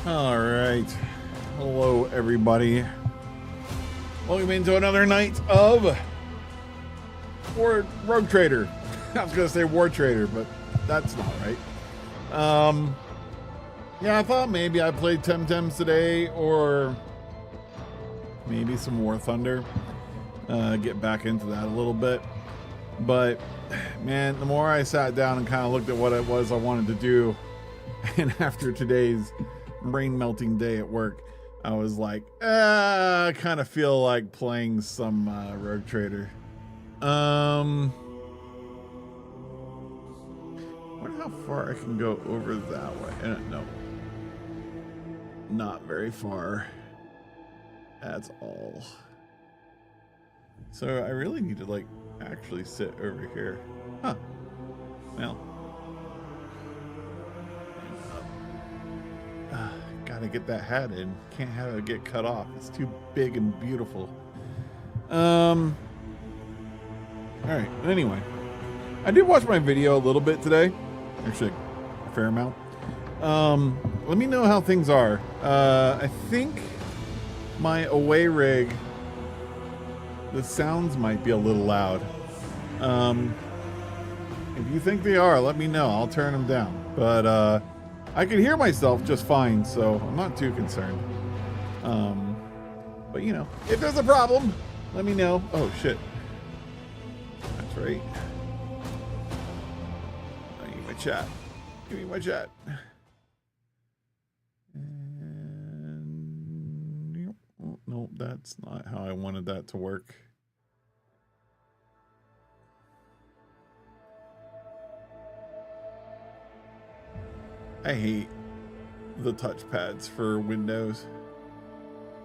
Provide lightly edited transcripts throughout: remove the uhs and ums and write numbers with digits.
All right. Hello, everybody. Welcome into another night of Rogue Trader. I was going to say War Trader, but that's not right. Yeah, I thought maybe I played Temtems today, or maybe some War Thunder. Get back into that a little bit. But, man, the more I sat down and kind of looked at what it was I wanted to do, and after today's brain melting day at work, I was like, I kind of feel like playing some Rogue Trader. I wonder how far I can go over that way. No, not very far. That's all. So I really need to like actually sit over here. Huh. Well. Gotta get that hat in. Can't have it get cut off. It's too big and beautiful. Alright, anyway. I did watch my video a little bit today. Actually, a fair amount. Let me know how things are. I think my away rig, the sounds might be a little loud. If you think they are, let me know. I'll turn them down. But, I can hear myself just fine, so I'm not too concerned. But you know, if there's a problem, let me know. Oh shit. That's right. I need my chat. Give me my chat. And no, that's not how I wanted that to work. I hate the touchpads for Windows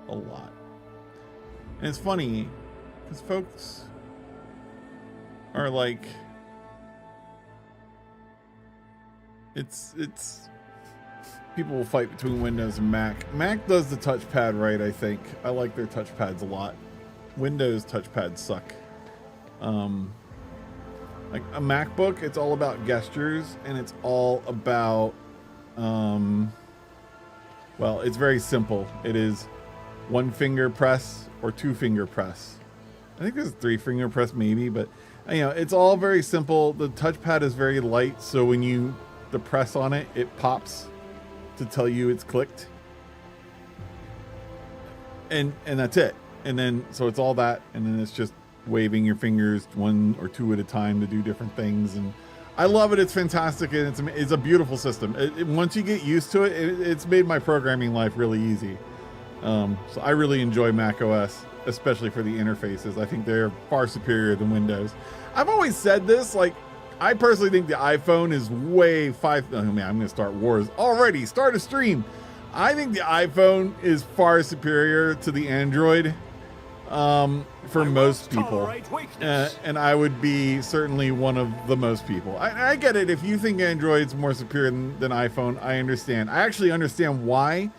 a lot. And it's funny because folks are like, it's people will fight between Windows and Mac. Mac does the touchpad right, I think. I like their touchpads a lot. Windows touchpads suck. Like a MacBook, it's all about gestures and it's all about well, it's very simple. It is one finger press or two finger press. I think there's three finger press maybe, but you know, it's all very simple. The touchpad is very light, so when you press on it, it pops to tell you it's clicked. And that's it. And then so it's all that, and then it's just waving your fingers one or two at a time to do different things. And I love it. It's fantastic, and it's a beautiful system. Once you get used to it, it's made my programming life really easy. So I really enjoy Mac OS, especially for the interfaces. I think they're far superior than Windows. I've always said this, like, I personally think the iPhone is way oh man, I'm gonna start wars already. Start a stream. I think the iPhone is far superior to the Android. For most people, and I would be certainly one of the most people. I get it. If you think Android's more superior than iPhone, I understand. I actually understand why.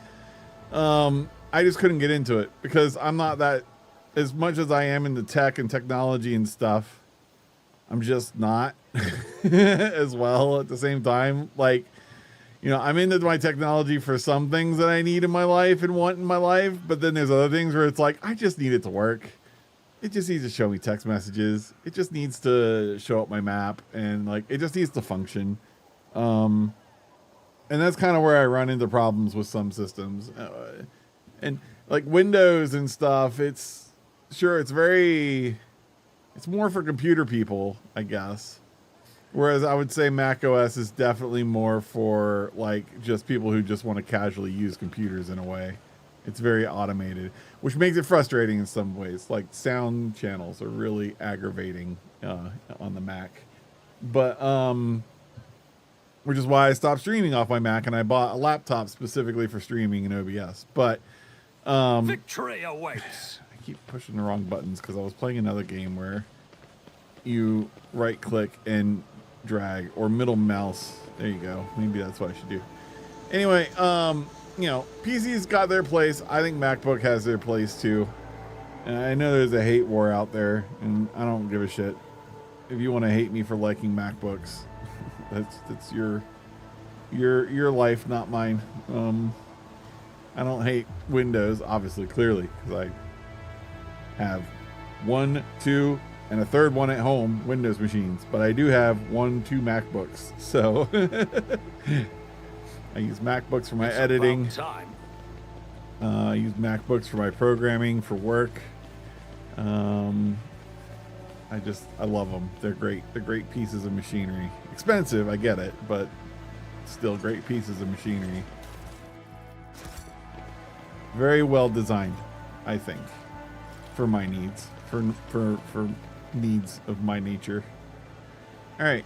I just couldn't get into it because I'm not that, as much as I am into tech and technology and stuff, I'm just not as well at the same time. Like, you know, I'm into my technology for some things that I need in my life and want in my life, but then there's other things where it's like, I just need it to work. It just needs to show me text messages. It just needs to show up my map, and like, it just needs to function. And that's kind of where I run into problems with some systems. And like Windows and stuff, it's more for computer people, I guess. Whereas I would say Mac OS is definitely more for like just people who just want to casually use computers in a way. It's very automated, which makes it frustrating in some ways. Like sound channels are really aggravating on the Mac. But which is why I stopped streaming off my Mac and I bought a laptop specifically for streaming in OBS. But victory awaits. I keep pushing the wrong buttons because I was playing another game where you right click and drag, or middle mouse. There you go. Maybe that's what I should do. Anyway, you know, PC's got their place. I think MacBook has their place too. And I know there's a hate war out there, and I don't give a shit. If you want to hate me for liking MacBooks, that's your life, not mine. I don't hate Windows, obviously, clearly, because I have 1, 2, and a third one at home, Windows machines. But I do have 1, 2 MacBooks. So I use MacBooks for my editing. I use MacBooks for my programming, for work. I love them. They're great. They're great pieces of machinery. Expensive, I get it, but still great pieces of machinery. Very well designed, I think, for my needs, for needs of my nature. All right,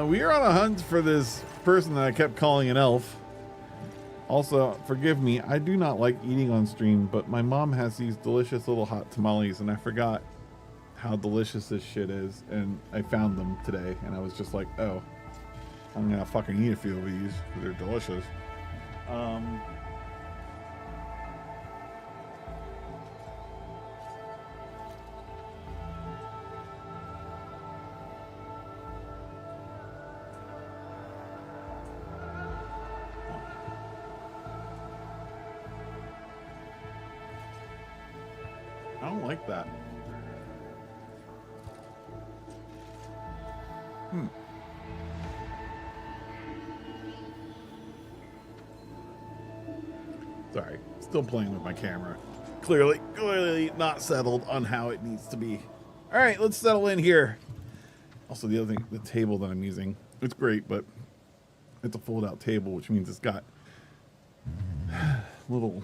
we are on a hunt for this person that I kept calling an elf. Also, forgive me, I do not like eating on stream, but my mom has these delicious little hot tamales, and I forgot how delicious this shit is, and I found them today, and I was just like, oh, I'm gonna fucking eat a few of these, because they're delicious. I don't like that. Sorry, still playing with my camera. Clearly not settled on how it needs to be. All right, let's settle in here. Also, the other thing, the table that I'm using, it's great, but it's a fold-out table, which means it's got little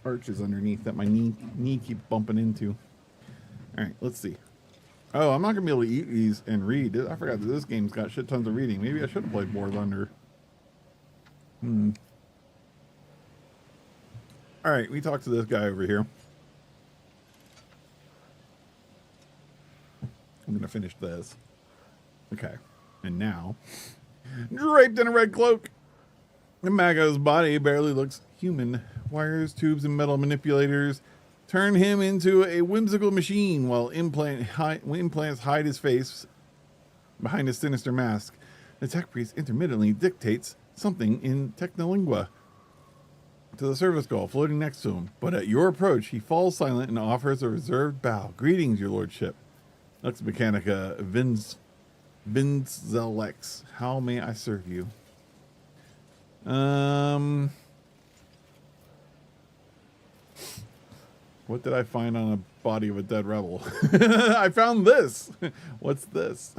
arches underneath that my knee keeps bumping into. All right, let's see. Oh, I'm not gonna be able to eat these and read. I forgot that this game's got shit tons of reading. Maybe I should have played War Thunder. All right, we talked to this guy over here. I'm gonna finish this. Okay, and now, draped in a red cloak, the Mago's body barely looks human. Wires, tubes, and metal manipulators turn him into a whimsical machine, while implants hide his face behind a sinister mask. The tech priest intermittently dictates something in Technolingua to the service gull floating next to him, but at your approach, he falls silent and offers a reserved bow. Greetings, your lordship. Lux Mechanica Vinzelex. How may I serve you? What did I find on a body of a dead rebel? I found this. What's this?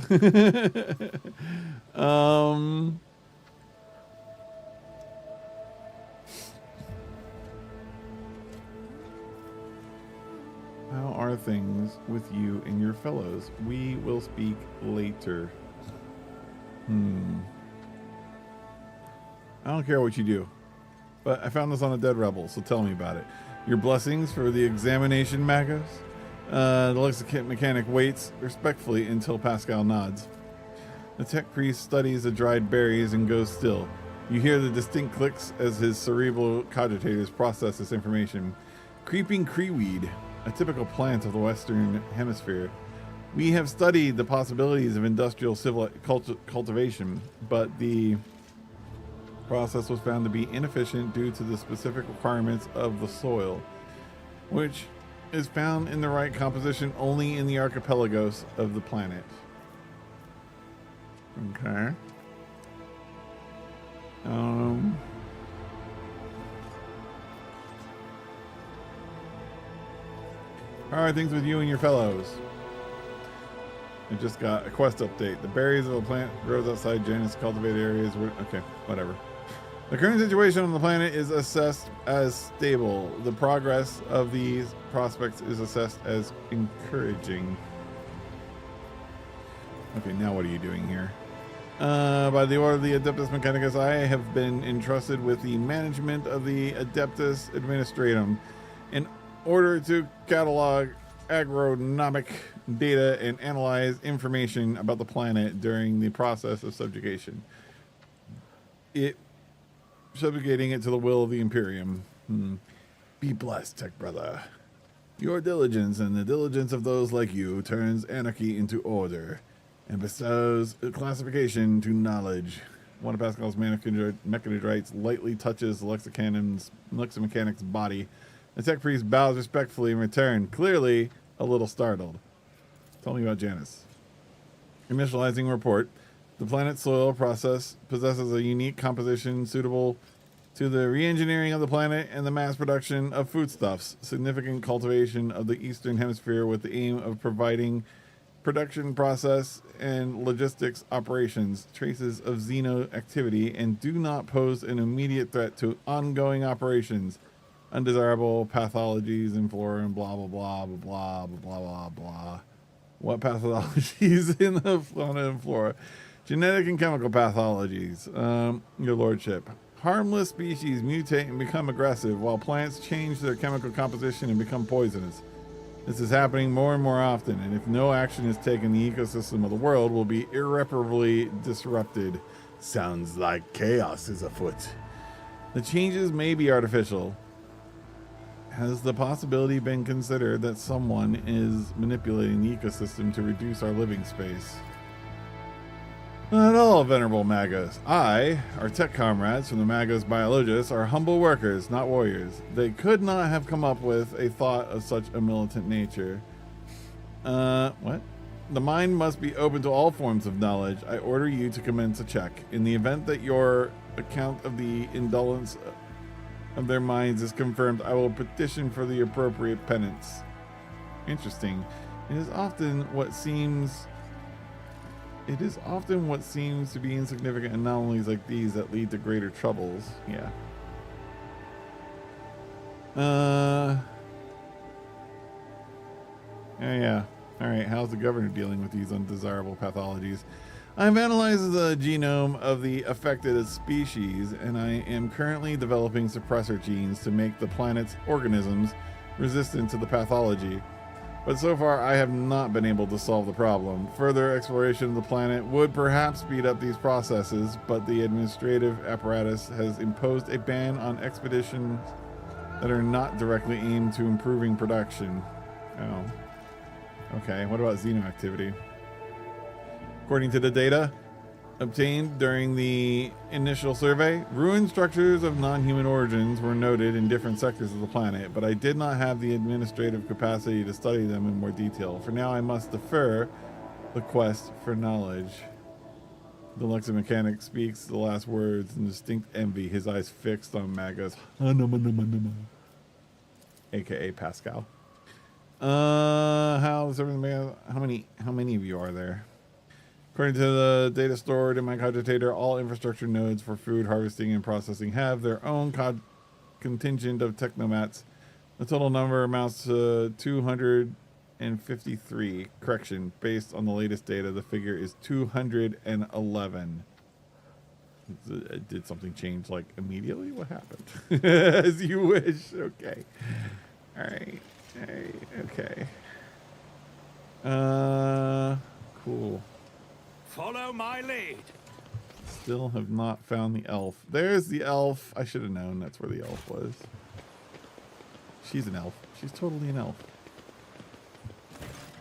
How are things with you and your fellows? We will speak later. I don't care what you do, but I found this on a dead rebel, so tell me about it. Your blessings for the examination, Magos? The Lexicant mechanic waits respectfully until Pascal nods. The tech priest studies the dried berries and goes still. You hear the distinct clicks as his cerebral cogitators process this information. Creeping creeweed, a typical plant of the Western Hemisphere. We have studied the possibilities of industrial cultivation, but the process was found to be inefficient due to the specific requirements of the soil, which is found in the right composition only in the archipelagos of the planet. Okay. How are things with you and your fellows? I just got a quest update. The berries of a plant grows outside Janus cultivated areas. Okay, whatever. The current situation on the planet is assessed as stable. The progress of these prospects is assessed as encouraging. Okay, now what are you doing here? By the order of the Adeptus Mechanicus, I have been entrusted with the management of the Adeptus Administratum in order to catalog agronomic data and analyze information about the planet during the process of subjugation. Subjugating it to the will of the Imperium. Be blessed, Tech Brother. Your diligence and the diligence of those like you turns anarchy into order and bestows a classification to knowledge. One of Pascal's mechanidrates lightly touches the Lexomechanic's body. The tech priest bows respectfully in return, clearly a little startled. Tell me about Janus. Initializing report. The planet's soil process possesses a unique composition suitable to the re-engineering of the planet and the mass production of foodstuffs. Significant cultivation of the Eastern Hemisphere with the aim of providing production process and logistics operations. Traces of xeno activity and do not pose an immediate threat to ongoing operations. Undesirable pathologies in flora and blah blah blah blah blah blah blah blah. What pathologies in the fauna and flora? Genetic and chemical pathologies. Your lordship. Harmless species mutate and become aggressive, while plants change their chemical composition and become poisonous. This is happening more and more often, and if no action is taken, the ecosystem of the world will be irreparably disrupted. Sounds like chaos is afoot. The changes may be artificial. Has the possibility been considered that someone is manipulating the ecosystem to reduce our living space? Not at all, Venerable Magos. Our tech comrades from the Magos Biologists, are humble workers, not warriors. They could not have come up with a thought of such a militant nature. What? The mind must be open to all forms of knowledge. I order you to commence a check. In the event that your account of the indolence of their minds is confirmed, I will petition for the appropriate penance. Interesting. It is often what seems to be insignificant anomalies like these that lead to greater troubles. Yeah. Yeah. All right. How's the governor dealing with these undesirable pathologies? I've analyzed the genome of the affected species, and I am currently developing suppressor genes to make the planet's organisms resistant to the pathology. But so far, I have not been able to solve the problem. Further exploration of the planet would perhaps speed up these processes, but the administrative apparatus has imposed a ban on expeditions that are not directly aimed to improving production. Oh. Okay, what about xeno activity? According to the data obtained during the initial survey, ruined structures of non-human origins were noted in different sectors of the planet, but I did not have the administrative capacity to study them in more detail. For now, I must defer the quest for knowledge. The Lexomechanic speaks the last words in distinct envy, his eyes fixed on Magos, aka Pascal. How many of you are there? According to the data stored in my cogitator, all infrastructure nodes for food harvesting and processing have their own contingent of technomats. The total number amounts to 253. Correction, based on the latest data, the figure is 211. Did something change like immediately? What happened? As you wish. Okay. All right. Okay. Cool. Follow my lead. Still have not found the elf. There's the elf. I should have known that's where the elf was. She's an elf. She's totally an elf.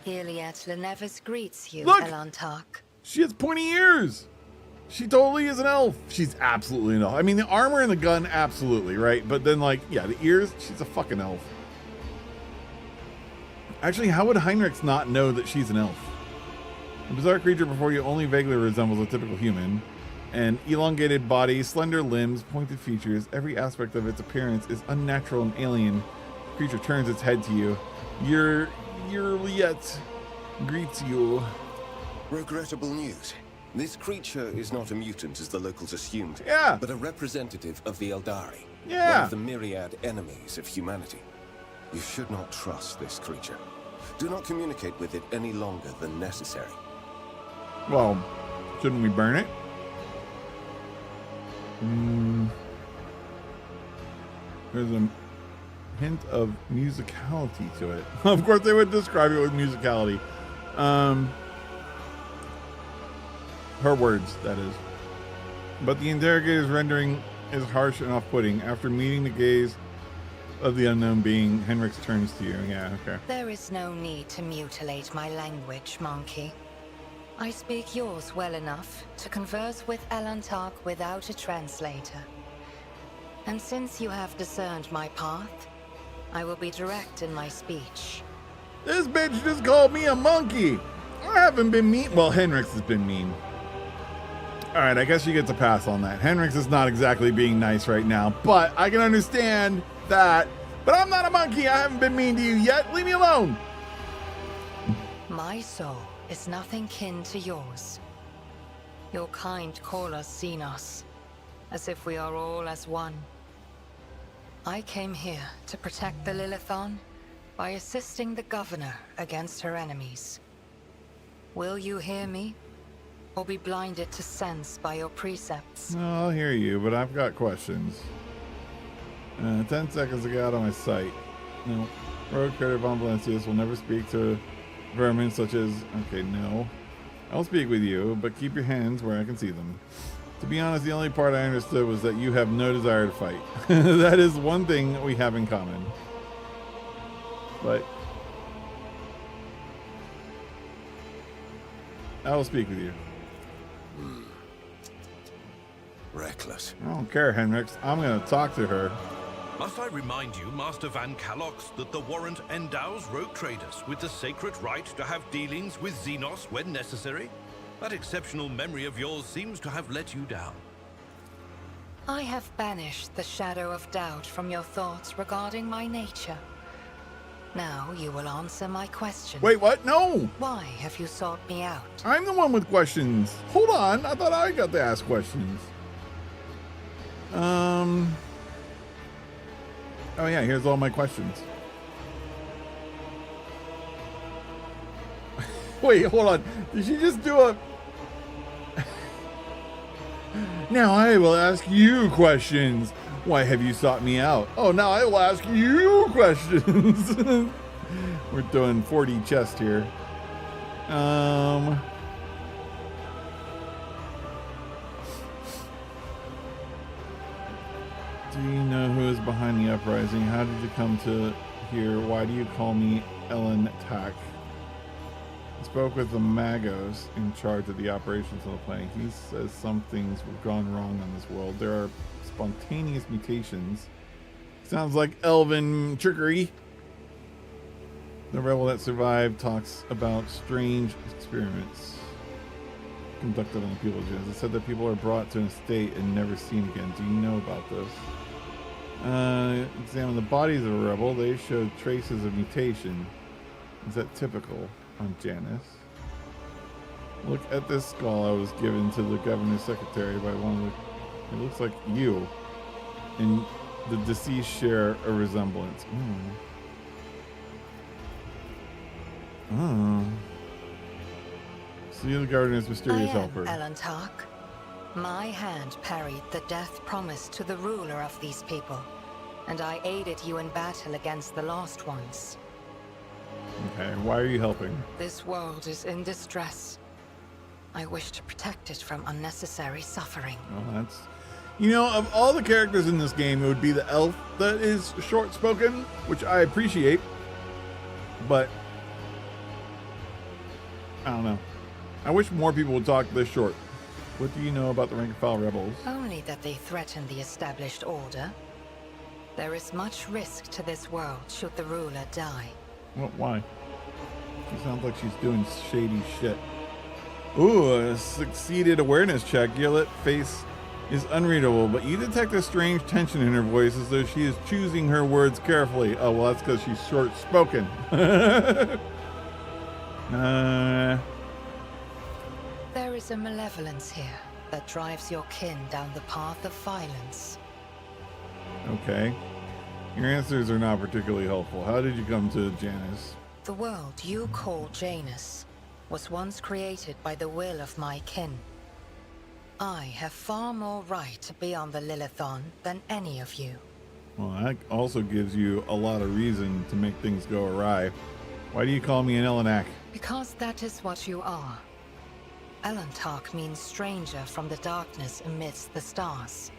Iliad Lenevus greets you, Look! Elantark. She has pointy ears. She totally is an elf. She's absolutely an elf. I mean, the armor and the gun, absolutely, right? But then, like, yeah, the ears, she's a fucking elf. Actually, how would Heinrichs not know that she's an elf? A bizarre creature before you only vaguely resembles a typical human. An elongated body, slender limbs, pointed features. Every aspect of its appearance is unnatural and alien. The creature turns its head to you. Yet greets you. Regrettable news. This creature is not a mutant as the locals assumed. Yeah. But a representative of the Eldari. Yeah. One of the myriad enemies of humanity. You should not trust this creature. Do not communicate with it any longer than necessary. Well, shouldn't we burn it? There's a hint of musicality to it. Of course, they would describe it with musicality. Her words, that is. But the interrogator's rendering is harsh and off-putting. After meeting the gaze of the unknown being, Henrix turns to you. Yeah, okay. There is no need to mutilate my language, monkey. I speak yours well enough to converse with Elantark without a translator. And since you have discerned my path, I will be direct in my speech. This bitch just called me a monkey. I haven't been mean. Well, Henrix has been mean. All right, I guess you get to pass on that. Henrix is not exactly being nice right now, but I can understand that. But I'm not a monkey. I haven't been mean to you yet. Leave me alone. My soul is nothing kin to yours. Your kind call us Xenos, as if we are all as one. I came here to protect the Lilithon by assisting the governor against her enemies. Will you hear me, or be blinded to sense by your precepts? No, I'll hear you, but I've got questions. 10 seconds to get out of my sight. No. Rogue Critter von Valencius will never speak to vermin such as... Okay, no. I'll speak with you, but keep your hands where I can see them. To be honest, the only part I understood was that you have no desire to fight. That is one thing we have in common. But... I will speak with you. Reckless. I don't care, Henrix. I'm going to talk to her. Must I remind you, Master Van Calox, that the warrant endows rogue traders with the sacred right to have dealings with Xenos when necessary? That exceptional memory of yours seems to have let you down. I have banished the shadow of doubt from your thoughts regarding my nature. Now you will answer my question. Wait, what? No! Why have you sought me out? I'm the one with questions. Hold on. I thought I got to ask questions. Oh yeah, here's all my questions. Wait, hold on. Did she just do a... Now I will ask you questions. Why have you sought me out? Oh, now I will ask you questions. We're doing 4D chest here. Do you know who is behind the uprising? How did you come to here? Why do you call me Ellen Tack? I spoke with the Magos in charge of the operations of the planet. He says some things have gone wrong on this world. There are spontaneous mutations. Sounds like elven trickery. The rebel that survived talks about strange experiments conducted on people. It said that people are brought to a state and never seen again. Do you know about this? Examine the bodies of a rebel. They showed traces of mutation. Is that typical on Janus? Look at this skull I was given to the governor's secretary by one of the... It looks like you. And the deceased share a resemblance. See the governor's mysterious helper. Elantark. My hand parried the death promised to the ruler of these people, and I aided you in battle against the Lost Ones. Okay, why are you helping? This world is in distress. I wish to protect it from unnecessary suffering. Well, that's... You know, of all the characters in this game, it would be the elf that is short-spoken, which I appreciate, but... I don't know. I wish more people would talk this short. What do you know about the rank-and-file rebels? Only that they threaten the established order. There is much risk to this world should the ruler die. What? Why? She sounds like she's doing shady shit. Ooh, a succeeded awareness check. Your face is unreadable, but you detect a strange tension in her voice as though she is choosing her words carefully. Oh, well, that's because she's short-spoken. There is a malevolence here that drives your kin down the path of violence. Okay. Your answers are not particularly helpful. How did you come to Janus? The world you call Janus was once created by the will of my kin. I have far more right to be on the Lilithon than any of you. Well, that also gives you a lot of reason to make things go awry. Why do you call me an Elenak? Because that is what you are. Elantark means stranger from the darkness amidst the stars.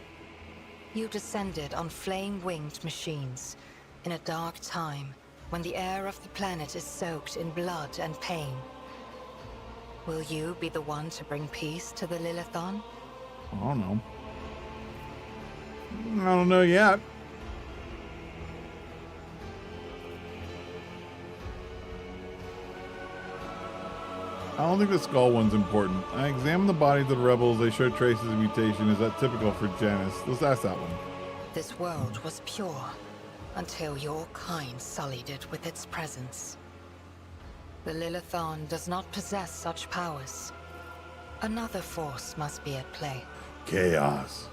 You descended on flame-winged machines in a dark time when the air of the planet is soaked in blood and pain. Will you be the one to bring peace to the Lilithon? I don't know. I don't know yet. I don't think the skull one's important. I examined the bodies of the rebels. They showed traces of mutation. Is that typical for Janus? Let's ask that one. This world was pure until your kind sullied it with its presence. The Lilithon does not possess such powers. Another force must be at play. Chaos.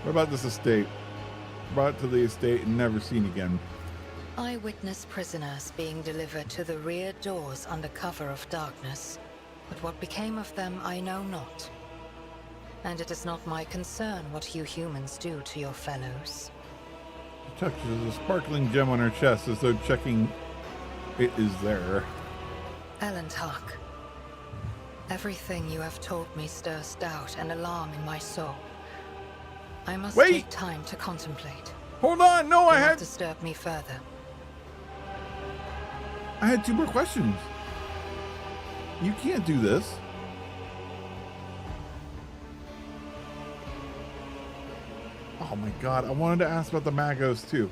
What about this estate? Brought to the estate and never seen again. I witnessed prisoners being delivered to the rear doors under cover of darkness, but what became of them I know not. And it is not my concern what you humans do to your fellows. She touches a sparkling gem on her chest as though checking it is there. Elentark, everything you have told me stirs doubt and alarm in my soul. I must take time to contemplate. Hold on, no, Do not disturb me further. I had 2 more questions. You can't do this. Oh my god, I wanted to ask about the Magos too.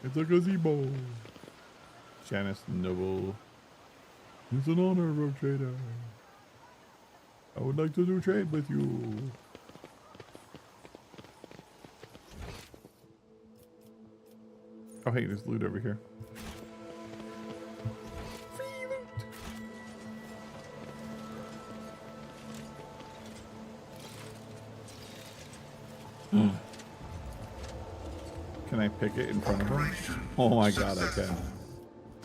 It's a gazebo. Janus Noble. It's an honor, road trader. I would like to do trade with you. Oh hey, there's loot over here. Free loot. Can I pick it in front of him? Oh my god, I can.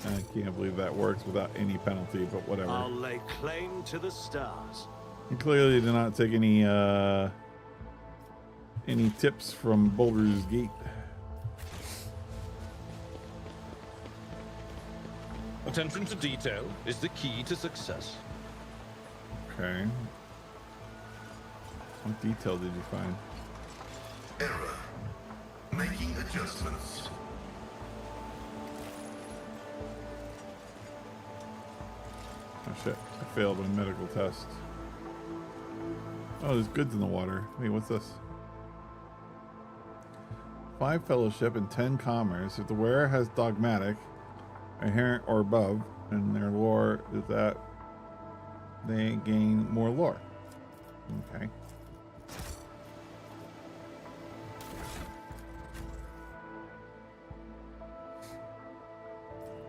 I can't believe that works without any penalty, but whatever. I'll lay claim to the stars. You clearly did not take any tips from Boulder's Gate. Attention to detail is the key to success. Okay. What detail did you find? Error. Making adjustments. Oh shit, I failed my medical test. Oh, there's goods in the water. Wait, what's this? 5 fellowship and 10 commerce. If the wearer has dogmatic, inherent or above, and their lore is that they gain more lore. Okay.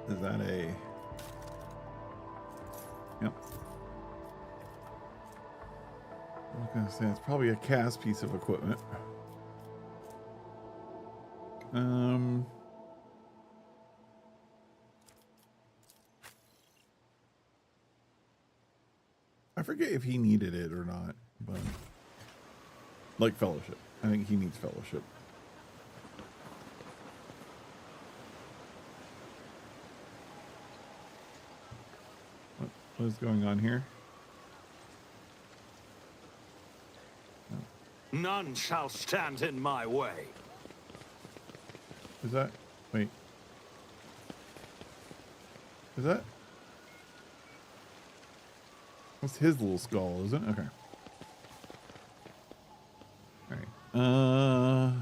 Is that a... Yep. I was gonna say it's probably a cast piece of equipment. I forget if he needed it or not, but like fellowship. I think he needs fellowship. What is going on here? None shall stand in my way. Is that... Wait. Is that... That's his little skull, isn't it? Okay. Alright.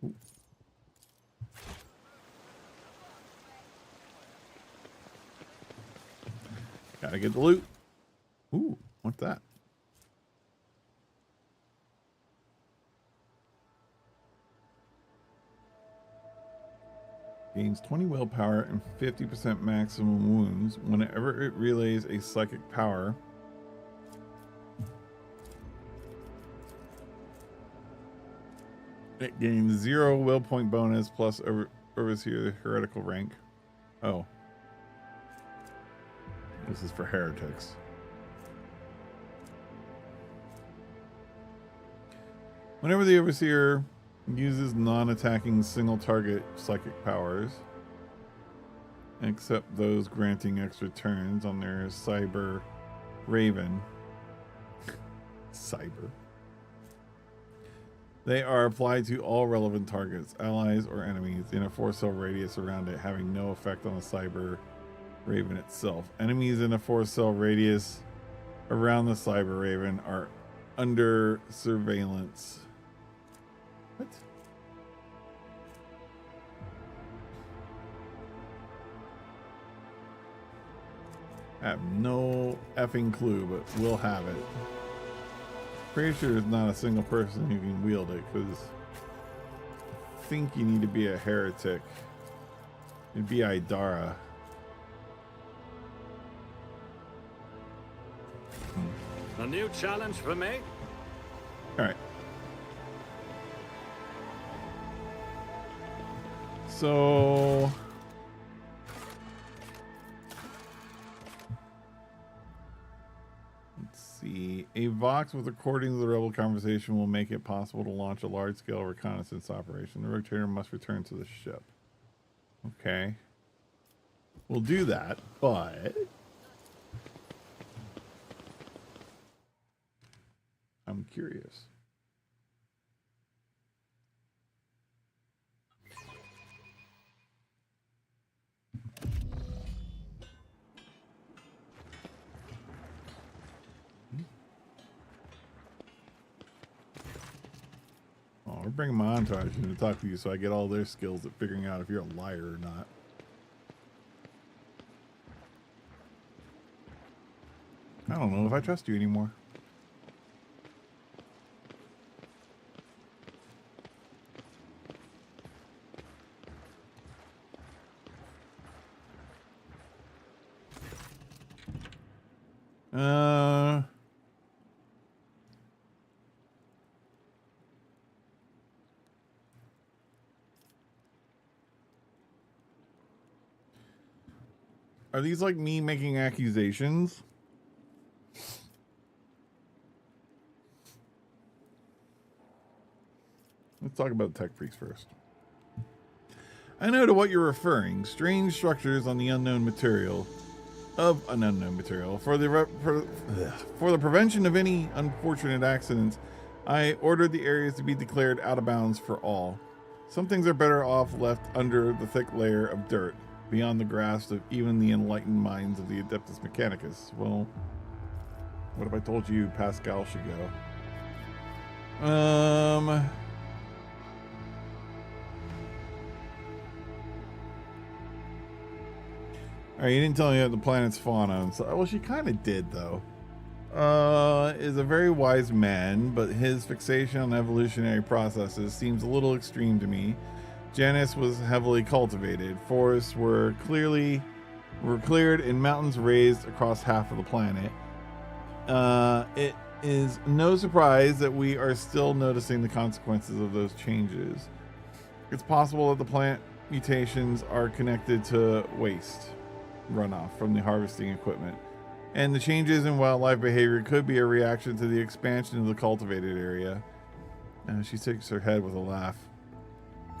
Ooh. Gotta get the loot. Ooh, what's that? Gains 20 willpower and 50% maximum wounds whenever it relays a psychic power. It gains 0 will point bonus plus overseer heretical rank. Oh. This is for heretics. Whenever the overseer uses non-attacking single target psychic powers, except those granting extra turns on their cyber raven. Cyber. They are applied to all relevant targets, allies or enemies, in a 4-cell radius around it, having no effect on the Cyber Raven itself. Enemies in a 4-cell radius around the Cyber Raven are under surveillance. What? I have no effing clue, but we'll have it. Pretty sure there's not a single person who can wield it, because I think you need to be a heretic. It'd be Idara. A new challenge for me? Alright. So... let's see. A Vox with recordings of the rebel conversation will make it possible to launch a large-scale reconnaissance operation. The rotator must return to the ship. Okay. We'll do that, but... I'm curious. Oh, we're bringing my entourage in to talk to you, so I get all their skills at figuring out if you're a liar or not. I don't know if I trust you anymore. Are these like me making accusations? Let's talk about tech freaks first. I know to what you're referring. Strange structures on the unknown material. Of an unknown material. For the prevention of any unfortunate accidents, I ordered the areas to be declared out of bounds for all. Some things are better off left under the thick layer of dirt, beyond the grasp of even the enlightened minds of the Adeptus Mechanicus. Well, what if I told you Pascal should go? Alright, you didn't tell me about the planet's fauna. And so, well, she kind of did, though. Is a very wise man, but his fixation on evolutionary processes seems a little extreme to me. Janus was heavily cultivated. Forests were cleared and mountains raised across half of the planet. It is no surprise that we are still noticing the consequences of those changes. It's possible that the plant mutations are connected to waste runoff from the harvesting equipment, and the changes in wildlife behavior could be a reaction to the expansion of the cultivated area. She shakes her head with a laugh.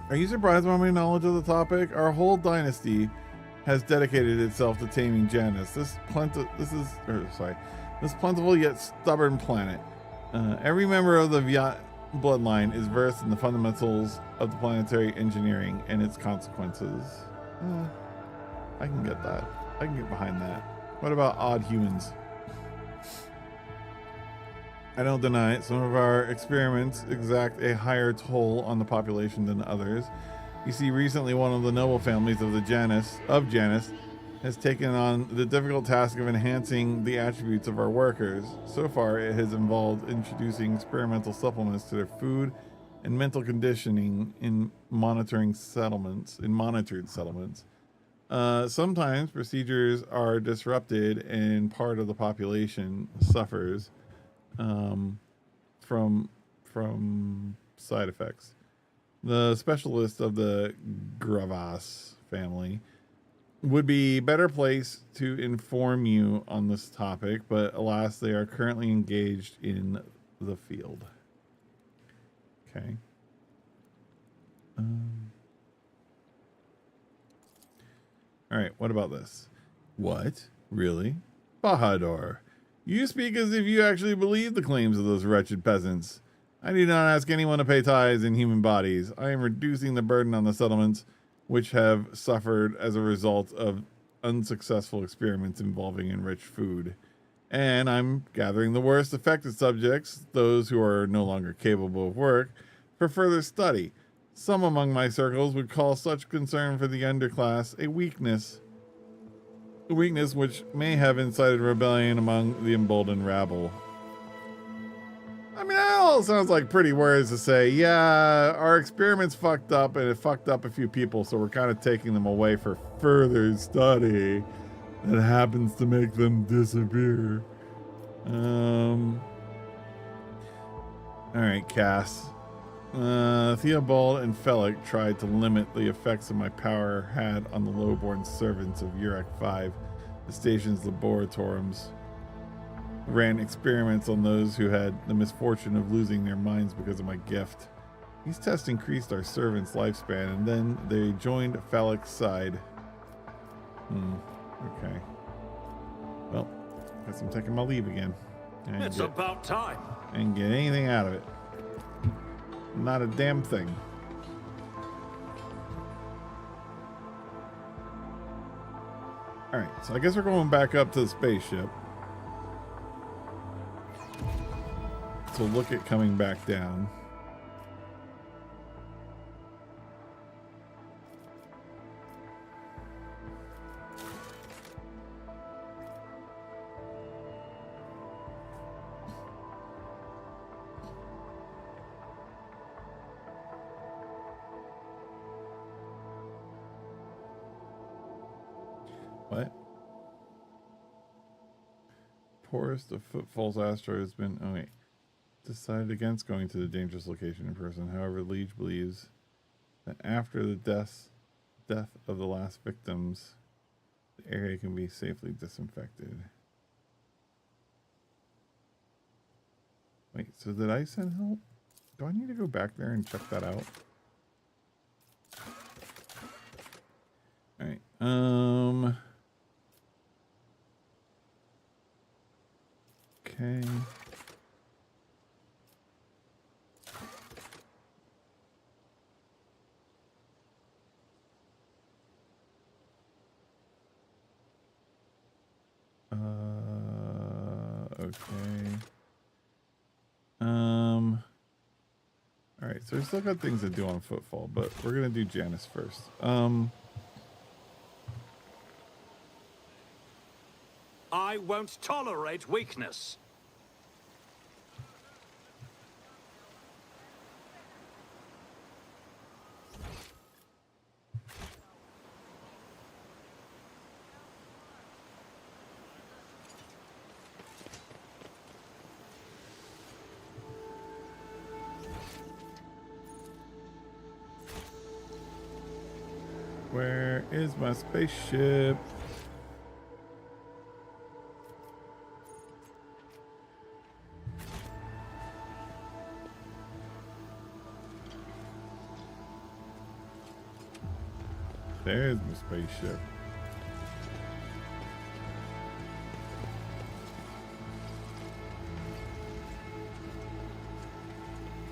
Are you surprised by my knowledge of the topic? Our whole dynasty has dedicated itself to taming Janus, this plentiful yet stubborn planet. Every member of the Viat bloodline is versed in the fundamentals of the planetary engineering and its consequences. I can get that. I can get behind that. What about odd humans? I don't deny it. Some of our experiments exact a higher toll on the population than others. You see, recently one of the noble families of Janus has taken on the difficult task of enhancing the attributes of our workers. So far, it has involved introducing experimental supplements to their food and mental conditioning in monitored settlements. Sometimes procedures are disrupted and part of the population suffers from side effects. The specialist of the Gravas family would be better placed to inform you on this topic, but alas, they are currently engaged in the field. Okay. All right, what about this? What? Really? Bahadur. You speak as if you actually believe the claims of those wretched peasants. I do not ask anyone to pay tithes in human bodies. I am reducing the burden on the settlements, which have suffered as a result of unsuccessful experiments involving enriched food. And I'm gathering the worst affected subjects, those who are no longer capable of work, for further study. Some among my circles would call such concern for the underclass a weakness which may have incited rebellion among the emboldened rabble. I mean, that all sounds like pretty words to say, yeah, our experiments fucked up and it fucked up a few people, so we're kind of taking them away for further study that happens to make them disappear. Alright, Cass. Theobald and Felix tried to limit the effects of my power had on the lowborn servants of Urek 5, the station's laboratoriums. Ran experiments on those who had the misfortune of losing their minds because of my gift. These tests increased our servants' lifespan, and then they joined Felix's side. Okay. Well, guess I'm taking my leave again. It's about time. I didn't get anything out of it. Not a damn thing. Alright, so I guess we're going back up to the spaceship. So look at coming back down. What? Poorest of Footfall's asteroid has been... Oh, wait. Decided against going to the dangerous location in person. However, Liege believes that after the death of the last victims, the area can be safely disinfected. Wait, so did I send help? Do I need to go back there and check that out? Alright, okay. Okay. Alright, so we still got things to do on Footfall, but we're gonna do Janus first. I won't tolerate weakness. Where is my spaceship? There's my spaceship.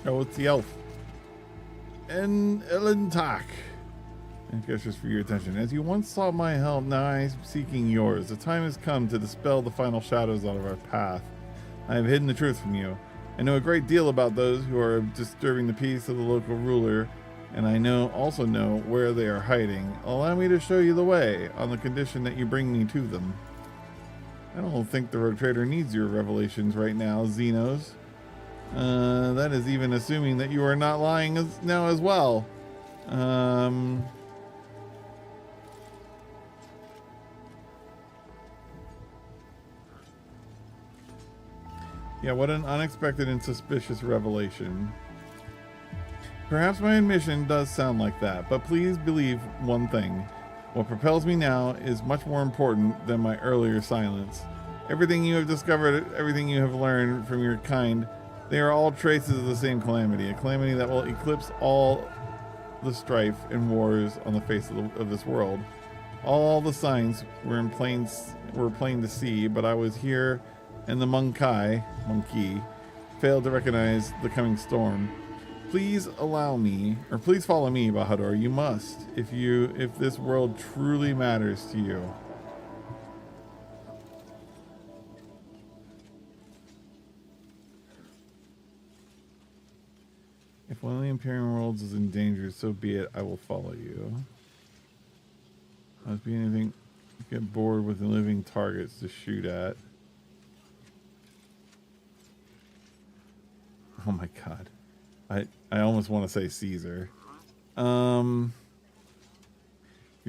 Oh, it's the elf. And Elentak. And gestures for your attention. As you once sought my help, now I am seeking yours. The time has come to dispel the final shadows out of our path. I have hidden the truth from you. I know a great deal about those who are disturbing the peace of the local ruler, and I also know where they are hiding. Allow me to show you the way, on the condition that you bring me to them. I don't think the Rogue Trader needs your revelations right now, Xenos. That is even assuming that you are not lying now as well. Yeah, what an unexpected and suspicious revelation. Perhaps my admission does sound like that, but please believe one thing. What propels me now is much more important than my earlier silence. Everything you have discovered, everything you have learned from your kind, they are all traces of the same calamity, a calamity that will eclipse all the strife and wars on the face of this world. All the signs were plain to see, but I was here and the monkey failed to recognize the coming storm. Please follow me, Bahadur. You must, if this world truly matters to you. If one of the Imperium worlds is in danger, so be it. I will follow you. Must be anything. Get bored with the living targets to shoot at. Oh my god. I almost want to say Caesar. You're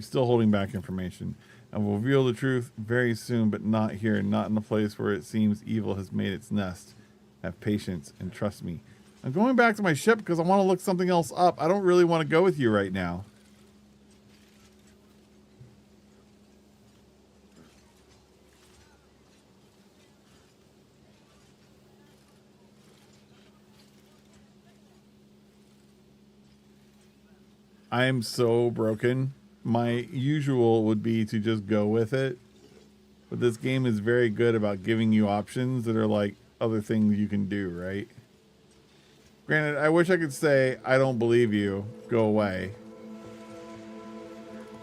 still holding back information. I will reveal the truth very soon, but not here, not in a place where it seems evil has made its nest. Have patience and trust me. I'm going back to my ship because I want to look something else up. I don't really want to go with you right now. I am so broken. My usual would be to just go with it. But this game is very good about giving you options that are like other things you can do, right? Granted, I wish I could say, I don't believe you. Go away.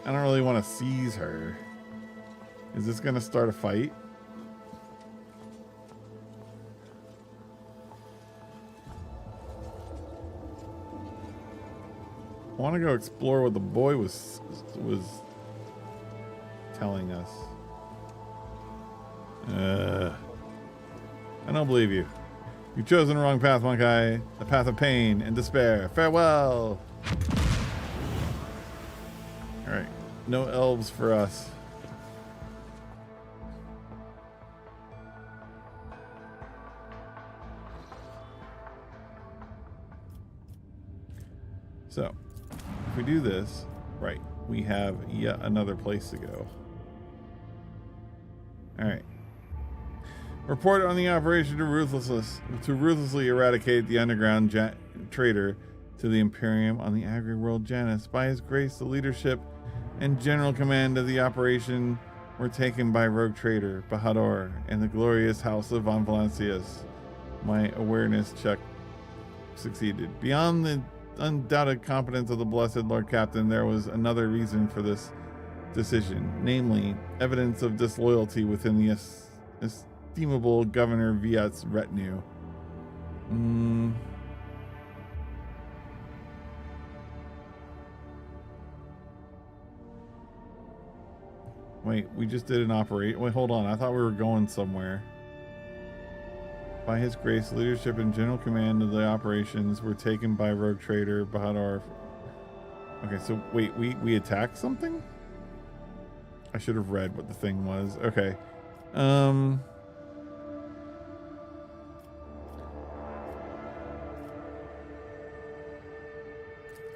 I don't really want to seize her. Is this going to start a fight? I want to go explore what the boy was telling us. I don't believe you. You've chosen the wrong path, Monkey. The path of pain and despair. Farewell. All right, no elves for us. So, if we do this, right, we have yet another place to go. All right. Report on the operation to ruthlessly eradicate the underground traitor to the Imperium on the agri-world Janus. By his grace, the leadership and general command of the operation were taken by rogue traitor Bahadur and the glorious house of Von Valancius. My awareness check succeeded. Beyond the undoubted competence of the blessed Lord Captain, there was another reason for this decision, namely evidence of disloyalty within the estimable Governor Viat's retinue. Wait, we just did an operation. Wait, hold on. I thought we were going somewhere. By his grace, leadership and general command of the operations were taken by rogue trader Bahadur. Okay, so wait, we attacked something? I should have read what the thing was. Okay.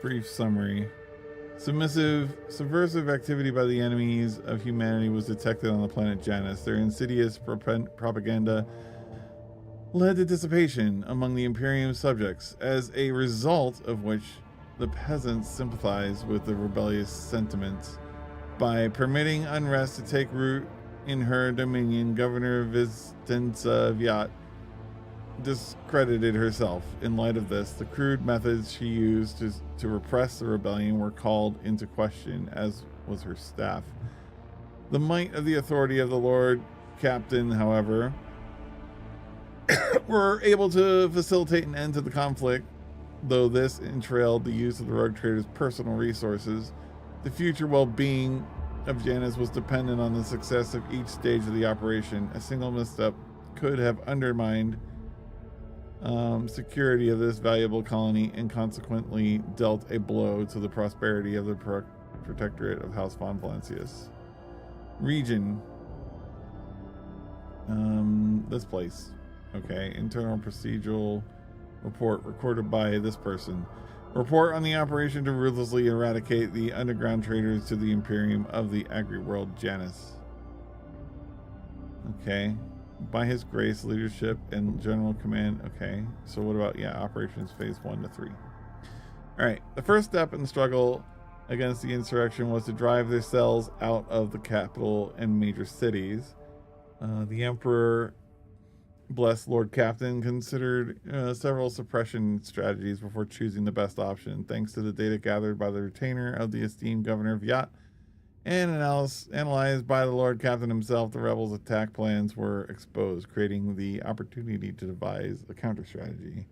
Brief summary. Subversive activity by the enemies of humanity was detected on the planet Janus. Their insidious propaganda led to dissipation among the Imperium subjects, as a result of which the peasants sympathized with the rebellious sentiments. By permitting unrest to take root in her dominion, Governor Vistenza Viat discredited herself. In light of this, the crude methods she used to repress the rebellion were called into question, as was her staff. The might of the authority of the Lord Captain, however, were able to facilitate an end to the conflict, though this entailed the use of the rogue trader's personal resources. The future well-being of Janus was dependent on the success of each stage of the operation. A single misstep could have undermined security of this valuable colony and consequently dealt a blow to the prosperity of the protectorate of House Von Valancius. Region. This place. Okay, internal procedural report recorded by this person. Report on the operation to ruthlessly eradicate the underground traders to the Imperium of the agri-world Janus. Okay. By his grace, leadership, and general command. Okay. So what about, operations phase 1 to 3. Alright. The first step in the struggle against the insurrection was to drive their cells out of the capital and major cities. The Emperor Blessed Lord Captain considered several suppression strategies before choosing the best option. Thanks to the data gathered by the retainer of the esteemed Governor Viat and analyzed by the Lord Captain himself, the rebels' attack plans were exposed, creating the opportunity to devise a counter strategy.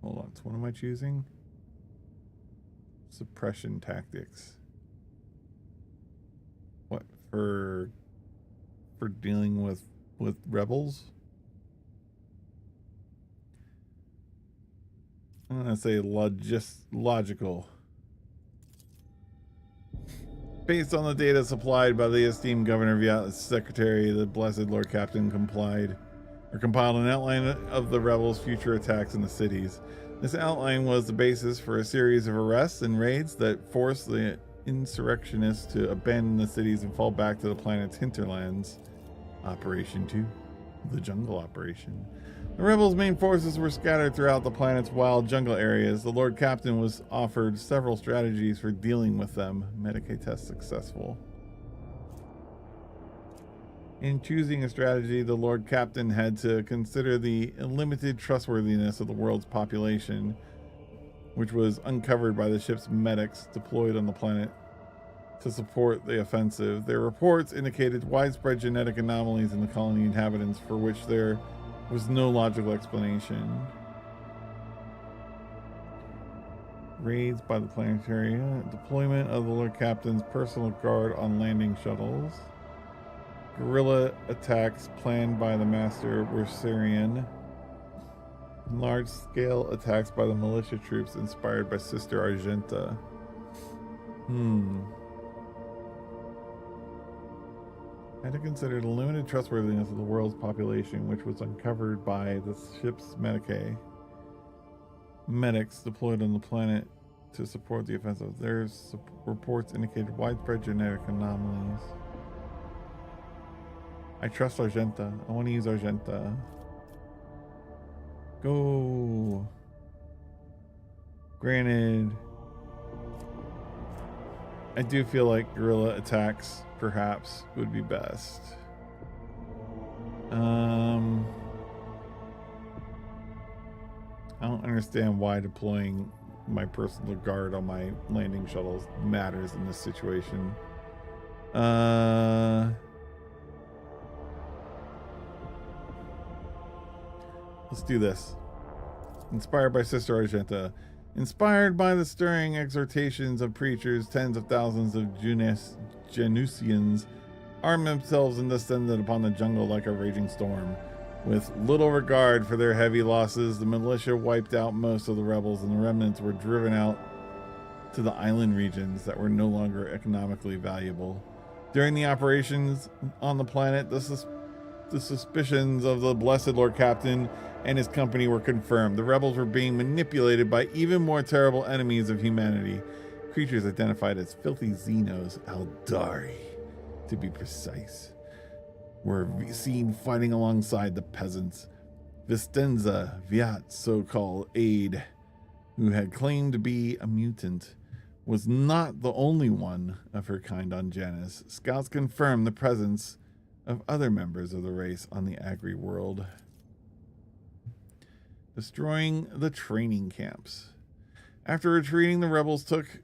Hold on, so what am I choosing? Suppression tactics. What, for dealing with rebels? I'm gonna say logical. Based on the data supplied by the esteemed Governor Viat's secretary, the Blessed Lord Captain compiled an outline of the rebels' future attacks in the cities. This outline was the basis for a series of arrests and raids that forced the insurrectionists to abandon the cities and fall back to the planet's hinterlands. Operation 2, the Jungle Operation. The rebels' main forces were scattered throughout the planet's wild jungle areas. The Lord Captain was offered several strategies for dealing with them. Medicaid test successful. In choosing a strategy, the Lord Captain had to consider the limited trustworthiness of the world's population, which was uncovered by the ship's medics deployed on the planet to support the offensive. Their reports indicated widespread genetic anomalies in the colony inhabitants for which there was no logical explanation. Raids by the planetary, deployment of the Lord Captain's personal guard on landing shuttles. Guerrilla attacks planned by the Master were Syrian. Large-scale attacks by the militia troops inspired by Sister Argenta. I had to consider the limited trustworthiness of the world's population, which was uncovered by the ship's medics deployed on the planet to support the offensive. Their reports indicated widespread genetic anomalies. I trust Argenta. I want to use Argenta. Go. Granted, I do feel like guerrilla attacks perhaps would be best. I don't understand why deploying my personal guard on my landing shuttles matters in this situation. Let's do this. Inspired by Sister Argenta. Inspired by the stirring exhortations of preachers, tens of thousands of Janusians armed themselves and descended upon the jungle like a raging storm. With little regard for their heavy losses, the militia wiped out most of the rebels, and the remnants were driven out to the island regions that were no longer economically valuable. During the operations on the planet, the suspicions of the Blessed Lord Captain and his company were confirmed. The rebels were being manipulated by even more terrible enemies of humanity. Creatures identified as filthy Xenos, Aldari, to be precise, were seen fighting alongside the peasants. Vistenza, Viat's so-called aide, who had claimed to be a mutant, was not the only one of her kind on Janus. Scouts confirmed the presence of other members of the race on the Agri world. Destroying the training camps. After retreating, the rebels took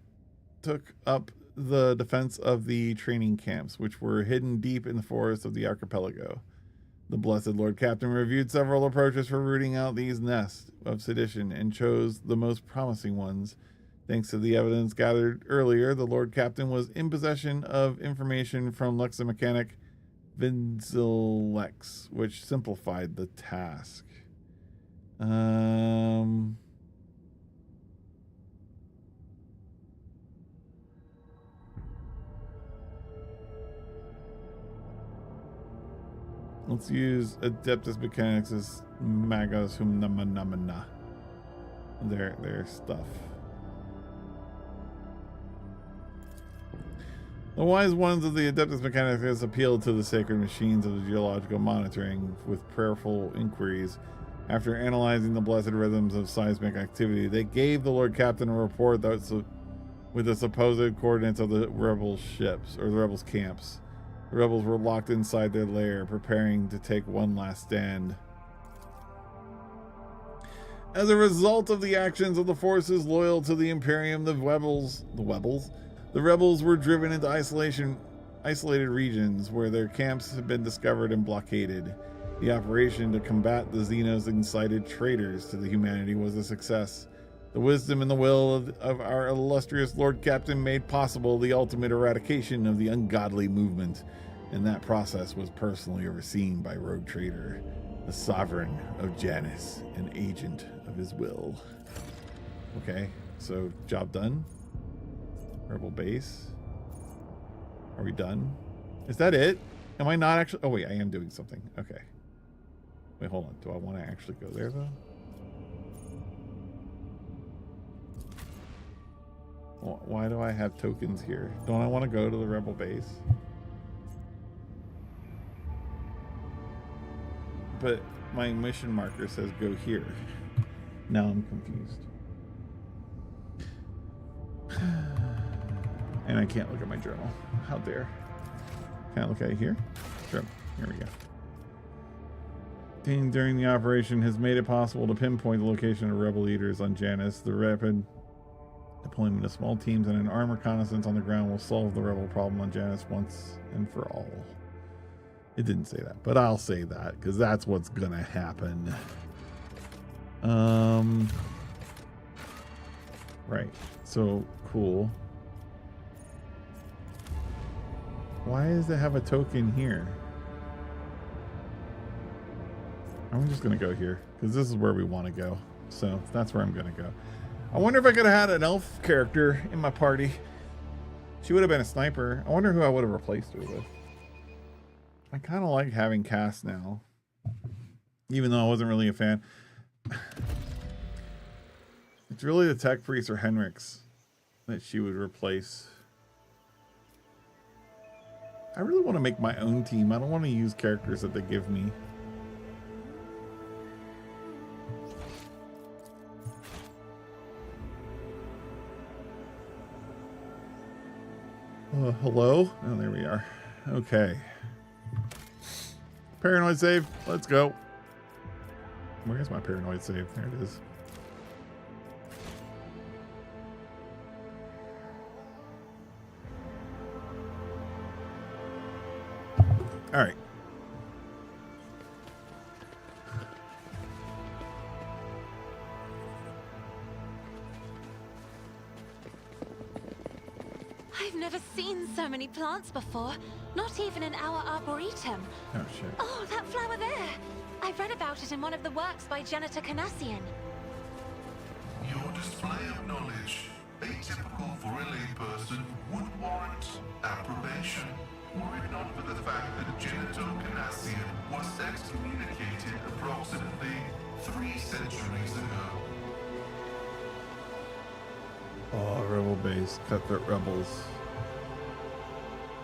up the defense of the training camps, which were hidden deep in the forests of the archipelago. The Blessed Lord Captain reviewed several approaches for rooting out these nests of sedition and chose the most promising ones. Thanks to the evidence gathered earlier, the Lord Captain was in possession of information from lexomechanic Vinzilex, which simplified the task. Let's use Adeptus Mechanicus Magos Hum Namanamana. Their stuff. The wise ones of the Adeptus Mechanicus appealed to the sacred machines of the geological monitoring with prayerful inquiries. After analyzing the blessed rhythms of seismic activity, they gave the Lord Captain a report that was with the supposed coordinates of the rebel ships, or the rebels' camps. The rebels were locked inside their lair, preparing to take one last stand. As a result of the actions of the forces loyal to the Imperium, the rebels were driven into isolated regions where their camps had been discovered and blockaded. The operation to combat the Xenos incited traitors to the humanity was a success. The wisdom and the will of our illustrious Lord Captain made possible the ultimate eradication of the ungodly movement, and that process was personally overseen by Rogue Trader, the sovereign of Janus, an agent of his will. Okay, so job done. Rebel base. Are we done? Is that it? Am I not actually? Oh wait, I am doing something. Okay. Wait, hold on. Do I want to actually go there though? Why do I have tokens here? Don't I want to go to the rebel base? But my mission marker says go here. Now I'm confused. And I can't look at my journal. How dare. Can I look at it here? Sure. Here we go. During the operation has made it possible to pinpoint the location of rebel leaders on Janus. The rapid deployment of small teams and an armed reconnaissance on the ground will solve the rebel problem on Janus once and for all. It didn't say that, but I'll say that because that's what's gonna happen. Right. So cool. Why does it have a token here? I'm just gonna go here because this is where we want to go. So that's where I'm gonna go. I wonder if I could have had an elf character in my party. She would have been a sniper. I wonder who I would have replaced her with. I kind of like having Cass now, even though I wasn't really a fan. It's really the Tech Priest or Henrix that she would replace. I really want to make my own team. I don't want to use characters that they give me. Hello? Oh, there we are. Okay. Paranoid save. Let's go. Where's my paranoid save? There it is. All right. I've never seen so many plants before, not even in our arboretum. Oh, shit. Oh, that flower there. I read about it in one of the works by Janitor Canassian. Your display of knowledge, atypical for a layperson, would warrant approbation, were it not for the fact that Janitor Canassian was excommunicated approximately 3 centuries ago. Oh, rebel base, cutthroat rebels.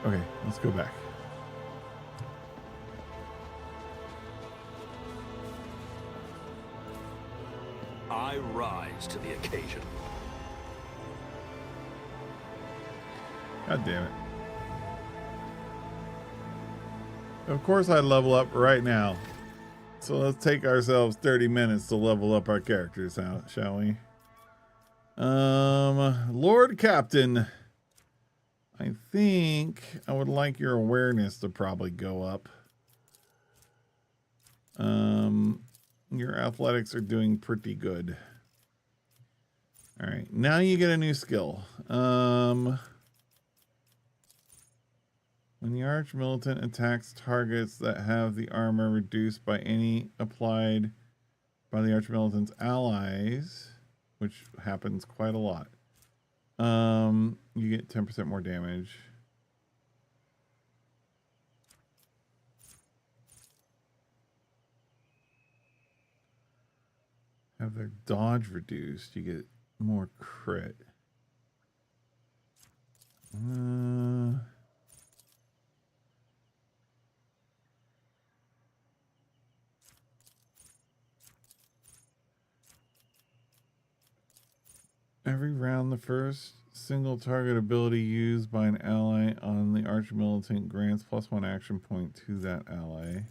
Okay, let's go back. I rise to the occasion. God damn it. Of course I level up right now. So let's take ourselves 30 minutes to level up our characters out, shall we? Lord Captain, I think I would like your awareness to probably go up. Your athletics are doing pretty good. All right, now you get a new skill. When the Arch Militant attacks targets that have the armor reduced by any applied by the Arch Militant's allies, which happens quite a lot, you get 10% more damage. Have their dodge reduced, you get more crit. Every round, the first single target ability used by an ally on the Archmilitant grants +1 action point to that ally.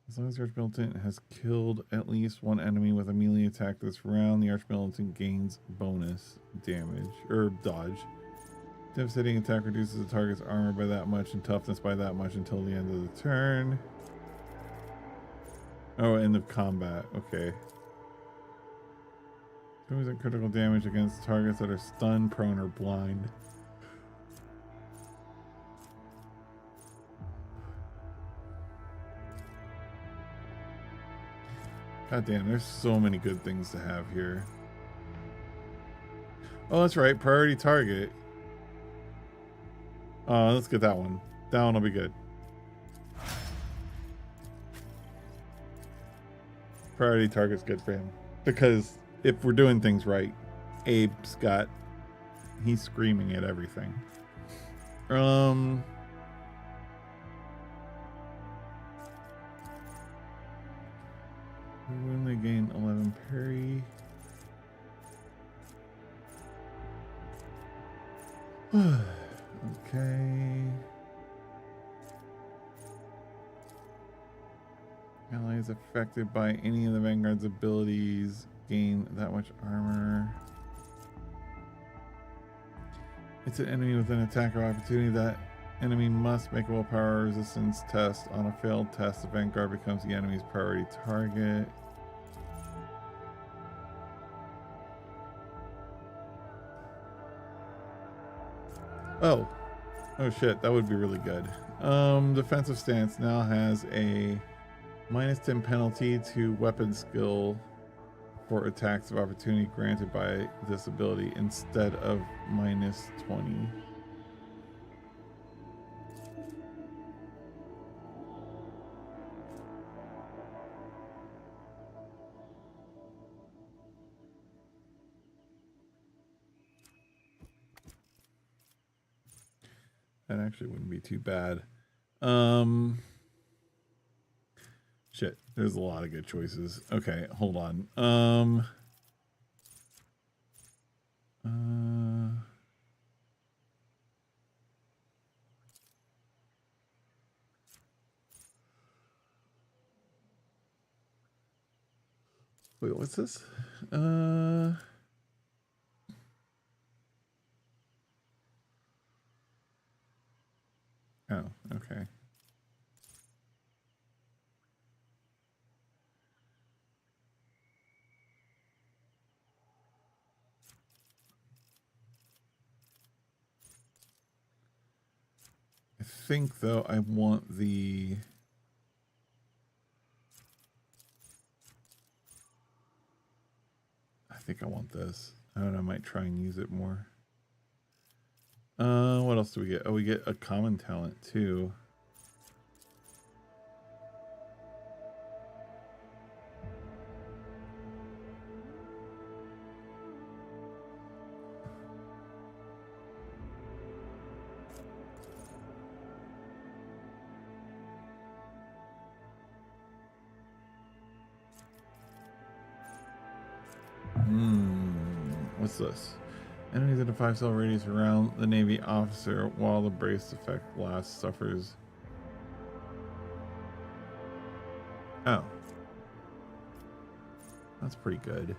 As long as the Archmilitant has killed at least one enemy with a melee attack this round, the Archmilitant gains bonus damage, or dodge. Devastating attack reduces the target's armor by that much and toughness by that much until the end of the turn. Oh, end of combat. Okay. Doing critical damage against targets that are stunned, prone, or blind. God damn, there's so many good things to have here. Oh, that's right. Priority target. Let's get that one. That one will be good. Priority target's good for him. Because if we're doing things right, he's screaming at everything. When they gain 11 parry. Okay. Allies affected by any of the Vanguard's abilities gain that much armor. It's an enemy with an attack of opportunity. That enemy must make a willpower resistance test. On a failed test, the Vanguard becomes the enemy's priority target. Oh shit, that would be really good. Defensive stance now has a -10 penalty to weapon skill for attacks of opportunity granted by this ability instead of -20. That actually wouldn't be too bad. Shit, there's a lot of good choices. Okay, hold on. Wait, what's this? Oh, okay. I think though I want the I want this. I don't know, I might try and use it more. What else do we get? Oh, we get a common talent too. What's this? Enemies in a 5-cell radius around the Navy officer while the brace effect lasts suffers. Oh. That's pretty good.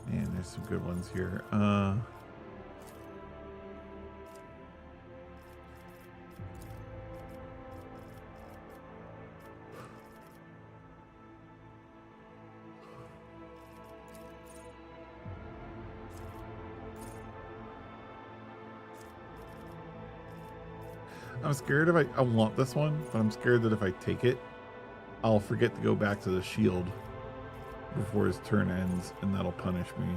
Man, there's some good ones here. I'm scared if I want this one, but I'm scared that if I take it, I'll forget to go back to the shield before his turn ends, and that'll punish me.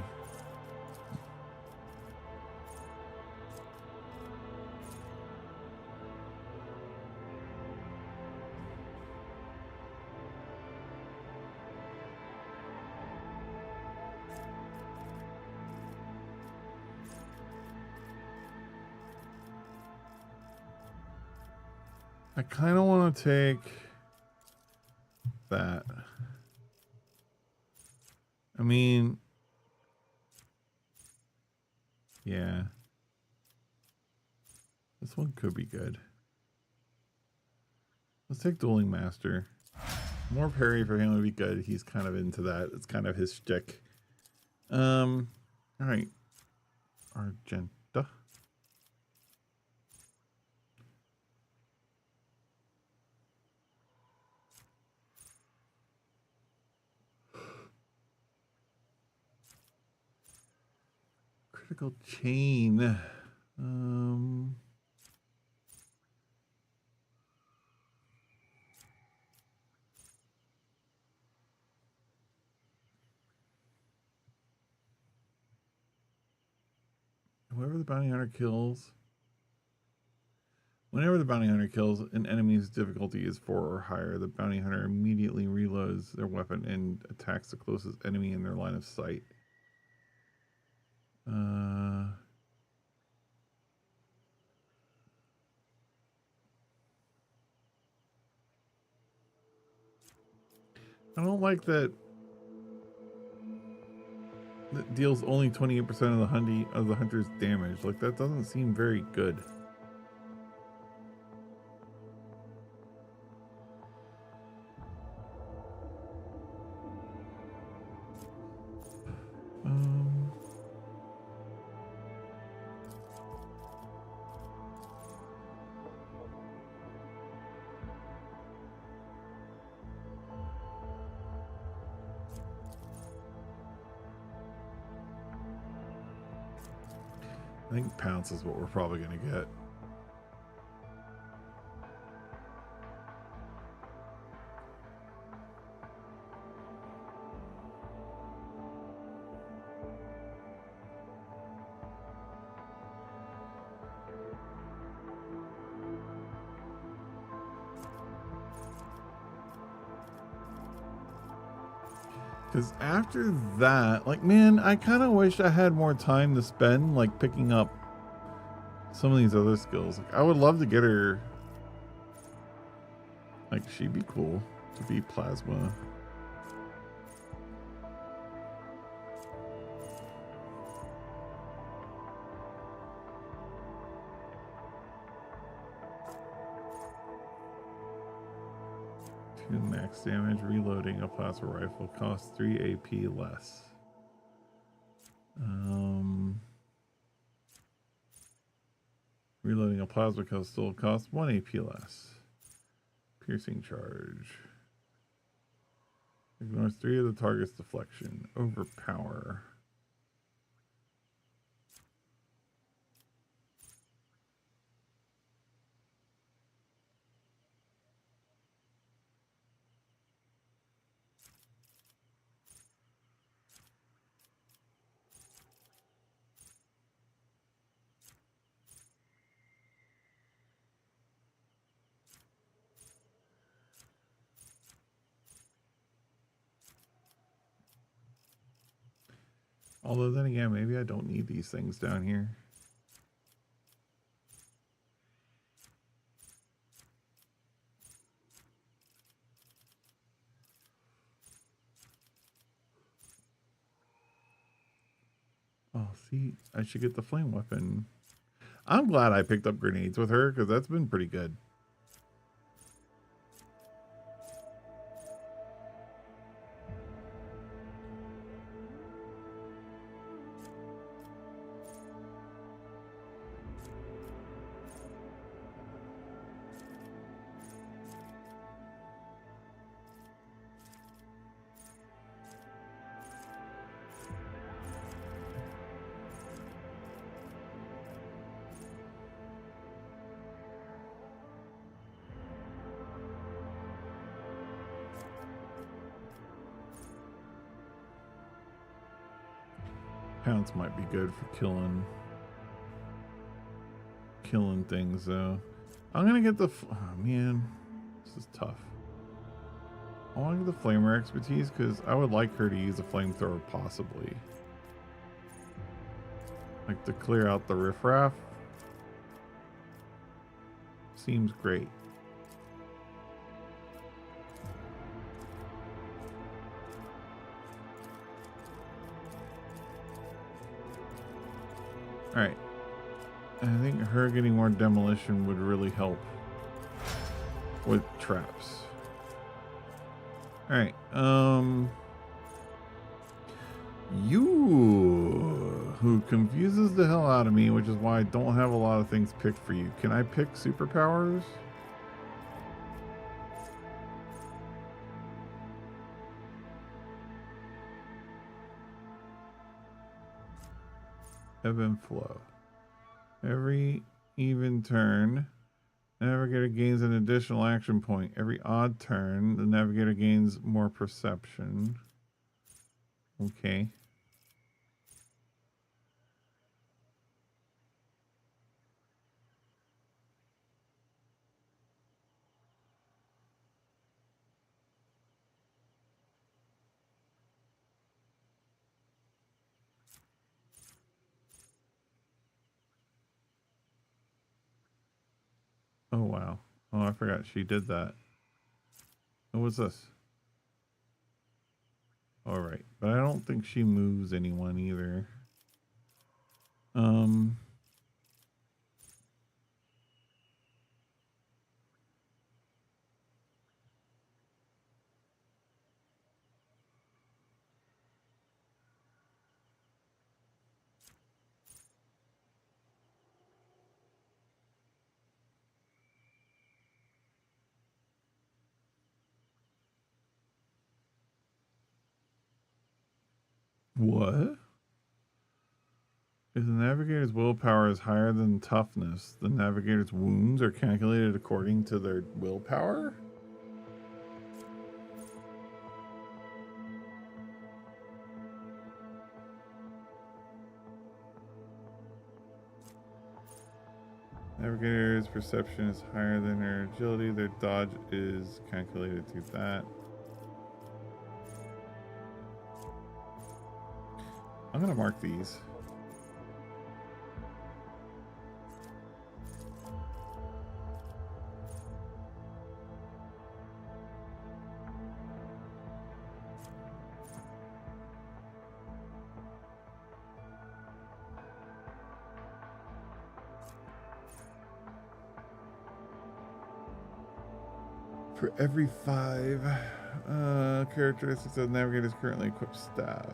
I kind of want to take that. I mean, yeah. This one could be good. Let's take Dueling Master. More parry for him would be good. He's kind of into that. It's kind of his shtick. All right. Argenta. Critical chain. Whoever the bounty hunter kills. Whenever the bounty hunter kills an enemy's difficulty is 4 or higher, the bounty hunter immediately reloads their weapon and attacks the closest enemy in their line of sight. I don't like that. That deals only 28% of the hunter's damage. Like, that doesn't seem very good. I think Pounce is what we're probably going to get. Because after that, like, man, I kind of wish I had more time to spend, like, picking up some of these other skills. Like, I would love to get her. Like, she'd be cool to be Plasma. Max damage. Reloading a plasma rifle costs 3 AP less. Reloading a plasma still costs 1 AP less. Piercing charge. Ignores 3 of the target's deflection. Overpower. Although then again, maybe I don't need these things down here. Oh, see, I should get the flame weapon. I'm glad I picked up grenades with her because that's been pretty good. Pounce might be good for killing things though. I'm gonna get the oh man, this is tough. I want to get the flamer expertise because I would like her to use a flamethrower possibly, like to clear out the riffraff. Seems great. Alright. I think her getting more demolition would really help with traps. Alright, you, who confuses the hell out of me, which is why I don't have a lot of things picked for you. Can I pick superpowers? Ebb and flow. Every even turn, the navigator gains an additional action point. Every odd turn, the navigator gains more perception. Okay. Oh, wow. Oh, I forgot she did that. What was this? All right. But I don't think she moves anyone either. What? If the navigator's willpower is higher than toughness, the navigator's wounds are calculated according to their willpower? Navigator's perception is higher than their agility. Their dodge is calculated through that. I'm gonna mark these. For every 5 characteristics of the navigator's currently equipped staff.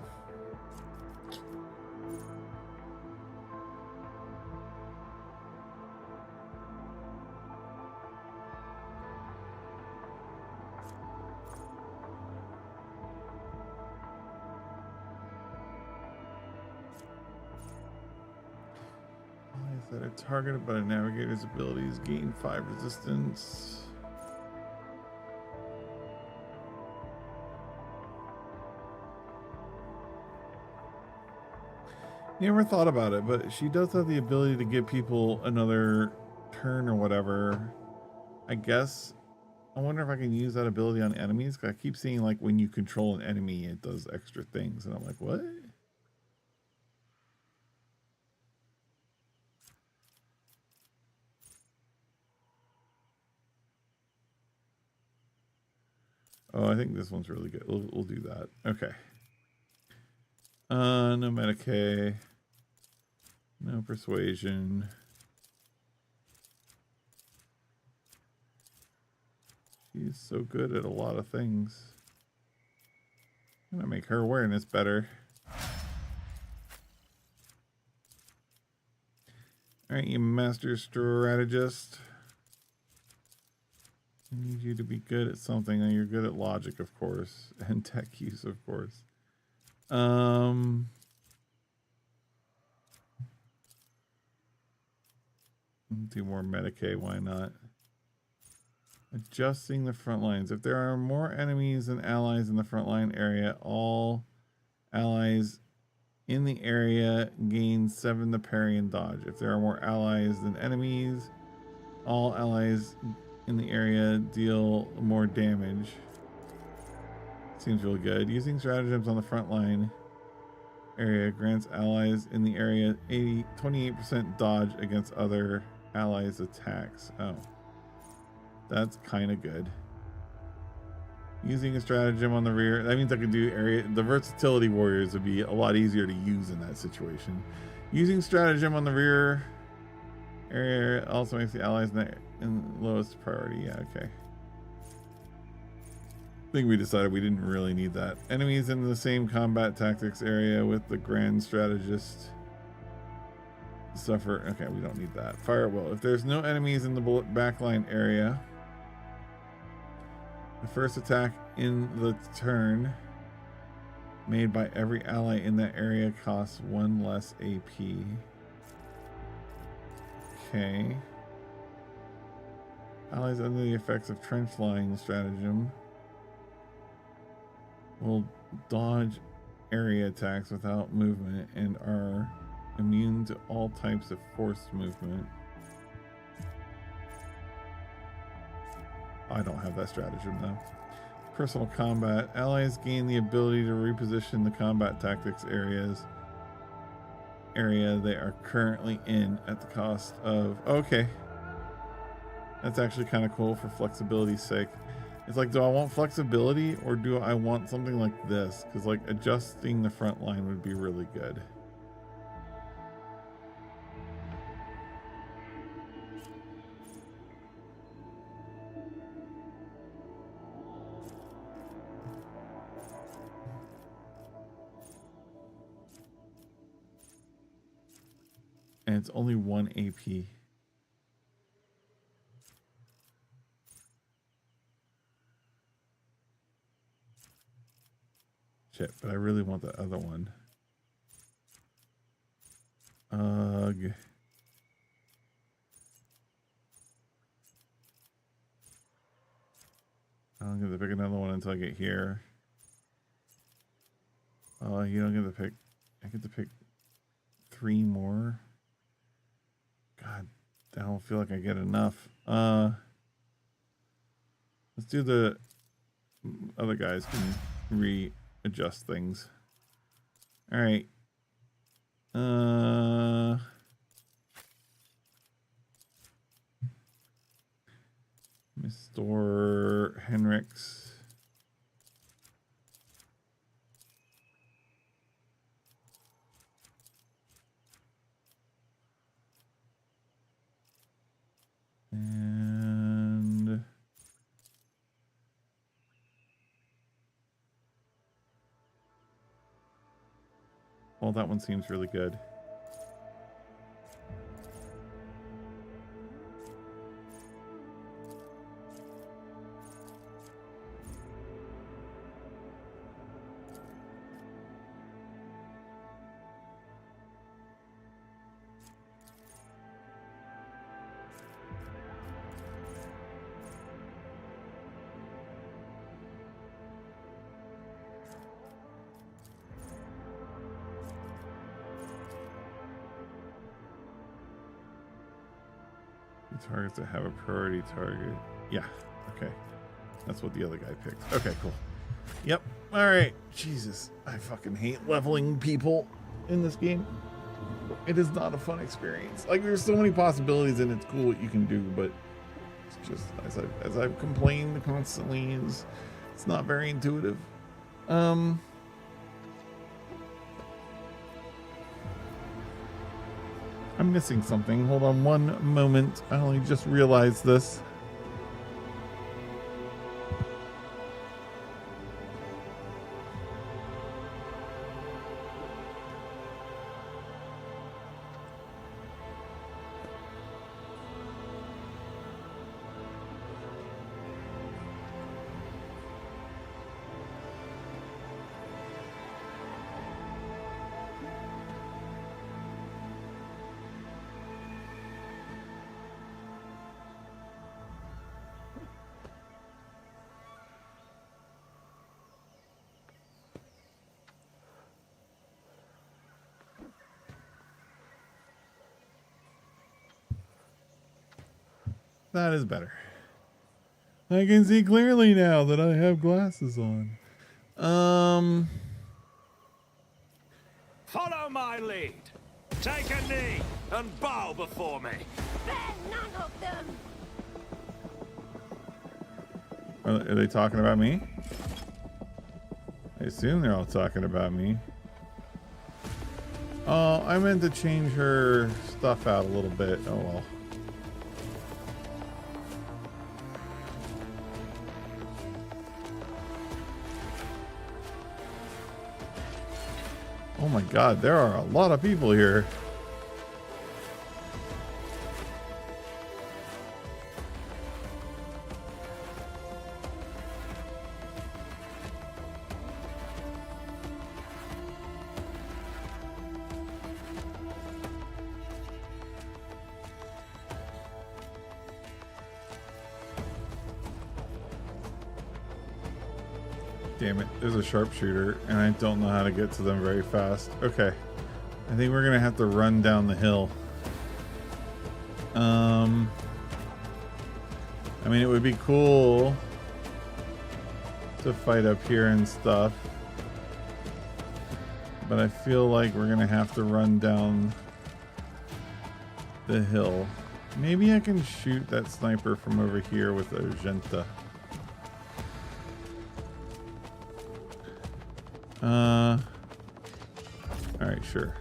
That are targeted by a navigator's abilities gain 5 resistance. Never thought about it, but she does have the ability to give people another turn or whatever. I guess. I wonder if I can use that ability on enemies, because I keep seeing like when you control an enemy, it does extra things, and I'm like, what? Oh, I think this one's really good. We'll do that. Okay. No Medicaid. No persuasion. She's so good at a lot of things. I'm gonna make her awareness better. Alright, you master strategist. I need you to be good at something. And you're good at logic, of course. And tech use, of course. Do more Medicaid, why not? Adjusting the front lines. If there are more enemies than allies in the front line area, all allies in the area gain 7 to parry and dodge. If there are more allies than enemies, all allies in the area deal more damage. Seems really good. Using stratagems on the front line area grants allies in the area 28% dodge against other allies' attacks. Oh. That's kind of good. Using a stratagem on the rear. That means I can do area. The versatility warriors would be a lot easier to use in that situation. Using stratagem on the rear area also makes the allies in lowest priority. Yeah, okay. I think we decided we didn't really need that. Enemies in the same combat tactics area with the grand strategist suffer. Okay, we don't need that. Fire at will. If there's no enemies in the bullet backline area, the first attack in the turn made by every ally in that area costs 1 less AP. Okay. Allies under the effects of trench lying stratagem will dodge area attacks without movement and are immune to all types of forced movement. I don't have that stratagem though. Personal combat. Allies gain the ability to reposition the combat tactics area they are currently in at the cost of... Okay. That's actually kind of cool for flexibility's sake. It's like, do I want flexibility or do I want something like this? Because like adjusting the front line would be really good. And it's only 1 AP. Shit, but I really want the other one. Ugh. I don't get to pick another one until I get here. Oh, you don't get to pick. I get to pick 3 more. God, I don't feel like I get enough. Let's do the other guys can readjust things. All right. Mr. Henricks. And well, that one seems really good. Targets that have a priority target. Yeah, okay. That's what the other guy picked. Okay, cool. Yep. All right. Jesus, I fucking hate leveling people in this game. It is not a fun experience. Like, there's so many possibilities and it's cool what you can do, but it's just, as I've complained constantly, it's not very intuitive. I'm missing something. Hold on one moment. I only just realized this. That is better. I can see clearly now that I have glasses on. Follow my lead. Take a knee and bow before me. Spare none of them! Are they talking about me? I assume they're all talking about me. Oh, I meant to change her stuff out a little bit. Oh well. Oh my god, there are a lot of people here. Damn it, there's a sharpshooter, and I don't know how to get to them very fast. Okay. I think we're gonna have to run down the hill. I mean, it would be cool to fight up here and stuff, but I feel like we're gonna have to run down the hill. Maybe I can shoot that sniper from over here with Argenta. Alright, sure.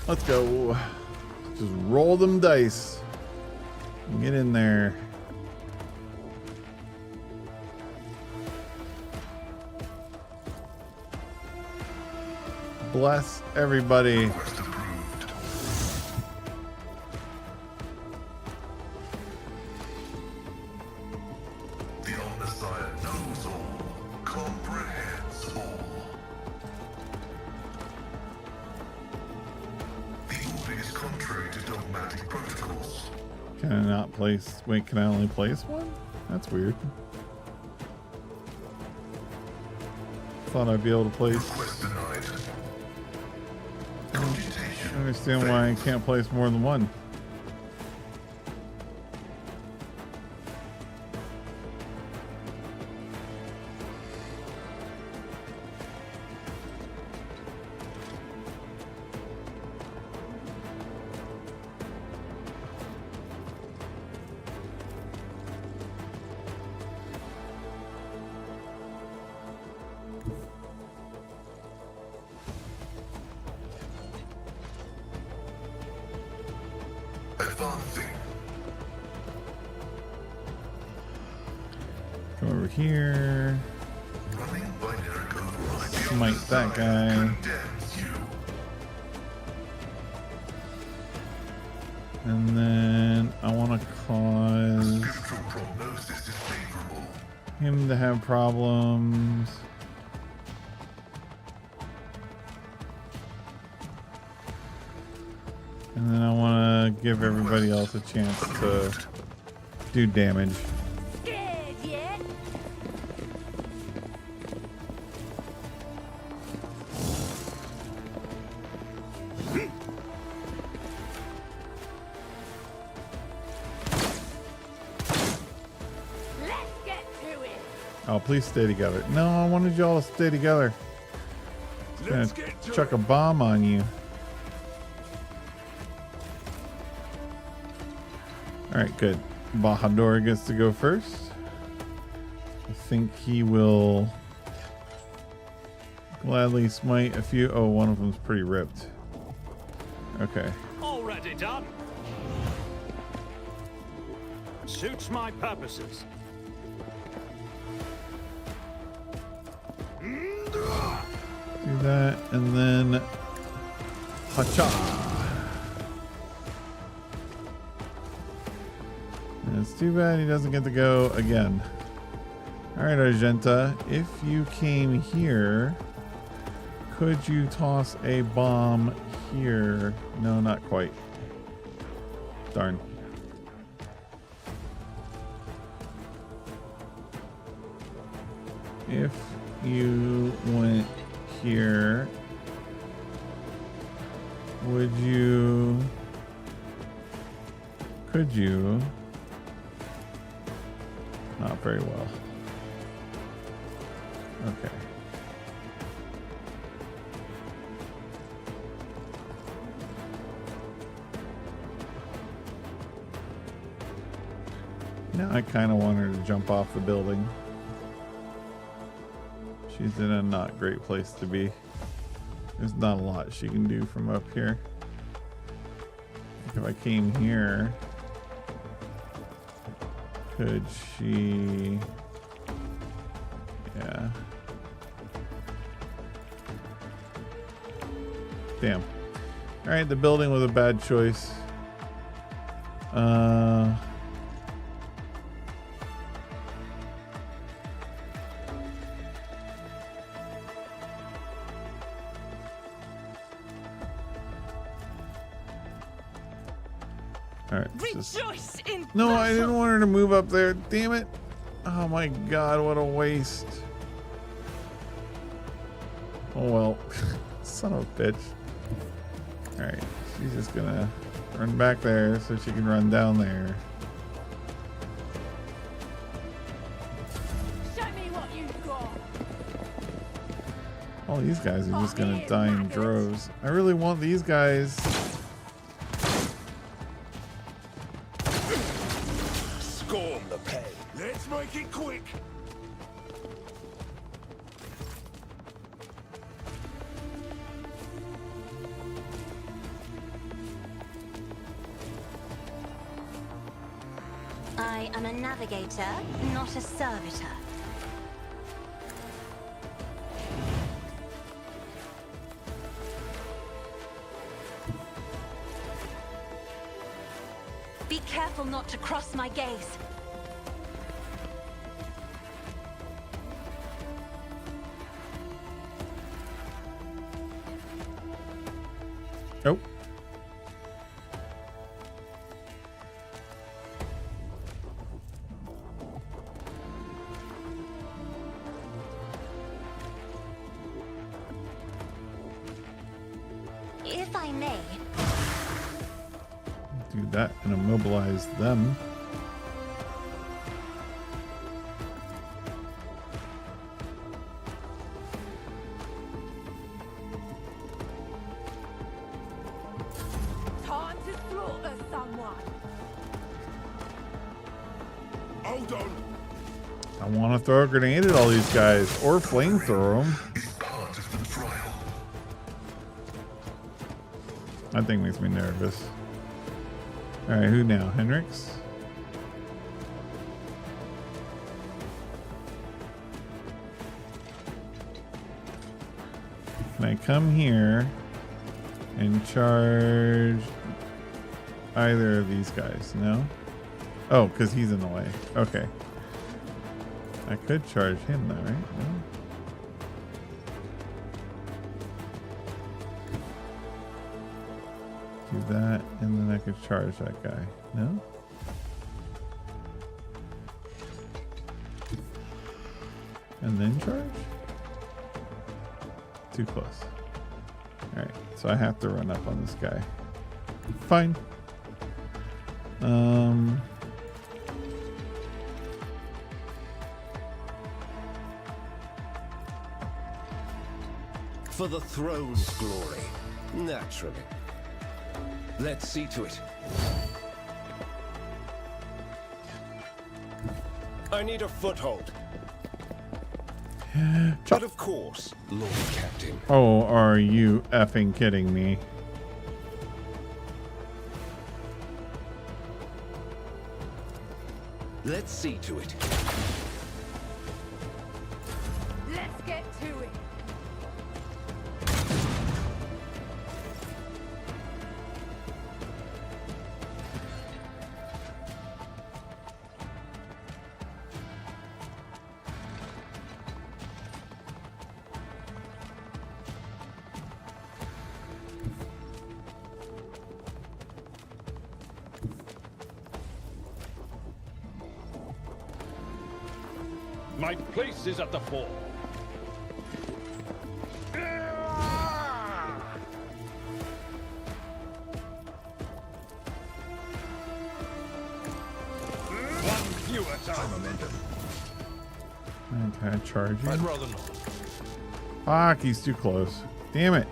Let's go. Just roll them dice. Get in there. Bless everybody. Request approved. The Omnissiah knows all, comprehends all. The order is contrary to dogmatic protocols. Can I not place? Wait, can I only place one? That's weird. Thought I'd be able to place. Request denied. I don't understand why I can't place more than one. Advancing. Come over here. Running binary code right. Smite that guy. Condemns you. And then I want to cause Scriptural prognosis is favorable. him to have problems. And then I want to give everybody else a chance to do damage. Scared yet? Let's get to it. Oh, please stay together. No, I wanted y'all to stay together. Gonna Let's get to chuck it. a bomb on you. Alright, good. Bahadur gets to go first. I think he will gladly smite a few. Oh, one of them's pretty ripped. Okay. Already done. Suits my purposes. Do that, and then hacha. And it's too bad he doesn't get to go again. All right, Argenta, if you came here, Could you toss a bomb here? No, not quite. Darn. If you went here, would you... Could you? Not very well. Okay. Now I kind of want her to jump off the building. She's in a not great place to be. There's not a lot she can do from up here. If I came here, could she... Yeah. Damn. Alright, the building was a bad choice. Alright. Rejoice in No, I didn't want her to move up there. Damn it. Oh my god, what a waste. Oh well. Son of a bitch. Alright, she's just gonna run back there so she can run down there. Show me what you've got. All these guys are just gonna die in droves. I really want these guys. Scorn the pay. Let's make it quick. I am a navigator, not a servitor. Be careful not to cross my gaze. Oh. If I may, Do that and immobilize them. time to slaughter someone. Hold on. I want to throw a grenade at all these guys or flamethrower them. Is part of the trial. That thing makes me nervous. All right, who now? Hendrix? Can I come here and charge either of these guys? No? Oh, because he's in the way. Okay. I could charge him though, right? No? Do that, and then I could charge that guy. No? And then charge? Too close. Alright, so I have to run up on this guy. Fine. For the throne's glory. Naturally. Let's see to it. I need a foothold. But of course, Lord Captain. Oh, are you effing kidding me? Let's see to it. Let's get to it. My place is at the fore. One fewer time momentum. Okay, charge I'd you. rather not. Fuck, he's too close. Damn it.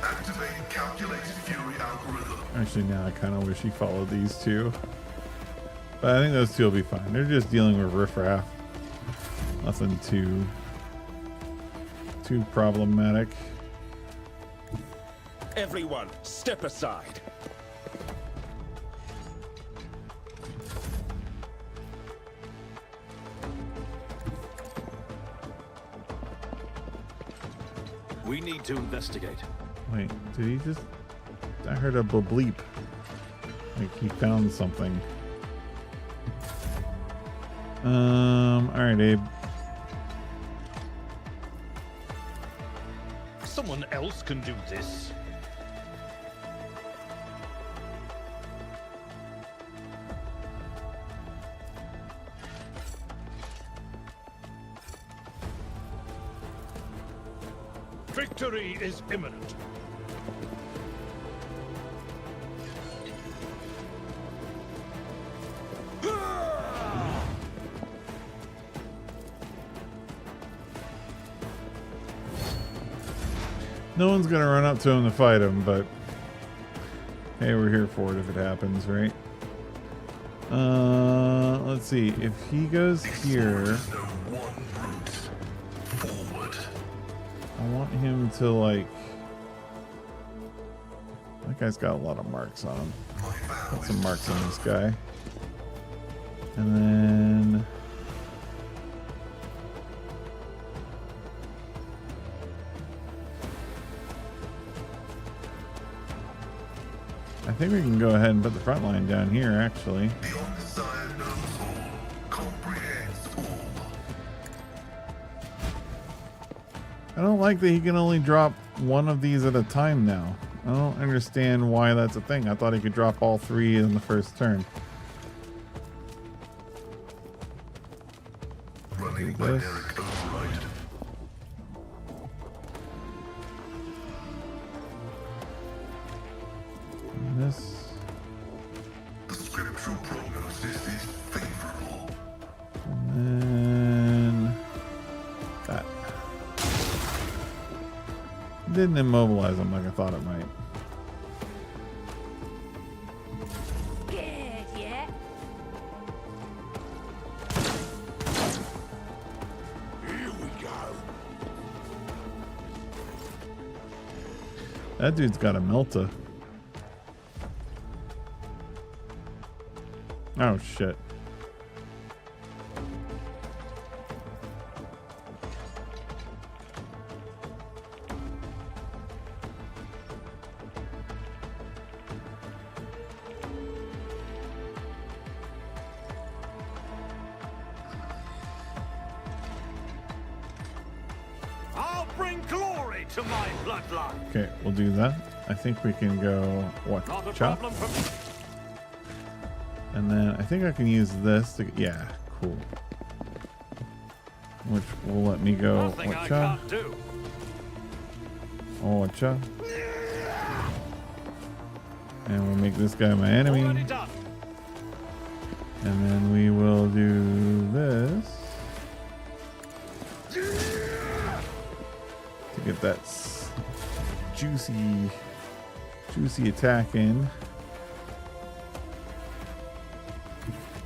Activate calculated fury algorithm. Actually, now I kind of wish he followed these two. But I think those two will be fine. They're just dealing with riffraff. Nothing too problematic. Everyone, step aside. We need to investigate. Wait, did he just... I heard a bleep. Like he found something. Alright, Abe. Someone else can do this. Victory is imminent. No one's gonna run up to him to fight him, but hey, we're here for it if it happens, right? Let's see. If he goes here, No one route forward. I want him to like. That guy's got a lot of marks on him. Got some marks on this guy, and then. I think we can go ahead and put the front line down here, actually. The Omnissiah knows all, comprehends all. I don't like that he can only drop one of these at a time now. I don't understand why that's a thing. I thought he could drop all three in the first turn. Running Do this. generic override. And this. The scriptural prognosis is favorable. And then that. Didn't immobilize him like I thought it might. Good, yeah? Here we go. That dude's got a melta. Oh shit. I'll bring glory to my bloodline. Okay, we'll do that. I think we can go what? Not a Chop. problem for me. And then I think I can use this to, yeah, cool. Which will let me go, Nothing I whatcha, can't do. whatcha. And we'll make this guy my enemy. Already done. And then we will do this. To get that juicy attack in.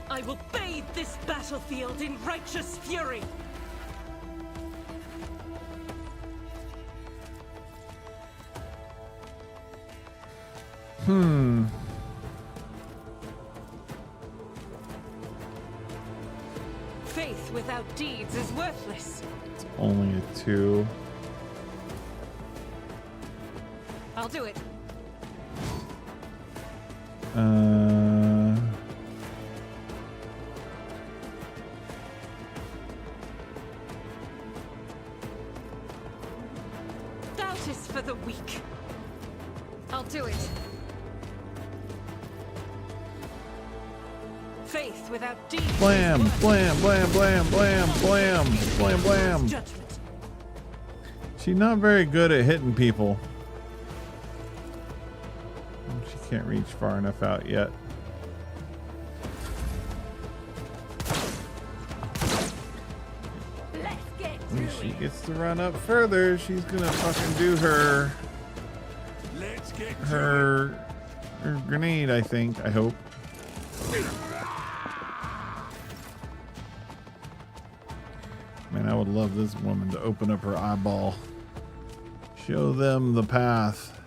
I will bathe this battlefield in righteous fury. Faith without deeds is worthless. It's only a 2. I'll do it. Doubt is for the weak. I'll do it. Faith without deeds. Blam, blam, blam, blam, blam, blam, blam, blam. Judgment. She's not very good at hitting people. She can't reach far enough out yet. Let's get When to she it. gets to run up further, she's gonna fucking do her Let's get her grenade, I think. I hope. Man, I would love this woman to open up her eyeball. Show them the path.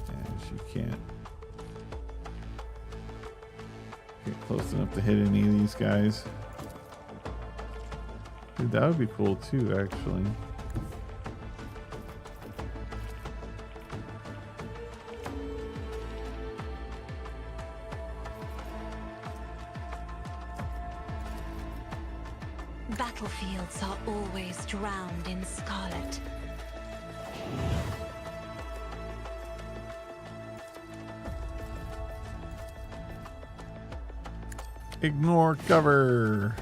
And she can't get close enough to hit any of these guys. Dude, that would be cool too, actually. Battlefields are always drowned in scarlet. Ignore cover.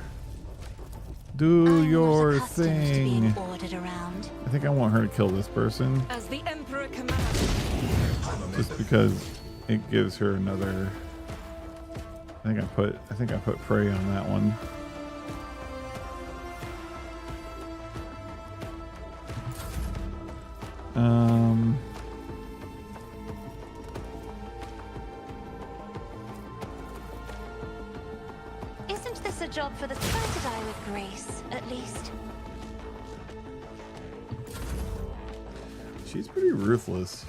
Do I'm not your accustomed to thing. being ordered around. I think I want her to kill this person As the Emperor commands. just because it gives her another. I think I put prey on that one. Isn't this a job for the sighted eye with grace, at least? She's pretty ruthless.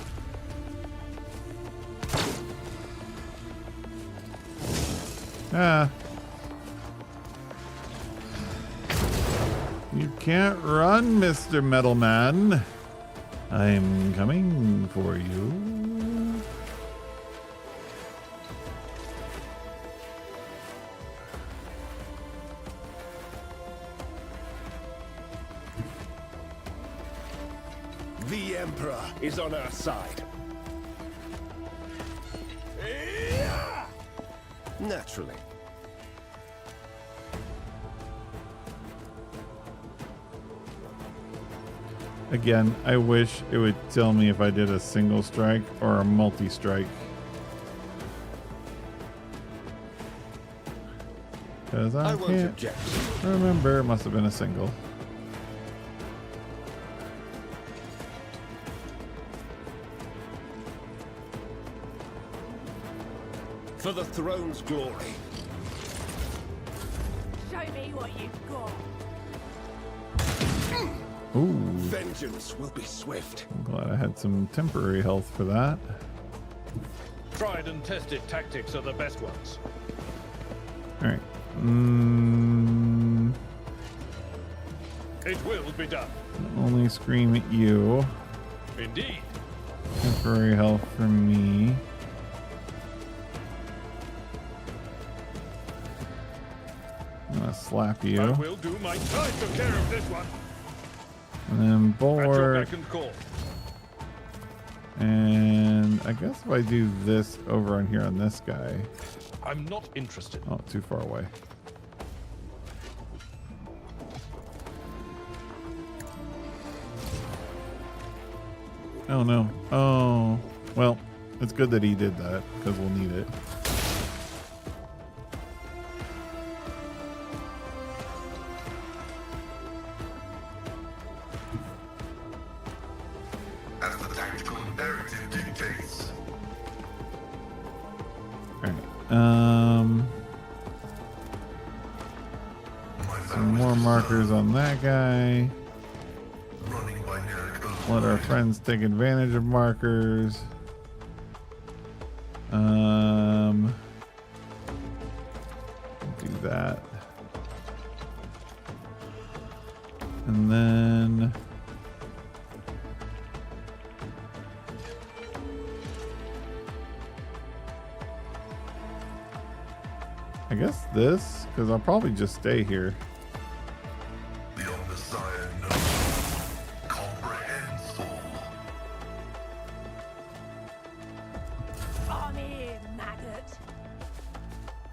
Ah. You can't run, Mr. Metal Man. I'm coming for you. The Emperor is on our side. Naturally. Again, I wish it would tell me if I did a single strike or a multi-strike. Because I won't can't object. remember. It must have been a single. For the throne's glory. Show me what you've got. Ooh, Vengeance will be swift. I'm glad I had some temporary health for that. Tried and tested tactics are the best ones. All right. It will be done. Only scream at you. Indeed. Temporary health for me. I'm gonna slap I you. will do my I took care of this one. And then At your board. beck and call. And I guess if I do this over on here on this guy. I'm not interested. Oh, too far away. Oh no. Oh. Well, it's good that he did that because we'll need it. as the tactical imperative dictates. Alright. Some more markers on that guy. Running binary code. Let our friends take advantage of markers. Do that. And then I guess this, because I'll probably just stay here. The Omnissiah knows, comprehends all. On in, maggot.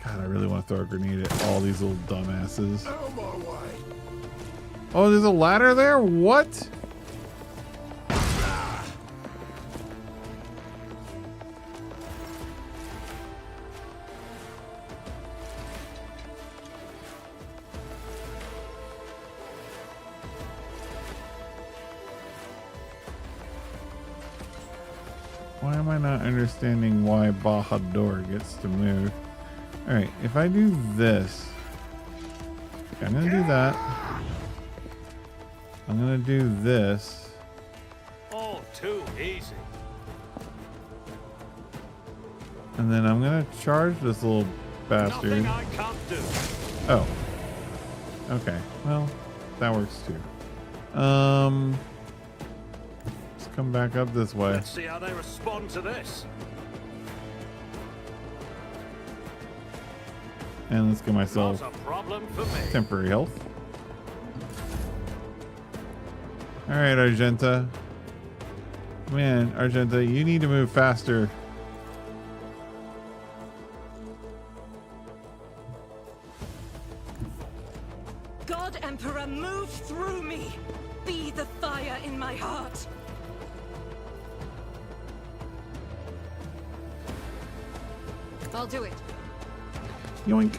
God, I really want to throw a grenade at all these little dumbasses. On my way. Oh, there's a ladder there? What? Why am I not understanding why Bahadur gets to move? Alright, if I do this, okay, I'm gonna do that. I'm gonna do this. Oh, too easy. And then I'm gonna charge this little bastard. Nothing I can't do. Oh. Okay, well, that works too. Let's come back up this way. Let's see how they respond to this. And let's get myself Not a problem for me. temporary health. Alright, Argenta. Man, Argenta, you need to move faster. God Emperor, move through me. Be the fire in my heart. I'll do it. Yoink.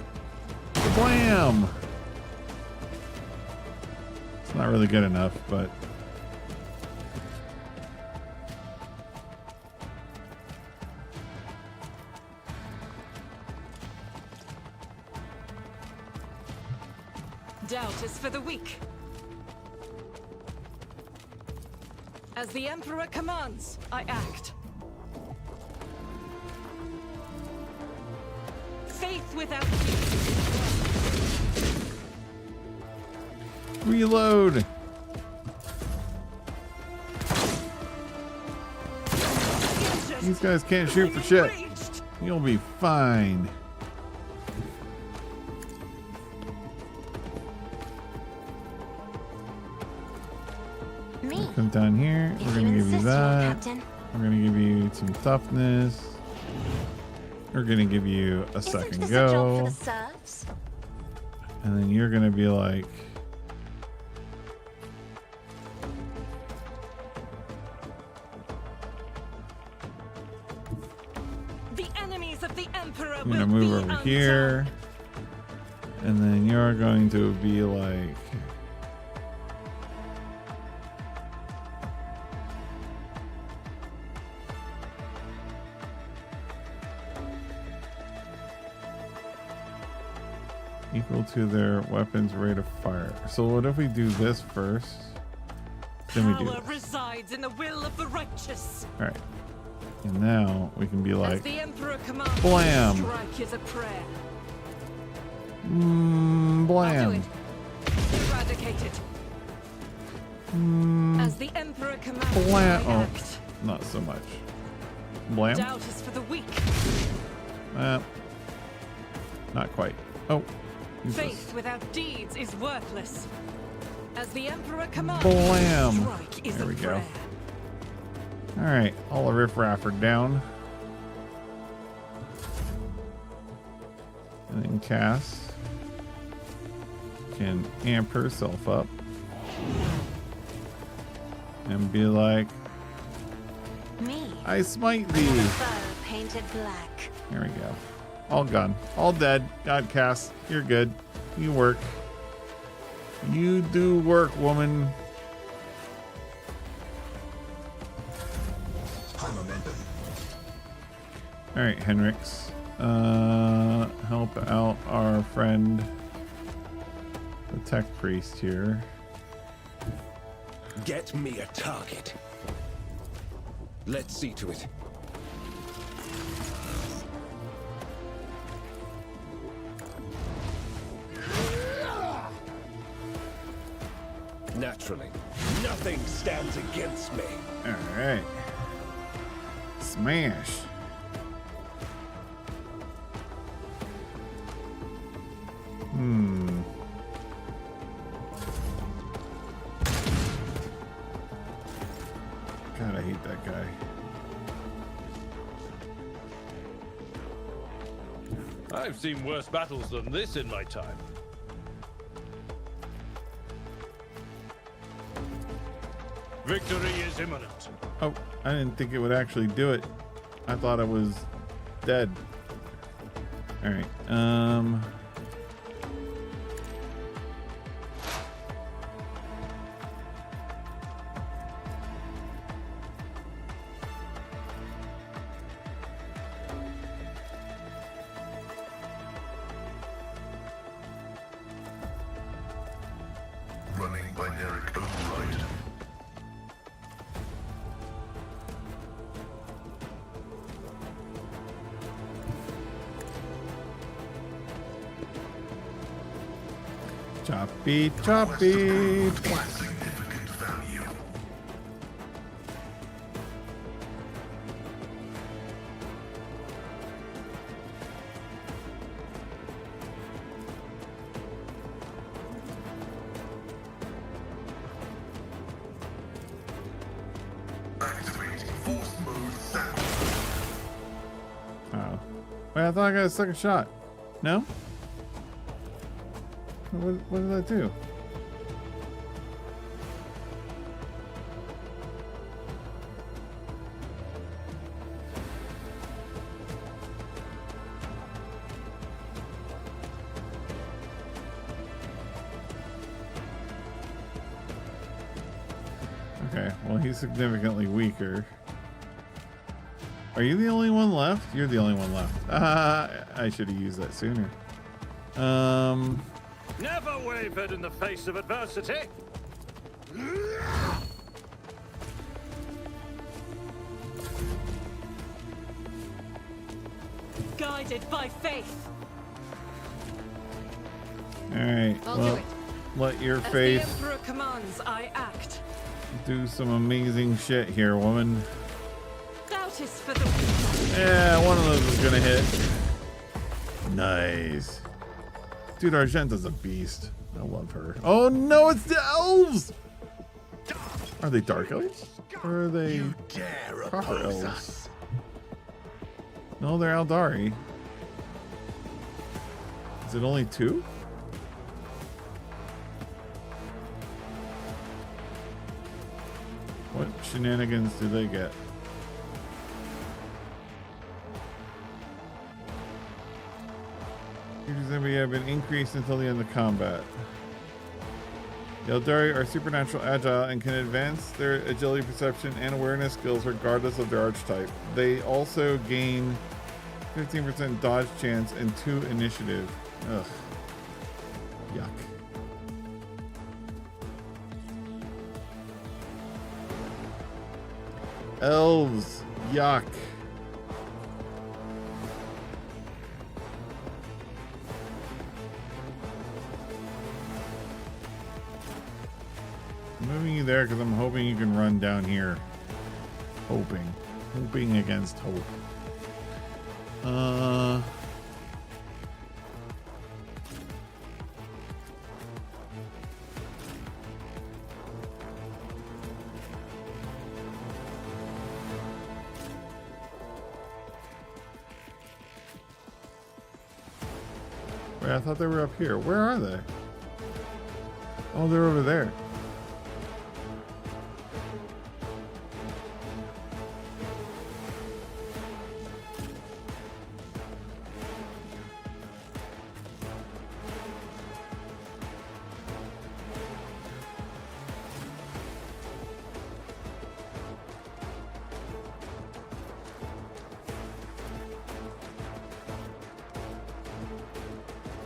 Blam! It's not really good enough, but... Doubt is for the weak. As the Emperor commands, I act. Faith without Reload! These guys can't shoot for shit. You'll be fine. Me. Come down here. If We're gonna you give you insist, Lord that. Captain. We're gonna give you some toughness. We're gonna give you a Isn't second this a job go. for the serfs? And then you're gonna be like, the enemies of the Emperor I'm gonna will move be over undone. here. And then you're going to be like, equal to their weapons rate of fire. So what if we do this first? Then we do Power this. resides in the will of the righteous. All right. And now we can be As like, the Emperor commands, blam. strike is a prayer. I'll do blam. it. Eradicate it. As the Emperor commands, Blam. I Oh, act. not so much. Blam. Doubt is for the weak. Not quite. Oh. use this. Faith without deeds is worthless. As the Emperor commands, Blam. strike is There a we go. prayer. All right. All the riffraff are down. And then Cass can amp herself up and be like, Me. I smite I have a thee. foe painted black. There we go. All gone. All dead. God, Cass, you're good. You work. You do work, woman. All right, Henrix. Help out our friend, the tech priest here. Get me a target. Let's see to it. naturally. Nothing stands against me. All right. Smash. God, I hate that guy. I've seen worse battles than this in my time. Victory is imminent. Oh, I didn't think it would actually do it. I thought it was dead. All right. Running binary override. Choppy, choppy. Significant value. Activating force mode sound. Oh. Wait, I thought I got a second shot. No? What did that do? Okay, well, he's significantly weaker. Are you the only one left? You're the only one left. I should have used that sooner. Never wavered in the face of adversity. Guided by faith. All right. I'll Well, do it. let your As the faith Emperor commands, I act. do some amazing shit here, woman. Doubt is for the weak. Yeah, one of those is gonna hit. Nice. Dude, Argenta's a beast. I love her. Oh no, it's the elves! Are they dark elves? Or are they proper elves? No, they're Aldari. Is it only two? What shenanigans do they get? Creatures enemy have been increased until the end of combat. The Eldari are supernatural agile and can advance their agility, perception, and awareness skills regardless of their archetype. They also gain 15% dodge chance and 2 initiative. Ugh. Yuck. Elves. Yuck. I'm moving you there because I'm hoping you can run down here. Hoping. Hoping against hope. Wait, I thought they were up here. Where are they? Oh, they're over there.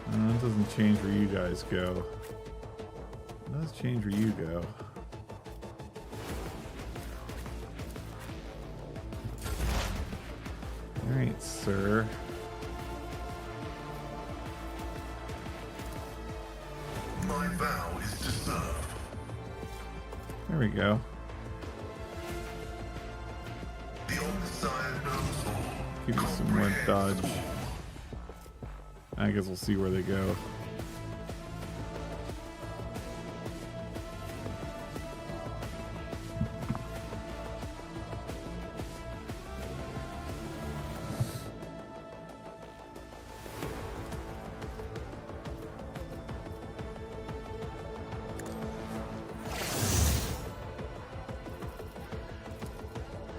That doesn't change where you guys go. It does change where you go. Alright, sir. My vow is to serve. There we go. The old desire knows all. Give you some more dodge. I guess we'll see where they go.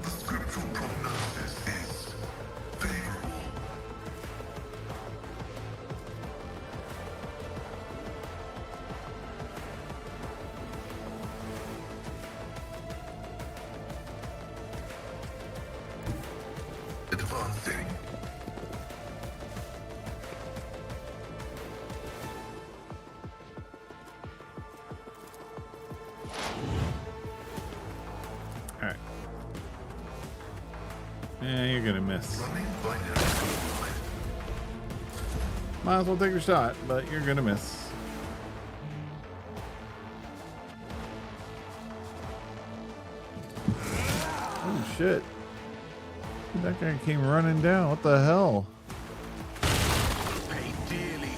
The scriptural prognosis is favorable. Advancing. Alright. Yeah, you're gonna miss. Running binary code. Might as well take a shot, but you're gonna miss. Oh shit. That guy came running down. What the hell?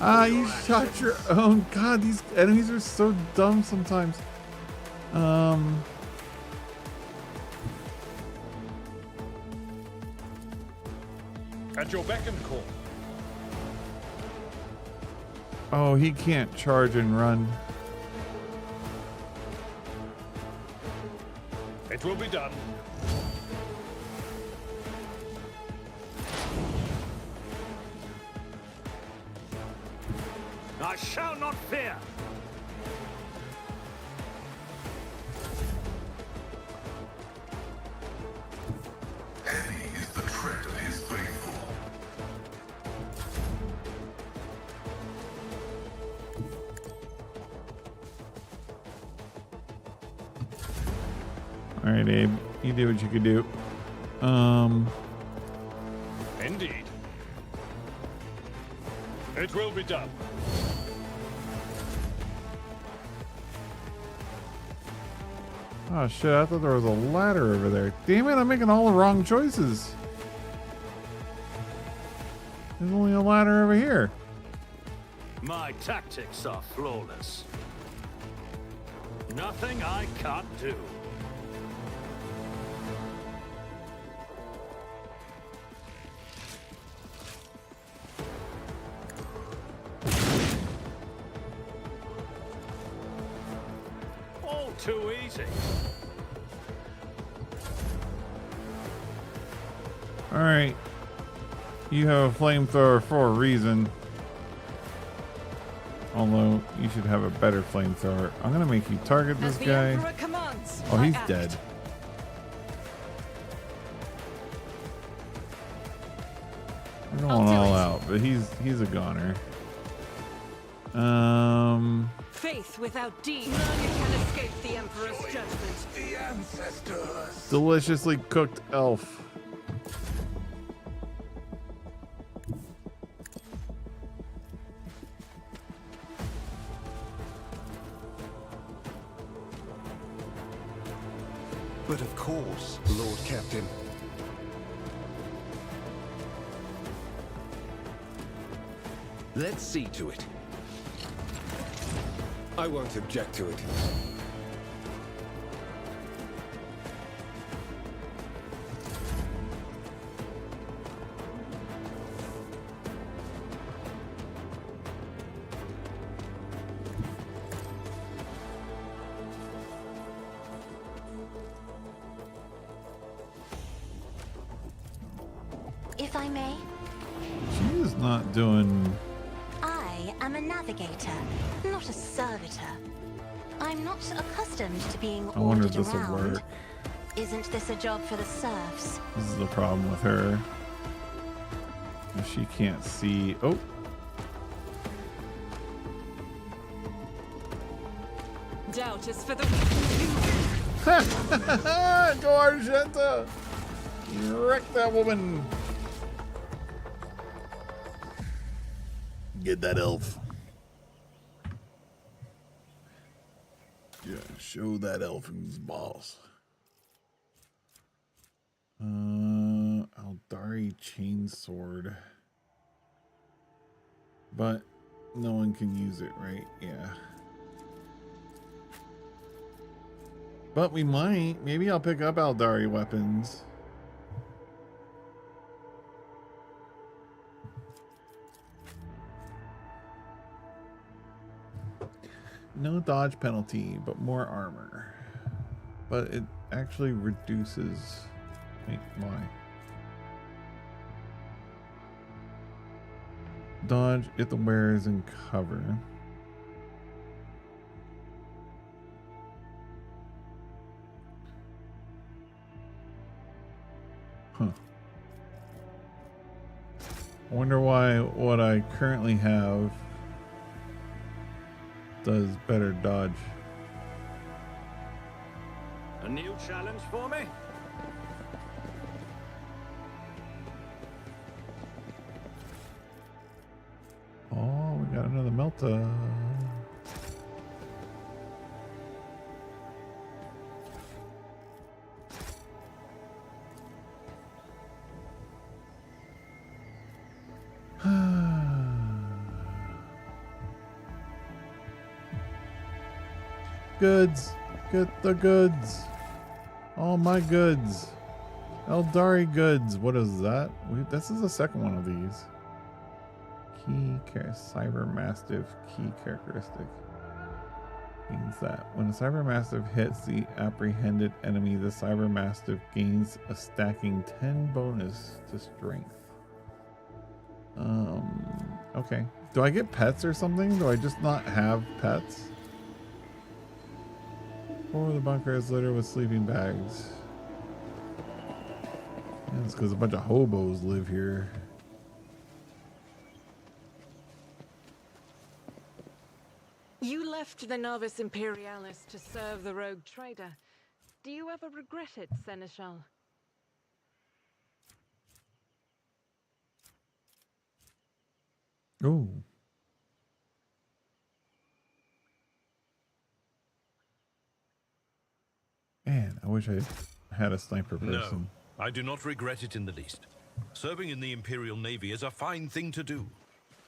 Ah, you shot your own. God, these enemies are so dumb sometimes. At your beck and call. Oh, he can't charge and run. It will be done. I shall not fear. Heavy is the tread of his faithful. All right, Abe, you did what you could do. Indeed. It will be done. Oh shit, I thought there was a ladder over there. Damn it, I'm making all the wrong choices. There's only a ladder over here. My tactics are flawless. Nothing I can't do. All too easy. Alright. You have a flamethrower for a reason. Although, you should have a better flamethrower. I'm gonna make you target this As the guy. Emperor commands, Oh, I he's act. dead. We're going I'll do all it. out, but he's a goner. Faith without deed. None can escape the Emperor's judgment. The ancestors. Deliciously cooked elf. But of course, Lord Captain. Let's see to it. I won't object to it. If I may, She is not doing. I am a navigator, not a servitor. I'm not accustomed to being I wonder if ordered this will around. work. Isn't this a job for the serfs? This is the problem with her. If she can't see. Oh. Doubt is for the Go Argenta! Wreck that woman! Get that elf. Yeah, show that elf who's boss. Aldari chainsword. But no one can use it, right? Yeah. But we might. Maybe I'll pick up Aldari weapons. No dodge penalty, but more armor. But it actually reduces... Wait, why? Dodge if the wearer is in cover. Huh. I wonder why what I currently have does better dodge. A new challenge for me? Oh, we got another Melta. Goods. Get the goods. All my goods. Eldari goods. What is that? This is the second one of these. Cyber Mastiff key characteristic. Means that when a Cyber Mastiff hits the apprehended enemy, the Cyber Mastiff gains a stacking 10 bonus to strength. Okay. Do I get pets or something? Do I just not have pets? Or the bunker is littered with sleeping bags. Yeah, it's because a bunch of hobos live here. You left the Navis Imperialis to serve the rogue trader. Do you ever regret it, Seneschal? Oh. Man, I wish I had a sniper person. No, I do not regret it in the least. Serving in the Imperial Navy is a fine thing to do.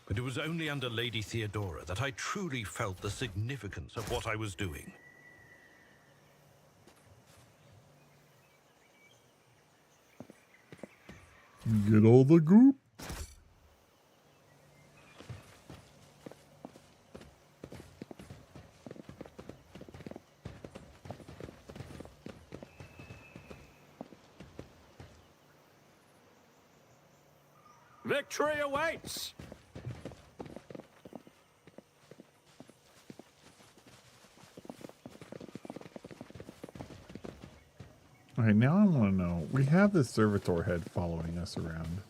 But it was only under Lady Theodora that I truly felt the significance of what I was doing. Get all the goop. Victory awaits! Alright, now I want to know. We have this servitor head following us around.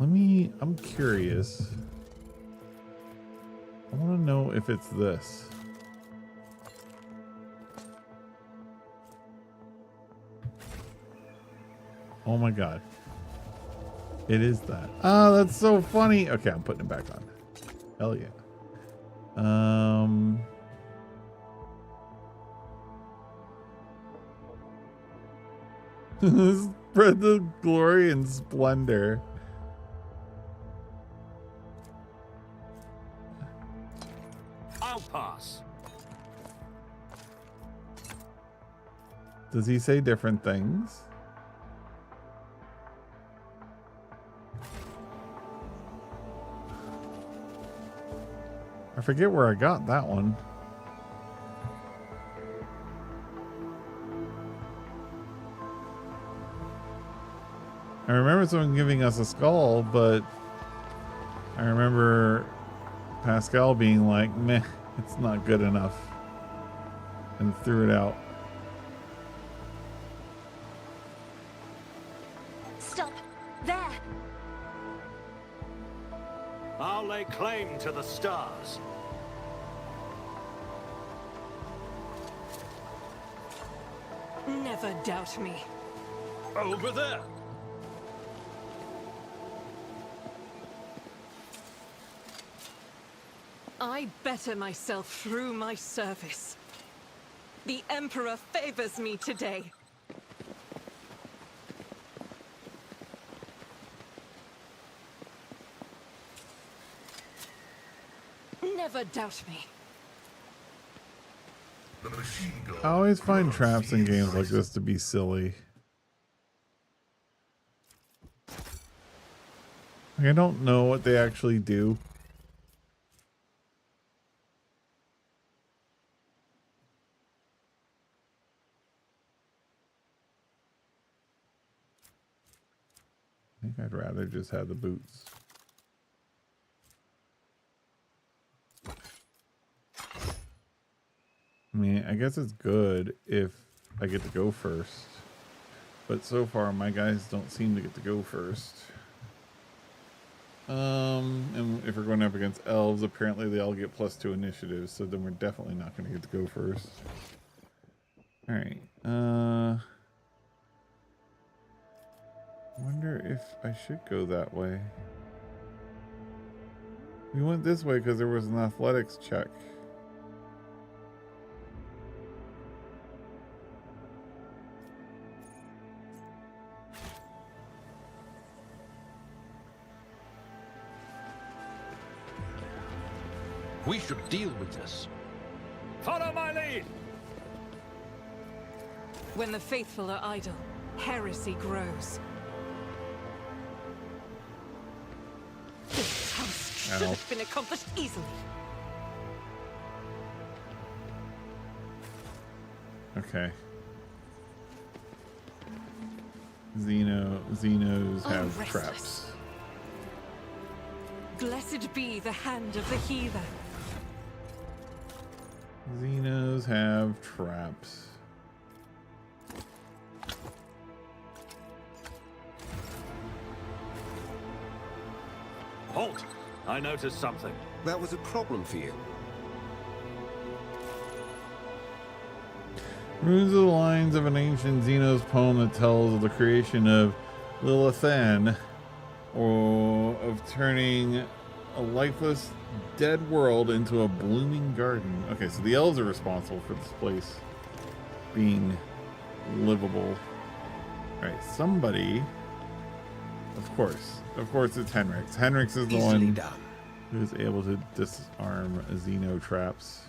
I'm curious. I want to know if it's this. Oh my god. It is that. Oh, that's so funny. Okay, I'm putting it back on. Hell yeah. Spread the glory and splendor. I'll pass. Does he say different things? I forget where I got that one. I remember someone giving us a skull, but I remember Pascal being like, meh, it's not good enough, and threw it out. Stop! There! I'll lay claim to the stars. Never doubt me. Over there! I better myself through my service. The Emperor favors me today. Never doubt me. The machine gun. I always find runs traps in the games like inside. this to be silly. Like, I don't know what they actually do. I think I'd rather just have the boots. I mean, I guess it's good if I get to go first. But so far, my guys don't seem to get to go first. And if we're going up against elves, apparently they all get +2 initiatives, so then we're definitely not going to get to go first. Alright, I wonder if I should go that way. We went this way because there was an athletics check. We should deal with this. Follow my lead! When the faithful are idle, heresy grows. This task should Ow. have been accomplished easily. Okay. Xenos I'm have restless. traps. Blessed be the hand of the healer. Xenos have traps. Halt! I noticed something. That was a problem for you. Runes are the lines of an ancient Xenos poem that tells of the creation of Lilithan, or of turning a lifeless, dead world into a blooming garden. Okay, so the elves are responsible for this place being livable. Alright, somebody... Of course it's Henrix. Henrix is the Easily one done. who's able to disarm Xeno traps.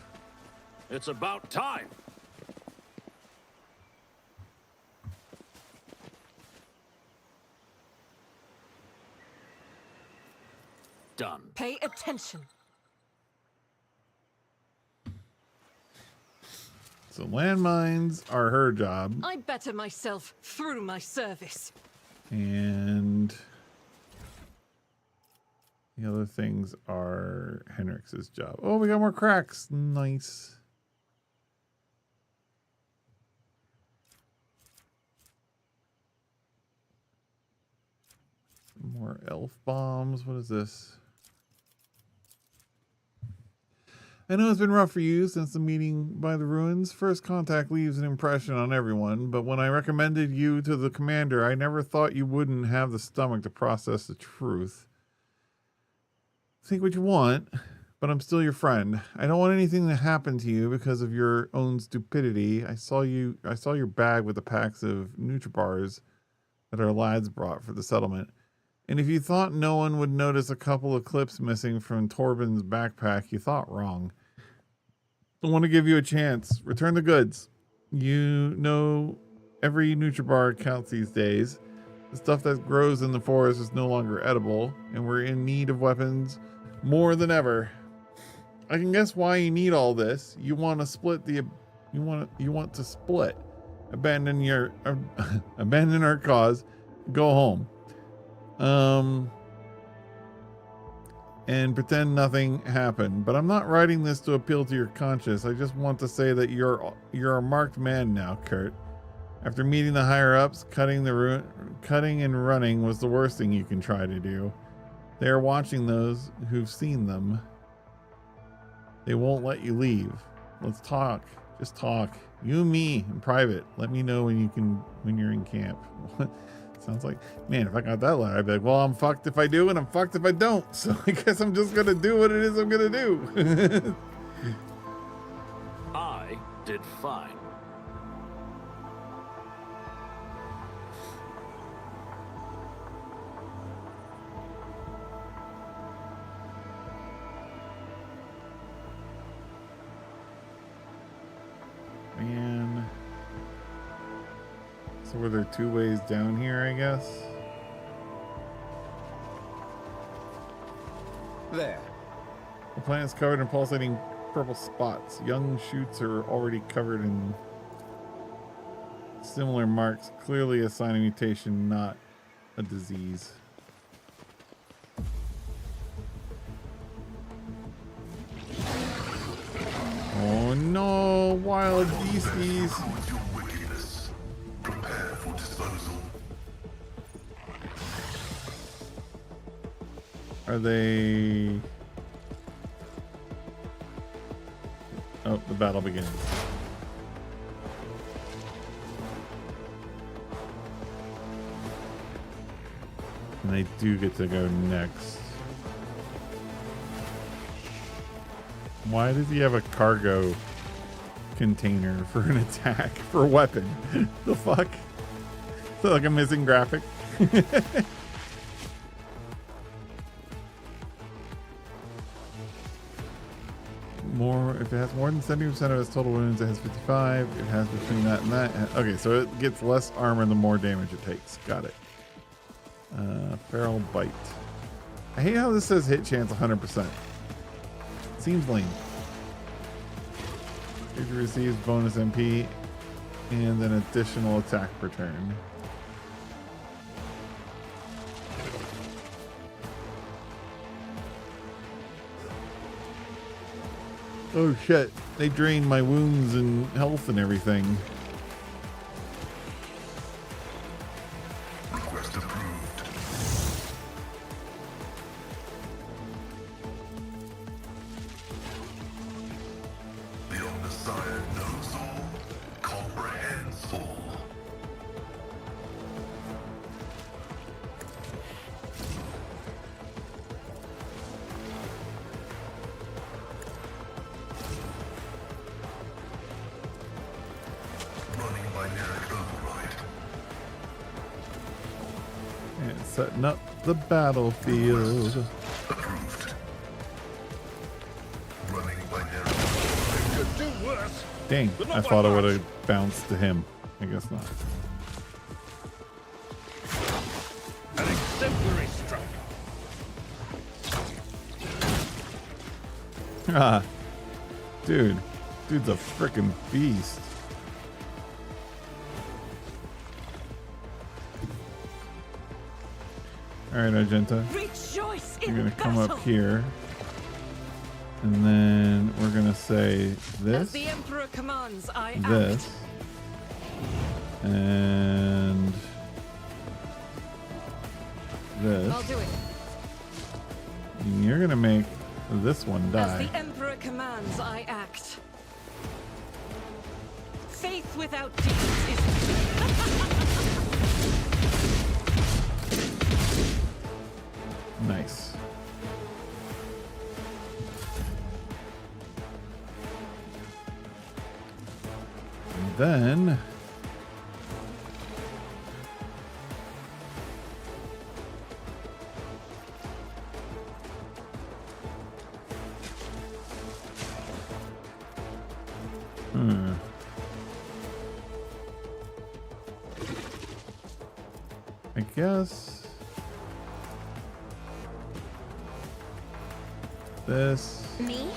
It's about time. Done. Pay attention. So landmines are her job, I better myself through my service. and the other things are Henrix's job. Oh, we got more cracks. Nice. More elf bombs. What is this? I know it's been rough for you since the meeting by the ruins. First contact leaves an impression on everyone, but when I recommended you to the commander, I never thought you wouldn't have the stomach to process the truth. Think what you want, but I'm still your friend. I don't want anything to happen to you because of your own stupidity. I saw your bag with the packs of Nutribars that our lads brought for the settlement. And if you thought no one would notice a couple of clips missing from Torben's backpack, you thought wrong. I want to give you a chance. Return the goods. You know, every Nutribar counts these days. The stuff that grows in the forest is no longer edible, and we're in need of weapons more than ever. I can guess why you need all this. You want to split the... You want to split. Abandon our cause. Go home. And pretend nothing happened. But I'm not writing this to appeal to your conscience. I just want to say that you're a marked man now, Kurt. After meeting the higher ups, cutting and running was the worst thing you can try to do. They are watching those who've seen them. They won't let you leave. Let's talk. Just talk. You and me in private. Let me know when you're in camp. Sounds like, man, if I got that letter, I'd be like, well, I'm fucked if I do and I'm fucked if I don't. So I guess I'm just gonna do what it is I'm gonna do. I did fine. So were there 2 ways down here, I guess? There. The plant is covered in pulsating purple spots. Young shoots are already covered in similar marks, clearly a sign of mutation, not a disease. Oh no, wild beasties. With your wickedness, prepare for disposal. Are they... Oh, the battle begins. And I do get to go next. Why does he have a cargo container for an attack, for a weapon? The fuck? Is that like a missing graphic? If it has more than 70% of its total wounds, it has 55. It has between that and that. Okay, so it gets less armor the more damage it takes. Got it. Feral bite. I hate how this says hit chance 100%. Seems lame. If you receives bonus MP and an additional attack per turn. Oh shit, they drained my wounds and health and everything. Request approved. The Omnissiah knows all, comprehends all. Running binary override. And setting up the battlefield. Approved. Running binary. Could do worse. Dang, But I not thought by it would much. have bounced to him. I guess not. An exemplary strike. Ah, dude. Dude's a freaking beast. Alright, Argenta. Rejoice You're in gonna come battle. up here. And then we're gonna say As this, the Emperor commands, I act. this, and this. I'll do it. And you're gonna make this one As die. the Emperor commands, I act. Faith without deeds is Nice. And then I guess this, Me?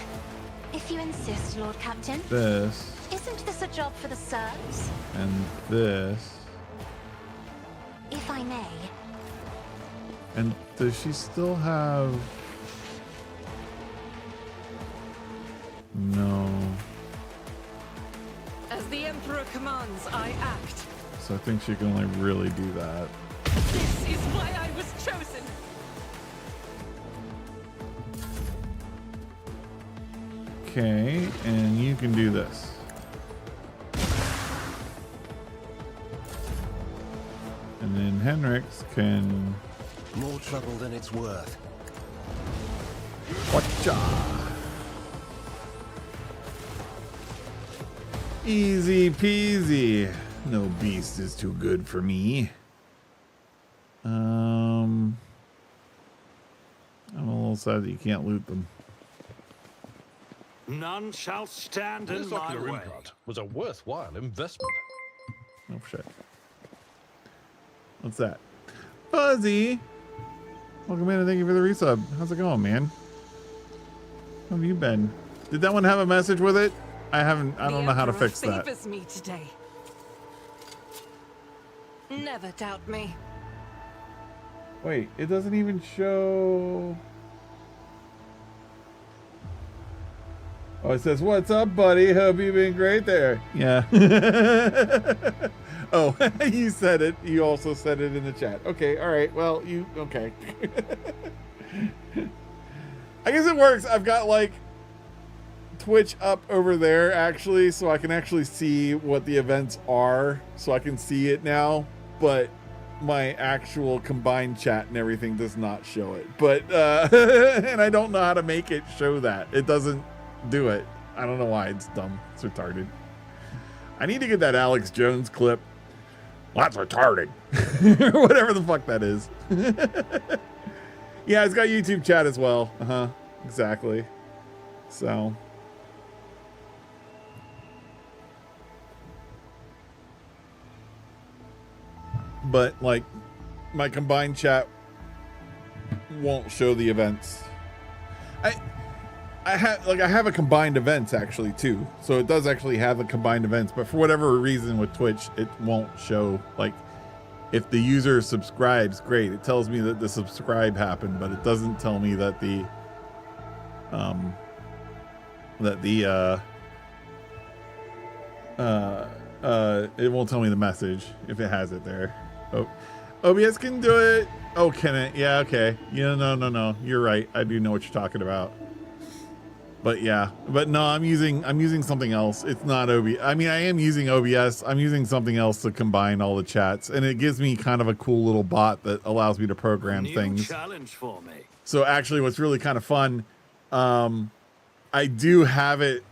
If you insist, Lord Captain. this, Isn't this a job for the Sirs? and this. If I may. And does she still have... No. As the Emperor commands, I act. So I think she can only really do that. This is why I was chosen. Okay, and you can do this. And then Henrik's can... More trouble than it's worth. Watcha! Easy peasy. No beast is too good for me. I'm a little sad that you can't loot them. None shall stand in This my ocular way. implant was a worthwhile investment. Oh shit. What's that? Fuzzy. Welcome in and thank you for the resub. How's it going, man? How have you been? Did that one have a message with it? I don't know how to fix that. favors me today. Never doubt me. Wait, it doesn't even show. Oh, it says, "What's up, buddy? Hope you've been great there." Yeah. Oh, you said it. You also said it in the chat. Okay, all right. Well, okay. I guess it works. I've got like Twitch up over there actually, so I can actually see what the events are, so I can see it now, but my actual combined chat and everything does not show it. But and I don't know how to make it show that. It doesn't do it. I don't know why. It's dumb. It's retarded. I need to get that Alex Jones clip. Well, that's retarded. Or whatever the fuck that is. Yeah, it's got YouTube chat as well. Exactly. So but like my combined chat won't show the events. I have a combined events actually too, so it does actually have the combined events, but for whatever reason with Twitch it won't show. Like if the user subscribes, great, it tells me that the subscribe happened, but it doesn't tell me that the it won't tell me the message if it has it there. Oh, OBS can do it. Oh, can it? Yeah, okay. Yeah, no. You're right. I do know what you're talking about. But yeah, but no, I'm using something else. It's not OBS. I mean, I am using OBS. I'm using something else to combine all the chats, and it gives me kind of a cool little bot that allows me to program things. Challenge for me. So actually, what's really kind of fun, I do have it.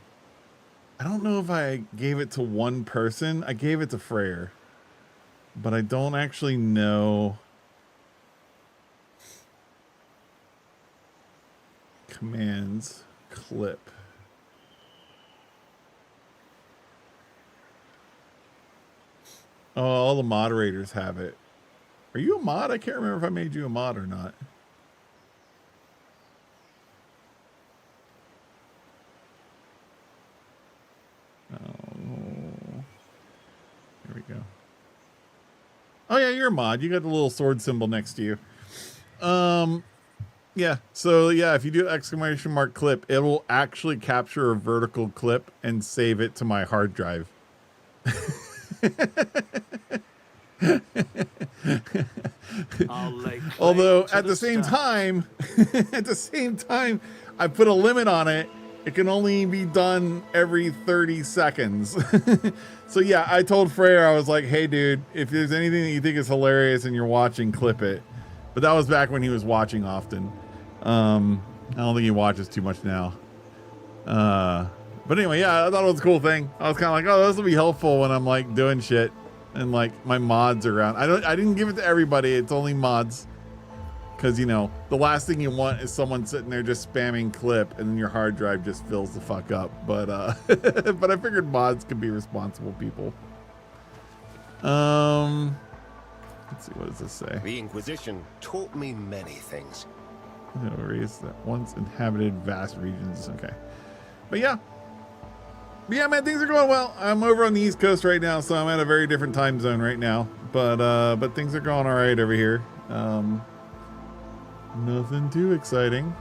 I don't know if I gave it to one person. I gave it to Freyr, but I don't actually know. Commands, clip. Oh, all the moderators have it. Are you a mod? I can't remember if I made you a mod or not. Oh, here we go. Oh yeah, you're a mod. You got the little sword symbol next to you. Yeah. So yeah, if you do exclamation mark clip, it will actually capture a vertical clip and save it to my hard drive. Although at the same time, I put a limit on it. It can only be done every 30 seconds. So yeah, I told Freyr, I was like, hey dude, if there's anything that you think is hilarious and you're watching, clip it. But that was back when he was watching often. I don't think he watches too much now. But anyway, yeah, I thought it was a cool thing. I was kind of like, oh, this will be helpful when I'm like doing shit and like my mods are around. I didn't give it to everybody. It's only mods. Because, you know, the last thing you want is someone sitting there just spamming clip and then your hard drive just fills the fuck up. But but I figured mods could be responsible people. Let's see, what does this say? The Inquisition taught me many things. Race that once inhabited vast regions. Okay. But yeah, man, things are going well. I'm over on the East Coast right now, so I'm at a very different time zone right now. But things are going all right over here. Nothing too exciting.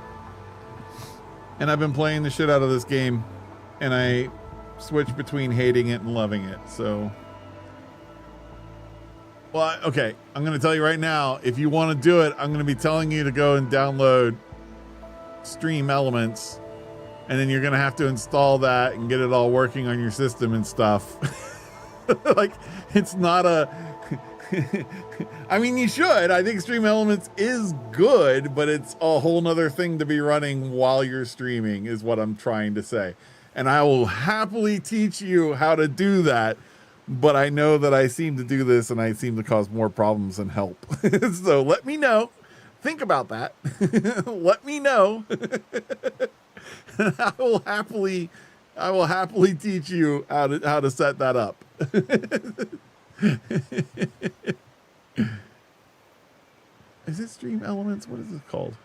And I've been playing the shit out of this game, and I switch between hating it and loving it. So, well, okay, I'm going to tell you right now, if you want to do it, I'm going to be telling you to go and download Stream Elements, and then you're going to have to install that and get it all working on your system and stuff. Like, it's not a... I mean, you should. I think Stream Elements is good, but it's a whole nother thing to be running while you're streaming is what I'm trying to say. And I will happily teach you how to do that, but I know that I seem to do this and I seem to cause more problems than help. So let me know. Think about that. Let me know. I will happily teach you how to set that up. Is it Stream Elements? What is it called?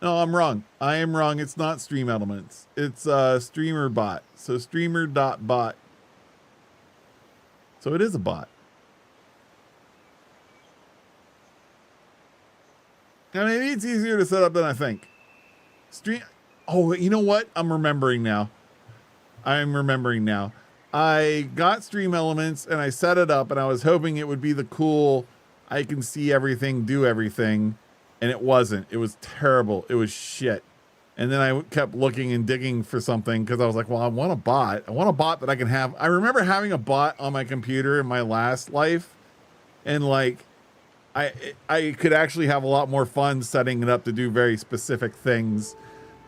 No, I'm wrong. I am wrong. It's not Stream Elements. It's Streamer Bot. So streamer.bot. So it is a bot. Now maybe it's easier to set up than I think. Oh, you know what? I'm remembering now. I got Stream Elements and I set it up and I was hoping it would be the cool, I can see everything, do everything. And it wasn't. It was terrible. It was shit. And then I kept looking and digging for something because I was like, well, I want a bot. I want a bot that I can have. I remember having a bot on my computer in my last life. And like, I could actually have a lot more fun setting it up to do very specific things.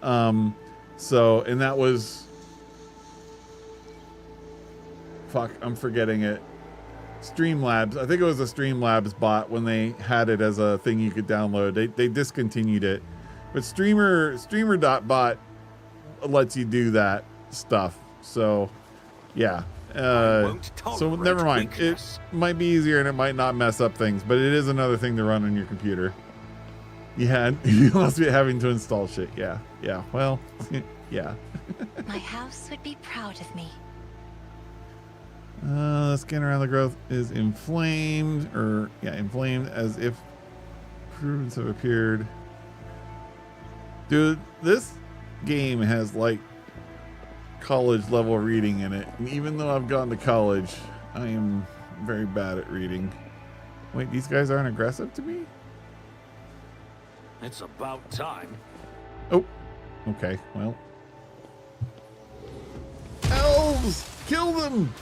And that was, fuck, I'm forgetting it. Streamlabs. I think it was a Streamlabs bot when they had it as a thing you could download. They discontinued it. But streamer.bot lets you do that stuff. So, yeah. So never mind. It might be easier and it might not mess up things, but it is another thing to run on your computer. Yeah, you must be having to install shit. Yeah. Well, yeah. My house would be proud of me. The skin around the growth is inflamed, inflamed as if improvements have appeared. Dude, this game has like college level reading in it. And even though I've gone to college, I am very bad at reading. Wait, these guys aren't aggressive to me? It's about time. Oh, okay, well. Elves! Kill them!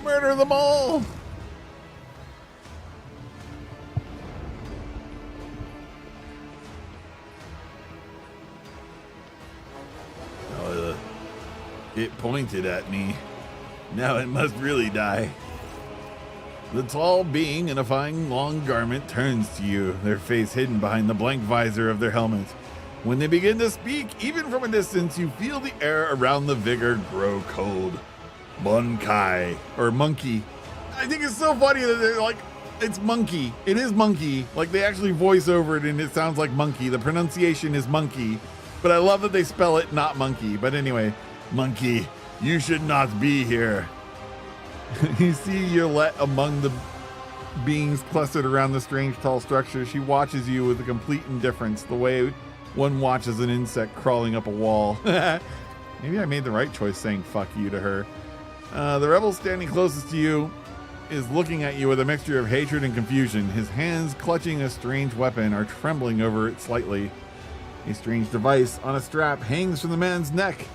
Murder them all! It pointed at me. Now it must really die. The tall being in a fine long garment turns to you, their face hidden behind the blank visor of their helmet. When they begin to speak, even from a distance, you feel the air around the vigor grow cold. Bunkai, or monkey. I think it's so funny that they're like, it's monkey. It is monkey. Like they actually voice over it and it sounds like monkey. The pronunciation is monkey, but I love that they spell it not monkey. But anyway, monkey, you should not be here. You see Yolette among the beings clustered around the strange tall structure. She watches you with a complete indifference, the way one watches an insect crawling up a wall. Maybe I made the right choice saying fuck you to her. The rebel standing closest to you is looking at you with a mixture of hatred and confusion. His hands clutching a strange weapon are trembling over it slightly. A strange device on a strap hangs from the man's neck.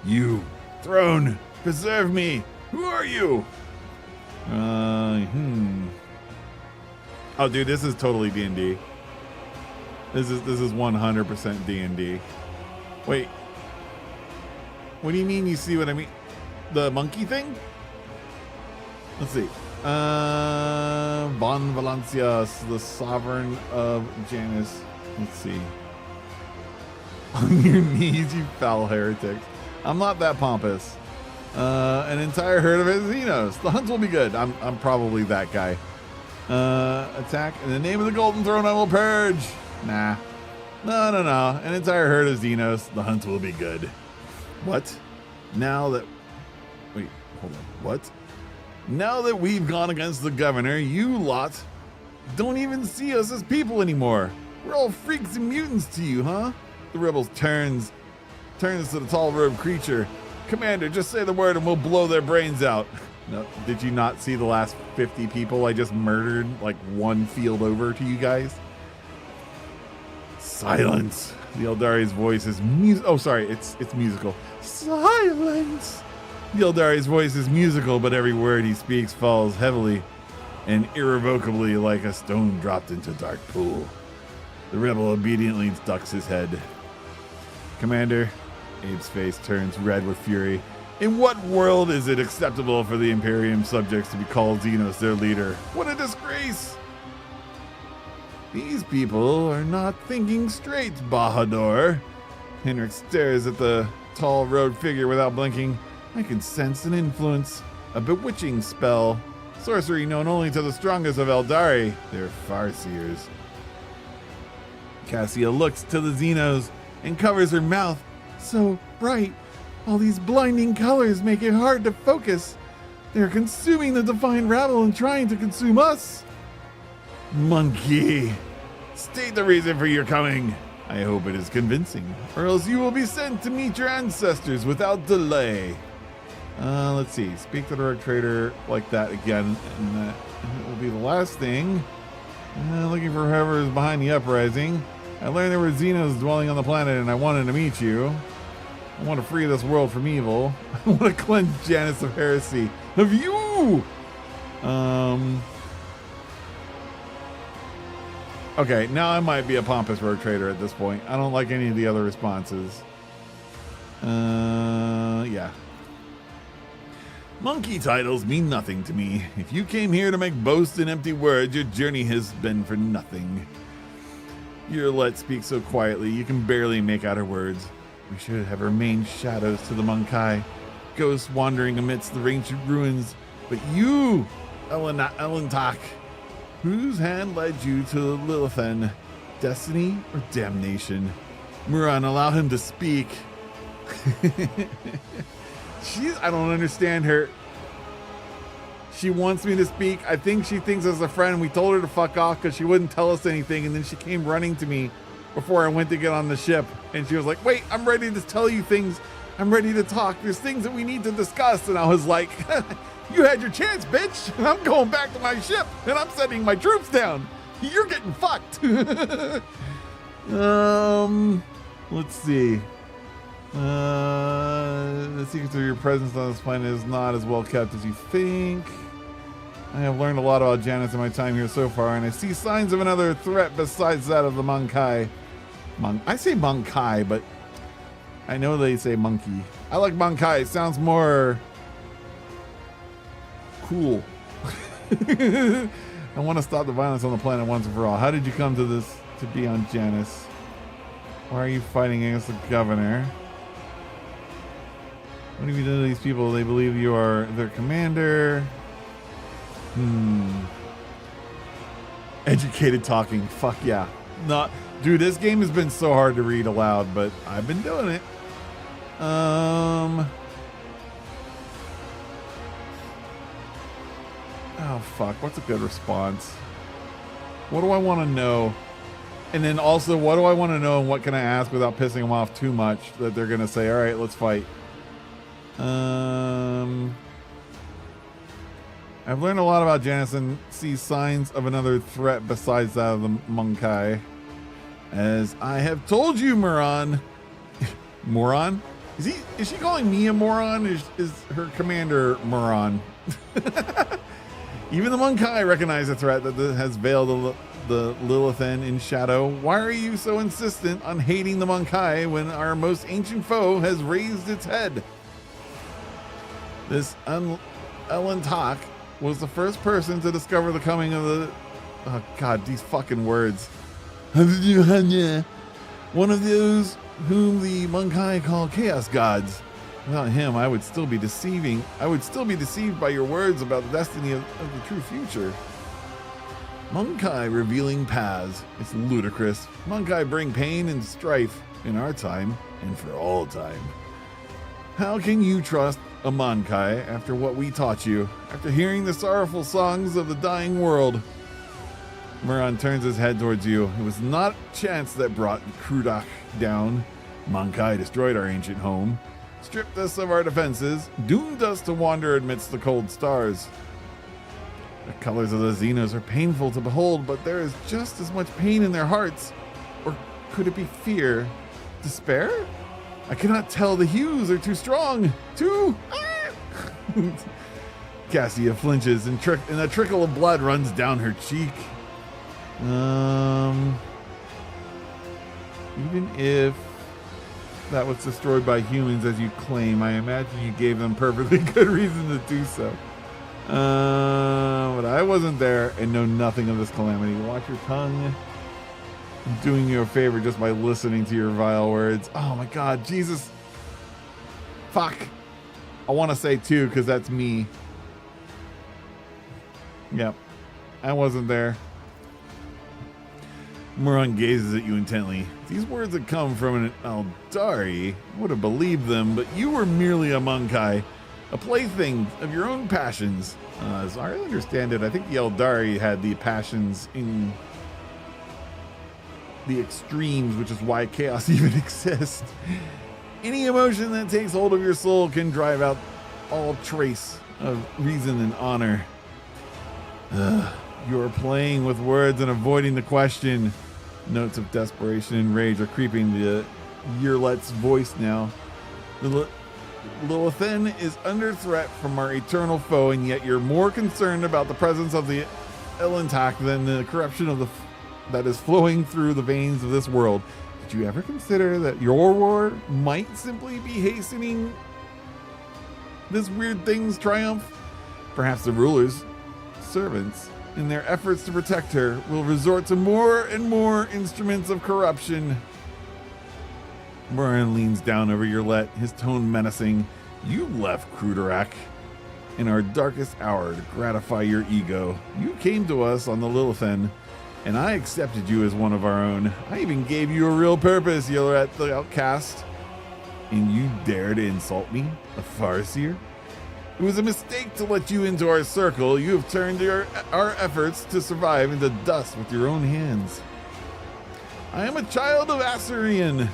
You, throne, preserve me. Who are you? Oh, dude, this is totally D&D. This is 100% D&D. Wait. What do you mean you see what I mean? The monkey thing? Let's see. Von Valancias, the sovereign of Janus. Let's see. On your knees, you foul heretics. I'm not that pompous. An entire herd of Xenos. The hunt will be good. I'm probably that guy. Attack. In the name of the Golden Throne, I will purge. Nah. No. An entire herd of Xenos. The hunt will be good. What? Now that... Wait, hold on. What? Now that we've gone against the governor, you lot don't even see us as people anymore. We're all freaks and mutants to you, huh? The rebels turns to the tall-robed creature. Commander, just say the word and we'll blow their brains out. No, did you not see the last 50 people I just murdered like one field over to you guys? Silence. The Eldari's voice is it's musical. Silence. The Eldari's voice is musical, but every word he speaks falls heavily and irrevocably like a stone dropped into a dark pool. The rebel obediently ducks his head. Commander, Abe's face turns red with fury. In what world is it acceptable for the Imperium subjects to be called Xenos their leader? What a disgrace! These people are not thinking straight, Bahadur. Henrik stares at the tall robed figure without blinking. I can sense an influence, a bewitching spell. Sorcery known only to the strongest of Eldari. They're Farseers. Cassia looks to the Xenos and covers her mouth. So bright. All these blinding colors make it hard to focus. They're consuming the Divine Rabble and trying to consume us. Monkey, state the reason for your coming. I hope it is convincing, or else you will be sent to meet your ancestors without delay. Let's see. Speak to the Rogue Trader like that again, and that will be the last thing. Looking for whoever is behind the uprising. I learned there were Xenos dwelling on the planet, and I wanted to meet you. I want to free this world from evil. I want to cleanse Janus of heresy. Of you! Okay, now I might be a pompous Rogue Trader at this point. I don't like any of the other responses. Yeah. Monkey titles mean nothing to me. If you came here to make boast and empty words, your journey has been for nothing. Your let speaks so quietly, you can barely make out her words. We should have remained shadows to the Monkai, ghosts wandering amidst the ancient ruins. But you, Elentak, whose hand led you to Lilithen, destiny or damnation? Muran, allow him to speak. I don't understand her. She wants me to speak. I think she thinks as a friend we told her to fuck off because she wouldn't tell us anything, and then she came running to me before I went to get on the ship, and she was like, wait, I'm ready to tell you things. I'm ready to talk. There's things that we need to discuss. And I was like, you had your chance, bitch. I'm going back to my ship, and I'm sending my troops down. You're getting fucked. Let's see. The secret of your presence on this planet is not as well kept as you think. I have learned a lot about Janus in my time here so far, and I see signs of another threat besides that of the Monkai. I say Monkai, but I know they say monkey. I like Monkai. It sounds more cool. I want to stop the violence on the planet once and for all. How did you come to this, to be on Janus? Why are you fighting against the governor? What have you done to these people? They believe you are their commander. Educated talking. Fuck yeah. Dude, this game has been so hard to read aloud, but I've been doing it. Oh fuck, what's a good response? What do I want to know? And then also, what do I want to know and what can I ask without pissing them off too much that they're going to say, all right, let's fight. I've learned a lot about Janus and see signs of another threat besides that of the Monkai. As I have told you, Muran. Moron? Is she calling me a moron? Is her commander Muran? Even the Monkai recognize the threat that has veiled the Lilithen in shadow. Why are you so insistent on hating the Monkai when our most ancient foe has raised its head? This Elentak was the first person to discover the coming of the... Oh god, these fucking words. One of those whom the Monkai call Chaos Gods. Without him, I would still be deceived by your words about the destiny of the true future. Monkai revealing paths. It's ludicrous. Monkai bring pain and strife in our time and for all time. How can you trust a Monkai after what we taught you, after hearing the sorrowful songs of the dying world? Muran turns his head towards you. It was not chance that brought Krudak down. Monkai destroyed our ancient home, stripped us of our defenses, doomed us to wander amidst the cold stars. The colors of the Xenos are painful to behold, but there is just as much pain in their hearts. Or could it be fear? Despair? I cannot tell. The hues are too strong. Cassia flinches and a trickle of blood runs down her cheek. Even if that was destroyed by humans as you claim, I imagine you gave them perfectly good reason to do so. But I wasn't there and know nothing of this calamity. Watch your tongue. I'm doing you a favor just by listening to your vile words. Oh my god, Jesus. Fuck. I want to say 2 because that's me. Yep. I wasn't there. Muron gazes at you intently. These words had come from an Eldari. I would have believed them, but you were merely a Monkai, a plaything of your own passions. As I understand it, I think the Eldari had the passions in the extremes, which is why chaos even exists. Any emotion that takes hold of your soul can drive out all trace of reason and honor. You are playing with words and avoiding the question. Notes of desperation and rage are creeping to Yearlet's voice now. Lilithan is under threat from our eternal foe, and yet you're more concerned about the presence of the Elentak than the corruption of that is flowing through the veins of this world. Did you ever consider that your war might simply be hastening this weird thing's triumph? Perhaps the ruler's servants, in their efforts to protect her, will resort to more and more instruments of corruption. Moran leans down over Yearlet, his tone menacing. You left Kruderak in our darkest hour to gratify your ego. You came to us on the Lilithan, and I accepted you as one of our own. I even gave you a real purpose, Yearlet the outcast. And you dare to insult me, a Farseer? It was a mistake to let you into our circle. You have turned our efforts to survive into dust with your own hands. I am a child of Assyrian,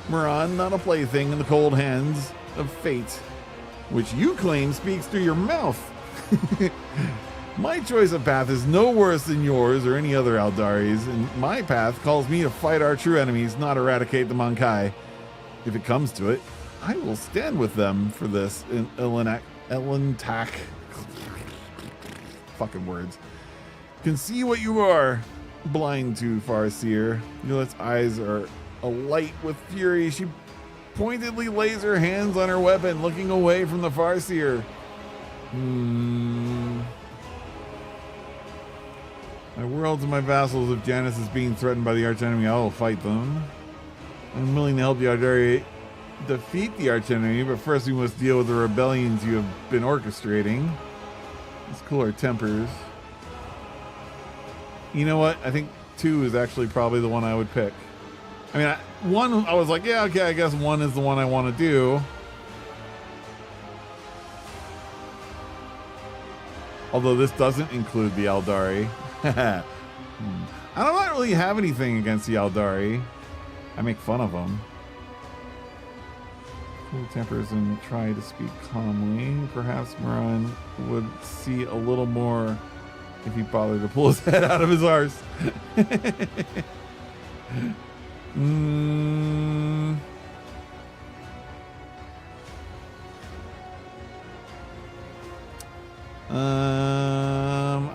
Moran, not a plaything in the cold hands of fate, which you claim speaks through your mouth. My choice of path is no worse than yours or any other Eldari's, and my path calls me to fight our true enemies, not eradicate the Monkai. If it comes to it, I will stand with them for this in Elentak. Fucking words. Can see what you are blind to, Farseer. Yearlet's eyes are alight with fury. She pointedly lays her hands on her weapon, looking away from the Farseer. My worlds and my vassals, if Janus is being threatened by the archenemy, I will fight them. I'm willing to help the Eldari defeat the archenemy, but first we must deal with the rebellions you have been orchestrating. Let's cool our tempers. You know what? I think 2 is actually probably the one I would pick. I mean, 1, I was like, yeah, okay, I guess 1 is the one I want to do. Although this doesn't include the Eldari. I don't really have anything against the Eldari. I make fun of them. Cool tempers and try to speak calmly. Perhaps Moran would see a little more if he bothered to pull his head out of his arse.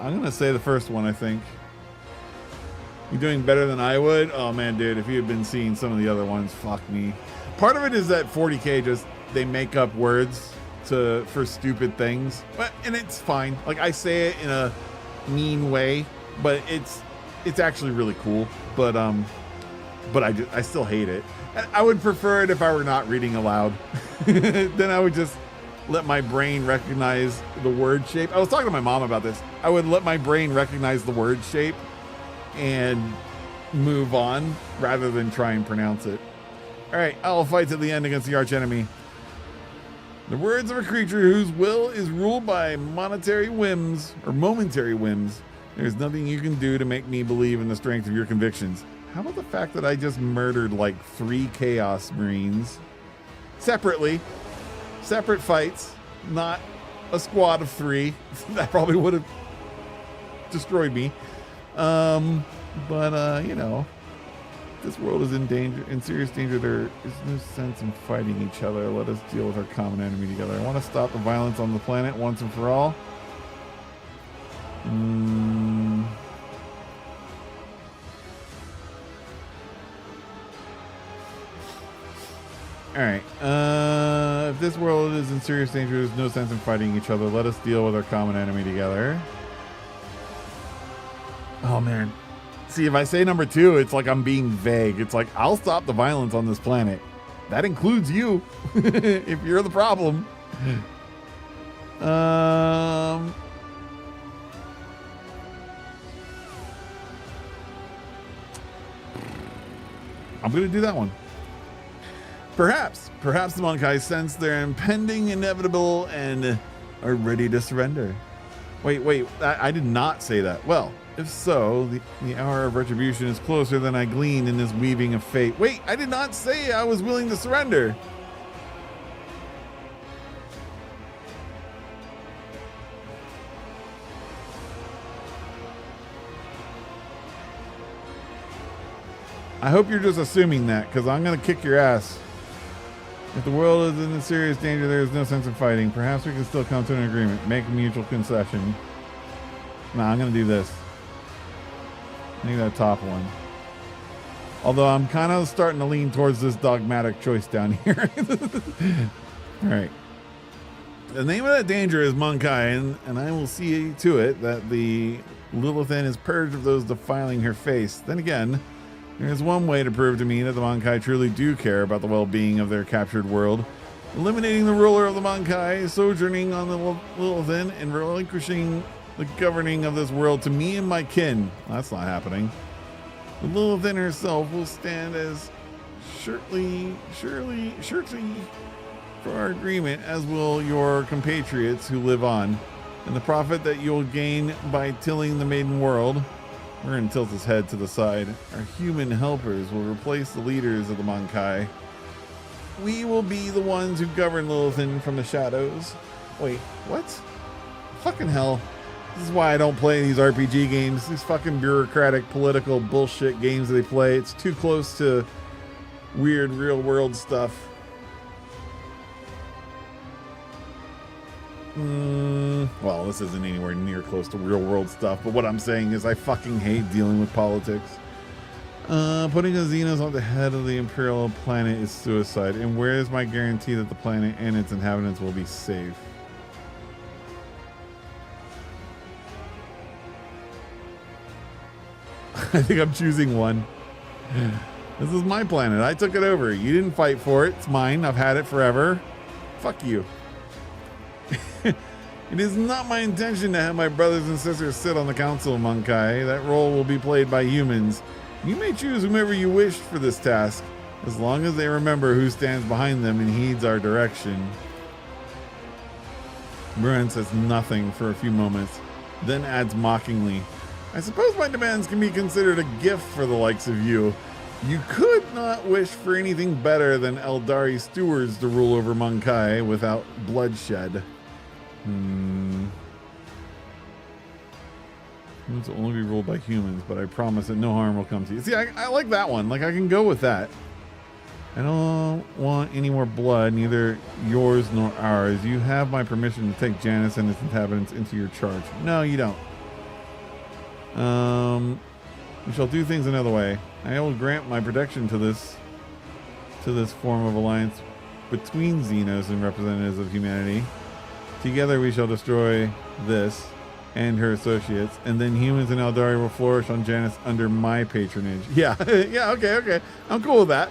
I'm gonna say the first one. I think you're doing better than I would. Oh man, dude, if you had been seeing some of the other ones, fuck me. Part of it is that 40K just they make up words for stupid things, and it's fine. Like I say it in a mean way, but it's actually really cool. But I still hate it. I would prefer it if I were not reading aloud. Then I would just let my brain recognize the word shape. I was talking to my mom about this. I would let my brain recognize the word shape and move on rather than try and pronounce it. All right, I'll fight to the end against the archenemy. The words of a creature whose will is ruled by momentary whims. There's nothing you can do to make me believe in the strength of your convictions. How about the fact that I just murdered like 3 Chaos Marines separately? Separate fights, not a squad of 3. That probably would have destroyed me. You know, this world is in serious danger. There is no sense in fighting each other. Let us deal with our common enemy together. I want to stop the violence on the planet once and for all. Alright, if this world is in serious danger, there's no sense in fighting each other. Let us deal with our common enemy together. Oh man. See, if I say number 2, it's like I'm being vague. It's like, I'll stop the violence on this planet. That includes you, if you're the problem. I'm going to do that one. Perhaps the Monkai sense their impending inevitable and are ready to surrender. Wait, I did not say that. Well, if so, the hour of retribution is closer than I gleaned in this weaving of fate. Wait, I did not say I was willing to surrender. I hope you're just assuming that, because I'm going to kick your ass. If the world is in serious danger, there is no sense in fighting. Perhaps we can still come to an agreement. Make a mutual concession. Nah, I'm going to do this. I think that top one. Although I'm kind of starting to lean towards this dogmatic choice down here. All right. The name of that danger is Monkai, and I will see to it that the Lilithan is purged of those defiling her face. Then again, there's one way to prove to me that the Monkai truly do care about the well-being of their captured world. Eliminating the ruler of the Monkai, sojourning on the Lilithan, and relinquishing the governing of this world to me and my kin. That's not happening. The Lilithan herself will stand as surely for our agreement, as will your compatriots who live on, and the profit that you'll gain by tilling the maiden world. We're going to tilt his head to the side. Our human helpers will replace the leaders of the Monkai. We will be the ones who govern Lilithan from the shadows. Wait, what? Fucking hell. This is why I don't play these RPG games. These fucking bureaucratic, political bullshit games that they play. It's too close to weird real world stuff. Well, this isn't anywhere near close to real world stuff, but what I'm saying is I fucking hate dealing with politics. Putting a Xenos on the head of the Imperial planet is suicide, and where is my guarantee that the planet and its inhabitants will be safe? I think I'm choosing one. This is my planet. I took it over. You didn't fight for it. It's mine. I've had it forever. Fuck you. It is not my intention to have my brothers and sisters sit on the Council of Monkai. That role will be played by humans. You may choose whomever you wish for this task, as long as they remember who stands behind them and heeds our direction. Buran says nothing for a few moments, then adds mockingly, I suppose my demands can be considered a gift for the likes of you. You could not wish for anything better than Eldari stewards to rule over Monkai without bloodshed. Humans will only be ruled by humans, but I promise that no harm will come to you. See, I like that one. Like, I can go with that. I don't want any more blood, neither yours nor ours. You have my permission to take Janus and its inhabitants into your charge. No, you don't. We shall do things another way. I will grant my protection to this form of alliance between Xenos and representatives of humanity. Together we shall destroy this and her associates, and then humans and Eldari will flourish on Janus under my patronage. Yeah, yeah, okay. I'm cool with that.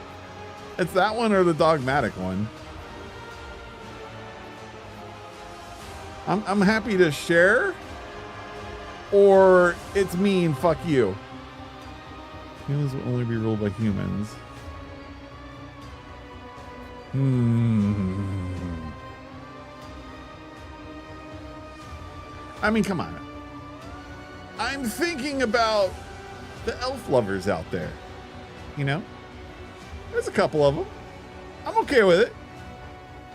It's that one or the dogmatic one. I'm happy to share, or it's me and fuck you. Humans will only be ruled by humans. I mean, come on. I'm thinking about the elf lovers out there. You know? There's a couple of them. I'm okay with it.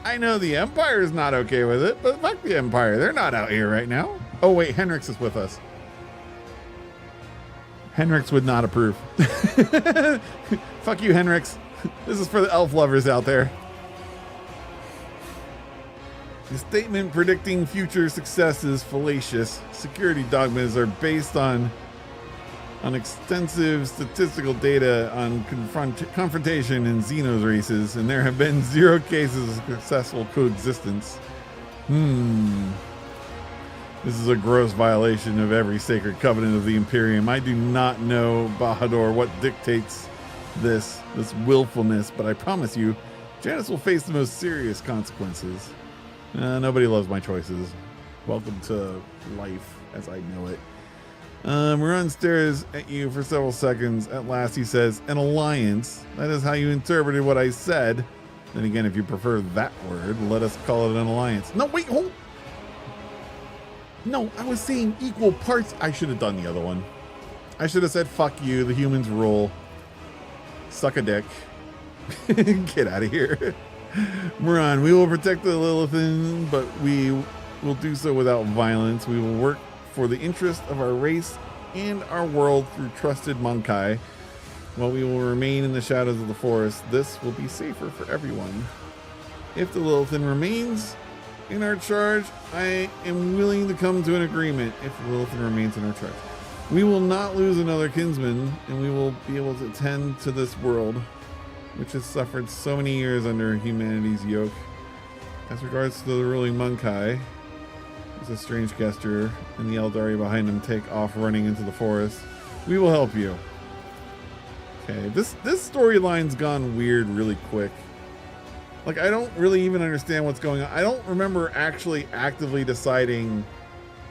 I know the Empire is not okay with it, but fuck the Empire. They're not out here right now. Oh, wait, Henrix is with us. Henrix would not approve. Fuck you, Henrix. This is for the elf lovers out there. The statement predicting future success is fallacious. Security dogmas are based on extensive statistical data on confrontation in Xenos races, and there have been 0 cases of successful coexistence. This is a gross violation of every sacred covenant of the Imperium. I do not know, Bahadur, what dictates this willfulness, but I promise you, Janus will face the most serious consequences. Nobody loves my choices. Welcome to life as I know it. Muran stares at you for several seconds. At last he says, an alliance. That is how you interpreted what I said. Then again, if you prefer that word, let us call it an alliance. No, wait, hold. No, I was saying equal parts. I should have done the other one. I should have said, fuck you, the humans rule. Suck a dick. Get out of here. Muran, we will protect the Lilithan, but we will do so without violence. We will work for the interest of our race and our world through trusted Monkai. While we will remain in the shadows of the forest, this will be safer for everyone. If the Lilithan remains in our charge, I am willing to come to an agreement. If the Lilithan remains in our charge, we will not lose another kinsman, and we will be able to tend to this world, which has suffered so many years under humanity's yoke. As regards to the ruling Monkai, it's a strange gesture, and the Eldari behind him take off running into the forest. We will help you. Okay, this storyline's gone weird really quick. Like, I don't really even understand what's going on. I don't remember actually actively deciding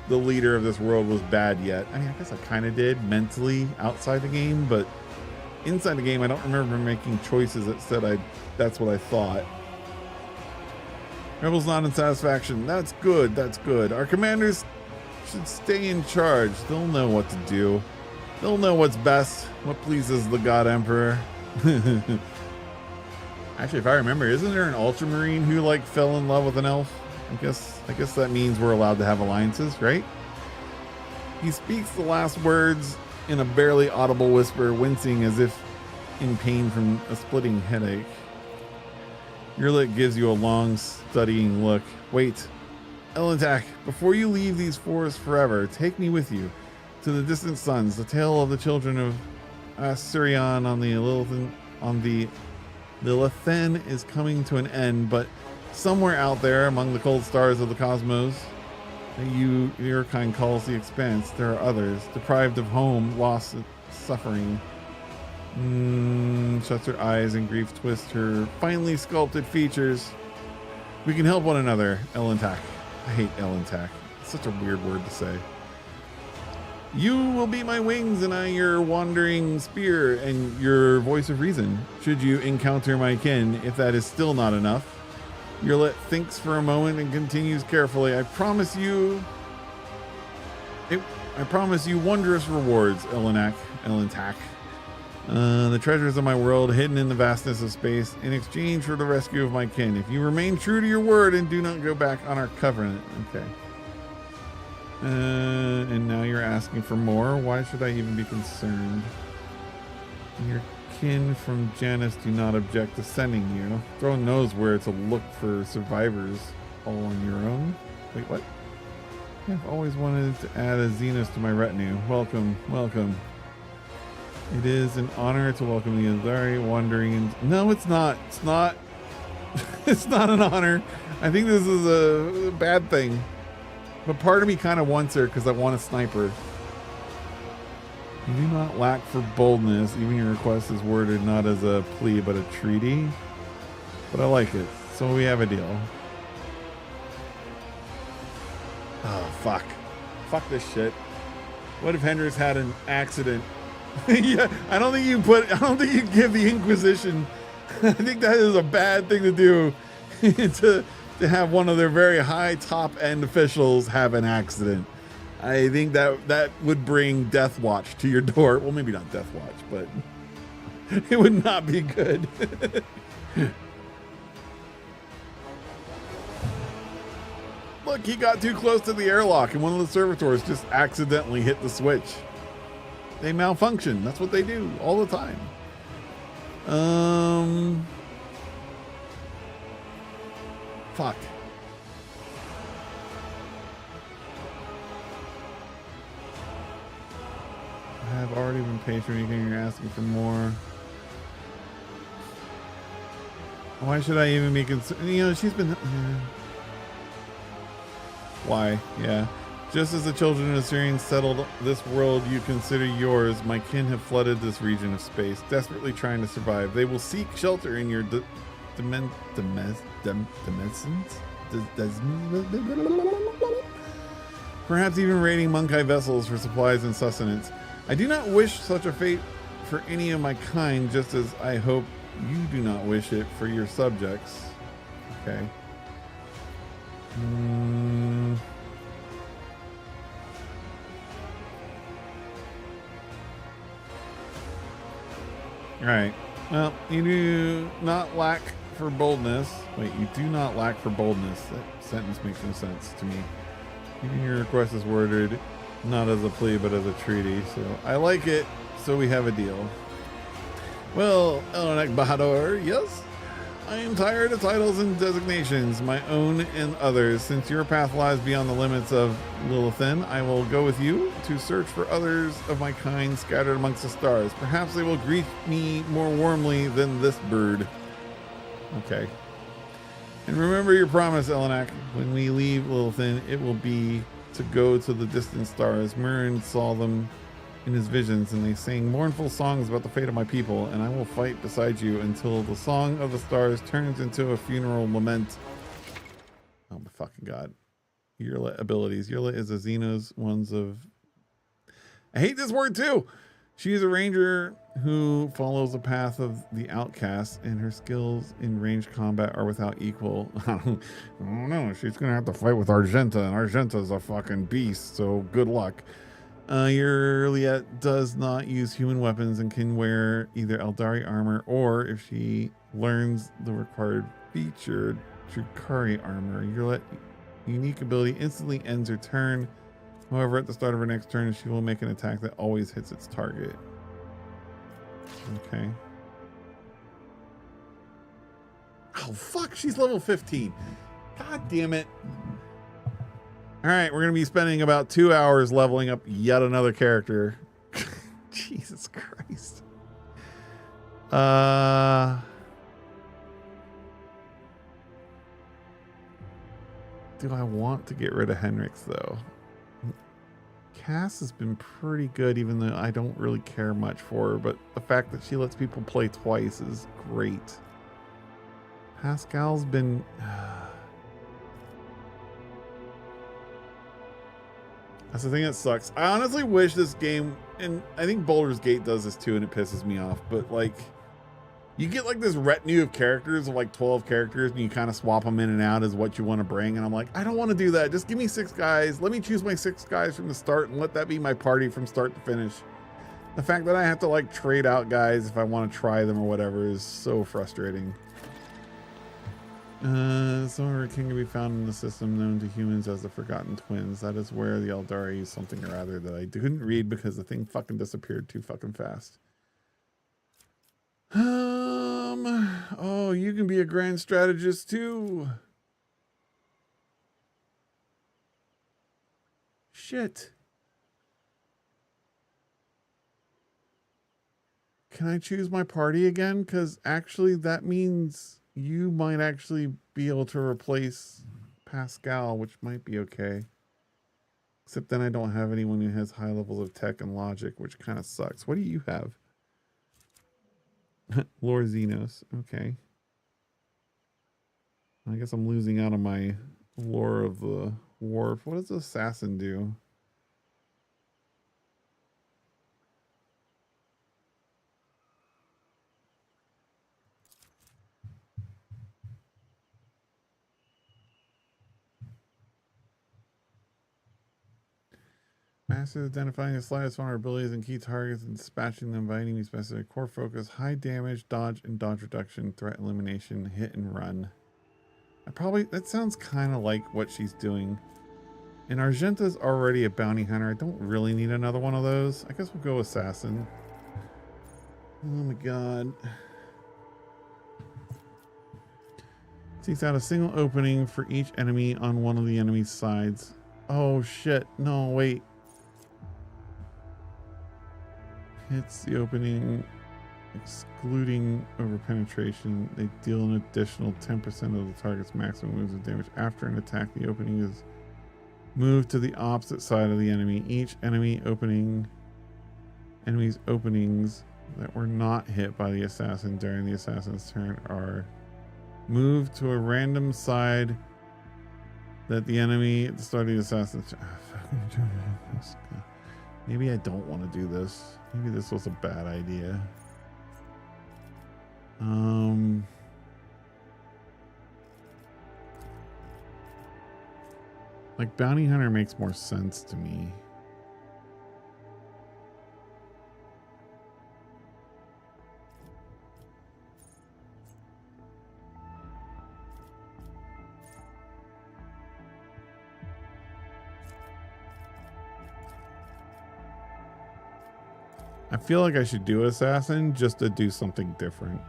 the leader of this world was bad yet. I mean, I guess I kind of did mentally outside the game, but inside the game, I don't remember making choices that said that's what I thought. Rebels not in satisfaction. That's good. That's good. Our commanders should stay in charge. They'll know what to do. They'll know what's best, what pleases the God Emperor. Actually, if I remember, isn't there an Ultramarine who like fell in love with an elf? I guess that means we're allowed to have alliances, right? He speaks the last words in a barely audible whisper, wincing as if in pain from a splitting headache. Yurlik gives you a long, studying look. Wait, Elentak, before you leave these forests forever, take me with you to the distant suns. The tale of the children of Assyrian on the Lilithan is coming to an end, but somewhere out there among the cold stars of the cosmos that your kind calls the expanse, there are others, deprived of home, lost, suffering. Shuts her eyes and grief twists her finely sculpted features. We can help one another, Elentak. I hate Elentak. It's such a weird word to say. You will be my wings and I your wandering spear and your voice of reason, should you encounter my kin. If that is still not enough, Yurlet thinks for a moment and continues carefully. I promise you wondrous rewards, Elentak. The treasures of my world hidden in the vastness of space in exchange for the rescue of my kin. If you remain true to your word and do not go back on our covenant. Okay. And now you're asking for more? Why should I even be concerned? Your kin from Janus do not object to sending you. Throne knows where to look for survivors all on your own. Wait, what? I've always wanted to add a Janus to my retinue. Welcome, welcome. It is an honor to welcome the Eldari wandering. No, it's not. It's not. It's not an honor. I think this is a bad thing. But part of me kind of wants her because I want a sniper. You do not lack for boldness. Even your request is worded not as a plea but a treaty. But I like it. So we have a deal. Oh, fuck. Fuck this shit. What if Hendrix had an accident? Yeah, I don't think you give the Inquisition. I think that is a bad thing to do. to have one of their very high top end officials have an accident. I think that would bring Death Watch to your door. Well, maybe not Death Watch, but it would not be good. Look, he got too close to the airlock and one of the servitors just accidentally hit the switch. They malfunction. That's what they do all the time. Fuck. I have already been paid for anything. You're asking for more. Why should I even be concerned? You know, she's been... Why? Yeah. Just as the children of Assyrians settled this world you consider yours, my kin have flooded this region of space, desperately trying to survive. They will seek shelter in your Perhaps even raiding Monkai vessels for supplies and sustenance. I do not wish such a fate for any of my kind, just as I hope you do not wish it for your subjects. Okay. Alright. Well, you do not lack for boldness. Wait, you do not lack for boldness. That sentence makes no sense to me. Even your request is worded not as a plea, but as a treaty. So I like it, so we have a deal. Well, Elenek Bahadur, yes? I am tired of titles and designations, my own and others. Since your path lies beyond the limits of Lilithin, I will go with you to search for others of my kind scattered amongst the stars. Perhaps they will greet me more warmly than this bird. Okay. And remember your promise, Elenek. When we leave Lilithin, it will be to go to the distant stars. Murren saw them in his visions, and they sang mournful songs about the fate of my people, and I will fight beside you until the song of the stars turns into a funeral lament. Oh my fucking god. Yurla abilities. Yurla is a Xenos ones of... I hate this word too! She is a ranger who follows the path of the outcast, and her skills in ranged combat are without equal. I don't know, she's gonna have to fight with Argenta, and Argenta's a fucking beast, so good luck. Yurliet does not use human weapons and can wear either Eldari armor or, if she learns the required feature, Trukari armor. Yurliet unique ability instantly ends her turn. However, at the start of her next turn, she will make an attack that always hits its target. Okay. Oh, fuck. She's level 15. God damn it. All right. We're going to be spending about 2 hours leveling up yet another character. Jesus Christ. Do I want to get rid of Henrix, though? Cass has been pretty good, even though I don't really care much for her, but the fact that she lets people play twice is great. Pascal's been... That's the thing that sucks. I honestly wish this game, and I think Baldur's Gate does this too, and it pisses me off, but like, you get like this retinue of characters of like 12 characters, and you kind of swap them in and out as what you want to bring, and I'm like, I don't want to do that. Just give me 6 guys. Let me choose my 6 guys from the start and let that be my party from start to finish. The fact that I have to like trade out guys if I want to try them or whatever is so frustrating. Somewhere king can be found in the system known to humans as the Forgotten Twins. That is where the Eldari use something or other that I couldn't read because the thing fucking disappeared too fucking fast. Oh, you can be a grand strategist too. Shit. Can I choose my party again? Because actually that means you might actually be able to replace Pascal, which might be okay. Except then I don't have anyone who has high levels of tech and logic, which kind of sucks. What do you have? Lord Xenos. Okay. I guess I'm losing out on my lore of the Wharf. What does the assassin do? Master identifying the slightest vulnerabilities and key targets and dispatching them by enemy specific core focus, high damage, dodge and dodge reduction, threat elimination, hit and run. That sounds kind of like what she's doing. And Argenta's already a bounty hunter. I don't really need another one of those. I guess we'll go assassin. Oh my god. Seeks out a single opening for each enemy on one of the enemy's sides. Oh shit. No, wait. Hits the opening, excluding over penetration. They deal an additional 10% of the target's maximum moves of damage. After an attack, the opening is moved to the opposite side of the enemy. Each enemy's openings that were not hit by the assassin during the assassin's turn are Move to a random side that the enemy at the start of the assassin. Maybe I don't want to do this. Maybe this was a bad idea. Like bounty hunter makes more sense to me. I feel like I should do assassin just to do something different.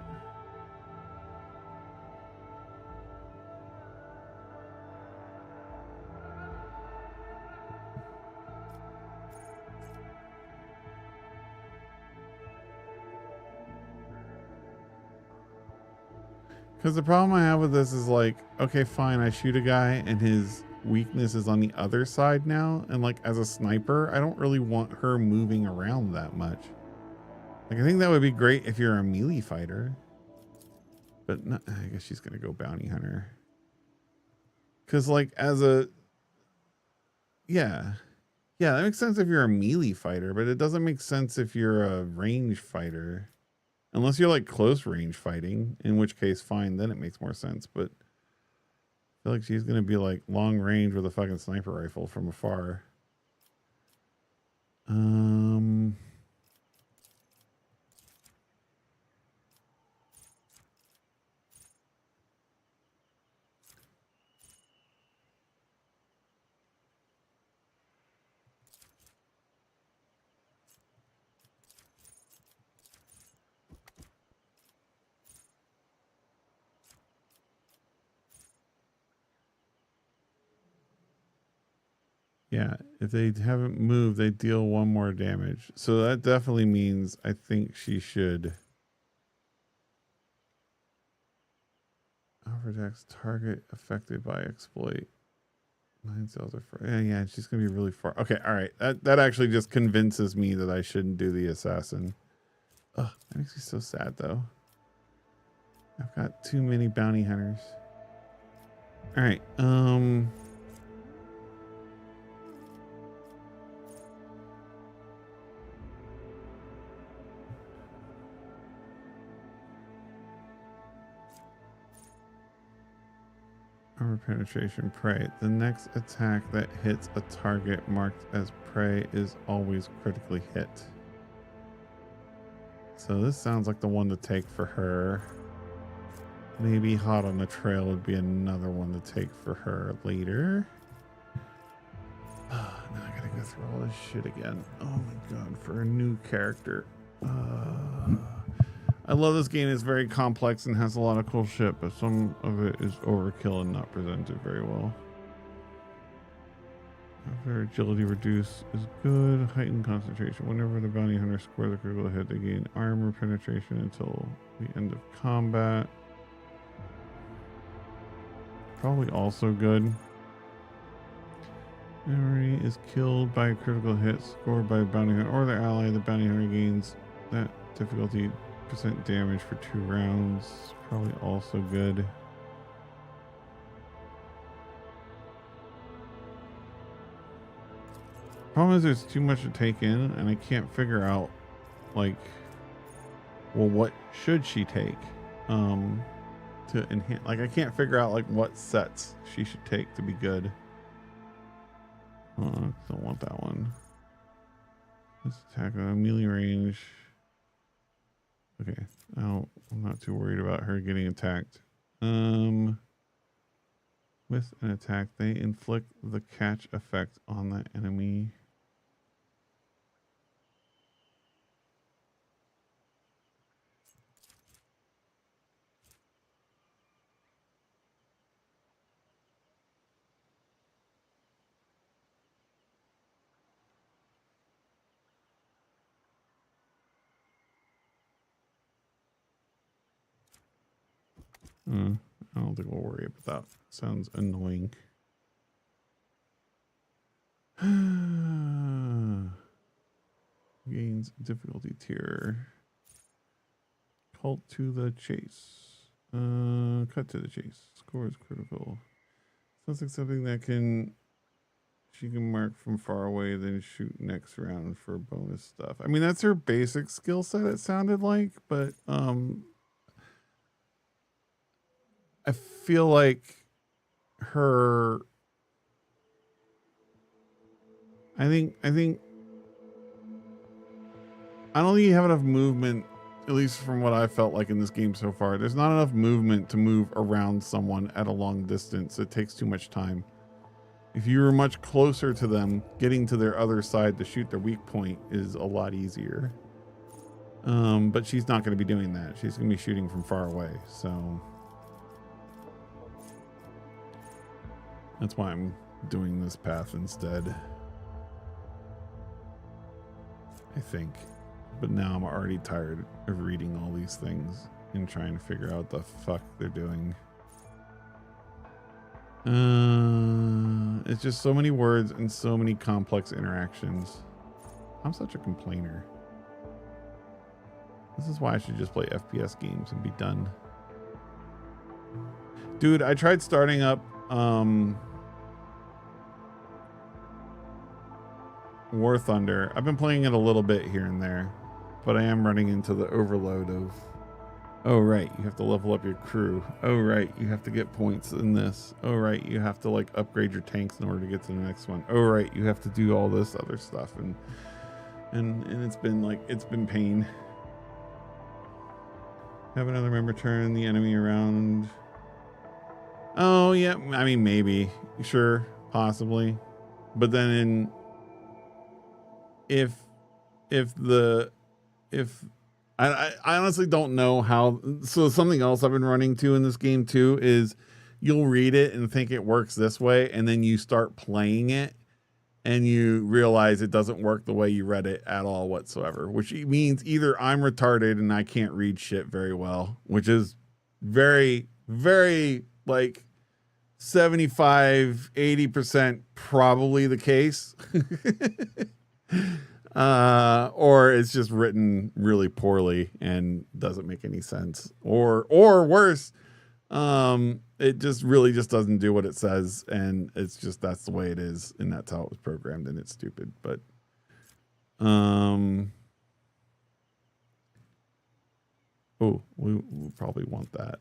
Because the problem I have with this is like, okay, fine, I shoot a guy and his weakness is on the other side now. And like as a sniper, I don't really want her moving around that much. Like I think that would be great if you're a melee fighter. But not, I guess she's going to go bounty hunter. Because like as a... Yeah, that makes sense if you're a melee fighter, but it doesn't make sense if you're a range fighter. Unless you're like close range fighting, in which case, fine, then it makes more sense. But I feel like she's going to be like long range with a fucking sniper rifle from afar. Yeah, if they haven't moved, they deal 1 more damage. So that definitely means I think she should. Overdex target affected by exploit. 9 cells are far. Yeah, she's gonna be really far. Okay, all right. That actually just convinces me that I shouldn't do the assassin. Ugh, that makes me so sad though. I've got too many bounty hunters. All right. Armor penetration prey. The next attack that hits a target marked as prey is always critically hit. So this sounds like the one to take for her. Maybe hot on the trail would be another one to take for her later. Now I gotta go through all this shit again. Oh my god, for a new character. I love this game. It's very complex and has a lot of cool shit, but some of it is overkill and not presented very well. Their agility reduce is good. Heightened concentration. Whenever the bounty hunter scores a critical hit, they gain armor penetration until the end of combat. Probably also good. Enemy is killed by a critical hit scored by a bounty hunter or their ally. The bounty hunter gains that difficulty % damage for 2 rounds. Probably also good. Problem is there's too much to take in and I can't figure out like, well, what should she take to enhance? Like I can't figure out like what sets she should take to be good. Don't want that one. Let's attack melee range. Okay, I'm not too worried about her getting attacked. With an attack, they inflict the catch effect on the enemy. I don't think we'll worry about that. Sounds annoying. Gains difficulty tier. Cult to the chase. Cut to the chase. Score is critical. Sounds like something that she can mark from far away, then shoot next round for bonus stuff. I mean, that's her basic skill set, it sounded like, but I feel like her I don't think you have enough movement, at least from what I felt like in this game so far. There's not enough movement to move around someone at a long distance. It takes too much time. If you were much closer to them, getting to their other side to shoot their weak point is a lot easier. But she's not going to be doing that. She's going to be shooting from far away. So that's why I'm doing this path instead, I think. But now I'm already tired of reading all these things and trying to figure out what the fuck they're doing. It's just so many words and so many complex interactions. I'm such a complainer. This is why I should just play FPS games and be done. Dude, I tried starting up War Thunder. I've been playing it a little bit here and there, but I am running into the overload of, oh right, you have to level up your crew. Oh right, you have to get points in this. Oh right, you have to like upgrade your tanks in order to get to the next one. Oh right, you have to do all this other stuff, and it's been pain. Have another member turn the enemy around. Oh yeah, I mean maybe, sure, possibly, but then if I honestly don't know how. So something else I've been running to in this game too is you'll read it and think it works this way, and then you start playing it and you realize it doesn't work the way you read it at all whatsoever, which means either I'm retarded and I can't read shit very well, which is very, very like 75-80% probably the case. Or it's just written really poorly and doesn't make any sense, or worse, it just really just doesn't do what it says, and it's just, that's the way it is, and that's how it was programmed, and it's stupid. But oh, we probably want that.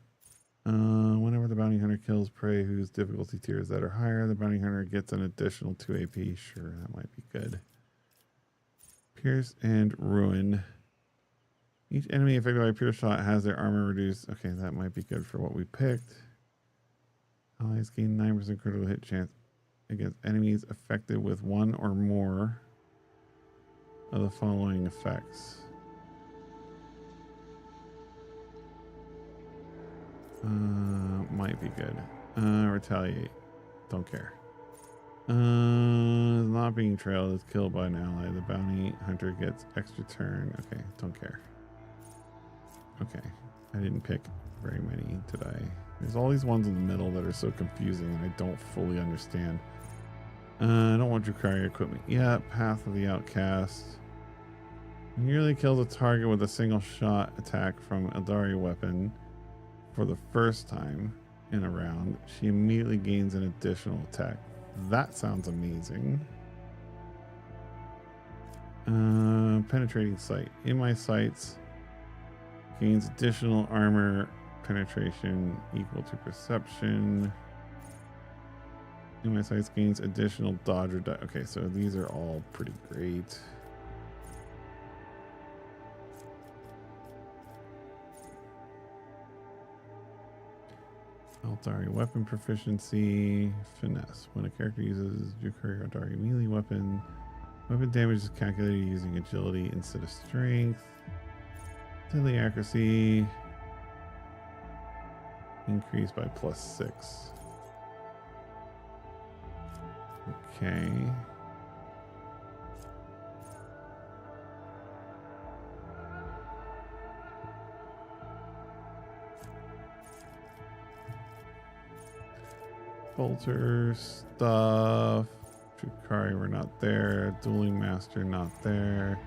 Whenever the bounty hunter kills prey whose difficulty tiers that are higher, the bounty hunter gets an additional 2 AP. Sure, that might be good. Pierce and Ruin. Each enemy affected by a Pierce shot has their armor reduced. Okay, that might be good for what we picked. Allies gain 9% critical hit chance against enemies affected with one or more of the following effects. Might be good. Retaliate. Don't care. Not being trailed is killed by an ally. The bounty hunter gets extra turn. Okay, don't care. Okay, I didn't pick very many, did I? There's all these ones in the middle that are so confusing and I don't fully understand. I don't want your carrier equipment yet. Path of the Outcast. Nearly kills a target with a single shot attack from Eldari weapon for the first time in a round. She immediately gains an additional attack. That sounds amazing. Penetrating sight. In my sights, gains additional armor penetration equal to perception. In my sights, gains additional dodge or die. Okay, so these are all pretty great. Altari weapon proficiency, finesse. When a character uses Jukari Altari melee weapon, weapon damage is calculated using agility instead of strength. Deadly accuracy increased by +6. Okay. Bolter stuff. Jukari, we're not there. Dueling Master, not there.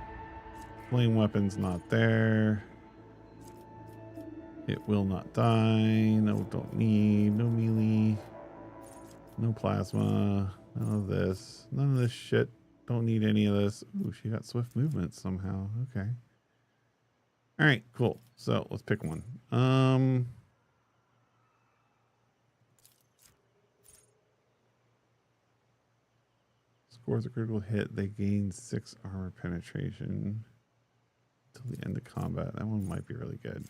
Flame weapons, not there. It will not die. No, don't need. No melee. No plasma. None of this. None of this shit. Don't need any of this. Ooh, she got swift movement somehow. Okay. All right, cool. So let's pick one. Scores a critical hit. They gain 6 armor penetration till the end of combat. That one might be really good.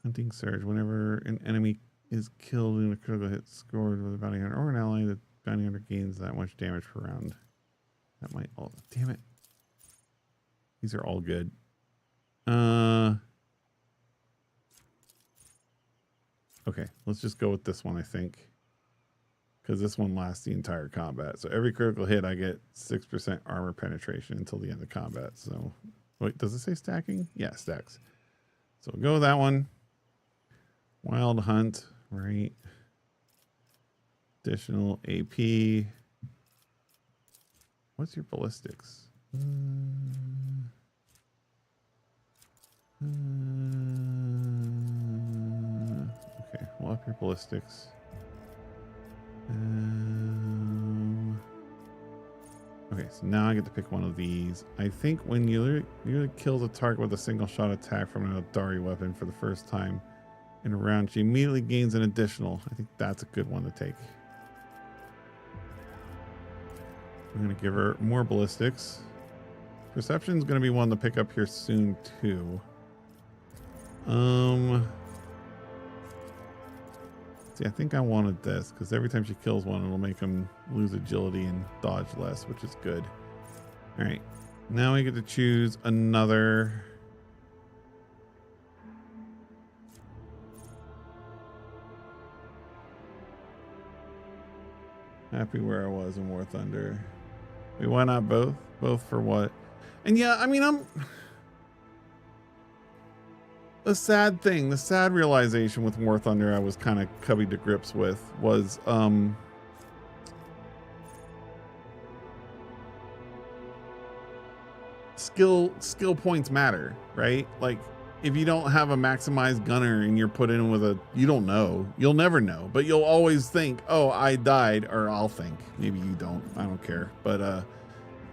Hunting Surge. Whenever an enemy is killed in a critical hit scored with a bounty hunter or an ally, the bounty hunter gains that much damage per round. That might all. Damn it. These are all good. Okay, let's just go with this one, I think. Because this one lasts the entire combat. So every critical hit, I get 6% armor penetration until the end of combat. So, wait, does it say stacking? Yeah, stacks. So we'll go with that one. Wild Hunt, right? Additional AP. What's your ballistics? Okay, we'll up your ballistics. Okay, so now I get to pick one of these. I think when you literally kills a target with a single shot attack from an Eldari weapon for the first time in a round, she immediately gains an additional. I think that's a good one to take. I'm going to give her more ballistics. Perception's going to be one to pick up here soon too. See, I think I wanted this because every time she kills one, it'll make them lose agility and dodge less, which is good. All right, now we get to choose another. Happy where I was in War Thunder. Wait, why not both? Both for what? And yeah, I mean, the sad thing, the sad realization with War Thunder I was kind of coming to grips with was skill points matter, right? Like if you don't have a maximized gunner and you're put in with a, you don't know, you'll never know, but you'll always think, oh, I died, or I'll think, maybe you don't, I don't care, but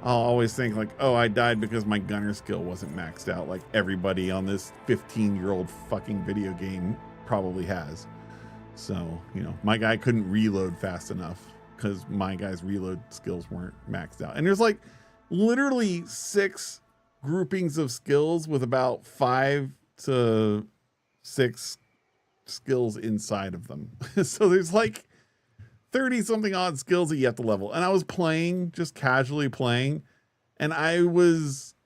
I'll always think like, oh, I died because my gunner skill wasn't maxed out like everybody on this 15-year-old fucking video game probably has. So, you know, my guy couldn't reload fast enough because my guy's reload skills weren't maxed out. And there's like literally 6 groupings of skills with about 5 to 6 skills inside of them. So there's like 30 something odd skills that you have to level. And I was playing, just casually playing, and I was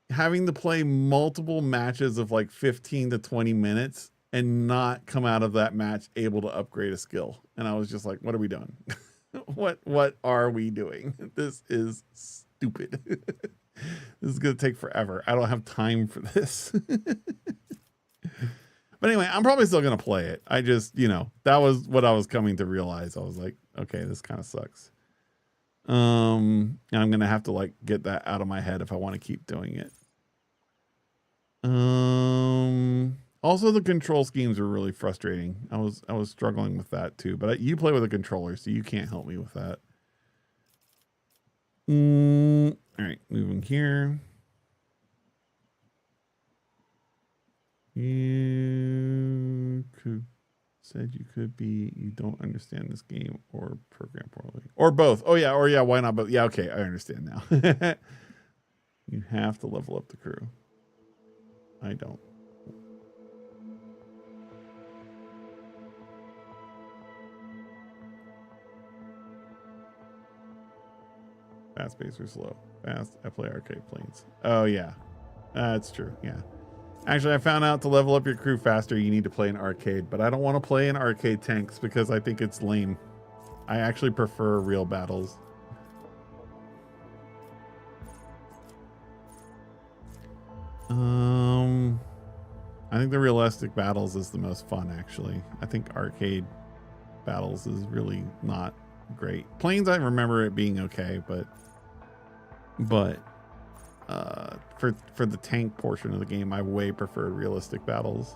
having to play multiple matches of like 15 to 20 minutes and not come out of that match able to upgrade a skill. And I was just like, what are we doing? What are we doing? This is stupid. This is going to take forever. I don't have time for this. But anyway, I'm probably still going to play it. I just, you know, that was what I was coming to realize. I was like, okay, this kind of sucks. And I'm going to have to like get that out of my head if I want to keep doing it. Also the control schemes are really frustrating. I was struggling with that too, but you play with a controller, so you can't help me with that. All right, moving here. You said you could be, you don't understand this game or program poorly. Or both. Oh yeah, or yeah, why not both? Yeah, okay, I understand now. You have to level up the crew. I don't. Fast pace or slow? Fast, I play arcade planes. Oh yeah, that's true, yeah. Actually, I found out to level up your crew faster, you need to play an arcade, but I don't want to play in arcade tanks because I think it's lame. I actually prefer real battles. I think the realistic battles is the most fun, actually. I think arcade battles is really not great. Planes, I remember it being okay, but for the tank portion of the game, I way prefer realistic battles.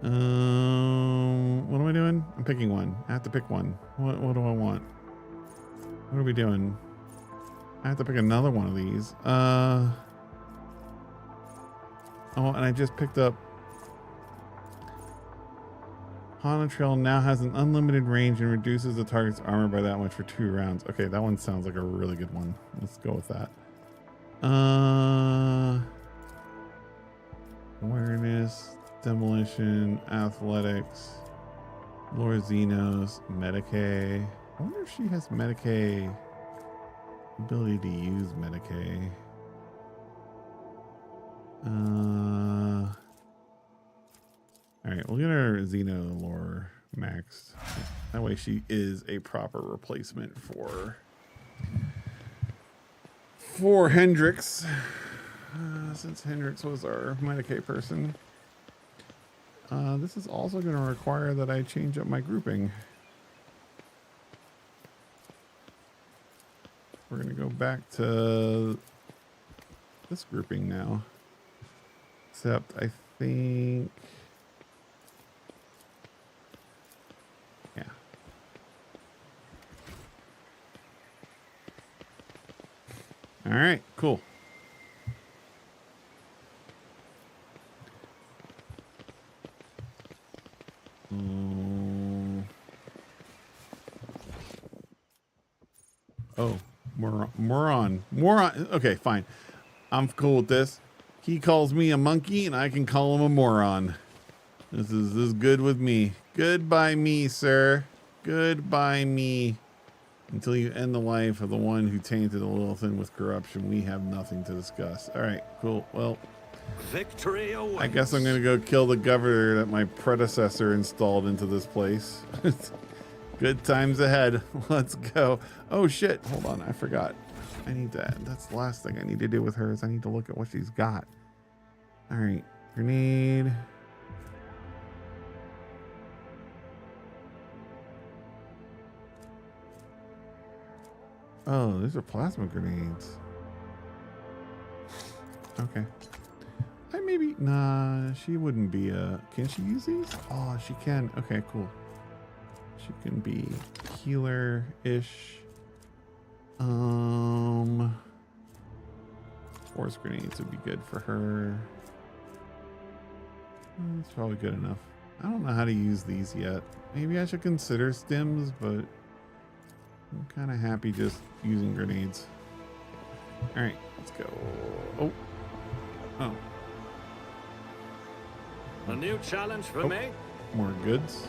What am I doing? I'm picking one. I have to pick one. What do I want? What are we doing? I have to pick another one of these. Oh, and I just picked up Hana Trail now has an unlimited range and reduces the target's armor by that much for 2 rounds. Okay, that one sounds like a really good one. Let's go with that. Awareness, demolition, athletics, Lord Xenos, Medicae. I wonder if she has Medicae, ability to use Medicae. All right, we'll get our Xeno lore maxed. That way she is a proper replacement for Hendrix. Since Hendrix was our Medicae person. This is also going to require that I change up my grouping. We're going to go back to this grouping now. Except I think... yeah. All right, cool. Oh, moron. Okay, fine. I'm cool with this. He calls me a monkey, and I can call him a moron. This is good with me. Goodbye, me, sir. Goodbye, me. Until you end the life of the one who tainted the little thing with corruption, we have nothing to discuss. All right, cool. Well, victory awaits. I guess I'm gonna go kill the governor that my predecessor installed into this place. Good times ahead. Let's go. Oh shit, hold on, I forgot. I need to, that's the last thing I need to do with her is I need to look at what she's got. All right, grenade. Oh, these are plasma grenades. Okay. Nah, she wouldn't be a, can she use these? Oh, she can. Okay, cool. She can be healer-ish. Force grenades would be good for her. It's probably good enough. I don't know how to use these yet. Maybe I should consider stims, but I'm kind of happy just using grenades. All right, let's go. Oh. A new challenge for me? More goods.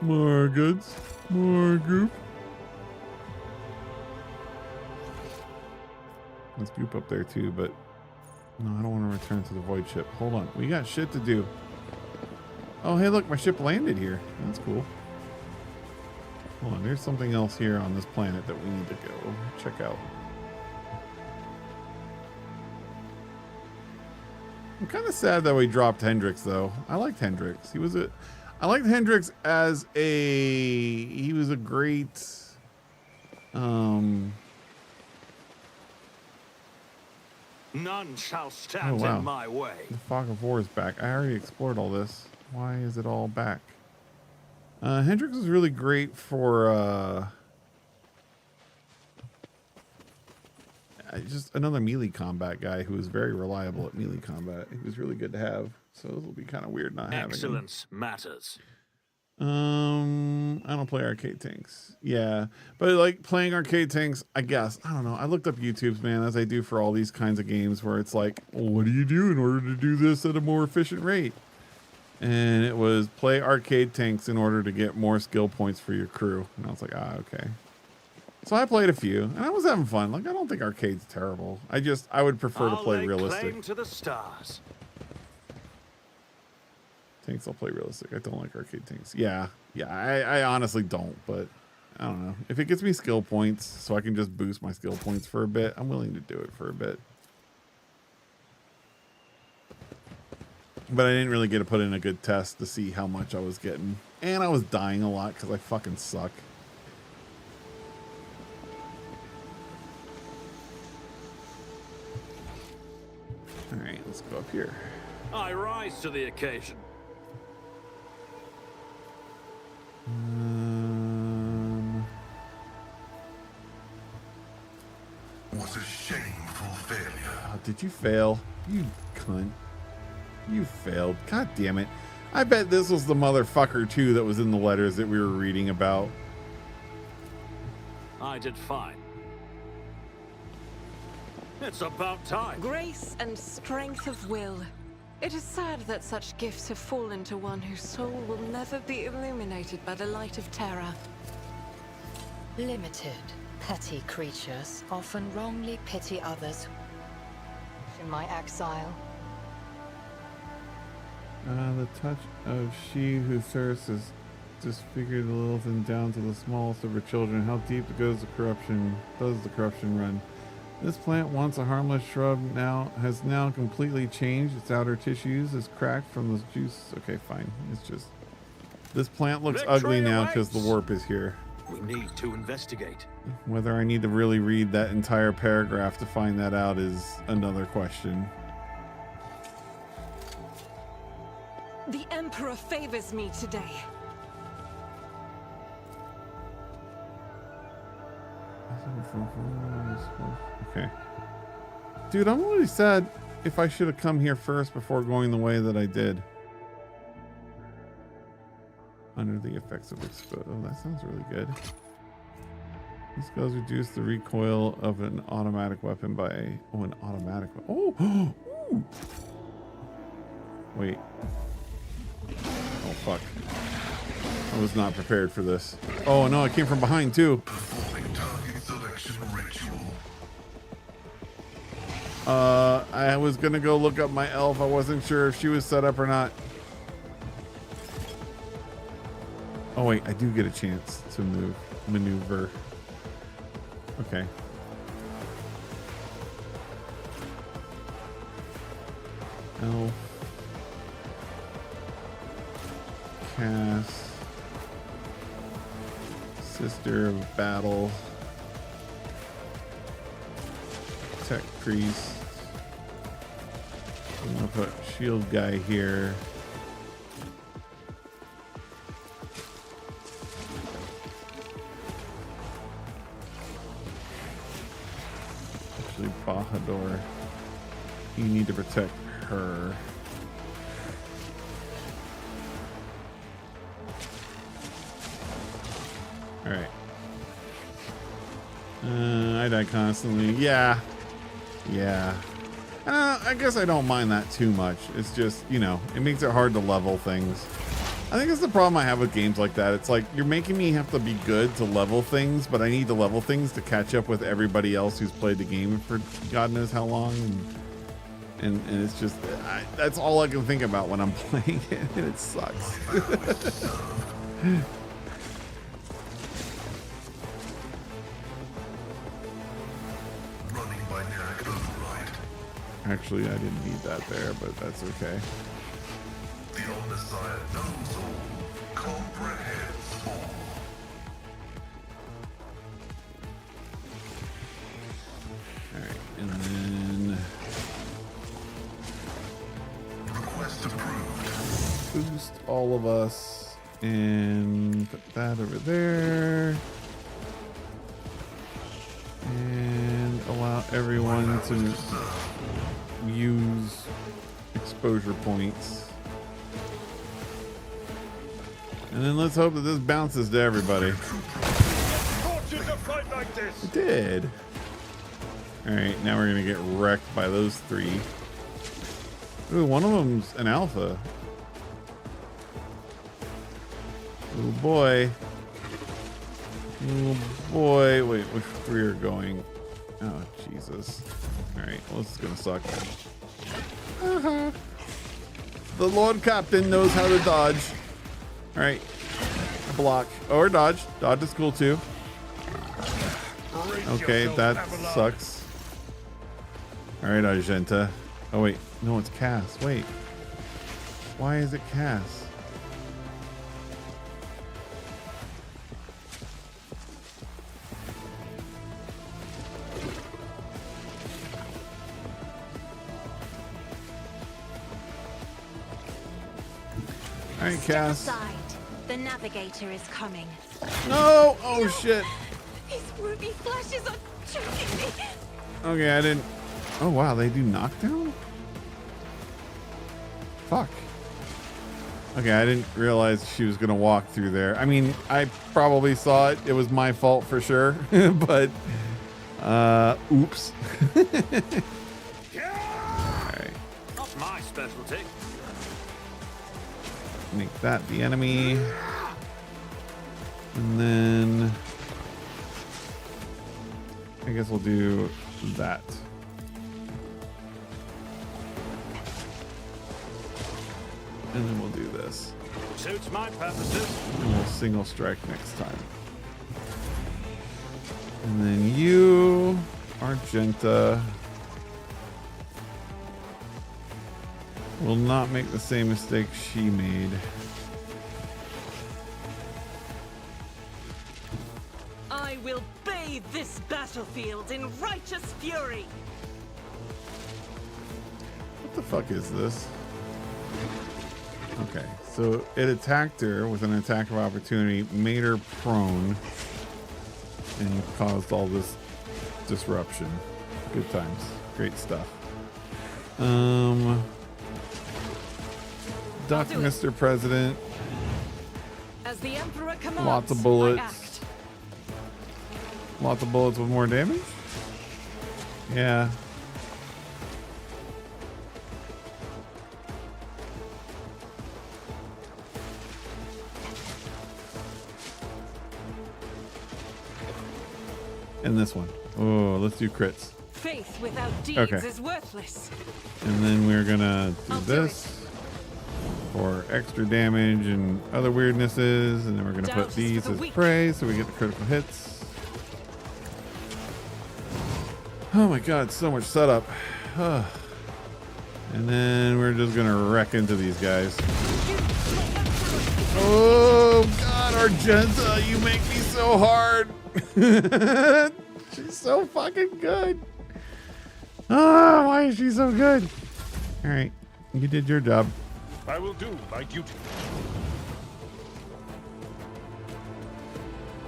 More goods. More goop. Let's goop up there too, but no, I don't want to return to the void ship. Hold on. We got shit to do. Oh, hey, look, my ship landed here. That's cool. Hold on. There's something else here on this planet that we need to go check out. I'm kind of sad that we dropped Hendrix, though. I liked Hendrix. I liked Hendrix as he was a great, none shall stand in my way. The fog of war is back. I already explored all this. Why is it all back? Hendrix is really great for, just another melee combat guy who is very reliable at melee combat. He was really good to have. So it'll be kind of weird not having him. Excellence matters. I don't play arcade tanks. Yeah, but like playing arcade tanks, I guess. I don't know. I looked up YouTube's, man, as I do for all these kinds of games where it's like, well, what do you do in order to do this at a more efficient rate? And it was play arcade tanks in order to get more skill points for your crew. And I was like, okay. So I played a few, and I was having fun. Like, I don't think arcade's terrible. I would prefer to play realistic. Claim to the stars. Tanks, I'll play realistic. I don't like arcade tanks. Yeah, I honestly don't, but I don't know. If it gets me skill points so I can just boost my skill points for a bit, I'm willing to do it for a bit. But I didn't really get to put in a good test to see how much I was getting. And I was dying a lot because I fucking suck. Let's go up here. I rise to the occasion. Was a shameful failure. Oh, did you fail? You cunt. You failed. God damn it. I bet this was the motherfucker too that was in the letters that we were reading about. I did fine. It's about time. Grace and strength of will. It is sad that such gifts have fallen to one whose soul will never be illuminated by the light of terror. Limited, petty creatures often wrongly pity others. In my exile, The touch of she who serves has disfigured the little thing down to the smallest of her children. How deep goes the corruption? Does the corruption run? This plant, once a harmless shrub, has completely changed. Its outer tissues is cracked from the juice. Okay, fine. It's just this plant looks ugly now because the warp is here. We need to investigate. Whether I need to really read that entire paragraph to find that out is another question. The Emperor favors me today. Okay. Dude, I'm really sad if I should have come here first before going the way that I did. Under the effects of exposure. Oh, that sounds really good. These spells reduce the recoil of an automatic weapon by an automatic. Oh, ooh. Wait. Oh fuck. I was not prepared for this. Oh no, it came from behind too. Performing target selection ritual. I was gonna go look up my elf. I wasn't sure if she was set up or not. Oh wait, I do get a chance to maneuver. Okay. Elf. Cast. Sister of Battle. Tech Priest. I'm gonna put Shield Guy here. Actually, Bahador. You need to protect her. Alright. I die constantly. Yeah. Yeah. I guess I don't mind that too much. It's just, you know, it makes it hard to level things. I think that's the problem I have with games like that. It's like, you're making me have to be good to level things, but I need to level things to catch up with everybody else who's played the game for God knows how long. And it's just, that's all I can think about when I'm playing it, and it sucks. Actually, I didn't need that there, but that's okay. The Omnissiah knows all, comprehends all. Alright, and then Request approved. boost all of us and put that over there. And allow everyone to use exposure points. And then let's hope that this bounces to everybody. It did. Alright, now we're gonna get wrecked by those three. Ooh, one of them's an alpha. Oh boy. Oh boy. Wait, which three are going? Oh, Jesus. Alright, well, this is gonna suck. The Lord Captain knows how to dodge. Alright. Block. Or dodge. Dodge is cool too. Okay, that sucks. Alright, Argenta. Oh wait, no, it's Cass. Wait. Why is it Cass? All right, Step Cass. aside. The navigator is coming. No! Oh shit. These ruby flashes are choking me. Okay, I didn't. Oh wow, they do knockdown? Fuck. Okay, I didn't realize she was gonna walk through there. I mean, I probably saw it. It was my fault for sure. But oops. Alright. Not my specialty. Make that the enemy. And then I guess we'll do that. And then we'll do this. Suits my purposes. And we'll single strike next time. And then you, Argenta, will not make the same mistake she made. I will bathe this battlefield in righteous fury. What the fuck is this? Okay, so it attacked her with an attack of opportunity, made her prone, and caused all this disruption. Good times. Great stuff. Duck, Mr. President. As the Emperor commands, Lots of I bullets. act. Lots of bullets with more damage? Yeah. And this one. Oh, let's do crits. Faith without deeds Okay. is worthless. And then we're gonna do I'll do this for extra damage and other weirdnesses. And then we're gonna Doubt put is these for the as weak. prey so we get the critical hits. Oh my god, so much setup. And then we're just gonna wreck into these guys. Oh god, Argenta, you make me so hard. She's so fucking good. Oh, why is she so good? All right, you did your job. I will do my duty.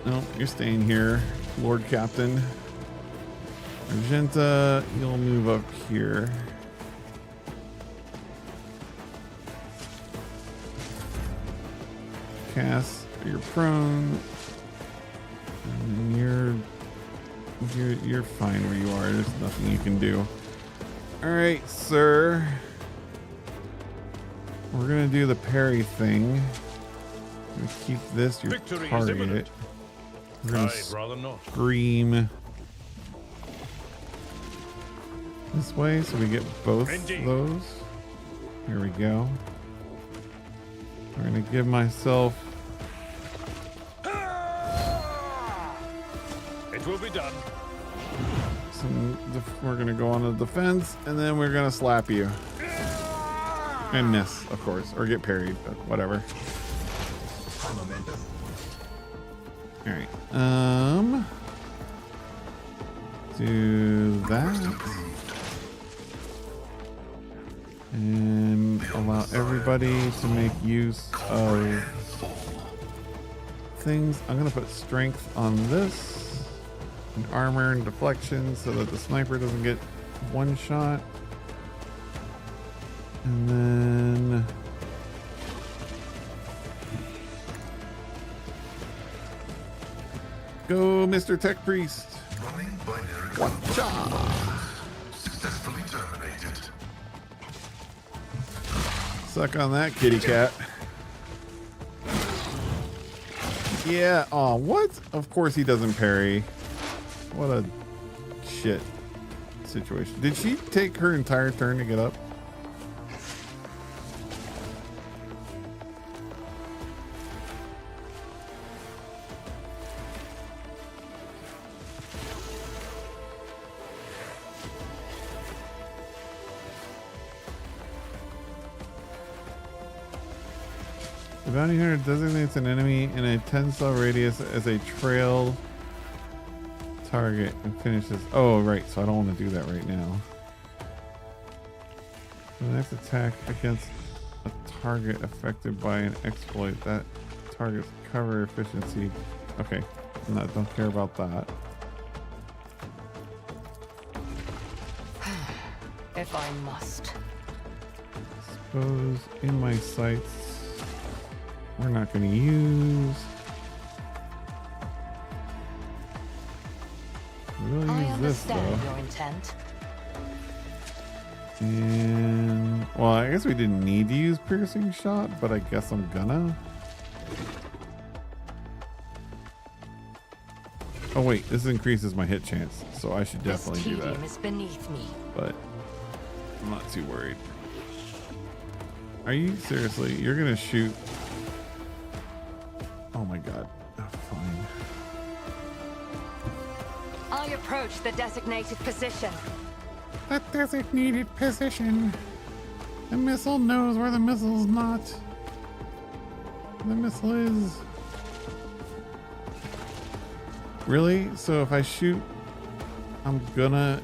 No, you're staying here, Lord Captain. Argenta, you'll move up here. Cass, you're prone. And you're fine where you are. There's nothing you can do. All right, sir. We're gonna do the parry thing. We keep this your Victory is target. imminent. We're gonna I'd rather not. scream this way so we get both Indeed. of those. Here we go. We're gonna give myself. It will be done. We're gonna go on the defense, and then we're gonna slap you and miss, of course, or get parried, but whatever. All right. Do that, and allow everybody to make use of things. I'm gonna put strength on this. And armor and deflection so that the sniper doesn't get one shot. And then go, Mr. Tech Priest. Running binary Watcha! successfully terminated. Suck on that, kitty cat. Yeah. Oh, what? Of course he doesn't parry. What a shit situation. Did she take her entire turn to get up? The bounty hunter designates an enemy in a 10-cell radius as a trail target and finishes. Oh, right. So I don't want to do that right now. The next attack against a target affected by an exploit. That target's cover efficiency. Okay, no, don't care about that. If I must. Suppose in my sights we're not going to use. We'll I use this understand though. your intent. And well, I guess we didn't need to use piercing shot, but I guess I'm gonna. Oh wait, this increases my hit chance, so I should definitely do This that. tedium is beneath me. But I'm not too worried. Are you seriously? You're gonna shoot? Oh my god. Oh, fine. I approach the designated position. That designated position. The missile knows where the missile's not. The missile is. Really? So if I shoot, I'm gonna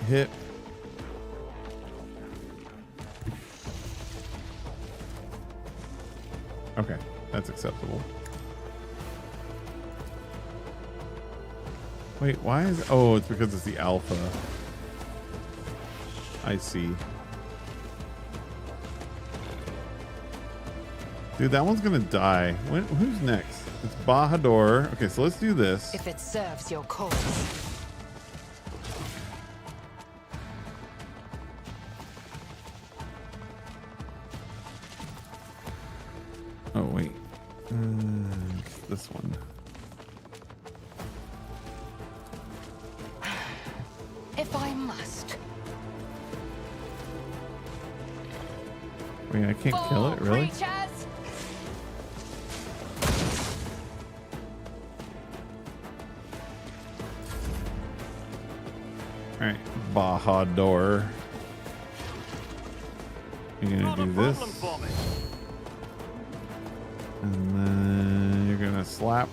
hit. Okay, that's acceptable. Wait, why is... Oh, it's because it's the alpha. I see. Dude, that one's gonna die. Who's next? It's Bahadur. Okay, so let's do this. If it serves your cause. Oh, wait. It's this one. If I must. Wait, I can't kill it, really? Creatures! Alright, Bahadur. You're gonna Not a do problem this. for me. And then you're gonna slap.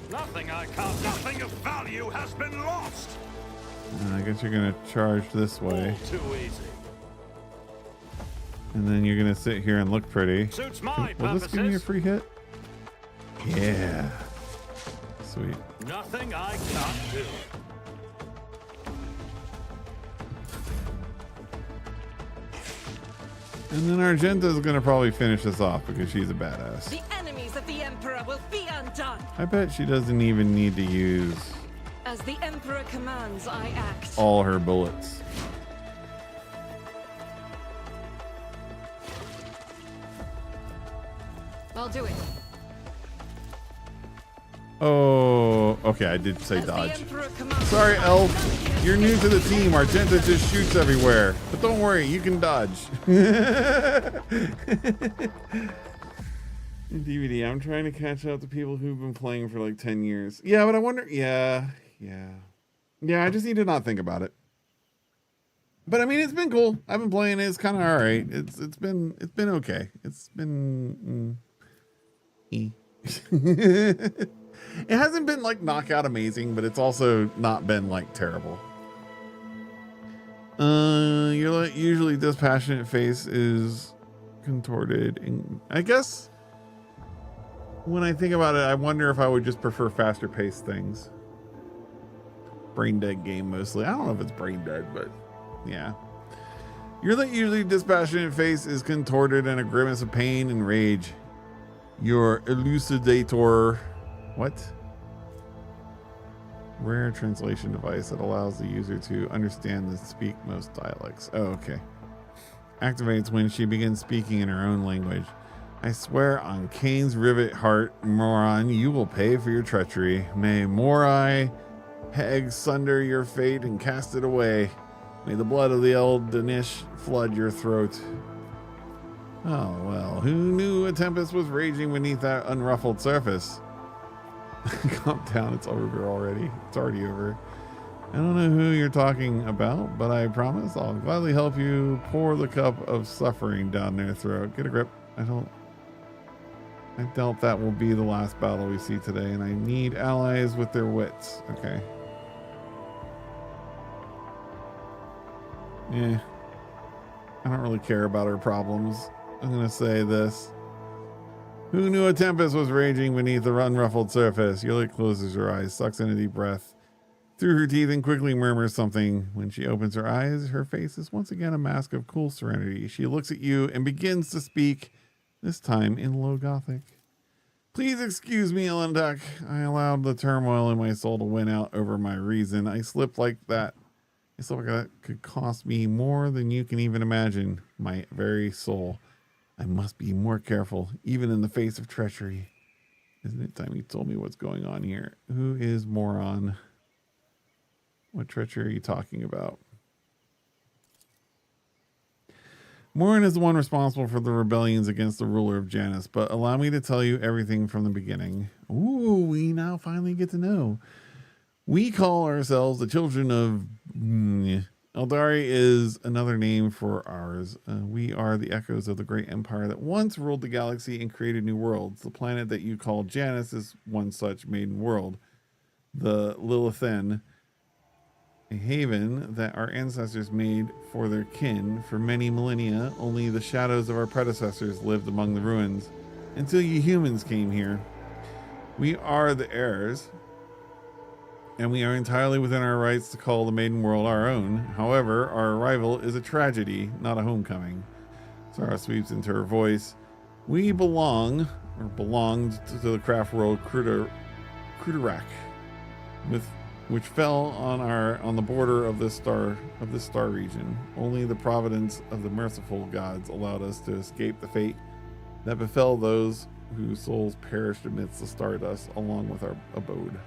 Nothing nothing of value has been lost. And I guess you're gonna charge this way. All too easy. And then you're gonna sit here and look pretty. Suits my Will this give me a purposes. free hit? Yeah. Sweet. Nothing I can't do. And then Argenta's gonna probably finish this off because she's a badass. The enemies of the Emperor will be undone. I bet she doesn't even need to use As the Emperor commands, I act. all her bullets. I'll do it. Oh, okay, I did say As the dodge. Emperor commands, Sorry, I Elf. act. You're new to the team. Argenta just shoots everywhere. But don't worry, you can dodge. DVD, I'm trying to catch up to people who've been playing for like 10 years. Yeah, but I wonder, yeah, I just need to not think about it. But I mean, it's been cool. I've been playing it. It's kind of all right. It's been okay. It's been It hasn't been like knockout amazing, but it's also not been like terrible. Your like usually dispassionate face is contorted, and I guess when I think about it, I wonder if I would just prefer faster paced things. Brain dead game mostly. I don't know if it's brain dead, but yeah. Your like usually dispassionate face is contorted in a grimace of pain and rage. Your elucidator, what? Rare translation device that allows the user to understand and speak most dialects. Oh, okay. Activates when she begins speaking in her own language. I swear on Cain's rivet heart, moron, you will pay for your treachery. May Morai hag sunder your fate and cast it away. May the blood of the Eldanish flood your throat. Oh, well, who knew a tempest was raging beneath that unruffled surface? Calm down, it's over already. It's already over. I don't know who you're talking about, but I promise I'll gladly help you pour the cup of suffering down their throat. Get a grip. I doubt that will be the last battle we see today, and I need allies with their wits. Okay. Yeah. I don't really care about her problems. I'm going to say this. Who knew a tempest was raging beneath the unruffled surface? Yuli closes her eyes, sucks in a deep breath through her teeth, and quickly murmurs something. When she opens her eyes, her face is once again a mask of cool serenity. She looks at you and begins to speak, this time in low Gothic. Please excuse me, Elendak. I allowed the turmoil in my soul to win out over my reason. I slipped like that. I slipped like that could cost me more than you can even imagine. My very soul. I must be more careful, even in the face of treachery. Isn't it time you told me what's going on here? Who is Moron? What treachery are you talking about? Morin is the one responsible for the rebellions against the ruler of Janus, but allow me to tell you everything from the beginning. Ooh, we now finally get to know. We call ourselves the children of... Eldari is another name for ours. We are the echoes of the great empire that once ruled the galaxy and created new worlds. The planet that you call Janus is one such maiden world. The Lilithen, a haven that our ancestors made for their kin. For many millennia, only the shadows of our predecessors lived among the ruins, until you humans came here. We are the heirs, and we are entirely within our rights to call the maiden world our own. However, our arrival is a tragedy, not a homecoming. Sarah sweeps into her voice. We belonged to the craft world Cruderak, which fell on the border of this star region. Only the providence of the merciful gods allowed us to escape the fate that befell those whose souls perished amidst the stardust along with our abode.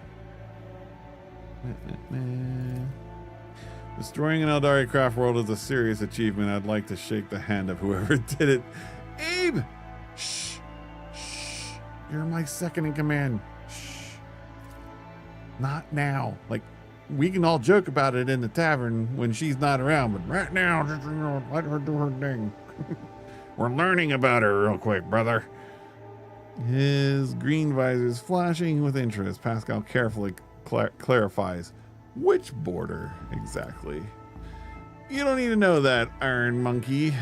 Destroying an Eldari craft world is a serious achievement. I'd like to shake the hand of whoever did it. Abe! Shh! Shh! You're my second in command. Not now. Like, we can all joke about it in the tavern when she's not around, but right now, just, let her do her thing. We're learning about her real quick, brother. His green visors flashing with interest. Pascal carefully clarifies. Which border exactly? You don't need to know that, Iron Monkey.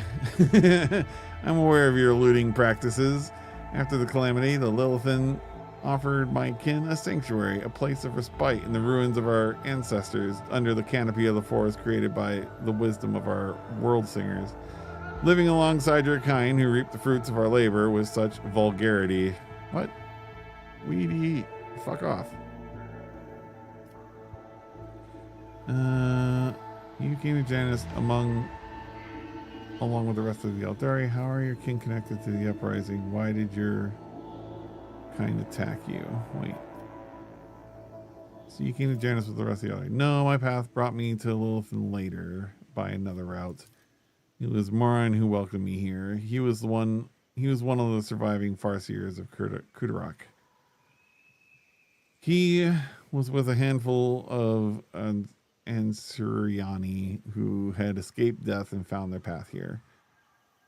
I'm aware of your looting practices. After the calamity, the Lilithan offered my kin a sanctuary, a place of respite in the ruins of our ancestors, under the canopy of the forest created by the wisdom of our world singers. Living alongside your kind who reap the fruits of our labor with such vulgarity. What? Weedy. Fuck off. You came to Janus along with the rest of the Eldari. How are your kin connected to the uprising? Why did your kind attack you? Wait. So you came to Janus with the rest of the Eldari? No, my path brought me to Lilithan later by another route. It was Morin who welcomed me here. He was one of the surviving Farseers of Kudarak. He was with a handful of Ansuriani who had escaped death and found their path here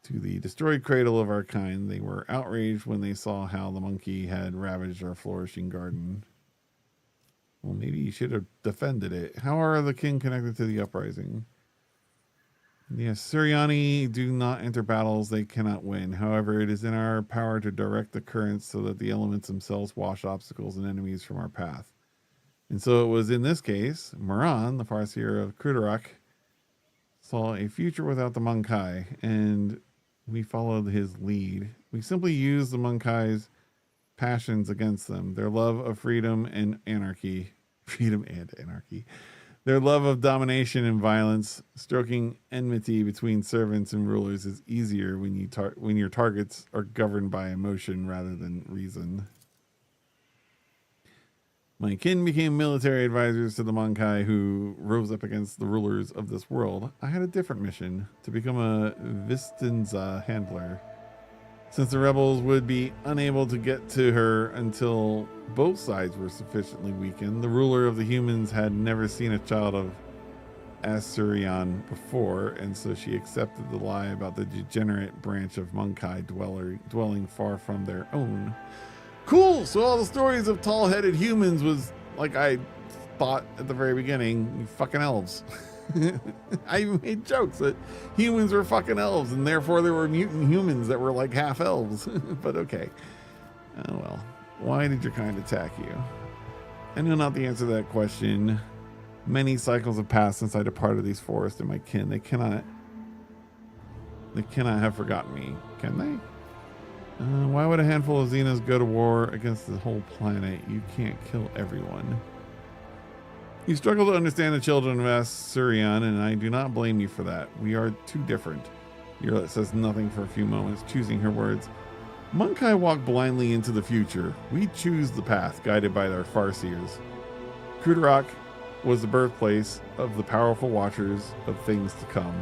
to the destroyed cradle of our kind. They were outraged when they saw how the monkey had ravaged our flourishing garden. Well, maybe you should have defended it. How are the kin connected to the uprising? The Ansuriani do not enter battles they cannot win. However, it is in our power to direct the currents so that the elements themselves wash obstacles and enemies from our path. And so it was in this case, Moran, the Farseer of Kudarak, saw a future without the Monkai, and we followed his lead. We simply used the Monkai's passions against them, their love of freedom and anarchy. Their love of domination and violence. Stroking enmity between servants and rulers is easier when your targets are governed by emotion rather than reason. My kin became military advisors to the Monkai who rose up against the rulers of this world. I had a different mission, to become a Vistenza handler. Since the rebels would be unable to get to her until both sides were sufficiently weakened, the ruler of the humans had never seen a child of Asurion before, and so she accepted the lie about the degenerate branch of Monkai dwelling far from their own. Cool! So all the stories of tall-headed humans was like I thought at the very beginning, you fucking elves. I made jokes that humans were fucking elves, and therefore there were mutant humans that were like half elves. But okay. Oh well. Why did your kind attack you? I know not the answer to that question. Many cycles have passed since I departed these forests and my kin. They cannot have forgotten me, can they? Why would a handful of Xenos go to war against the whole planet? You can't kill everyone. You struggle to understand the children of Assyrian, and I do not blame you for that. We are too different. Yurlet says nothing for a few moments, choosing her words. Monkai walk blindly into the future. We choose the path, guided by their farseers. Kudarak was the birthplace of the powerful watchers of things to come.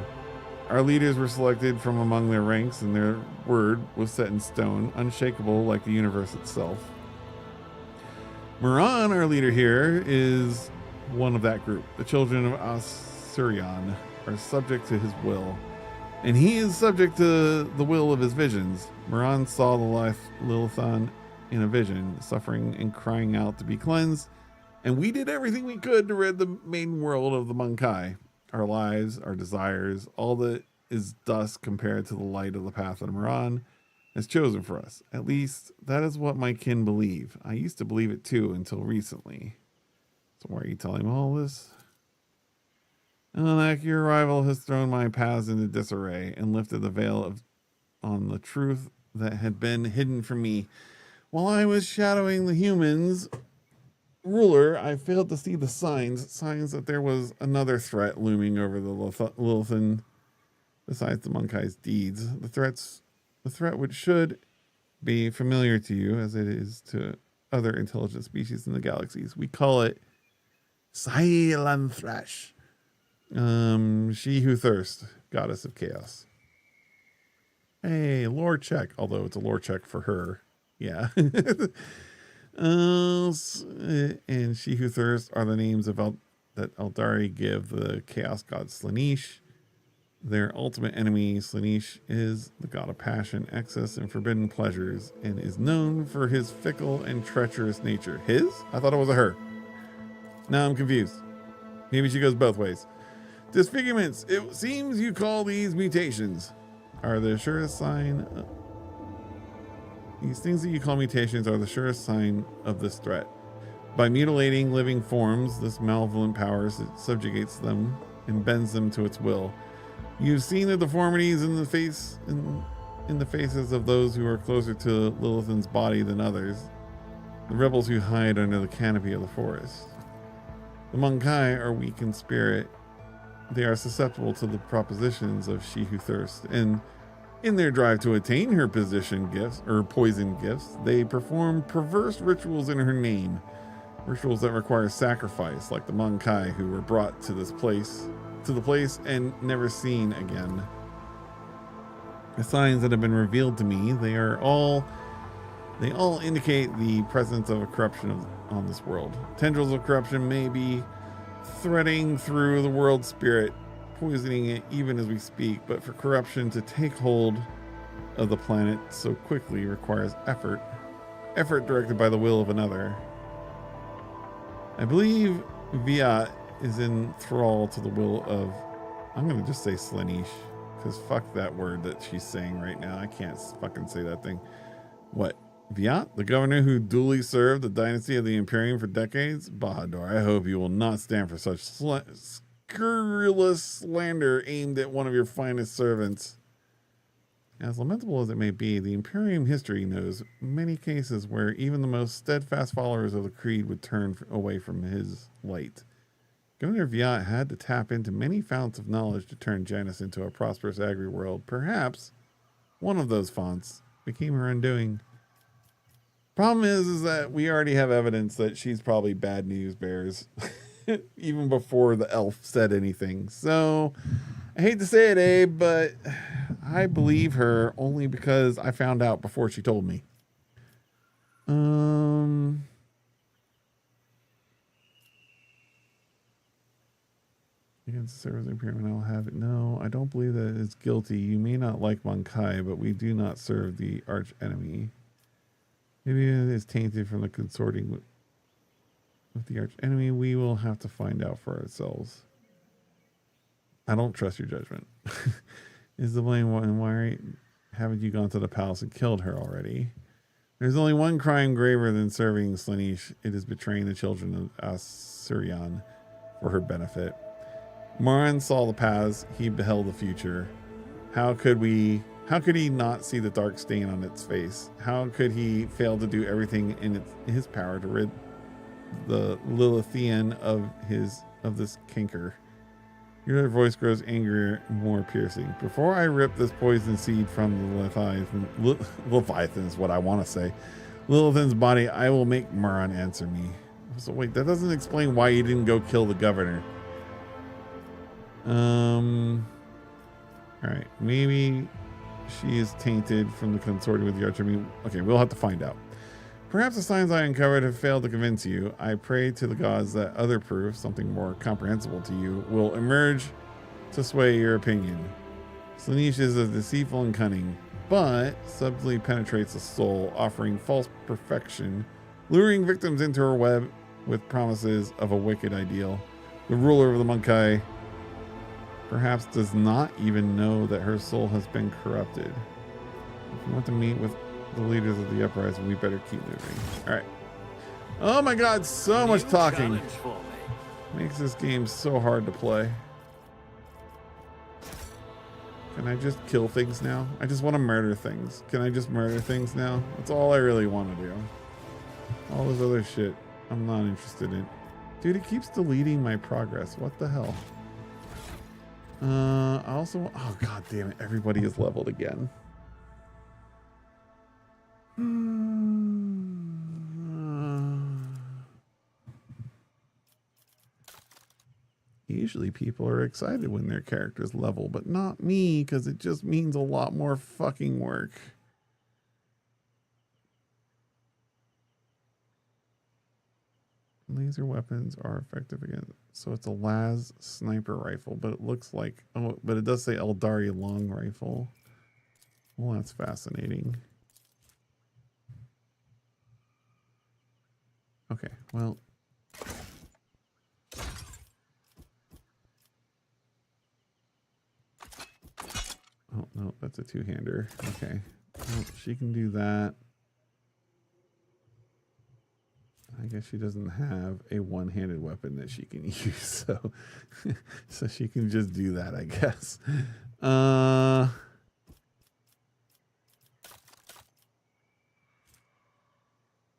Our leaders were selected from among their ranks, and their word was set in stone, unshakable like the universe itself. Muran, our leader here, is one of that group. The children of Assyrian are subject to his will, and he is subject to the will of his visions. Muran saw the life Lilithan in a vision, suffering and crying out to be cleansed, and we did everything we could to rid the maiden world of the Monkai. Our lives, our desires, all that is dust compared to the light of the path that Muran has chosen for us. At least that is what my kin believe. I used to believe it too until recently. So why are you telling me all this? Anak, your arrival has thrown my paths into disarray and lifted the veil on the truth that had been hidden from me. While I was shadowing the humans ruler, I failed to see the signs that there was another threat looming over the Lilithan besides the Monkai's deeds. The threat which should be familiar to you as it is to other intelligent species in the galaxies. We call it Silent-Thrash. She who thirsts, goddess of chaos. Hey, lore check, although it's a lore check for her. Yeah. And she who thirsts are the names of that Eldari give the chaos god Slaanesh. Their ultimate enemy, Slaanesh, is the god of passion, excess, and forbidden pleasures, and is known for his fickle and treacherous nature. His? I thought it was a her. Now I'm confused. Maybe she goes both ways. Disfigurements. It seems you call these mutations. Are the surest sign... These things that you call mutations are the surest sign of this threat. By mutilating living forms, this malevolent power subjugates them and bends them to its will. You've seen the deformities in the faces of those who are closer to Lilithan's body than others, the rebels who hide under the canopy of the forest. The Monkai are weak in spirit. They are susceptible to the propositions of She Who Thirsts, and in their drive to attain her poison gifts, they perform perverse rituals in her name. Rituals that require sacrifice, like the Monkai who were brought to the place and never seen again. The signs that have been revealed to me, they all indicate the presence of a corruption on this world. Tendrils of corruption may be threading through the world's spirit, poisoning it even as we speak, but for corruption to take hold of the planet so quickly requires effort directed by the will of another. I believe Viat is in thrall to the will of, I'm going to just say Slaanesh, because fuck that word that she's saying right now. I can't fucking say that thing. What? Viat, the governor who duly served the dynasty of the Imperium for decades? Bahadur, I hope you will not stand for such scurrilous slander aimed at one of your finest servants. As lamentable as it may be, the Imperium history knows many cases where even the most steadfast followers of the creed would turn away from his light. Governor Viat had to tap into many founts of knowledge to turn Janus into a prosperous agri-world. Perhaps one of those fonts became her undoing. Problem is that we already have evidence that she's probably bad news bears, even before the elf said anything. So, I hate to say it, Abe, but I believe her only because I found out before she told me. Against the service Imperium, I'll have it. No, I don't believe that it's guilty. You may not like Monkai, but we do not serve the arch enemy. Maybe it is tainted from the consorting with the arch enemy. We will have to find out for ourselves. I don't trust your judgment. Is the blame one? Why haven't you gone to the palace and killed her already? There's only one crime graver than serving Slaanesh. It is betraying the children of Assyrian for her benefit. Moran saw the past. He beheld the future. How could he not see the dark stain on its face? How could he fail to do everything in his power to rid the Lilithian of this canker? Your voice grows angrier, more piercing. Before I rip this poison seed from the Leviathan is what I want to say. Lilithan's body, I will make Moran answer me. So wait, that doesn't explain why he didn't go kill the governor. All right, maybe she is tainted from the consortium with the Archemy. Okay, we'll have to find out. Perhaps the signs I uncovered have failed to convince you. I pray to the gods that other proof, something more comprehensible to you, will emerge to sway your opinion. Slaanesh is as deceitful and cunning, but subtly penetrates the soul, offering false perfection, luring victims into her web with promises of a wicked ideal. The ruler of the Monkai perhaps does not even know that her soul has been corrupted. If you want to meet with the leaders of the uprising, we better keep moving. All right. Oh my God, so much talking. Makes this game so hard to play. Can I just kill things now? I just want to murder things. Can I just murder things now? That's all I really want to do. All this other shit, I'm not interested in. Dude, it keeps deleting my progress. What the hell? I also, oh God damn it, everybody is leveled again. Usually people are excited when their characters level, but not me, because it just means a lot more fucking work. Laser weapons are effective against, so it's a Laz sniper rifle, but it looks like, oh, but it does say Eldari long rifle. Well, that's fascinating. Okay, well. Oh, no, that's a two-hander. Okay. Well, she can do that. I guess she doesn't have a one-handed weapon that she can use, so so she can just do that, I guess.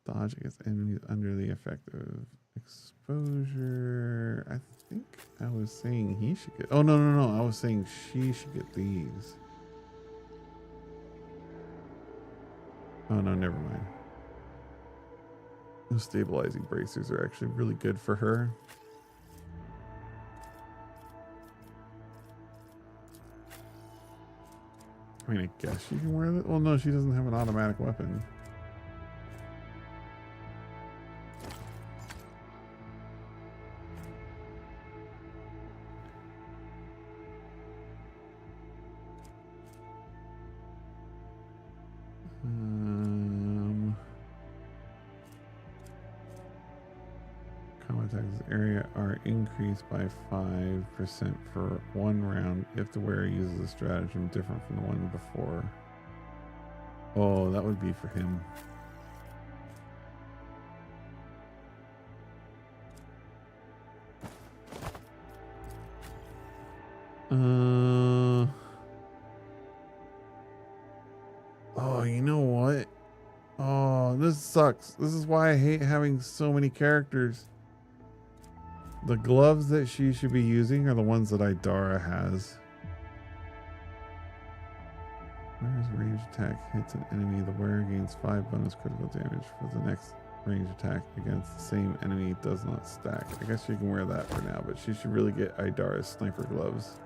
Dodge against enemies under the effect of exposure. I think I was saying he should get. Oh no! I was saying she should get these. Oh no, never mind. Those stabilizing bracers are actually really good for her. I mean, I guess she can wear that. Well, no, she doesn't have an automatic weapon. Combat attacks in this area are increased by 5% for one round if the wearer uses a stratagem different from the one before. Oh, that would be for him. Oh, you know what? Oh, this sucks. This is why I hate having so many characters. The gloves that she should be using are the ones that Idara has. Wearer's range attack hits an enemy. The wearer gains 5 bonus critical damage for the next range attack against the same enemy. It does not stack. I guess she can wear that for now, but she should really get Idara's sniper gloves.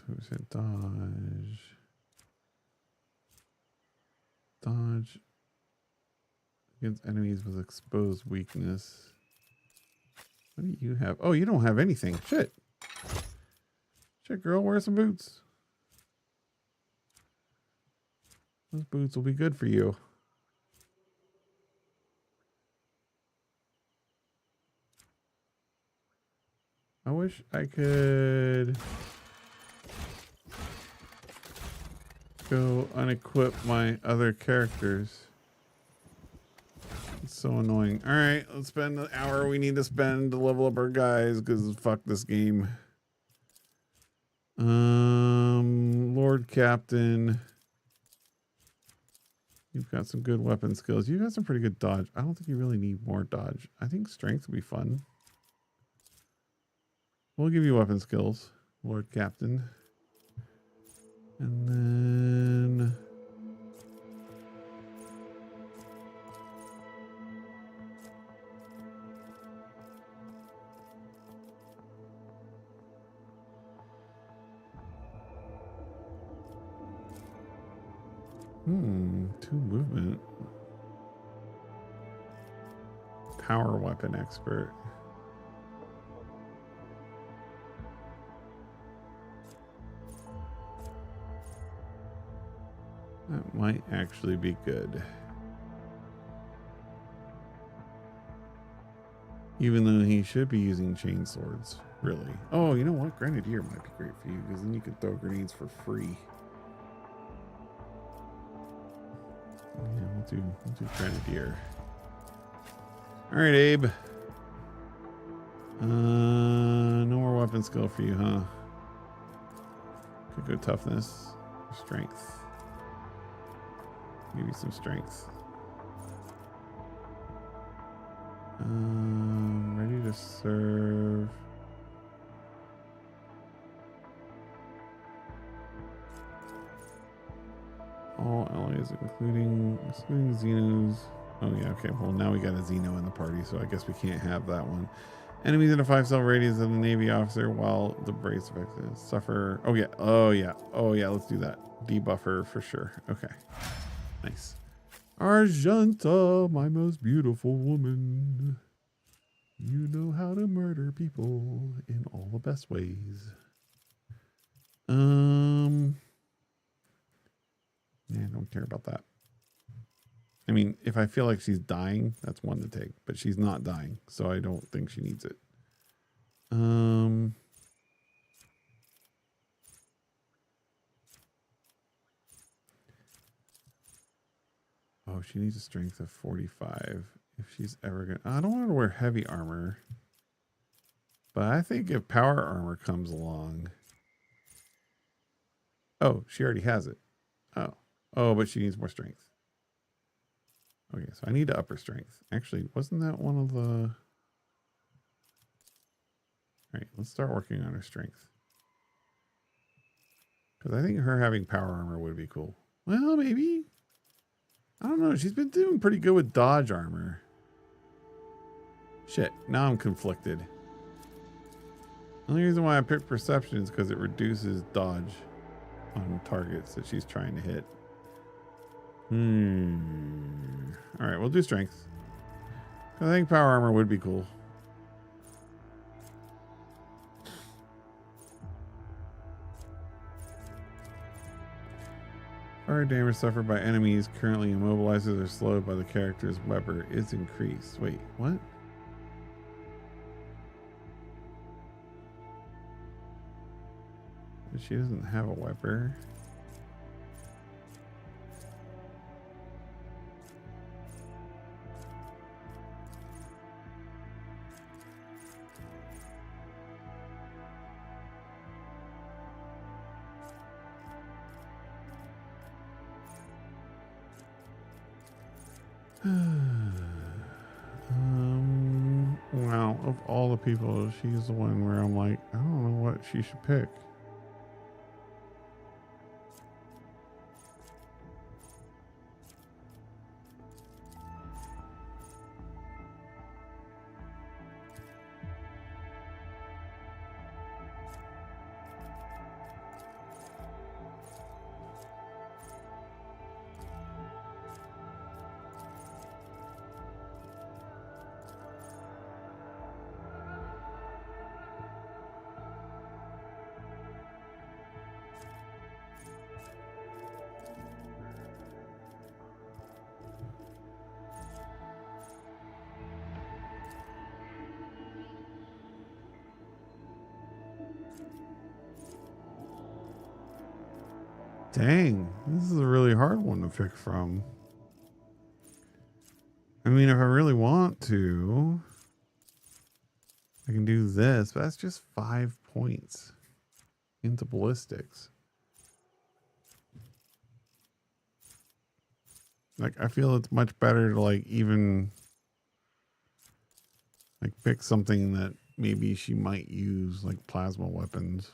100% dodge. Dodge against enemies with exposed weakness. What do you have? Oh, you don't have anything. Shit. Shit, girl, wear some boots. Those boots will be good for you. I wish I could go unequip my other characters. It's so annoying. All right, let's spend the hour we need to spend to level up our guys because fuck this game. Lord Captain. You've got some good weapon skills. You've got some pretty good dodge. I don't think you really need more dodge. I think strength would be fun. We'll give you weapon skills, Lord Captain. And then... two movement. Power weapon expert. That might actually be good. Even though he should be using chain swords, really. Oh, you know what? Grenadier might be great for you because then you can throw grenades for free. Yeah, we'll do Grenadier. All right, Abe. No more weapon skill for you, huh? Could go toughness or strength. Maybe some strength. Ready to serve. All allies, including Xenos. Oh yeah, okay. Well, now we got a Xeno in the party, so I guess we can't have that one. Enemies in a 5-cell radius of the Navy officer while the brace effects suffer. Oh yeah. Oh yeah. Oh yeah. Let's do that. Debuffer for sure. Okay. Nice. Argenta, my most beautiful woman. You know how to murder people in all the best ways. Yeah, I don't care about that. I mean, if I feel like she's dying, that's one to take. But she's not dying, so I don't think she needs it. Oh, she needs a strength of 45. If she's ever gonna... I don't want her to wear heavy armor. But I think if power armor comes along... Oh, she already has it. Oh. Oh, but she needs more strength. Okay, so I need to up her strength. Actually, wasn't that one of the... All right, let's start working on her strength. Because I think her having power armor would be cool. Well, maybe. I don't know. She's been doing pretty good with dodge armor. Shit, now I'm conflicted. The only reason why I picked perception is because it reduces dodge on targets that she's trying to hit. All right, we'll do strength. I think power armor would be cool. Fire damage suffered by enemies currently immobilizes or slowed by the character's weapon is increased. Wait, what? She doesn't have a weapon. Wow, of all the people, she's the one where I'm like, I don't know what she should pick. Dang, this is a really hard one to pick from. I mean, if I really want to, I can do this, but that's just 5 points into ballistics. Like, I feel it's much better to like even like pick something that maybe she might use, like plasma weapons.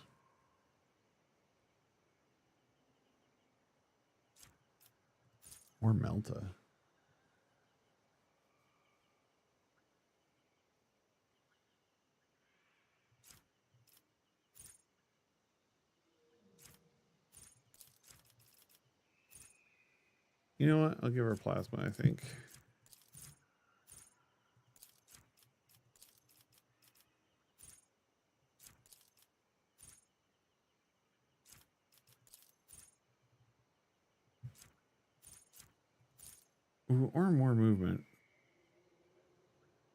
Or Melta. You know what? I'll give her plasma, I think. Ooh, or more movement.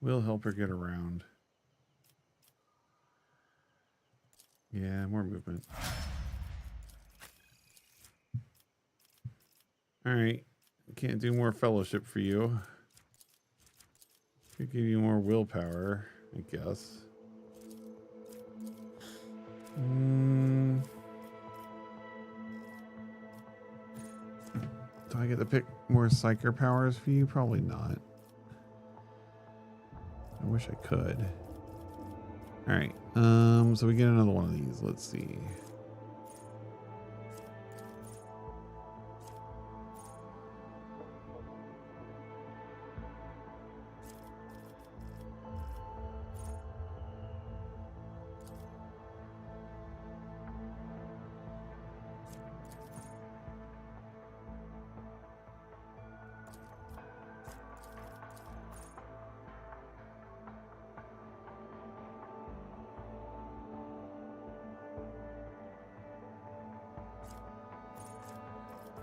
Will help her get around. Yeah, more movement. All right. Can't do more fellowship for you. Could give you more willpower, I guess. Do I get to pick more psyker powers for you? Probably not. I wish I could. All right. So we get another one of these. Let's see.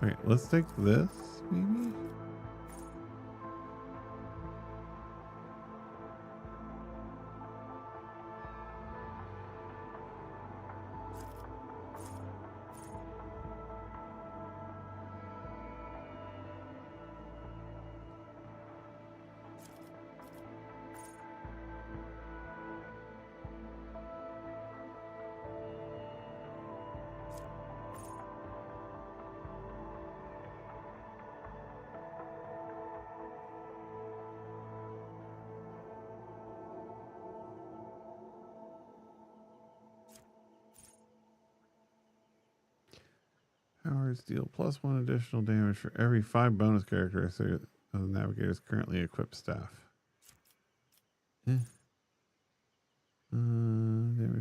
Wait, let's take this, maybe? Powers deal +1 additional damage for every 5 bonus characteristics of the Navigator's currently equipped staff. Damage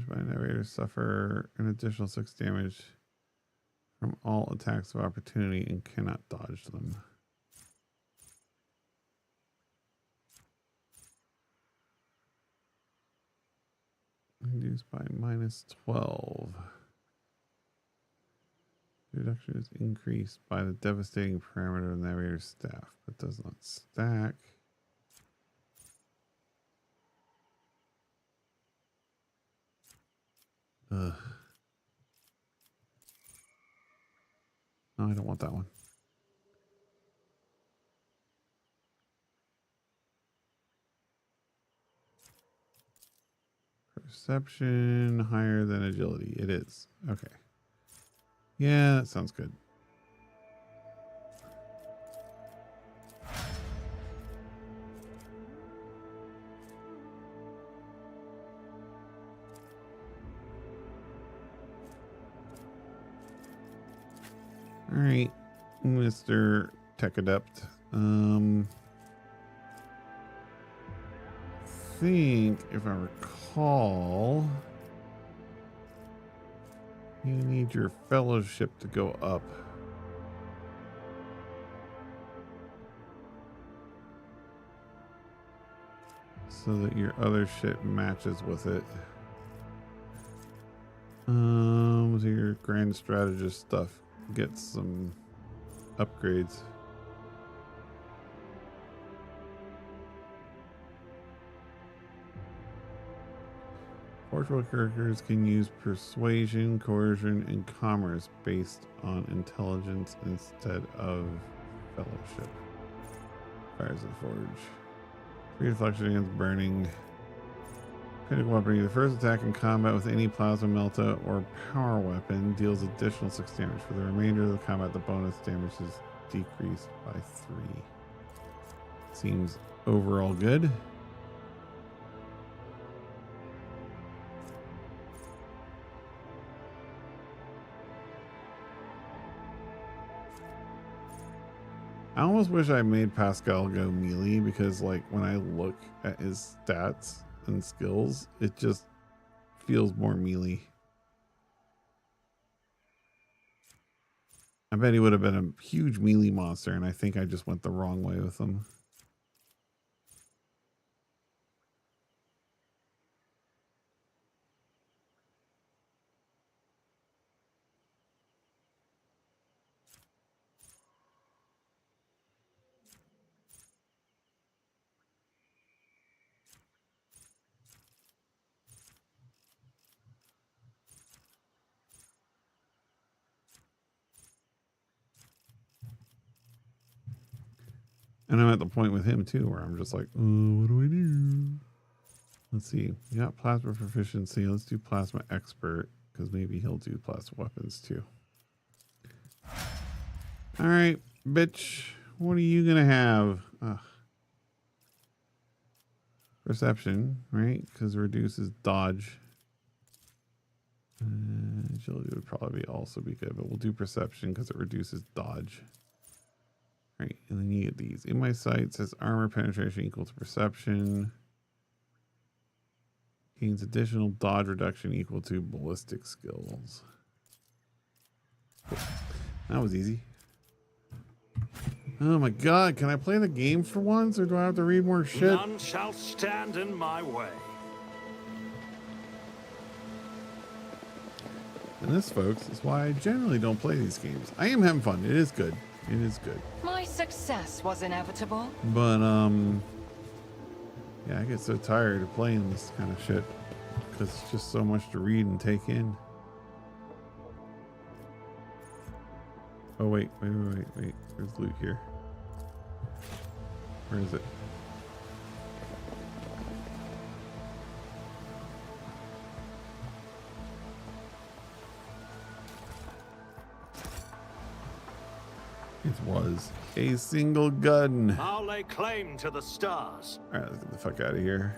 by Navigators suffer an additional 6 damage from all attacks of opportunity and cannot dodge them. Reduced by -12. Reduction is increased by the devastating parameter of the Navigator's staff, but does not stack. Ugh. No, I don't want that one. Perception higher than agility. It is. Okay. Yeah, that sounds good. All right, Mr. Tech Adept. I think if I recall, you need your fellowship to go up. So that your other shit matches with it. So your grand strategist stuff gets some upgrades. Portugal characters can use persuasion, coercion, and commerce based on intelligence instead of fellowship. Fires of the Forge. Free deflection against burning. Critical weapon. The first attack in combat with any plasma melta or power weapon deals additional 6 damage. For the remainder of the combat, the bonus damage is decreased by 3. Seems overall good. I almost wish I made Pascal go melee, because like when I look at his stats and skills, it just feels more melee. I bet he would have been a huge melee monster, and I think I just went the wrong way with him. And I'm at the point with him too, where I'm just like, what do I do? Let's see. We got plasma proficiency. Let's do plasma expert, because maybe he'll do plasma weapons too. All right, bitch. What are you gonna have? Ugh. Perception, right? Because it reduces dodge. Agility would probably also be good, but we'll do perception because it reduces dodge. Right, and then you get these. In my sight says armor penetration equal to perception. Gains additional dodge reduction equal to ballistic skills. Cool. That was easy. Oh my god, can I play the game for once, or do I have to read more shit? None shall stand in my way. And this, folks, is why I generally don't play these games. I am having fun. It is good. It is good. My success was inevitable. But, yeah, I get so tired of playing this kind of shit because it's just so much to read and take in. Oh, wait. There's loot here. Where is it? It was a single gun. I'll lay claim to the stars. All right, let's get the fuck out of here.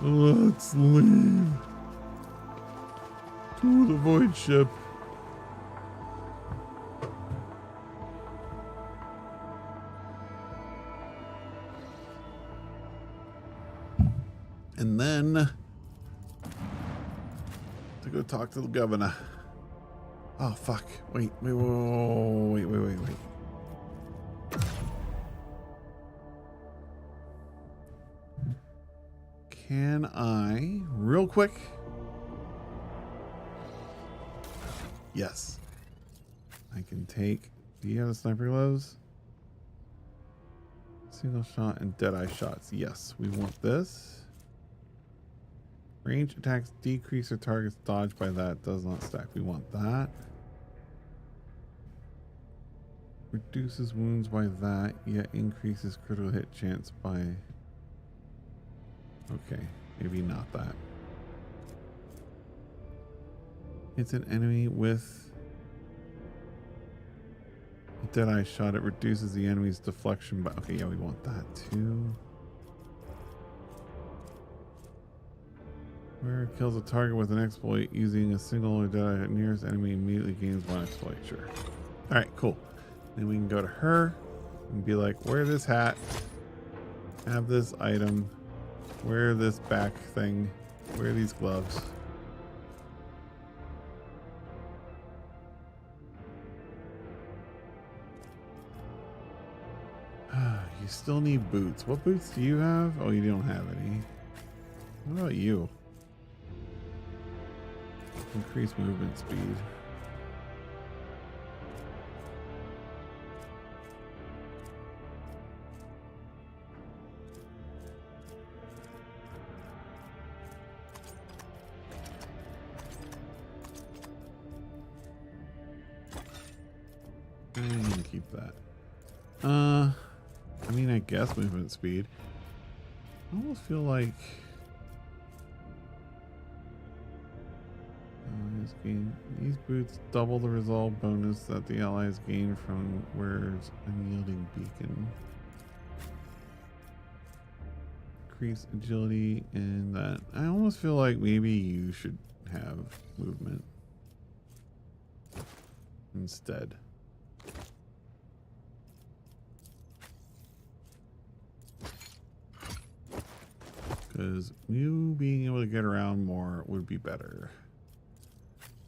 Let's leave to the void ship. And then to go talk to the governor. Oh fuck. Wait. Can I, real quick? Yes. I can take, do you have the sniper gloves? Single shot and deadeye shots. Yes, we want this. Range attacks decrease or targets dodge by that. Does not stack. We want that. Reduces wounds by that, yet increases critical hit chance by... Okay, maybe not that. It's an enemy with a deadeye shot. It reduces the enemy's deflection by... Okay, yeah, we want that too. Where it kills a target with an exploit using a single or deadeye, nearest enemy immediately gains one exploit. Sure. Alright, cool. Then we can go to her and be like, wear this hat, have this item, wear this back thing, wear these gloves. You still need boots. What boots do you have? Oh, you don't have any. What about you? Increase movement speed. I'm gonna keep that. I mean, I guess movement speed. I almost feel like these boots double the resolve bonus that the allies gain from wears unyielding beacon. Increase agility, and that I almost feel like maybe you should have movement instead. Because you being able to get around more would be better.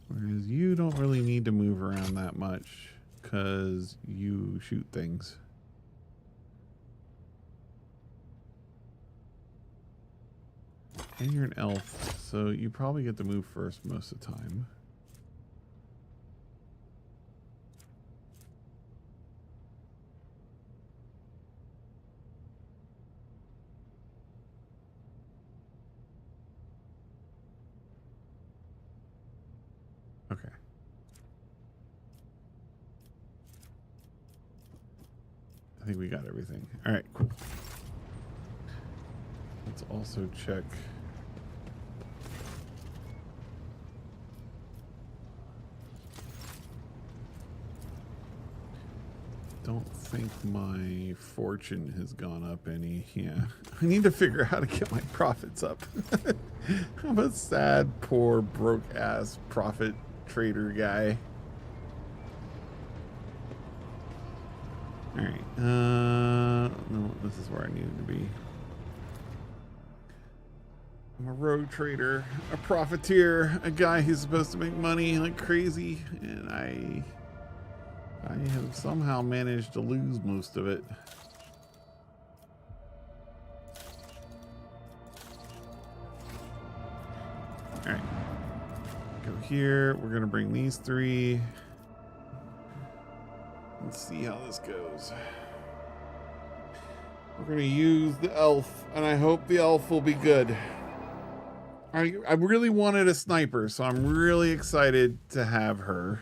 Whereas you don't really need to move around that much because you shoot things. And you're an elf, so you probably get to move first most of the time. Okay. I think we got everything. All right, cool. Let's also check. Don't think my fortune has gone up any. Yeah, I need to figure out how to get my profits up. I'm a sad, poor, broke ass profit trader guy. All right. No, this is where I needed to be. I'm a rogue trader, a profiteer, a guy who's supposed to make money like crazy, and I have somehow managed to lose most of it. All right. Go here. We're going to bring these three. Let's see how this goes. We're going to use the elf, and I hope the elf will be good. I really wanted a sniper, so I'm really excited to have her.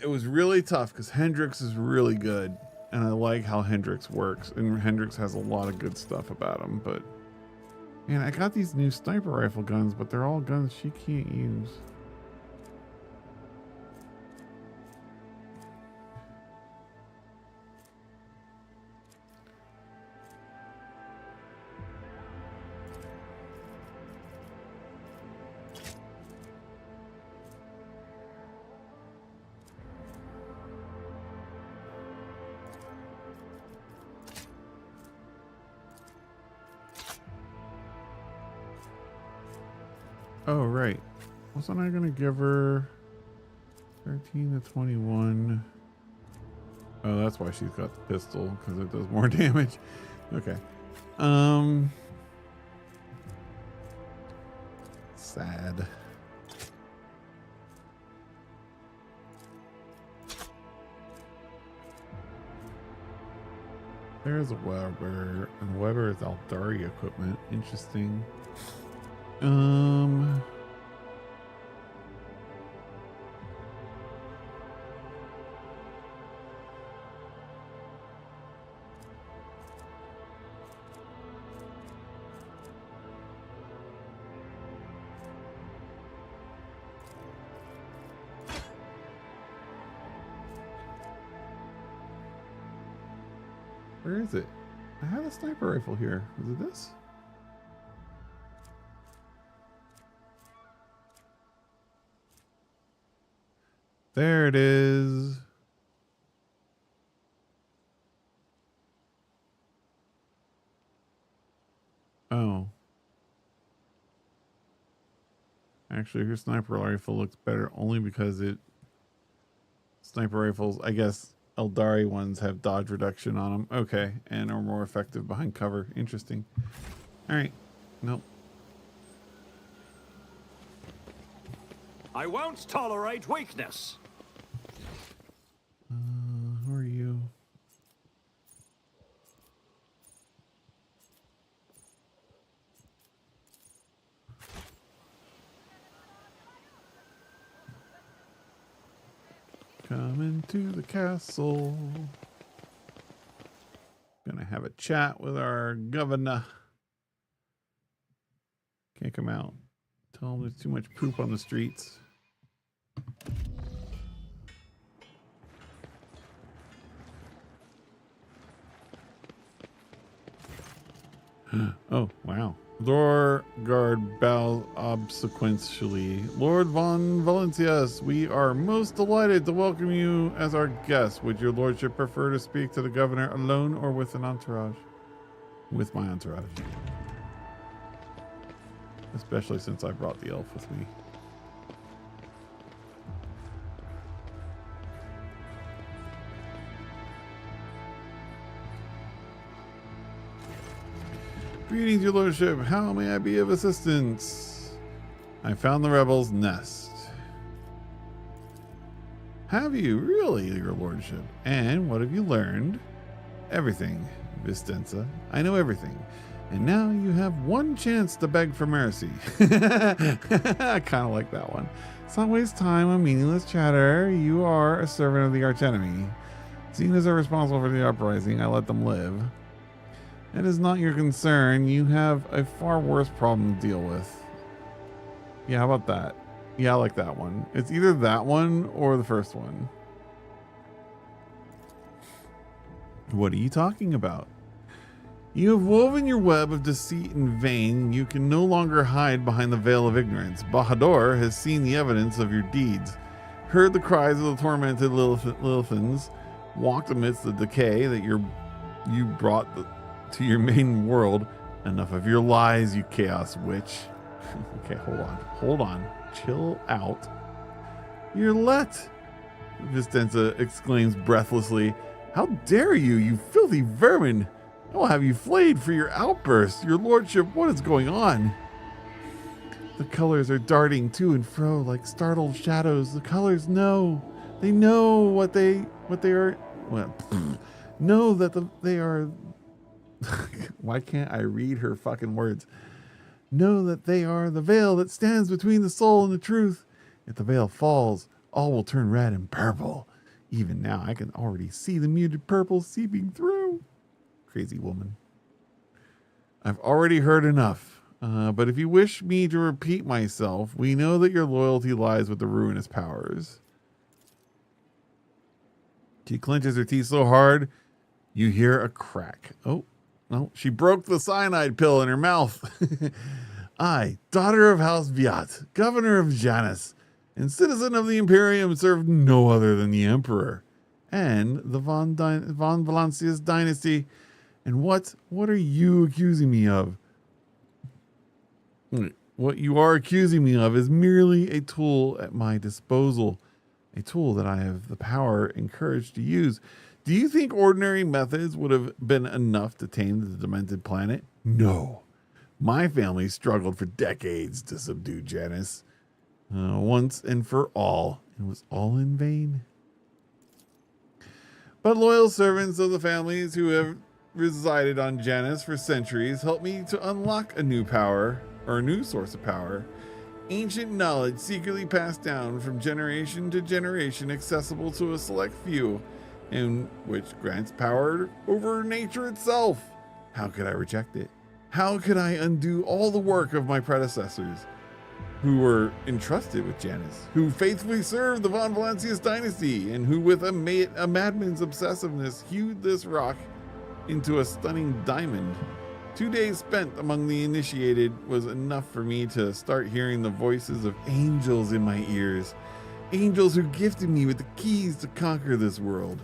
It was really tough because Hendrix is really good, and I like how Hendrix works, and Hendrix has a lot of good stuff about him, but man, I got these new sniper rifle guns, but they're all guns she can't use. Oh, right. Wasn't I going to give her 13 to 21? Oh, that's why she's got the pistol, because it does more damage. Okay. Sad. There's a Weber, and Weber is Aldari equipment. Interesting. Where is it? I had a sniper rifle here. Was it this? There it is. Oh. Actually, her sniper rifle looks better only because sniper rifles, I guess Eldari ones have dodge reduction on them. Okay, and are more effective behind cover. Interesting. All right. Nope. I won't tolerate weakness. Who are you? Coming to the castle. Gonna have a chat with our governor. Can't come out. Tell him there's too much poop on the streets. Oh, wow. Lorgard bows obsequentially. Lord von Valencias, we are most delighted to welcome you as our guest. Would your lordship prefer to speak to the governor alone or with an entourage? With my entourage. Especially since I brought the elf with me. Greetings, your lordship. How may I be of assistance? I found the rebels' nest. Have you really, your lordship? And what have you learned? Everything, Vistenza. I know everything. And now you have one chance to beg for mercy. I kind of like that one. Let's not waste time on meaningless chatter. You are a servant of the archenemy. Seeing as they're responsible for the uprising, I let them live. It is not your concern. You have a far worse problem to deal with. Yeah, how about that? Yeah, I like that one. It's either that one or the first one. What are you talking about? You have woven your web of deceit in vain. You can no longer hide behind the veil of ignorance. Bahadur has seen the evidence of your deeds, heard the cries of the tormented Lilithans, walked amidst the decay that you brought to your maiden world. Enough of your lies, you chaos witch. Okay, hold on. Chill out. You're let, Vistenza exclaims breathlessly. How dare you, you filthy vermin! I will have you flayed for your outburst. Your lordship, what is going on? The colors are darting to and fro like startled shadows. The colors know. They know what they are. Well, know that they are. Why can't I read her fucking words? Know that they are the veil that stands between the soul and the truth. If the veil falls, all will turn red and purple. Even now, I can already see the muted purple seeping through. Crazy woman. I've already heard enough. But if you wish me to repeat myself, we know that your loyalty lies with the ruinous powers. She clenches her teeth so hard, you hear a crack. Oh, no, she broke the cyanide pill in her mouth. I, daughter of House Viat, governor of Janus, and citizen of the Imperium, served no other than the Emperor and the von Valancius dynasty. And what are you accusing me of? What you are accusing me of is merely a tool at my disposal, a tool that I have the power and courage to use. Do you think ordinary methods would have been enough to tame the demented planet? No. My family struggled for decades to subdue Janus, once and for all, and was all in vain. But loyal servants of the families who have resided on Janus for centuries helped me to unlock a new power, or a new source of power. Ancient knowledge secretly passed down from generation to generation, accessible to a select few, and which grants power over nature itself. How could I reject it? How could I undo all the work of my predecessors who were entrusted with Janus, who faithfully served the von Valancius dynasty, and who with a madman's obsessiveness hewed this rock into a stunning diamond? 2 days spent among the initiated was enough for me to start hearing the voices of angels in my ears, angels who gifted me with the keys to conquer this world.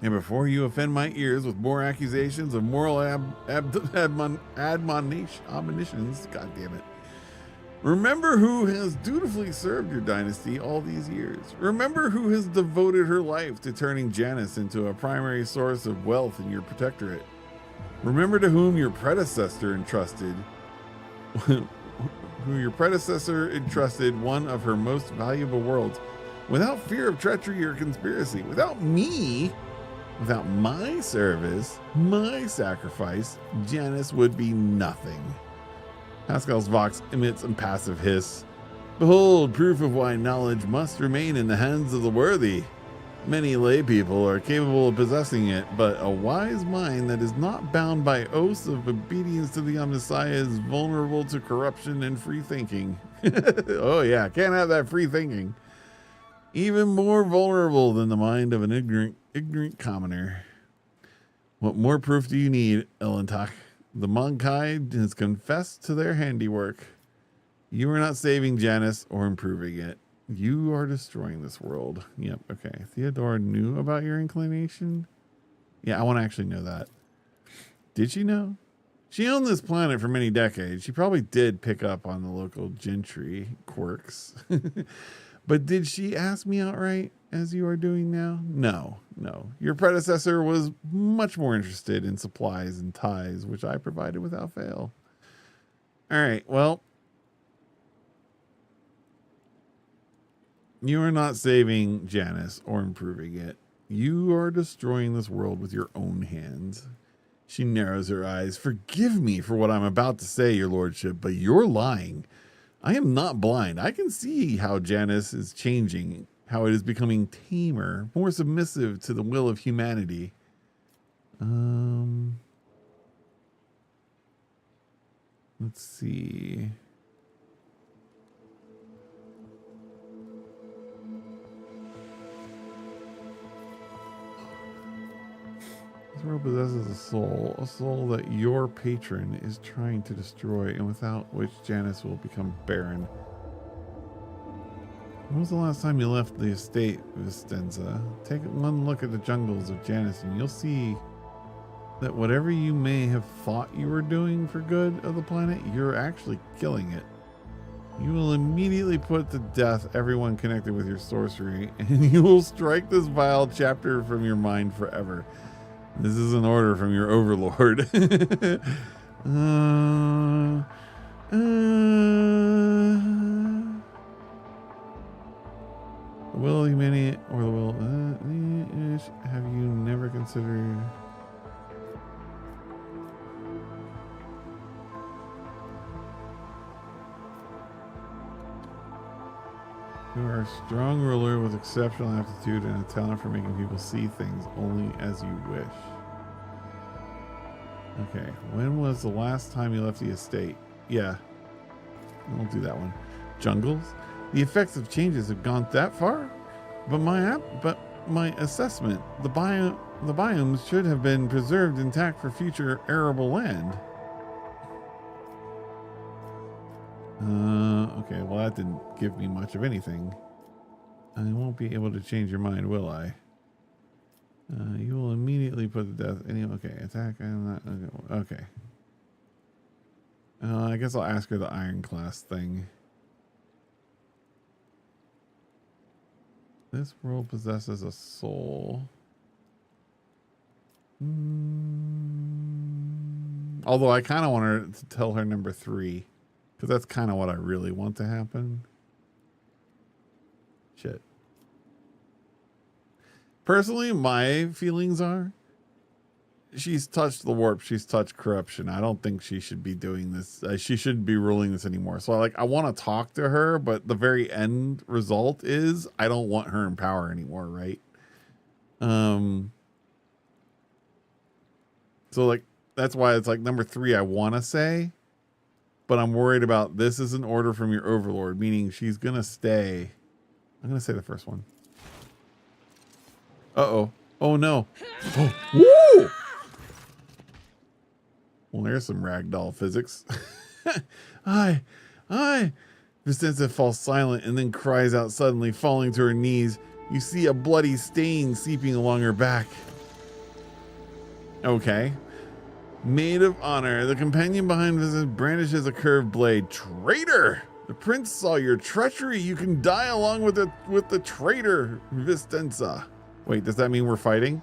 And before you offend my ears with more accusations of moral admonitions, God damn it, remember who has dutifully served your dynasty all these years. Remember who has devoted her life to turning Janus into a primary source of wealth in your protectorate. Remember to whom your predecessor entrusted one of her most valuable worlds, without fear of treachery or conspiracy. Without me, without my service, my sacrifice, Janus would be nothing. Pascal's Vox emits a passive hiss. Behold, proof of why knowledge must remain in the hands of the worthy. Many lay people are capable of possessing it, but a wise mind that is not bound by oaths of obedience to the Omnissiah is vulnerable to corruption and free thinking. Oh yeah, can't have that free thinking. Even more vulnerable than the mind of an ignorant commoner. What more proof do you need, Elentak? The Monkai has confessed to their handiwork. You are not saving Janus or improving it. You are destroying this world. Yep, okay. Theodora knew about your inclination? Yeah, I want to actually know that. Did she know? She owned this planet for many decades. She probably did pick up on the local gentry quirks. But did she ask me outright, as you are doing now? No. Your predecessor was much more interested in supplies and ties, which I provided without fail. All right, well. You are not saving Janus or improving it. You are destroying this world with your own hands. She narrows her eyes. Forgive me for what I'm about to say, your lordship, but you're lying. I am not blind. I can see how Janus is changing, how it is becoming tamer, more submissive to the will of humanity. Let's see. This world possesses a soul that your patron is trying to destroy, and without which Janus will become barren. When was the last time you left the estate, Vistenza? Take one look at the jungles of Janus, and you'll see that whatever you may have thought you were doing for good of the planet, you're actually killing it. You will immediately put to death everyone connected with your sorcery, and you will strike this vile chapter from your mind forever. This is an order from your overlord. The will of humanity or the will have you never considered? You are a strong ruler with exceptional aptitude and a talent for making people see things only as you wish. Okay, when was the last time you left the estate? Yeah, we'll do that one. Jungles? The effects of changes have gone that far? But my assessment, the biomes should have been preserved intact for future arable land. Okay, well that didn't give me much of anything. I won't be able to change your mind, will I? You will immediately put to death any... Okay, attack... I'm not... Okay. I guess I'll ask her the Ironclass thing. This world possesses a soul. Although I kind of want her to tell her number 3. Because that's kind of what I really want to happen. Shit. Personally, my feelings are she's touched the warp. She's touched corruption. I don't think she should be doing this. She shouldn't be ruling this anymore. So I want to talk to her, but the very end result is I don't want her in power anymore, right? So that's why it's number 3 I want to say. But I'm worried about this is an order from your overlord, meaning she's going to stay. I'm going to say the first one. Uh-oh. Oh, no. Oh. Woo! Well, there's some ragdoll physics. Aye. Vicenza falls silent and then cries out suddenly, falling to her knees. You see a bloody stain seeping along her back. Okay. Maid of honor, the companion behind Vincent brandishes a curved blade. Traitor! The prince saw your treachery. You can die along with the traitor, Vistenza. Wait, does that mean we're fighting?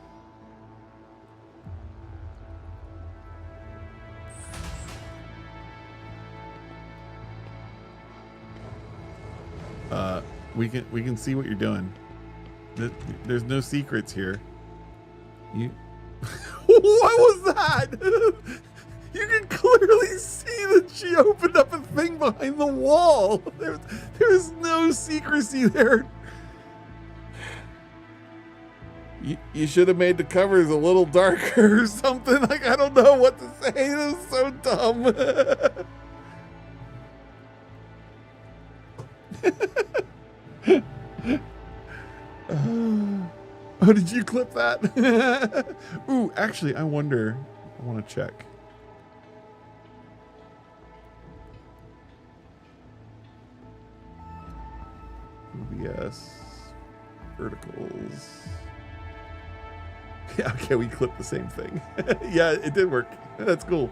We can see what you're doing. There's no secrets here. What was that? You can clearly see the She opened up a thing behind the wall. There's no secrecy there. You should have made the covers a little darker or something. Like, I don't know what to say. This is so dumb. Oh, did you clip that? Ooh, actually, I wonder. I want to check. OBS verticals. Yeah, okay, we clipped the same thing. Yeah, it did work. That's cool.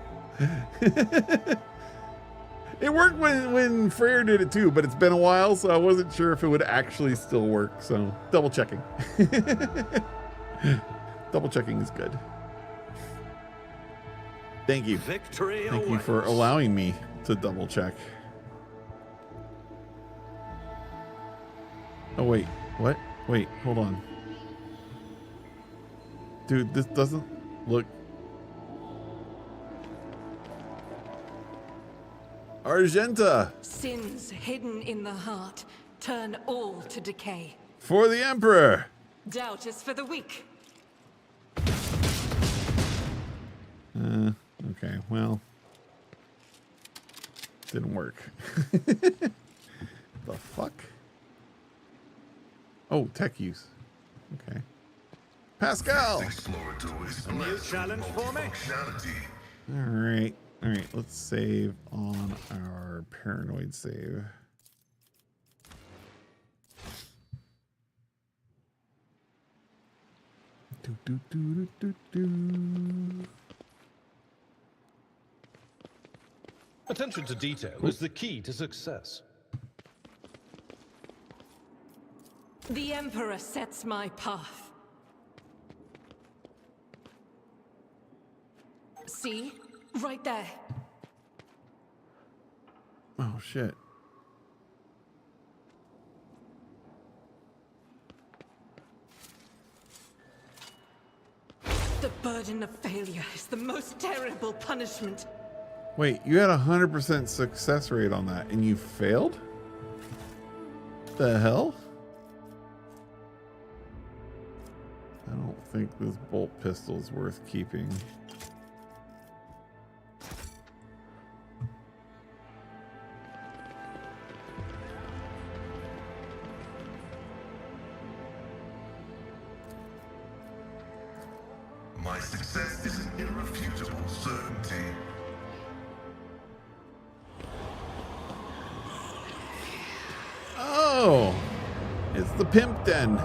It worked when Freyr did it too, but it's been a while, so I wasn't sure if it would actually still work. So double checking. Double checking is good. Thank you. Victory Thank you for allowing me to double check. Oh, wait. What? Wait, hold on. Dude, this doesn't look... Argenta! Sins hidden in the heart turn all to decay. For the Emperor! Doubt is for the weak. Okay, well... Didn't work. The fuck? Oh, tech use. Okay. Pascal! A new challenge for me? Alright. Alright, let's save on our paranoid save. Attention to detail is the key to success. The Emperor sets my path. See? Right there. Oh, shit. The burden of failure is the most terrible punishment. Wait, you had 100% success rate on that, and you failed? The hell? I don't think this bolt pistol is worth keeping. My success is an irrefutable certainty. Oh, it's the pimp den.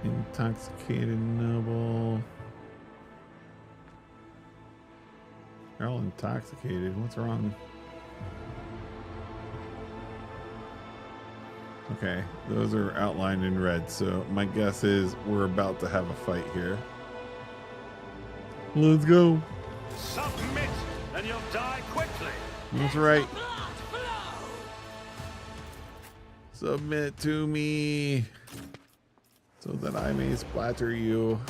Intoxicated noble. They're all intoxicated. What's wrong? Okay, those are outlined in red, so my guess is we're about to have a fight here. Let's go. Submit, and you'll die quickly. That's right. Submit to me so that I may splatter you.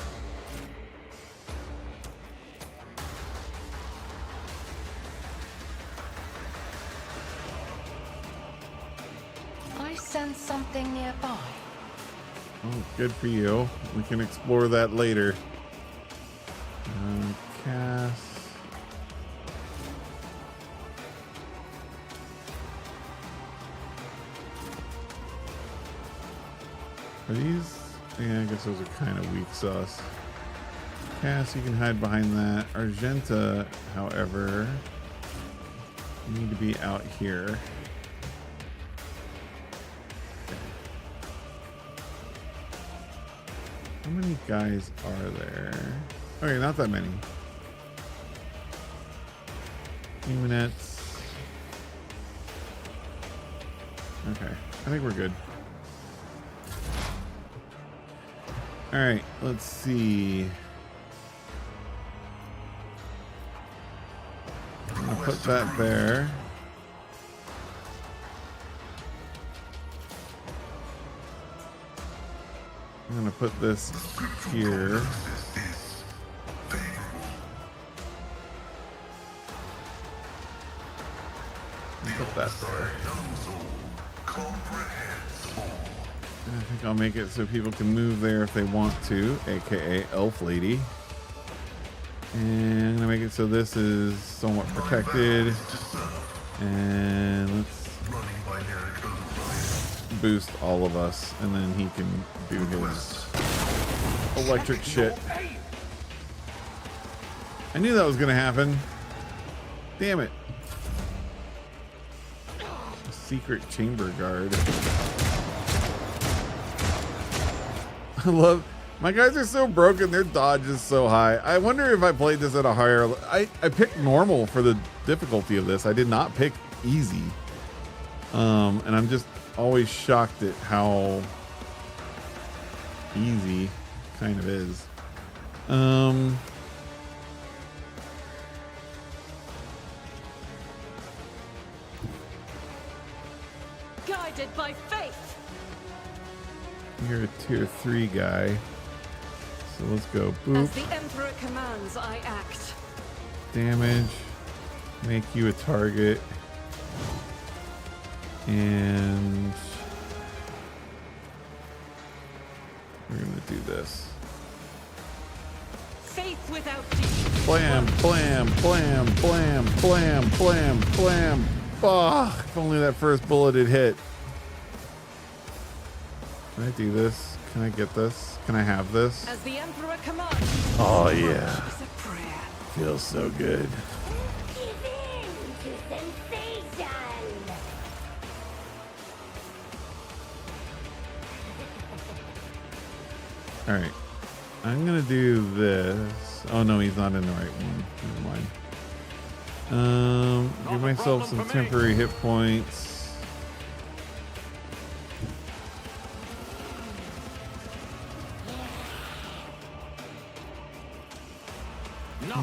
I sense something nearby. Oh, good for you. We can explore that later. Cast. Are these? Yeah, I guess those are kind of weak sauce. Cass, you can hide behind that. Argenta, however, you need to be out here. How many guys are there? Okay, not that many. Few minutes. Okay, I think we're good. All right, let's see. I'm gonna put that there. I'm gonna put this here. Put that there. And I think I'll make it so people can move there if they want to, aka Elf Lady. And I'm gonna make it so this is somewhat protected. And let's boost all of us, and then he can do his electric shit. I knew that was gonna happen. Damn it. A secret chamber guard. I love, my guys are so broken, their dodge is so high. I wonder if I played this at a higher, I picked normal for the difficulty of this. I did not pick easy. And I'm just always shocked at how easy it kind of is. Guided by faith. You're a tier 3 guy. So let's go. Boop. As the Emperor commands, I act. Damage. Make you a target. And we're gonna do this. Faith without deed. Blam, blam, blam, blam, blam, blam, blam. Ah, if only that first bullet had hit. Can I do this? Can I get this? Can I have this? As the Emperor commands. Oh yeah. It's a prayer. Feels so good. Give in to sensation. Alright. I'm gonna do this. Oh no, he's not in the right one. Never mind. Give myself some temporary hit points.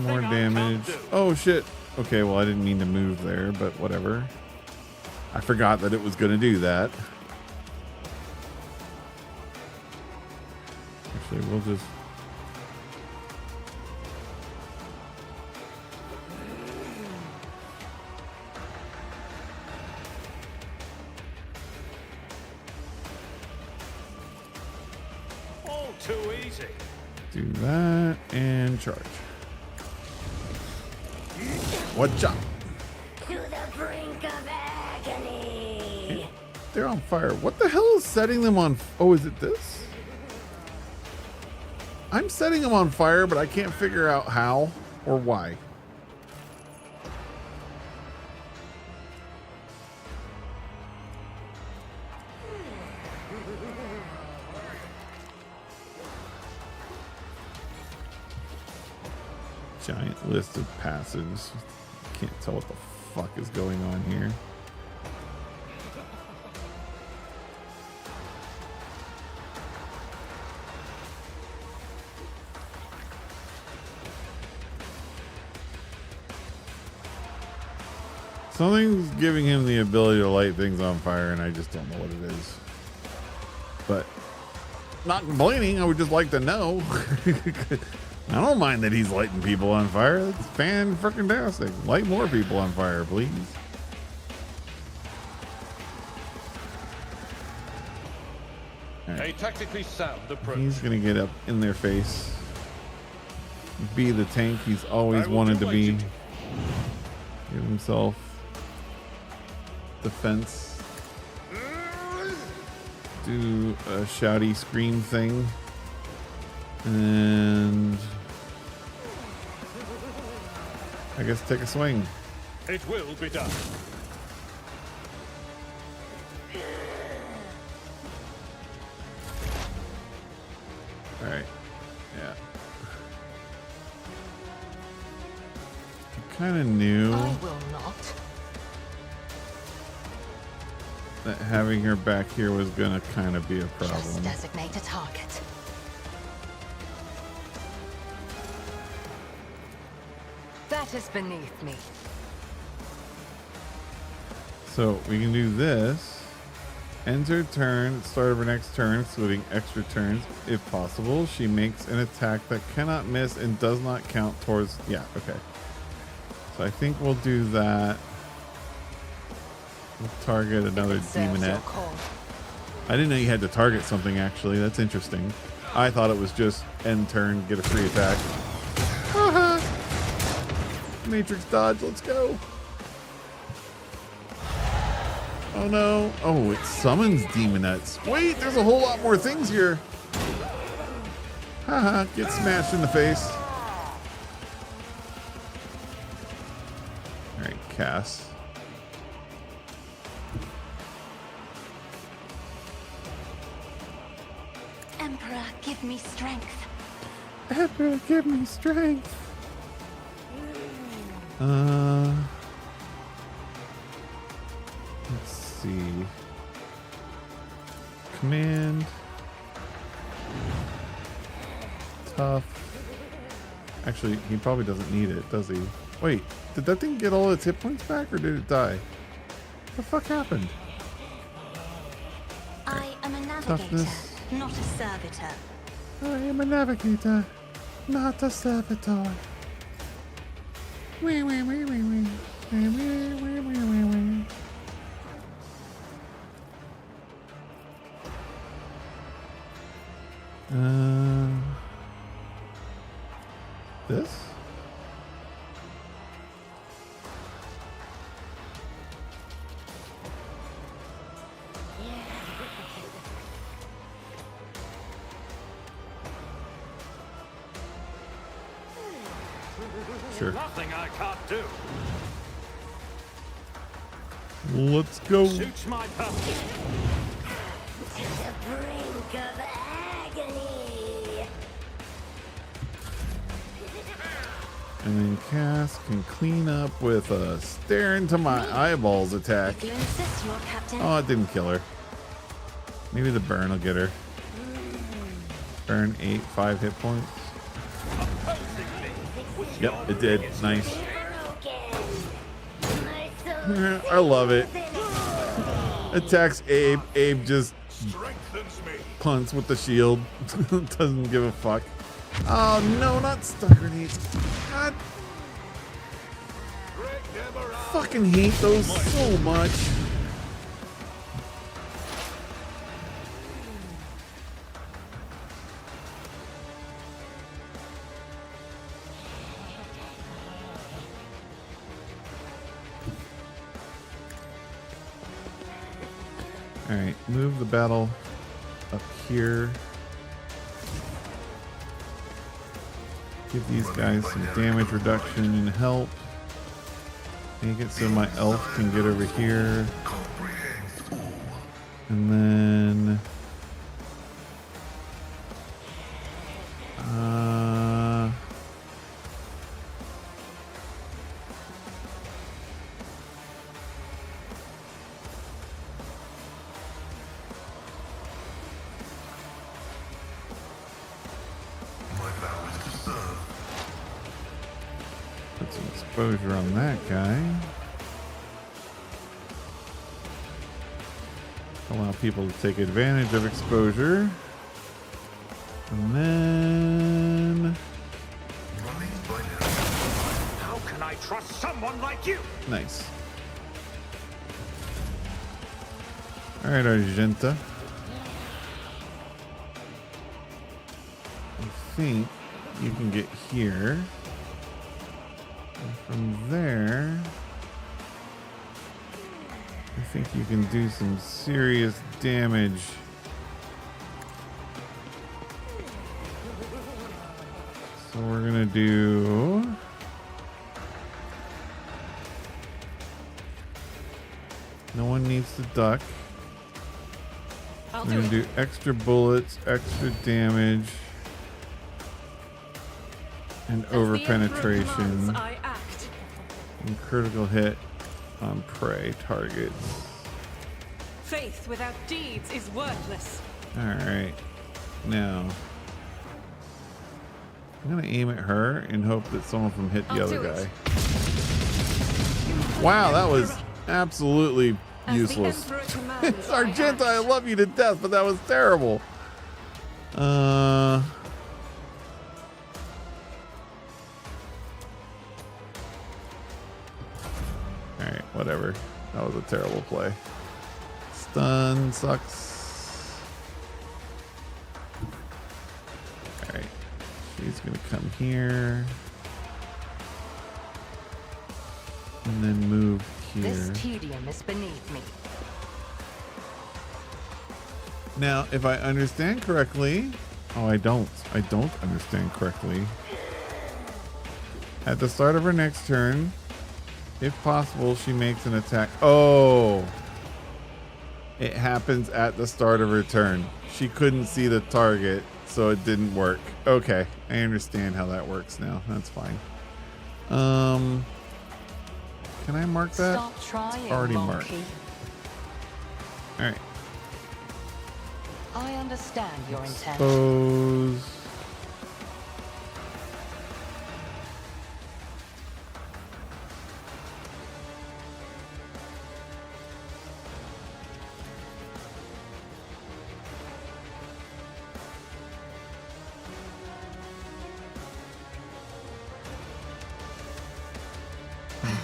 More damage. Oh shit. Okay, well I didn't mean to move there, but whatever. I forgot that it was gonna do that. Actually, we'll just... All too easy. do that and charge. Watch out. To the brink of agony. They're on fire. What the hell is setting them on? Oh, is it this? I'm setting them on fire, but I can't figure out how or why. Giant list of passives. Can't tell what the fuck is going on here. Something's giving him the ability to light things on fire, and I just don't know what it is. But not complaining, I would just like to know. I don't mind that he's lighting people on fire. That's fan-frickin-tastic. Light more people on fire, please. A tactically sound approach. He's gonna get up in their face. Be the tank he's always wanted to be. Give himself defense. Do a shouty scream thing. And I guess take a swing. It will be done. All right. Yeah. I kind of knew I will not. that having her back here was gonna kind of be a Just problem. designate a target. That is beneath me. So we can do this. Ends her turn, start of her next turn, excluding extra turns. If possible, she makes an attack that cannot miss and does not count towards... Yeah, okay. So I think we'll do that. We'll target another demonette. I didn't know you had to target something, actually. That's interesting. I thought it was just end turn, get a free attack. Matrix dodge, let's go. Oh no. Oh, it summons demonettes. Wait, there's a whole lot more things here. Haha, get smashed in the face. Alright, Cass. Emperor, give me strength. Emperor, give me strength. Let's see. Command. Tough. Actually, he probably doesn't need it, does he? Wait, did that thing get all its hit points back or did it die? What the fuck happened? I am a navigator, Toughness. not a servitor. I am a navigator, not a servitor. Wee wee wee wee wee. Wee wee wee wee wee wee. This? Sure. Nothing I can't do. Let's go. Suits my purpose. To the brink of agony. And then Cass can clean up with a stare into my eyeballs attack. If you insist, Lord Captain. Oh, it didn't kill her. Maybe the burn will get her. Burn 5 hit points. Yep, it did. Nice. I love it. Attacks Abe. Abe just punts with the shield. Doesn't give a fuck. Oh no, not stun grenades. God. Fucking hate those so much. Alright, move the battle up here. Give these guys some damage reduction and help. Make it so my elf can get over here. And then... put some exposure on that guy. Allow people to take advantage of exposure. And then... How can I trust someone like you? Nice. Alright, Argenta. I think you can get here. And from there, I think you can do some serious damage. So we're gonna do... No one needs to duck. We're gonna do extra bullets, extra damage, and over penetration. And critical hit on prey targets. Faith without deeds is worthless. Alright. Now, I'm gonna aim at her and hope that some of them hit the other guy. Wow, that was absolutely Useless. Emperor commands, Argenta, I act. love you to death, but that was terrible. Alright, whatever. That was a terrible play. Stun sucks. Alright. She's gonna come here. And then move here. This tedium is beneath me. Now, if I understand correctly, I don't understand correctly. At the start of her next turn, if possible, she makes an attack. Oh, it happens at the start of her turn. She couldn't see the target, so it didn't work. Okay, I understand how that works now. That's fine. Can I mark that? Stop trying, It's already marked. monkey. All right. I understand your intent. Suppose.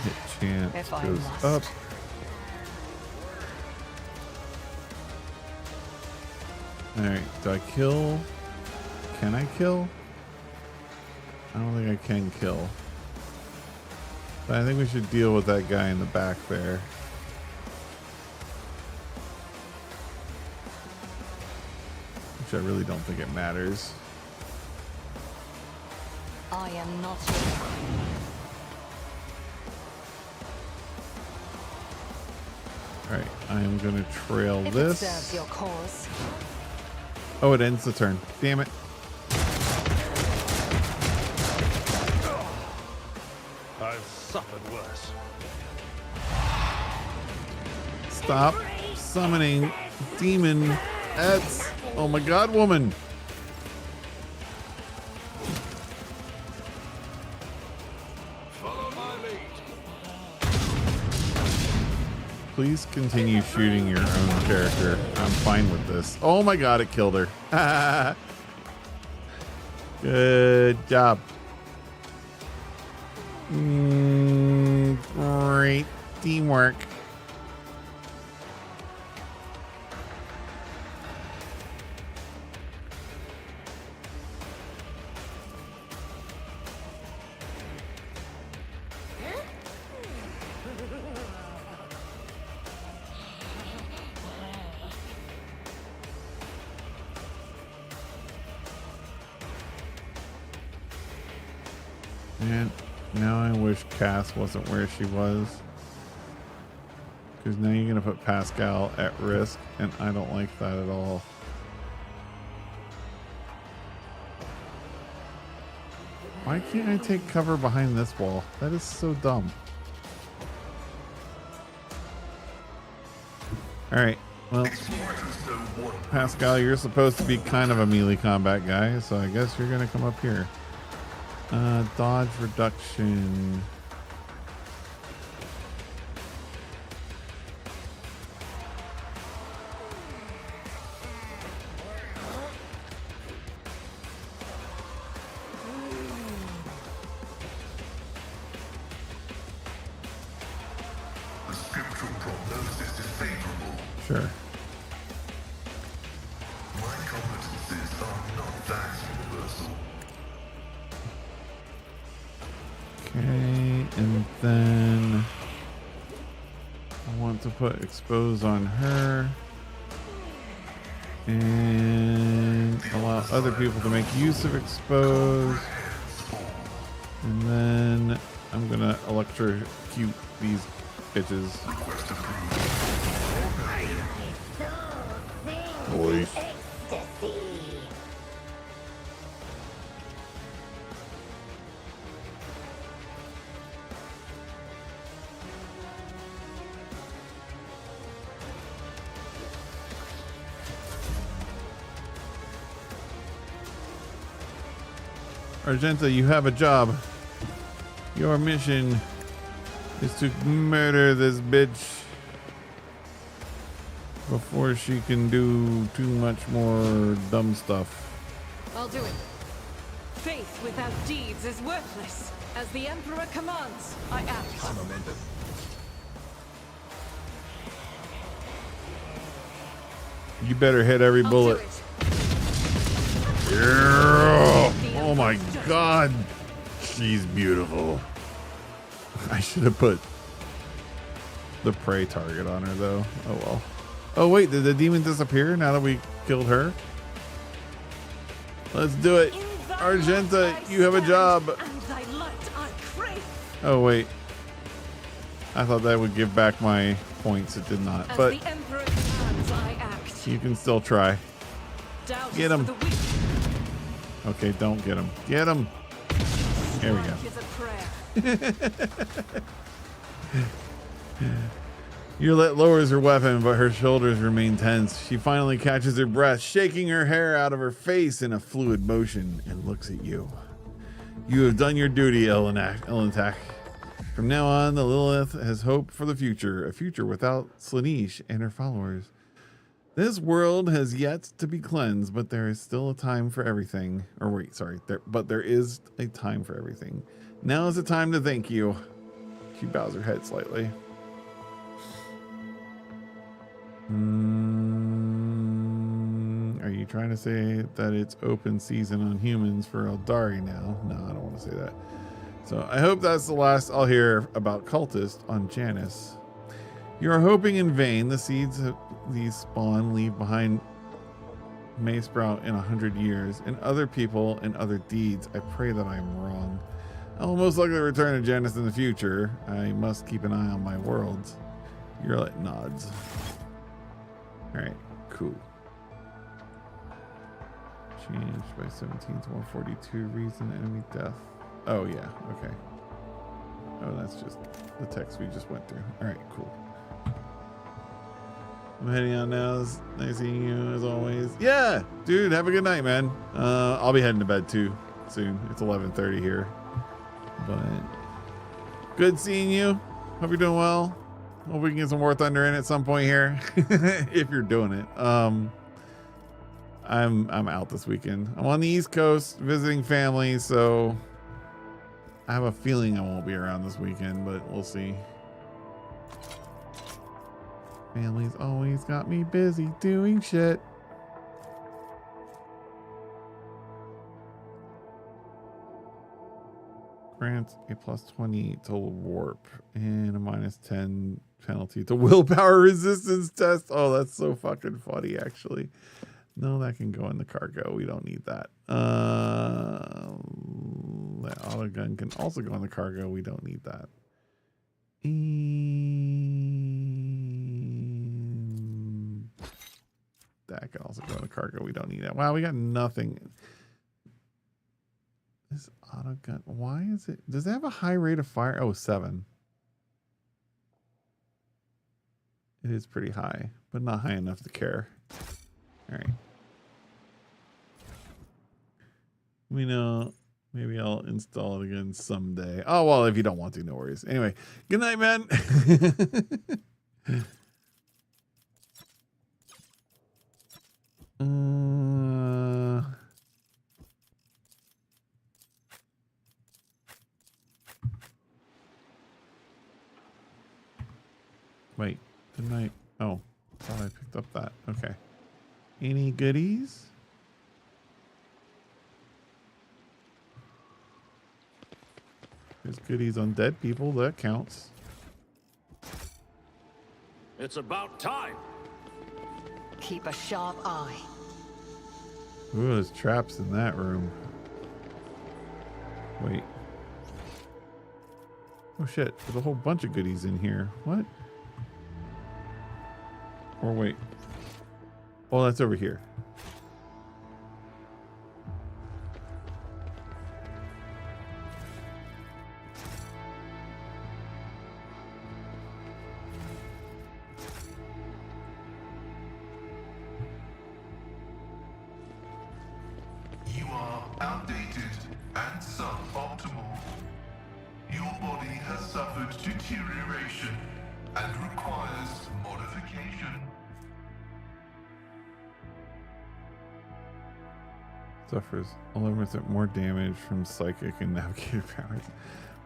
Hit chance If I goes must. up. Alright, do I kill? Can I kill? I don't think I can kill. But I think we should deal with that guy in the back there. Which I really don't think it matters. I am not your Alright, I am gonna trail If it this. serves your cause. Oh, it ends the turn. Damn it. I've suffered worse. Stop summoning demon ets. Oh my god, woman. Follow my lead. Please continue shooting your own character. I'm fine with this. Oh my god, it killed her. Good job. Great teamwork. And now I wish Cass wasn't where she was. Because now you're going to put Pascal at risk, and I don't like that at all. Why can't I take cover behind this wall? That is so dumb. Alright, well, Pascal, you're supposed to be kind of a melee combat guy, so I guess you're going to come up here. Dodge reduction. The scriptural prognosis is favorable. Sure. My competencies are not that universal. Okay, and then I want to put expose on her and allow other people to make use of expose. And then I'm gonna electrocute these bitches. Boy. Argenta, you have a job. Your mission is to murder this bitch. before she can do too much more dumb stuff. I'll do it. Faith without deeds is worthless. As the Emperor commands, I act. You better hit every bullet. Yeah. Oh my god. She's beautiful. I should have put the prey target on her though. Oh well. Oh wait, did the demon disappear now that we killed her? Let's do it. Argenta, you have a job. Oh wait. I thought that would give back my points. It did not. But you can still try. Get him. Okay, don't get him. Get him. There we go. Yulet lowers her weapon, but her shoulders remain tense. She finally catches her breath, shaking her hair out of her face in a fluid motion, and looks at you. You have done your duty, Elentak. From now on, the Lilith has hope for the future, a future without Slaanesh and her followers. This world has yet to be cleansed, but there is still a time for everything. Or wait, sorry, there is a time for everything. Now is the time to thank you. She bows her head slightly. Are you trying to say that it's open season on humans for Eldari now? No, I don't want to say that. So I hope that's the last I'll hear about cultists on Janus. You are hoping in vain. The seeds of these spawn leave behind may sprout in 100 years, and other people and other deeds. I pray that I am wrong. I will most likely return to Janus in the future. I must keep an eye on my worlds. Yulet nods. Alright, cool. Changed by 17 to 142. Reason enemy death. Oh yeah, okay. Oh, that's just the text we just went through. Alright, cool. I'm heading out now. It's nice seeing you as always. Yeah, dude, have a good night, man. I'll be heading to bed too soon. It's 11:30 here. But good seeing you. Hope you're doing well. Hope we can get some War Thunder in at some point here. If you're doing it. I'm out this weekend. I'm on the East Coast visiting family, so I have a feeling I won't be around this weekend, but we'll see. Family's always got me busy doing shit. Grants a +20 to warp and a -10 penalty to willpower resistance test. Oh, that's so fucking funny, actually. No, that can go in the cargo. We don't need that. That auto gun can also go in the cargo. We don't need that. And that can also go in the cargo. We don't need that. Wow, we got nothing. This auto gun, why is it? Does it have a high rate of fire? Oh, 7. It is pretty high, but not high enough to care. All right. We know. Maybe I'll install it again someday. Oh, well, if you don't want to, no worries. Anyway, good night, man. Wait, didn't I? Oh, I thought I picked up that. Okay. Any goodies? There's goodies on dead people. That counts. It's about time. Keep a sharp eye. Ooh, there's traps in that room. Wait. Oh shit, there's a whole bunch of goodies in here. What? Or wait. Oh, that's over here. You are outdated and suboptimal. Your body has suffered deterioration and requires modification. Suffers 11% more damage from psychic and navigator powers.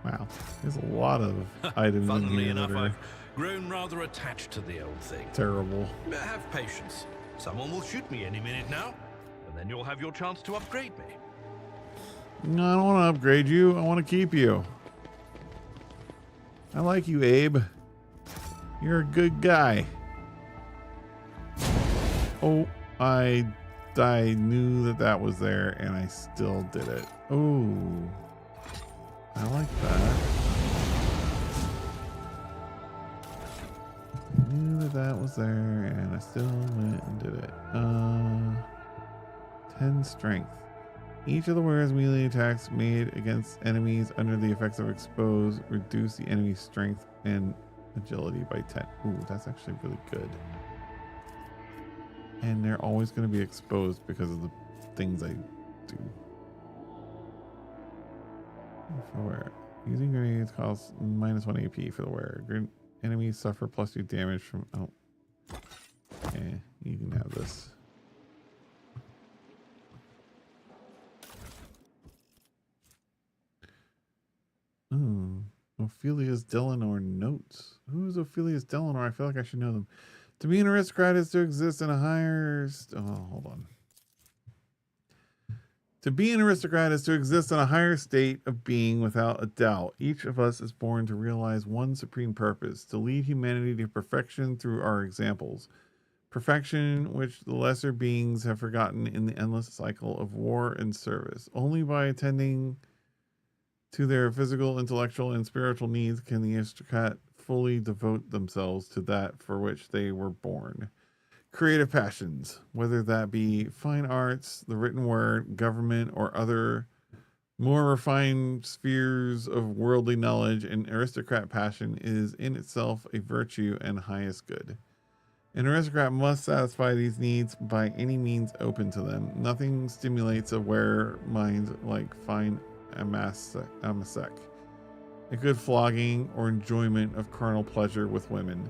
Wow, there's a lot of items in Funnily here enough, that are I've grown rather attached to the old thing. terrible. Have patience. Someone will shoot me any minute now, and then you'll have your chance to upgrade me. No, I don't want to upgrade you. I want to keep you. I like you, Abe. You're a good guy. Oh, I knew that was there, and I still did it. Oh, I like that. I knew that was there, and I still went and did it. 10 strength. Each of the wearer's melee attacks made against enemies under the effects of expose reduce the enemy's strength and agility by 10. Ooh, that's actually really good. And they're always going to be exposed because of the things I do. For wearer. Using grenades costs -1 AP for the wearer. Enemies suffer +2 damage from... Oh. Okay, you can have this. Ophelia's Delanor notes. Who is Ophelia's Delanor? I feel like I should know them. To be an aristocrat is to exist in a higher... hold on. To be an aristocrat is to exist in a higher state of being without a doubt. Each of us is born to realize one supreme purpose, to lead humanity to perfection through our examples. Perfection which the lesser beings have forgotten in the endless cycle of war and service. Only by attending to their physical, intellectual, and spiritual needs can the aristocrat fully devote themselves to that for which they were born. Creative passions, whether that be fine arts, the written word, government, or other more refined spheres of worldly knowledge, an aristocrat passion is in itself a virtue and highest good. An aristocrat must satisfy these needs by any means open to them. Nothing stimulates a wearer mind like fine amasek, a good flogging, or enjoyment of carnal pleasure with women.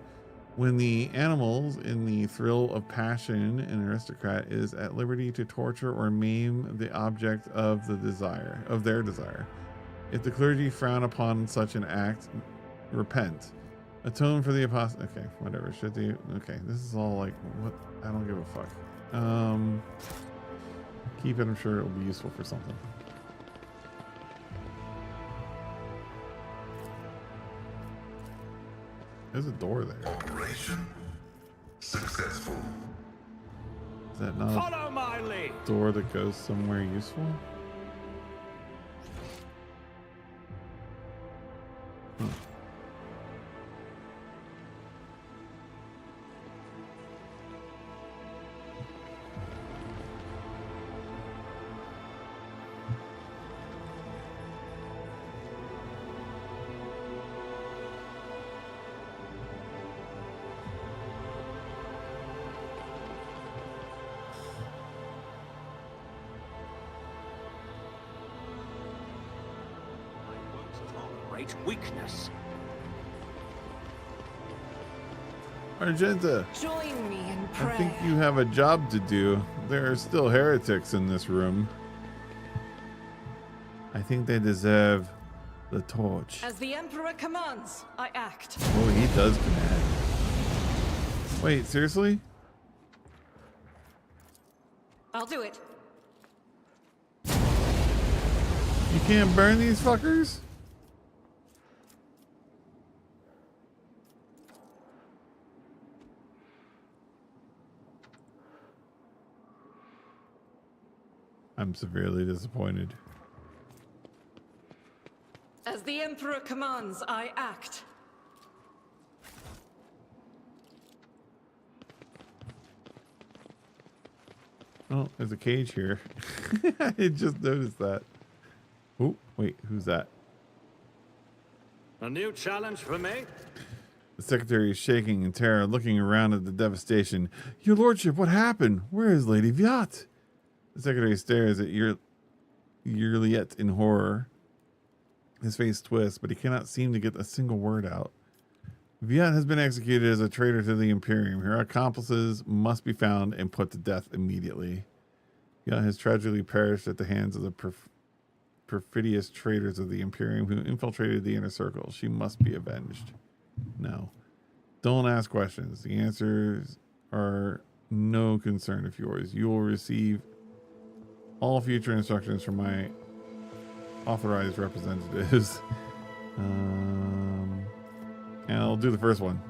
When the animals, in the thrill of passion, an aristocrat is at liberty to torture or maim the object of their desire. If the clergy frown upon such an act, repent. Atone for the apostle. Okay, whatever. Should do. Okay, this is all like what? I don't give a fuck. Keep it. I'm sure it'll be useful for something. There's a door there. Operation successful. Is that not Follow my lead. a door that goes somewhere useful? Huh. Weakness. Argenta, Join me in I prayer. think you have a job to do. There are still heretics in this room. I think they deserve the torch. As the Emperor commands, I act. Oh, he does command. Wait, seriously? I'll do it. You can't burn these fuckers? I'm severely disappointed. As the Emperor commands, I act. Oh, there's a cage here. I just noticed that. Oh, wait, who's that? A new challenge for me? The secretary is shaking in terror, looking around at the devastation. Your lordship, what happened? Where is Lady Viat? The secretary stares at Yerliet in horror. His face twists, but he cannot seem to get a single word out. Viat has been executed as a traitor to the Imperium. Her accomplices must be found and put to death immediately. Yeah, has tragically perished at the hands of the perfidious traitors of the Imperium who infiltrated the inner circle. She must be avenged. No. Don't ask questions. The answers are no concern of yours. You will receive all future instructions from my authorized representatives. And I'll do the first one.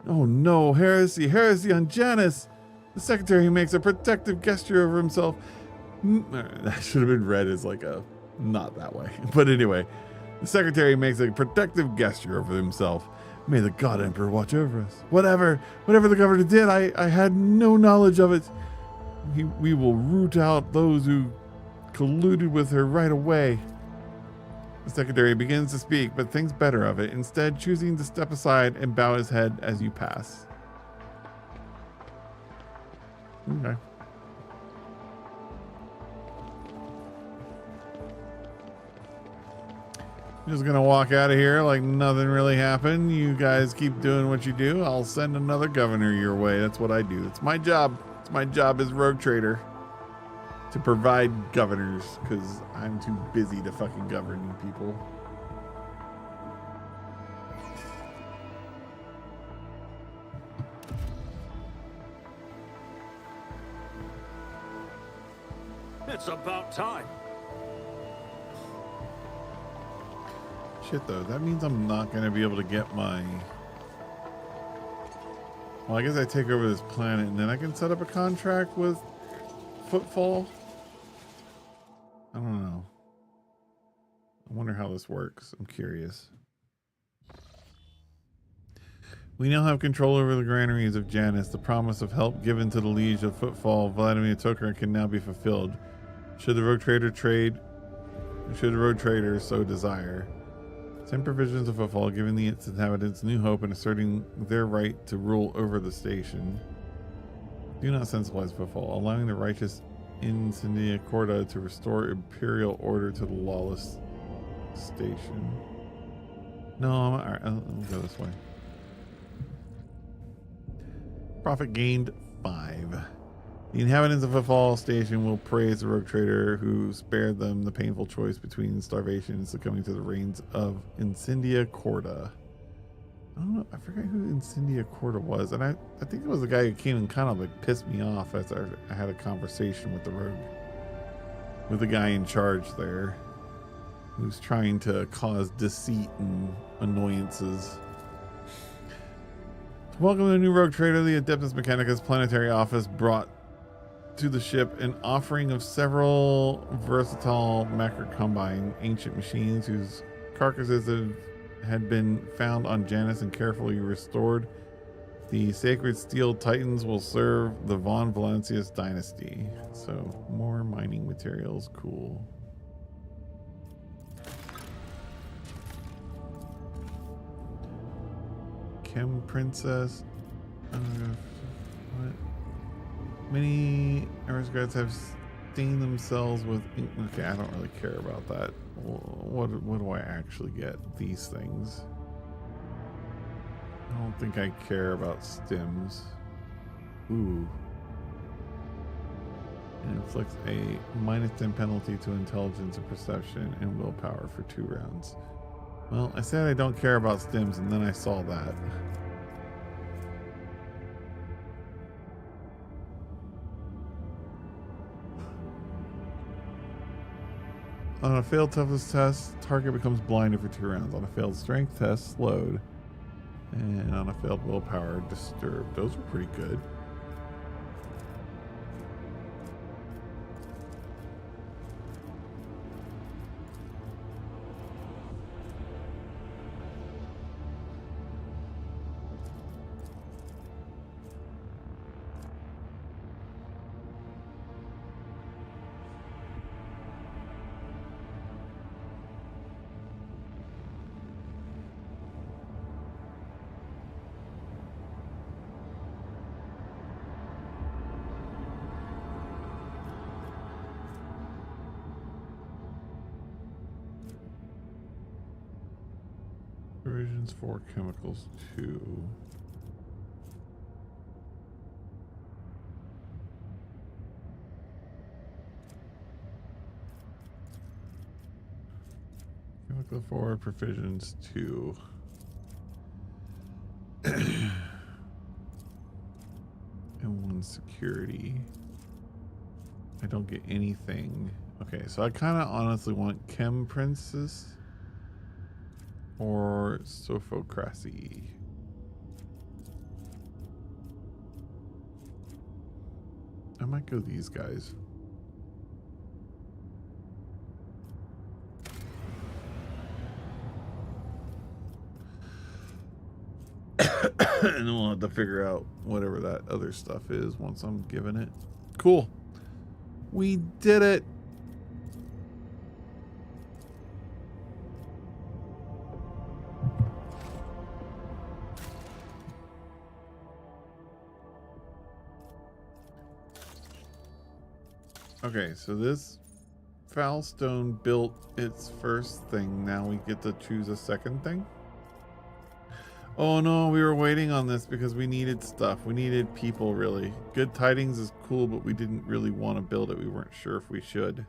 Oh no, heresy, heresy on Janus! The secretary makes a protective gesture over himself. That should have been read as like a, not that way. But anyway, the secretary makes a protective gesture over himself. May the God Emperor watch over us. Whatever the governor did, I had no knowledge of it. We will root out those who colluded with her right away. The secretary begins to speak, but thinks better of it, instead choosing to step aside and bow his head as you pass. Okay. Just gonna walk out of here like nothing really happened. You guys keep doing what you do. I'll send another governor your way. That's what I do. It's my job. It's my job as rogue trader to provide governors, because I'm too busy to fucking govern you people. It's about time. Shit though, that means I'm not gonna be able to get my... Well, I guess I take over this planet and then I can set up a contract with Footfall. I don't know. I wonder how this works. I'm curious. We now have control over the granaries of Janus. The promise of help given to the liege of Footfall, Vladimir Toker, can now be fulfilled. Should the rogue trader so desire. Send provisions of Footfall, giving its inhabitants new hope and asserting their right to rule over the station. Do not send supplies of Footfall, allowing the righteous Incendia Corda to restore imperial order to the lawless station. No, alright, I'll go this way. Profit gained 5. The inhabitants of Footfall Station will praise the rogue trader who spared them the painful choice between starvation and succumbing to the reigns of Incendia Corda. I don't know, I forgot who Incendia Corda was, and I think it was the guy who came and kind of like pissed me off as I had a conversation with the rogue, with the guy in charge there, who's trying to cause deceit and annoyances. Welcome to the new rogue trader. The Adeptus Mechanicus planetary office brought to the ship an offering of several versatile macrocombine ancient machines whose carcasses had been found on Janus and carefully restored. The sacred steel titans will serve the Von Valancius dynasty. So more mining materials, cool. Chem Princess. What? Many aristocrats have stained themselves with ink. Okay, I don't really care about that. What do I actually get? These things. I don't think I care about stims. Ooh. It inflicts a -10 penalty to intelligence and perception and willpower for 2 rounds. Well, I said I don't care about stims, and then I saw that. On a failed toughness test, target becomes blinded for 2 rounds. On a failed strength test, slowed. And on a failed willpower, disturbed. Those are pretty good. Provisions for chemicals 2. the forward provisions too. And one security. I don't get anything. Okay, so I kind of honestly want Chem Princess or Sophocracy. I might go these guys. And then we'll have to figure out whatever that other stuff is once I'm given it. Cool. We did it. Okay, so this Foulstone built its first thing. Now we get to choose a second thing. Oh no, we were waiting on this because we needed stuff. We needed people, really. Good Tidings is cool, but we didn't really want to build it. We weren't sure if we should.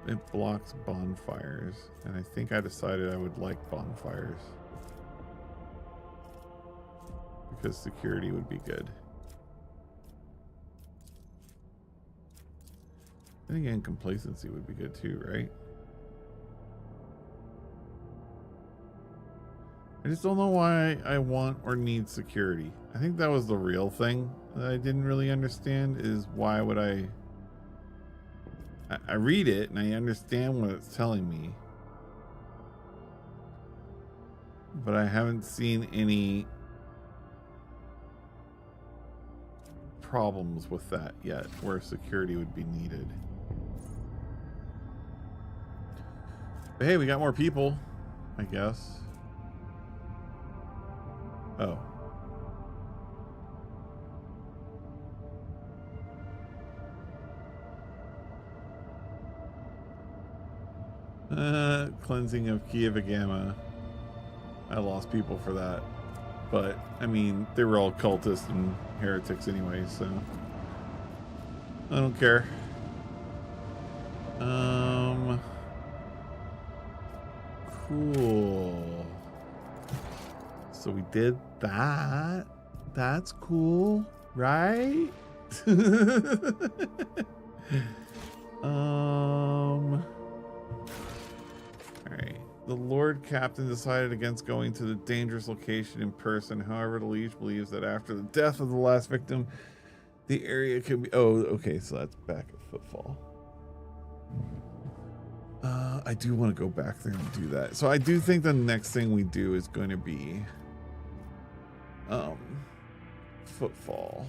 It blocks bonfires, and I think I decided I would like bonfires. Because security would be good. And again, complacency would be good too, right? I just don't know why I want or need security. I think that was the real thing that I didn't really understand, is why would I read it and I understand what it's telling me, but I haven't seen any problems with that yet where security would be needed. But hey, we got more people, I guess. Oh. Cleansing of Kievagama. I lost people for that. But, I mean, they were all cultists and heretics anyway, so I don't care. Cool. So we did that. That's cool, right? Alright. The Lord Captain decided against going to the dangerous location in person. However, the Liege believes that after the death of the last victim, the area could be... Oh, okay, so that's back at Footfall. I do want to go back there and do that. So I do think the next thing we do is going to be... Footfall.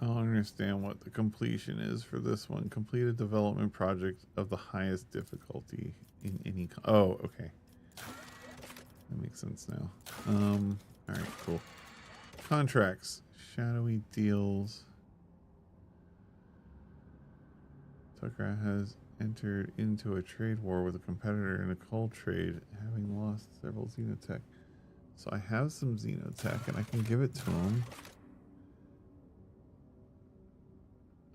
I don't understand what the completion is for this one. Complete a development project of the highest difficulty in any... Oh, okay. That makes sense now. Alright, cool. Contracts. Shadowy deals. Tucker has entered into a trade war with a competitor in a coal trade, having lost several Xenotech. So I have some Xenotech and I can give it to him.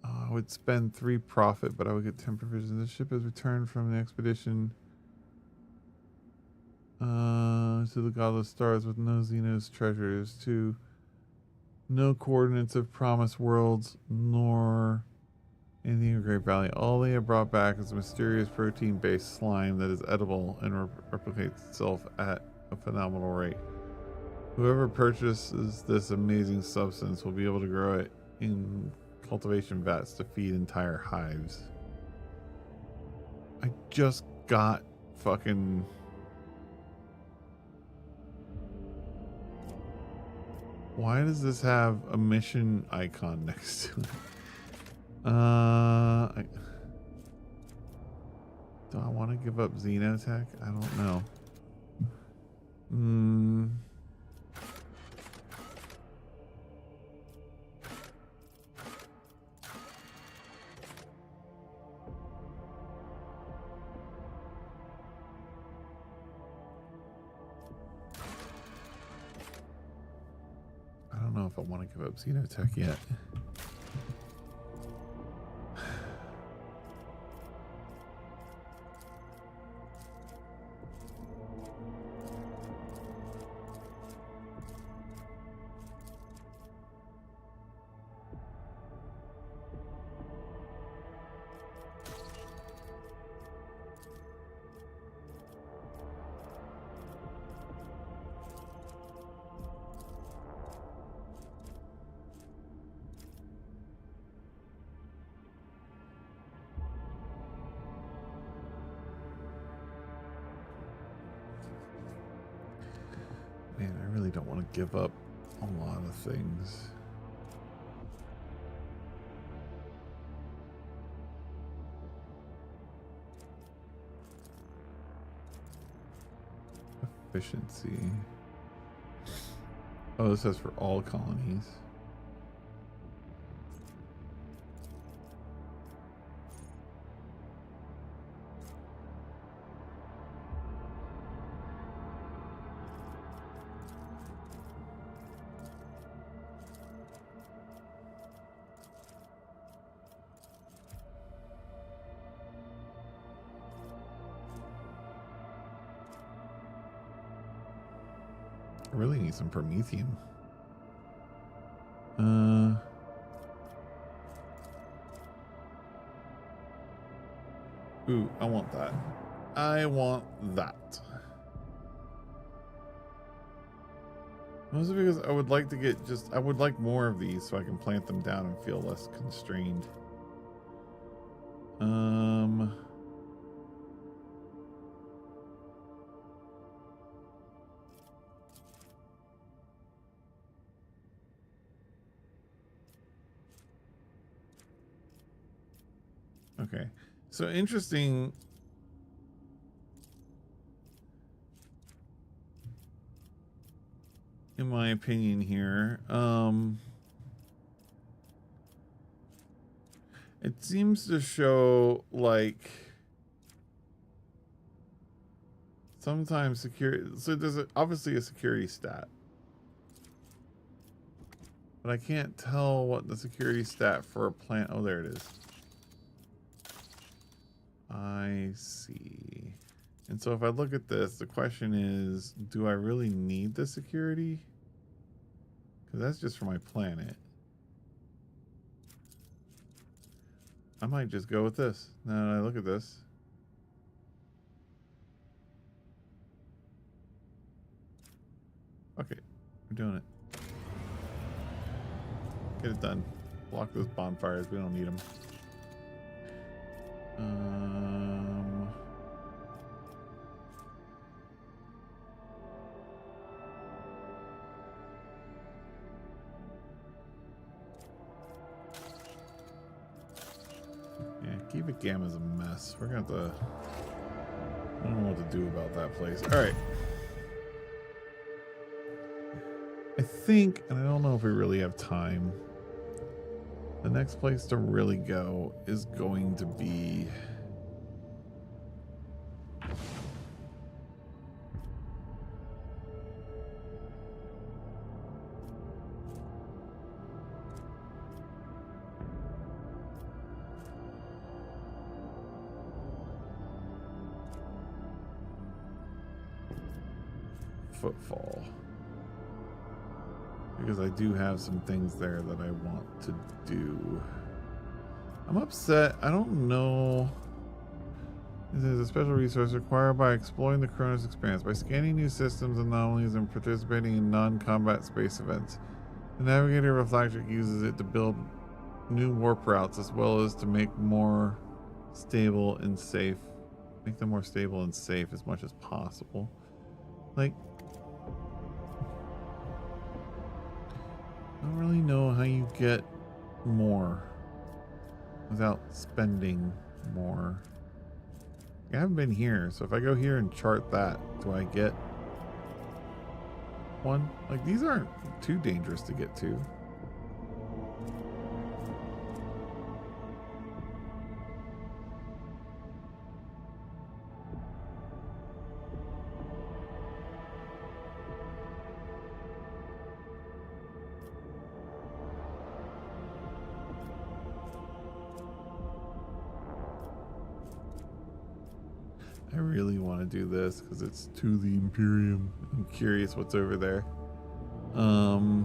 I would spend 3 profit, but I would get 10 provisions. The ship has returned from an expedition to the Godless Stars with no Xenos treasures, to no coordinates of promised worlds, nor anything of Great Valley. All they have brought back is a mysterious protein-based slime that is edible and replicates itself at a phenomenal rate. Whoever purchases this amazing substance will be able to grow it in cultivation vats to feed entire hives. I just got fucking Why does this have a mission icon next to it? Do I want to give up Xenotech? I don't know. I don't know if I want to give up Xenotech yet. Man, I really don't want to give up a lot of things. Efficiency. Oh, this says for all colonies. I really need some Promethium. Ooh, I want that. I want that. Mostly because I would like to get I would like more of these so I can plant them down and feel less constrained. Okay, so interesting. In my opinion here, it seems to show like sometimes security. So there's obviously a security stat, but I can't tell what the security stat for a plant. Oh, there it is. I see. And so if I look at this, the question is, do I really need the security? Because that's just for my planet. I might just go with this. Now that I look at this. Okay, we're doing it. Get it done. Block those bonfires. We don't need them. Yeah, Kiva Gamma's a mess. We're gonna have to. I don't know what to do about that place. All right. I think, and I don't know if we really have time. The next place to really go is going to be Footfall. Because I do have some things there that I want to do. I'm upset. I don't know. This is a special resource acquired by exploring the Kronos Expanse. By scanning new systems and anomalies and participating in non-combat space events. The Navigator of a flagship uses it to build new warp routes as well as to make more stable and safe. Make them more stable and safe as much as possible. Like, I don't really know how you get more without spending more. I haven't been here, so if I go here and chart that, do I get one? Like, these aren't too dangerous to get to. I really want to do this because it's to the Imperium. I'm curious what's over there. Alright,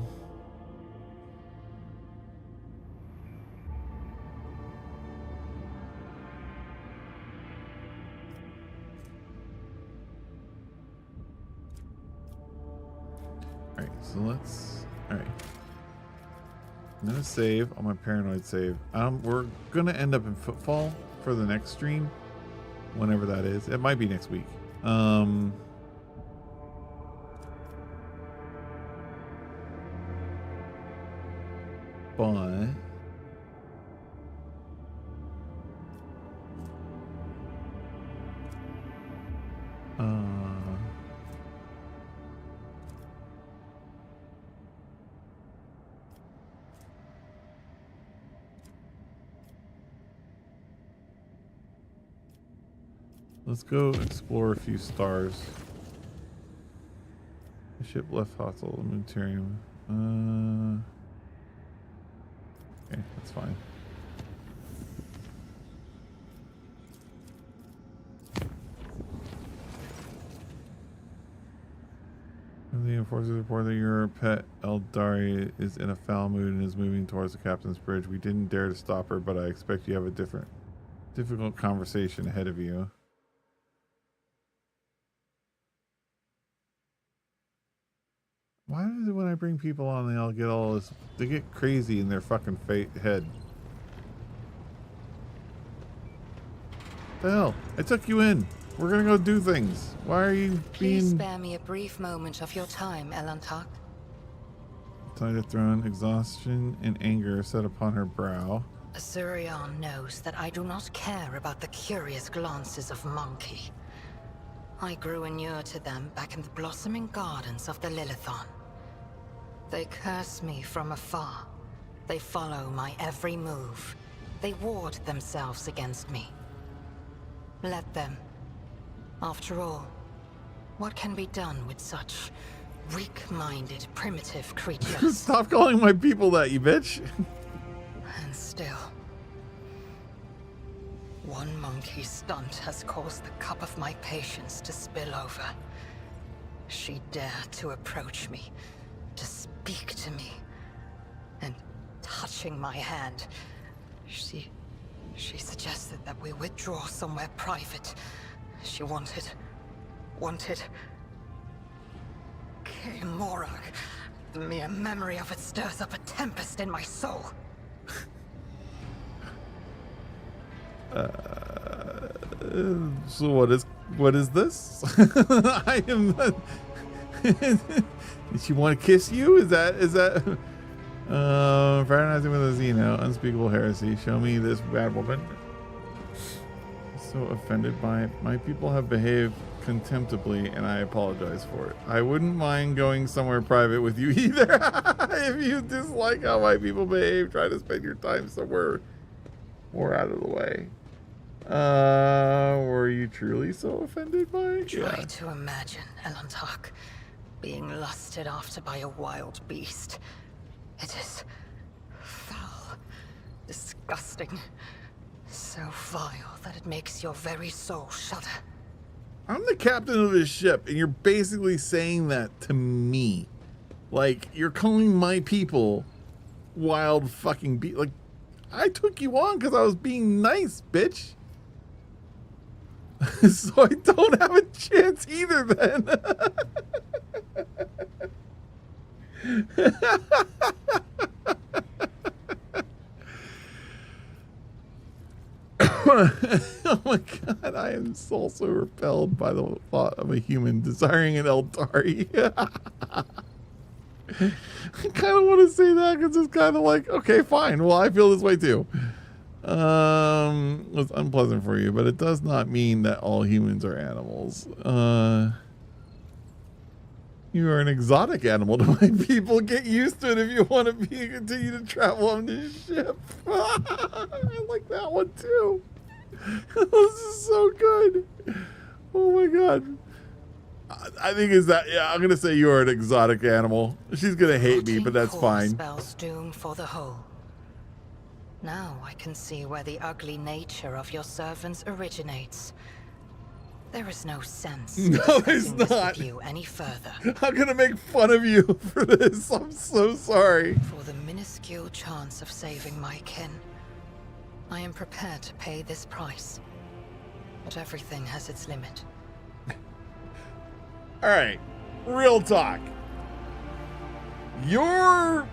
so let's... Alright. I'm gonna save on my paranoid save. We're gonna end up in Footfall for the next stream. Whenever that is. It might be next week. But let's go explore a few stars. The ship left hostile Mutant. Okay, that's fine. The enforcers report that your pet Eldari is in a foul mood and is moving towards the captain's bridge. We didn't dare to stop her, but I expect you have a difficult conversation ahead of you. Why is it when I bring people on, they all get all this... They get crazy in their fucking head. The hell? I took you in. We're gonna go do things. Why are you being... Please spare me a brief moment of your time, Elantak. Tied to throne, exhaustion and anger set upon her brow. Azurion knows that I do not care about the curious glances of Monkey. I grew inured to them back in the blossoming gardens of the Lilithon. They curse me from afar. They follow my every move. They ward themselves against me. Let them. After all, what can be done with such weak-minded, primitive creatures? Stop calling my people that, you bitch. And still, one monkey stunt has caused the cup of my patience to spill over. She dared to approach me, to speak to me, and touching my hand, she suggested that we withdraw somewhere private. She wanted King Morag. The mere memory of it stirs up a tempest in my soul. So what is this? I am not... Did she want to kiss you? Is that fraternizing with a Xeno, unspeakable heresy. Show me this bad woman. So offended by it. My people have behaved contemptibly and I apologize for it. I wouldn't mind going somewhere private with you either. If you dislike how my people behave, try to spend your time somewhere more out of the way. Were you truly so offended by it? Try to imagine, Elantak, being lusted after by a wild beast. It is foul, disgusting, so vile that it makes your very soul shudder. I'm the captain of this ship, and you're basically saying that to me. Like, you're calling my people wild fucking beast. Like, I took you on because I was being nice, bitch. So I don't have a chance either then. Oh my god, I am also repelled by the thought of a human desiring an Eldari. I kind of want to say that because it's kind of like, okay, fine. Well, I feel this way too. It's unpleasant for you, but it does not mean that all humans are animals. You are an exotic animal to my people. Get used to it if you want to continue to travel on this ship. I like that one too. This is so good. Oh my god. I think is that, yeah, I'm gonna say you are an exotic animal. She's gonna hate me, but that's fine. Spells doom for the whole. Now I can see where the ugly nature of your servants originates. There is no sense in No, there's discussing this not. with you any further. I'm gonna make fun of you for this. I'm so sorry. For the minuscule chance of saving my kin, I am prepared to pay this price. But everything has its limit. All right, real talk. You're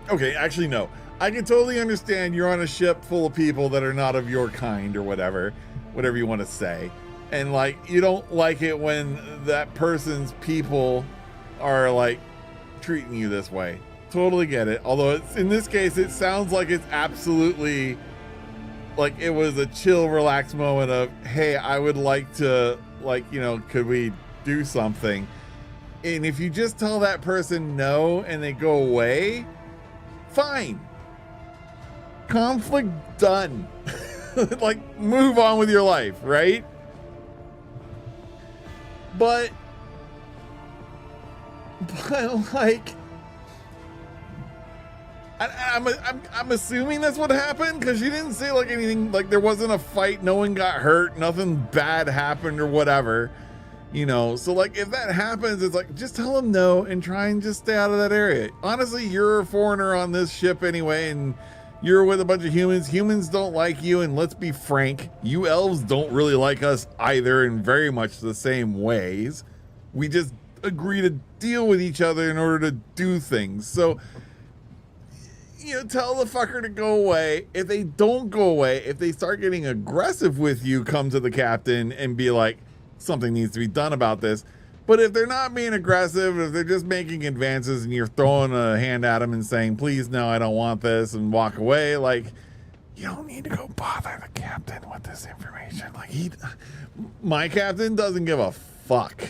okay. Actually, no. I can totally understand you're on a ship full of people that are not of your kind or whatever you want to say. And like, you don't like it when that person's people are like treating you this way. Totally get it. Although it's, in this case, it sounds like it's absolutely like it was a chill, relaxed moment of, hey, I would like to, like, you know, could we do something? And if you just tell that person no and they go away, fine. Conflict done. Like, move on with your life, right? But like, I'm assuming that's what happened, because she didn't say like anything, like there wasn't a fight, no one got hurt, nothing bad happened or whatever, you know. So like, if that happens, it's like, just tell them no and try and just stay out of that area. Honestly, you're a foreigner on this ship anyway, and you're with a bunch of humans. Humans don't like you, and let's be frank, you elves don't really like us either, in very much the same ways. We just agree to deal with each other in order to do things. So, you know, tell the fucker to go away. If they don't go away, if they start getting aggressive with you, come to the captain and be like, something needs to be done about this. But if they're not being aggressive, if they're just making advances and you're throwing a hand at them and saying, please, no, I don't want this, and walk away, like, you don't need to go bother the captain with this information. Like, my captain doesn't give a fuck.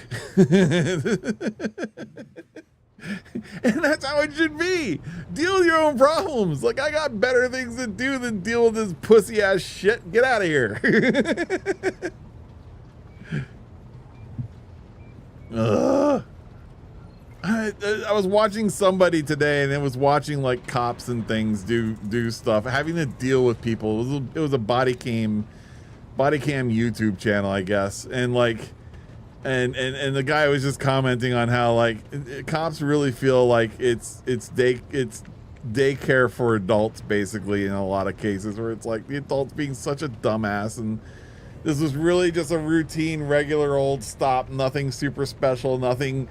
And that's how it should be. Deal with your own problems. Like, I got better things to do than deal with this pussy ass shit. Get out of here. I was watching somebody today, and it was watching like cops and things do stuff, having to deal with people. It was a body cam YouTube channel, I guess, and like, and the guy was just commenting on how like cops really feel like it's daycare for adults, basically, in a lot of cases, where it's like the adults being such a dumbass, and this was really just a routine, regular old stop, nothing super special, nothing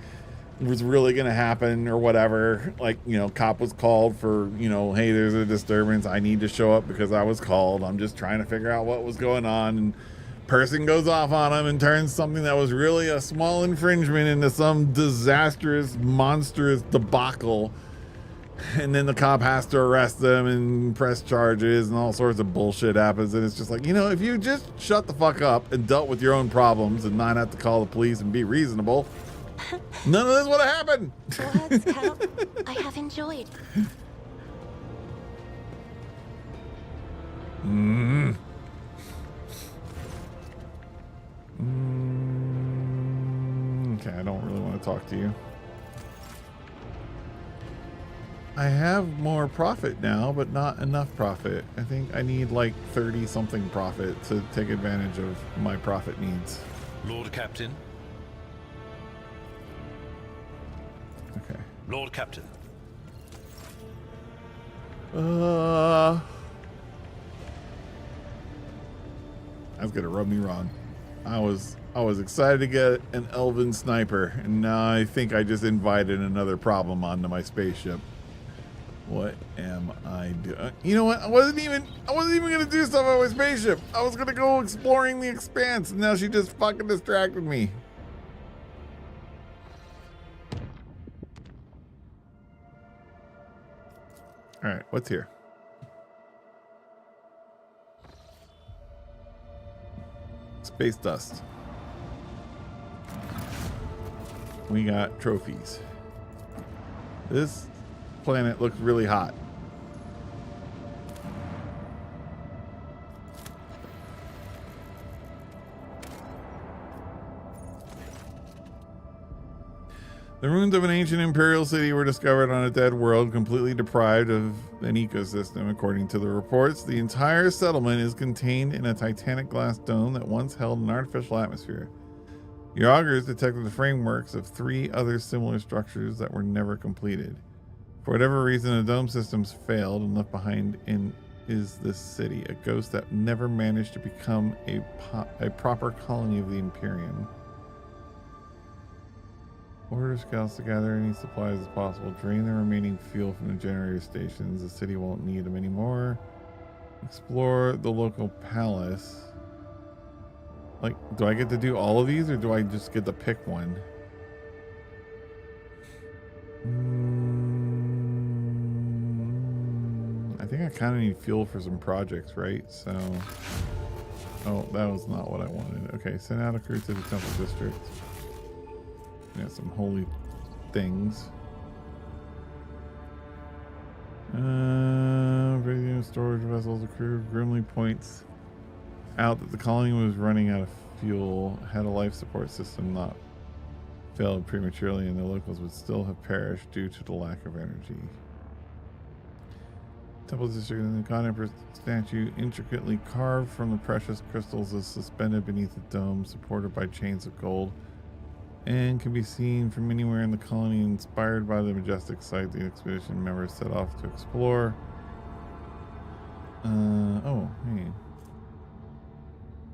was really gonna happen or whatever. Like, you know, cop was called for, you know, hey, there's a disturbance, I need to show up because I was called, I'm just trying to figure out what was going on, and person goes off on him and turns something that was really a small infringement into some disastrous, monstrous debacle. And then the cop has to arrest them and press charges, and all sorts of bullshit happens. And it's just like, you know, if you just shut the fuck up and dealt with your own problems and not have to call the police and be reasonable, none of this would have happened. Words help. I have enjoyed. Okay, I don't really want to talk to you. I have more profit now, but not enough profit. I think I need like 30 something profit to take advantage of my profit needs. Lord Captain. Okay. Lord Captain. That's gonna rub me wrong. I was excited to get an elven sniper, and now I think I just invited another problem onto my spaceship. What am I doing? You know what? I wasn't even gonna do stuff on my spaceship. I was gonna go exploring the expanse, and now she just fucking distracted me. All right, what's here? Space dust. We got trophies. This planet looks really hot. The ruins of an ancient imperial city were discovered on a dead world, completely deprived of an ecosystem. According to the reports, the entire settlement is contained in a titanic glass dome that once held an artificial atmosphere. Your augurs detected the frameworks of 3 other similar structures that were never completed. For whatever reason, the dome systems failed, and left behind is this city, a ghost that never managed to become a proper colony of the Imperium. Order scouts to gather any supplies as possible. Drain the remaining fuel from the generator stations. The city won't need them anymore. Explore the local palace. Like, do I get to do all of these, or do I just get to pick one? I think I kind of need fuel for some projects, right? So, oh, that was not what I wanted. Okay, send out a crew to the Temple District. Got some holy things. Radio storage vessels. The crew grimly points out that the colony was running out of fuel. Had a life support system not failed prematurely, and the locals would still have perished due to the lack of energy. Temple District and the God Emperor statue, intricately carved from the precious crystals, is suspended beneath the dome, supported by chains of gold, and can be seen from anywhere in the colony. Inspired by the majestic sight, the expedition members set off to explore. Oh, hey.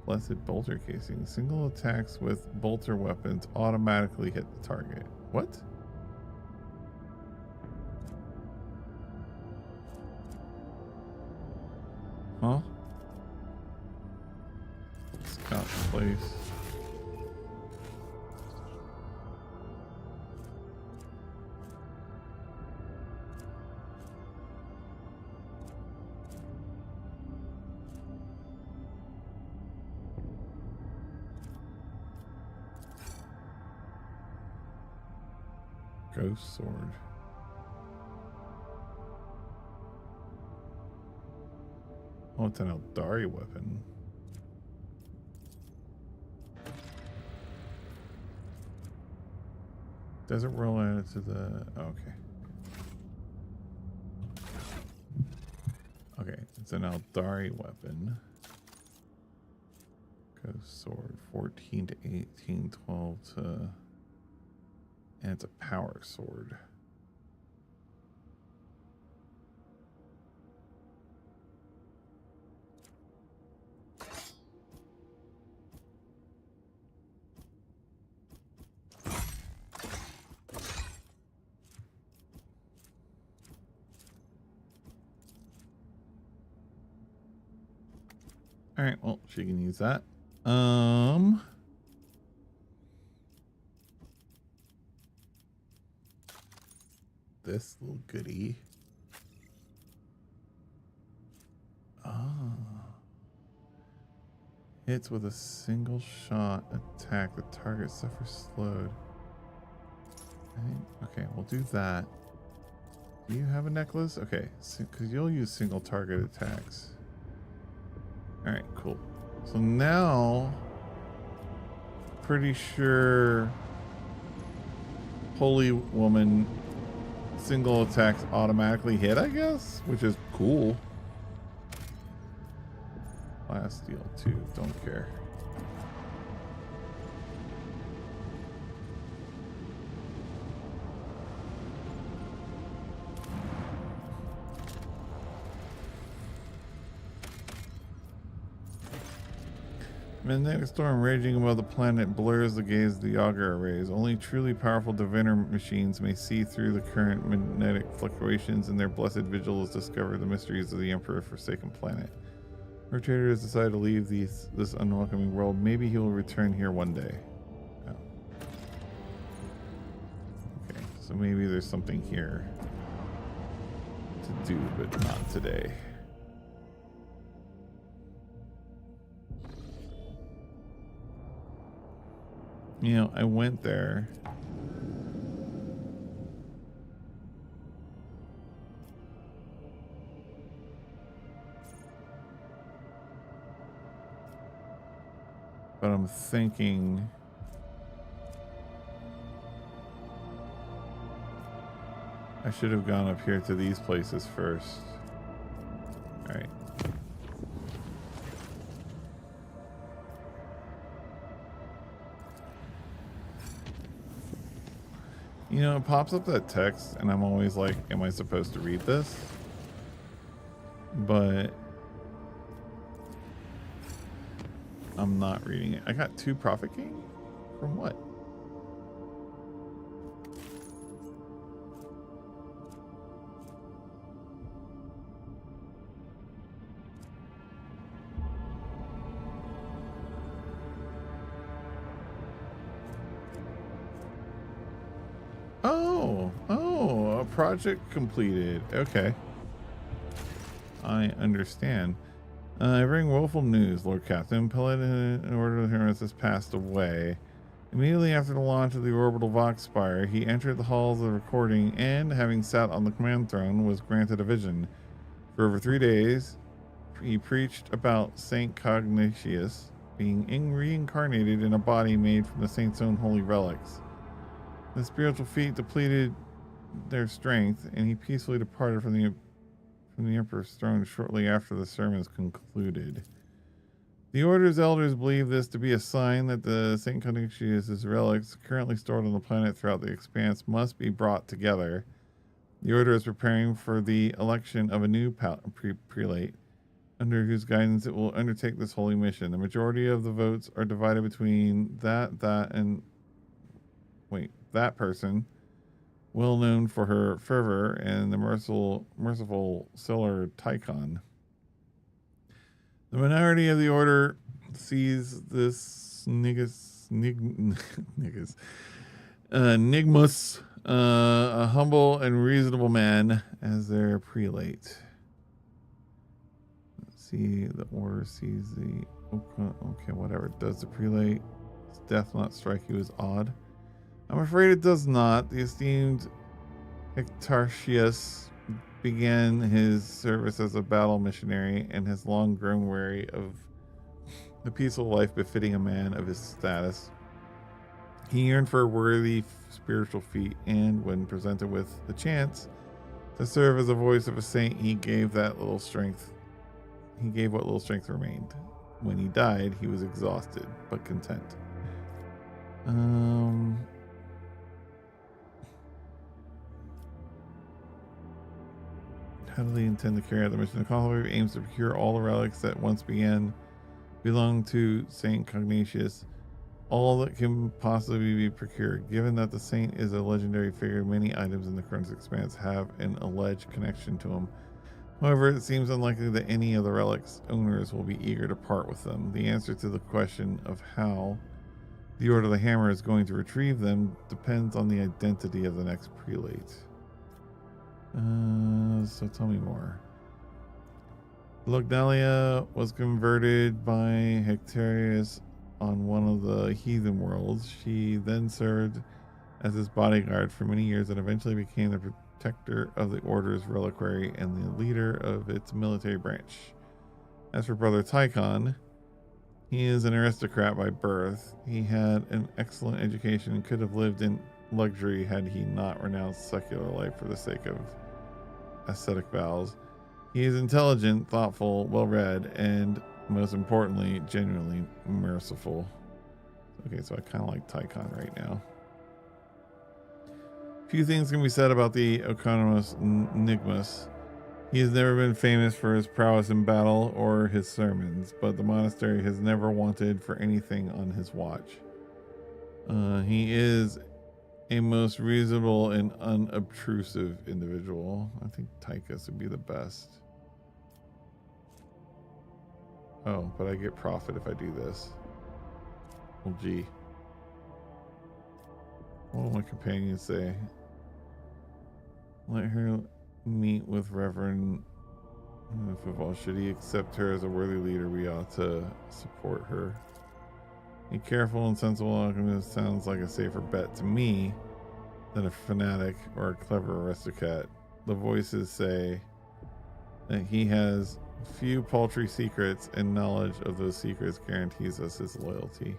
Blessed bolter casing. Single attacks with bolter weapons automatically hit the target. What? Huh? Scout place. Ghost sword. Oh, it's an Eldari weapon. Desert World added to the... okay. Okay, it's an Eldari weapon. Ghost sword. 14 to 18, 12 to... and it's a power sword. All right, well, she can use that. This little goodie. Hits with a single shot attack. The target suffers slowed. Okay, we'll do that. Do you have a necklace? Okay, because you'll use single target attacks. All right, cool. So now, pretty sure Holy Woman single attacks automatically hit, I guess, which is cool. Last steel 2, don't care. Magnetic storm raging above the planet blurs the gaze of the auger arrays. Only truly powerful diviner machines may see through the current magnetic fluctuations, and their blessed vigil has discovered the mysteries of the Emperor's forsaken planet. Rotator has decided to leave this unwelcoming world. Maybe he will return here one day. Oh. Okay, so maybe there's something here. to do, but not today. You know, I went there. But I'm thinking I should have gone up here to these places first. All right. You know, it pops up that text and I'm always like, am I supposed to read this? But I'm not reading it. I got 2 profit gain? From what? Oh, a project completed. Okay. I understand. I bring woeful news, Lord Captain. Pellet in order of the Janus has passed away. Immediately after the launch of the orbital Vox Spire, he entered the halls of recording and, having sat on the command throne, was granted a vision. For over 3 days, he preached about Saint Cognitius being reincarnated in a body made from the saint's own holy relics. The spiritual feat depleted their strength, and he peacefully departed from the Emperor's throne shortly after the sermons concluded. The Order's elders believe this to be a sign that the St. Cognitius' relics currently stored on the planet throughout the expanse must be brought together. The Order is preparing for the election of a new prelate, under whose guidance it will undertake this holy mission. The majority of the votes are divided between that person, well known for her fervor, and the merciful Siller Tychon. The minority of the Order sees this Nigmus, a humble and reasonable man, as their prelate. Let's see, the Order sees the... Okay, whatever. Does the prelate's death not strike you as odd? I'm afraid it does not. The esteemed Hectarchius began his service as a battle missionary and has long grown weary of the peaceful life befitting a man of his status. He yearned for a worthy spiritual feat, and when presented with the chance to serve as a voice of a saint, he gave what little strength remained. When he died, he was exhausted but content. How do they intend to carry out the mission? The Conclave aims to procure all the relics that once belonged to Saint Cognitius, all that can possibly be procured. Given that the saint is a legendary figure, many items in the current expanse have an alleged connection to him. However, it seems unlikely that any of the relics' owners will be eager to part with them. The answer to the question of how the Order of the Hammer is going to retrieve them depends on the identity of the next prelate. So tell me more. Lognalia was converted by Hectarius on one of the heathen worlds. She then served as his bodyguard for many years and eventually became the protector of the Order's reliquary and the leader of its military branch. As for Brother Tychon, he is an aristocrat by birth. He had an excellent education and could have lived in luxury had he not renounced secular life for the sake of ascetic vows. He is intelligent, thoughtful, well-read, and most importantly, genuinely merciful. Okay, so I kind of like Tychon right now. Few things can be said about the economist Nigmus. He has never been famous for his prowess in battle or his sermons, but the monastery has never wanted for anything on his watch. He is a most reasonable and unobtrusive individual. I think Tychus would be the best. Oh, but I get profit if I do this. Well, gee. What will my companions say? Let her meet with Reverend Football. Should he accept her as a worthy leader, we ought to support her. A careful and sensible alchemist sounds like a safer bet to me than a fanatic or a clever aristocrat. The voices say that he has few paltry secrets, and knowledge of those secrets guarantees us his loyalty.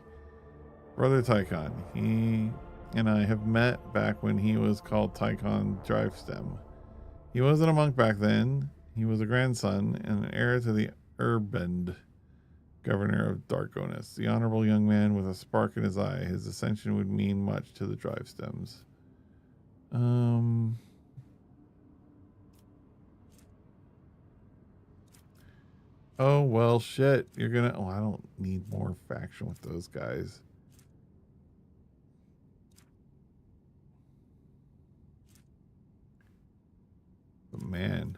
Brother Tychon, he and I have met back when he was called Tychon Drivestem. He wasn't a monk back then. He was a grandson and an heir to the Urband, governor of Darkonus. The honorable young man with a spark in his eye. His ascension would mean much to the Drivestems. Oh, well, shit. You're gonna... Oh, I don't need more faction with those guys. But man,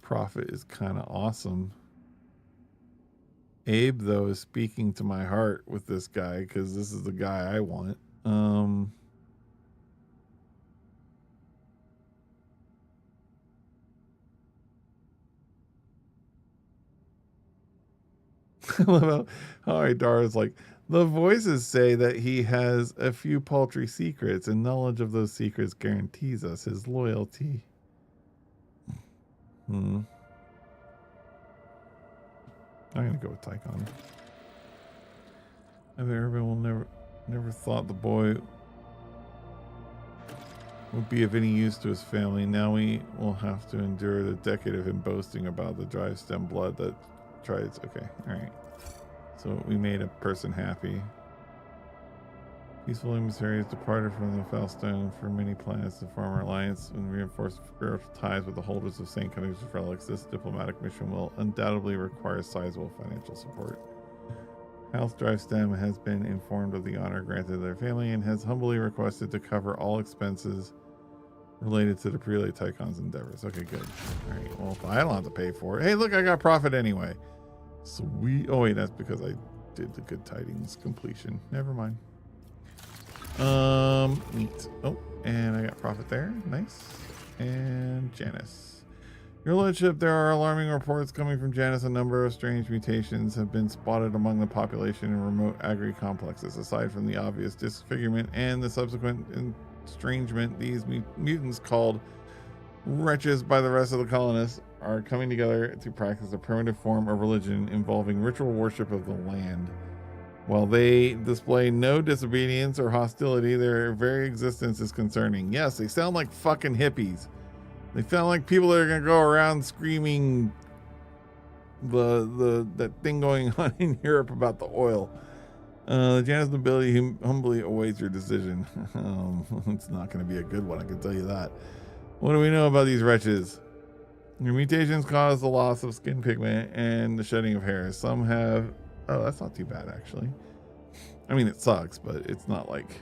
Prophet is kind of awesome. Abe, though, is speaking to my heart with this guy because this is the guy I want. I love how Idara's like, the voices say that he has a few paltry secrets, and knowledge of those secrets guarantees us his loyalty. I'm gonna go with Tychon. I think everyone will never thought the boy would be of any use to his family. Now we will have to endure the decade of him boasting about the Drivestem blood that tries. Okay, alright. So we made a person happy. Peaceful emissaries departed from the Felstone for many planets to form our alliance and reinforce spiritual ties with the holders of St. Connecticut relics. This diplomatic mission will undoubtedly require sizable financial support. House Drivestem has been informed of the honor granted to their family and has humbly requested to cover all expenses related to the prelate Tychon's endeavors. Okay, good. All right. Well, if I don't have to pay for it. Hey, look, I got profit anyway. Sweet. Oh, wait, that's because I did the good tidings completion. Never mind. Neat. Oh, and I got profit there. Nice. And Janus. Your Lordship, there are alarming reports coming from Janus. A number of strange mutations have been spotted among the population in remote agri-complexes. Aside from the obvious disfigurement and the subsequent estrangement, these mutants, called wretches by the rest of the colonists, are coming together to practice a primitive form of religion involving ritual worship of the land. While they display no disobedience or hostility, their very existence is concerning. Yes, they sound like fucking hippies. They sound like people that are gonna go around screaming that thing going on in Europe about the oil. The Janus nobility humbly awaits your decision. It's not gonna be a good one, I can tell you that. What do we know about these wretches? Your mutations cause the loss of skin pigment and the shedding of hair. Some have... Oh, that's not too bad, actually. I mean, it sucks, but it's not like...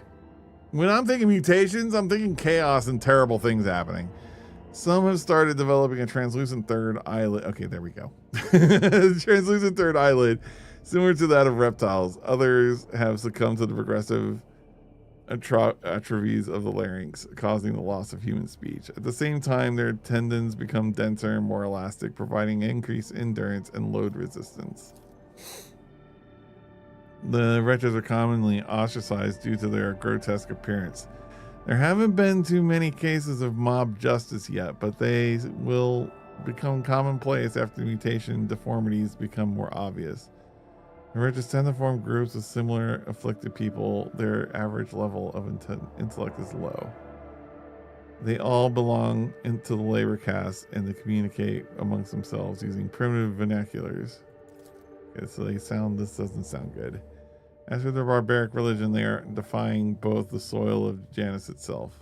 When I'm thinking mutations, I'm thinking chaos and terrible things happening. Some have started developing a translucent third eyelid. Okay, there we go. Translucent third eyelid, similar to that of reptiles. Others have succumbed to the progressive atrophies of the larynx, causing the loss of human speech. At the same time, their tendons become denser and more elastic, providing increased endurance and load resistance. The wretches are commonly ostracized due to their grotesque appearance. There haven't been too many cases of mob justice yet, but they will become commonplace after mutation deformities become more obvious. The wretches tend to form groups of similar afflicted people. Their average level of intellect is low. They all belong into the labor caste and they communicate amongst themselves using primitive vernaculars. Okay, so this doesn't sound good. As for their barbaric religion, they are defying both the soil of Janus itself.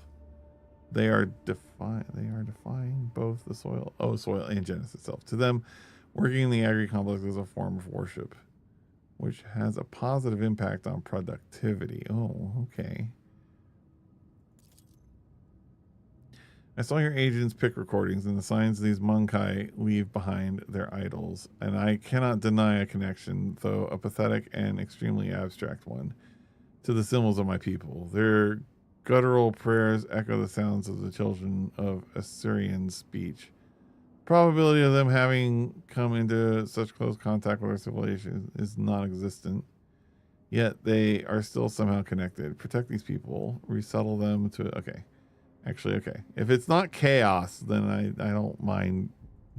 They are defying both the soil and Janus itself. To them, working in the agri-complex is a form of worship, which has a positive impact on productivity. Oh, okay. I saw your agents pick recordings and the signs these Monkai leave behind their idols, and I cannot deny a connection, though a pathetic and extremely abstract one, to the symbols of my people. Their guttural prayers echo the sounds of the children of Assyrian speech. Probability of them having come into such close contact with our civilization is non-existent. Yet they are still somehow connected. Protect these people. Resettle them to... Okay. Actually, okay. If it's not chaos, then I don't mind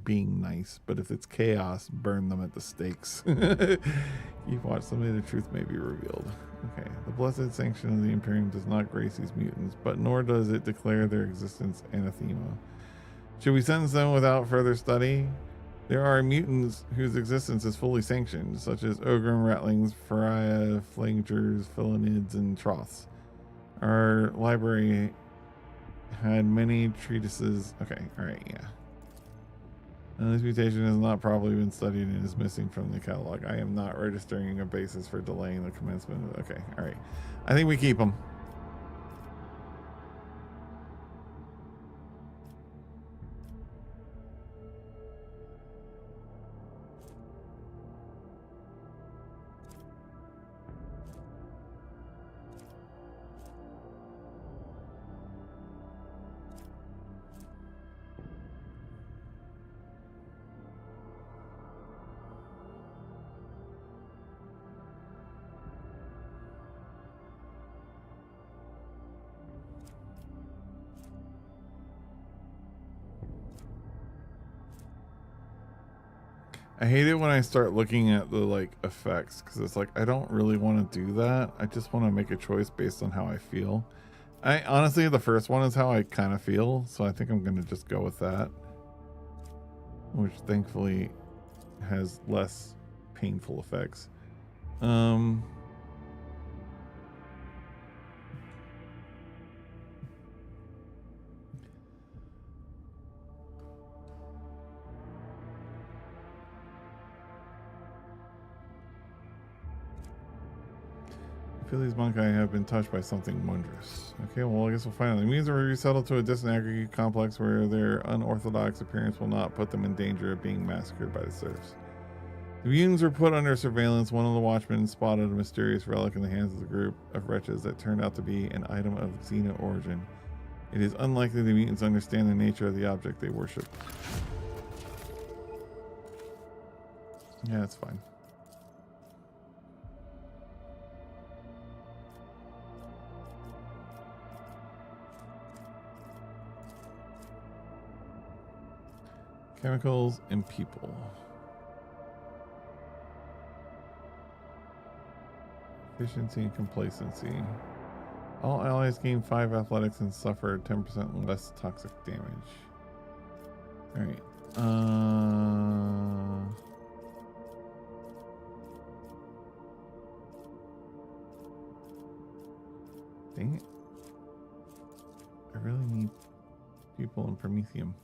being nice. But if it's chaos, burn them at the stakes. You've watched someday, the truth may be revealed. Okay. The blessed sanction of the Imperium does not grace these mutants, but nor does it declare their existence anathema. Should we sentence them without further study? There are mutants whose existence is fully sanctioned, such as Ogrim, Ratlings, Faria, Flangers, Philinids, and Troths. Our library had many treatises. Okay, alright, yeah. And this mutation has not probably been studied and is missing from the catalog. I am not registering a basis for delaying the commencement of... Okay, alright. I think we keep them. I hate it when I start looking at the like effects because it's like I don't really want to do that. I just want to make a choice based on how I feel. I honestly, the first one is how I kind of feel, so I think I'm gonna just go with that, which thankfully has less painful effects. I feel these Monkai have been touched by something wondrous. Okay, well, I guess we'll find out. The mutants are resettled to a distant aggregate complex where their unorthodox appearance will not put them in danger of being massacred by the serfs. The mutants were put under surveillance. One of the watchmen spotted a mysterious relic in the hands of the group of wretches that turned out to be an item of Xena origin. It is unlikely the mutants understand the nature of the object they worship. Yeah, that's fine. Chemicals and people. Efficiency and complacency. All allies gain 5 athletics and suffer 10% less toxic damage. Alright. Dang it. I really need people in Prometheum.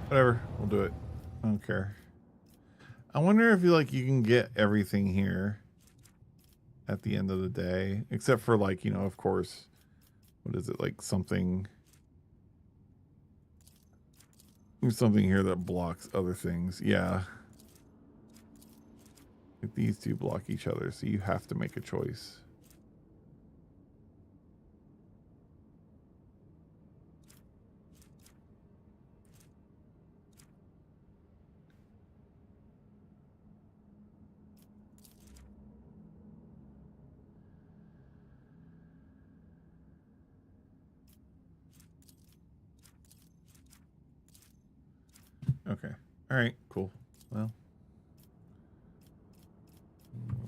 Whatever, we'll do it. I don't care. I wonder if you can get everything here at the end of the day, except for like, of course, what is it, like something? There's something here that blocks other things. Yeah. Like these two block each other, so you have to make a choice. Okay. All right. Cool. Well,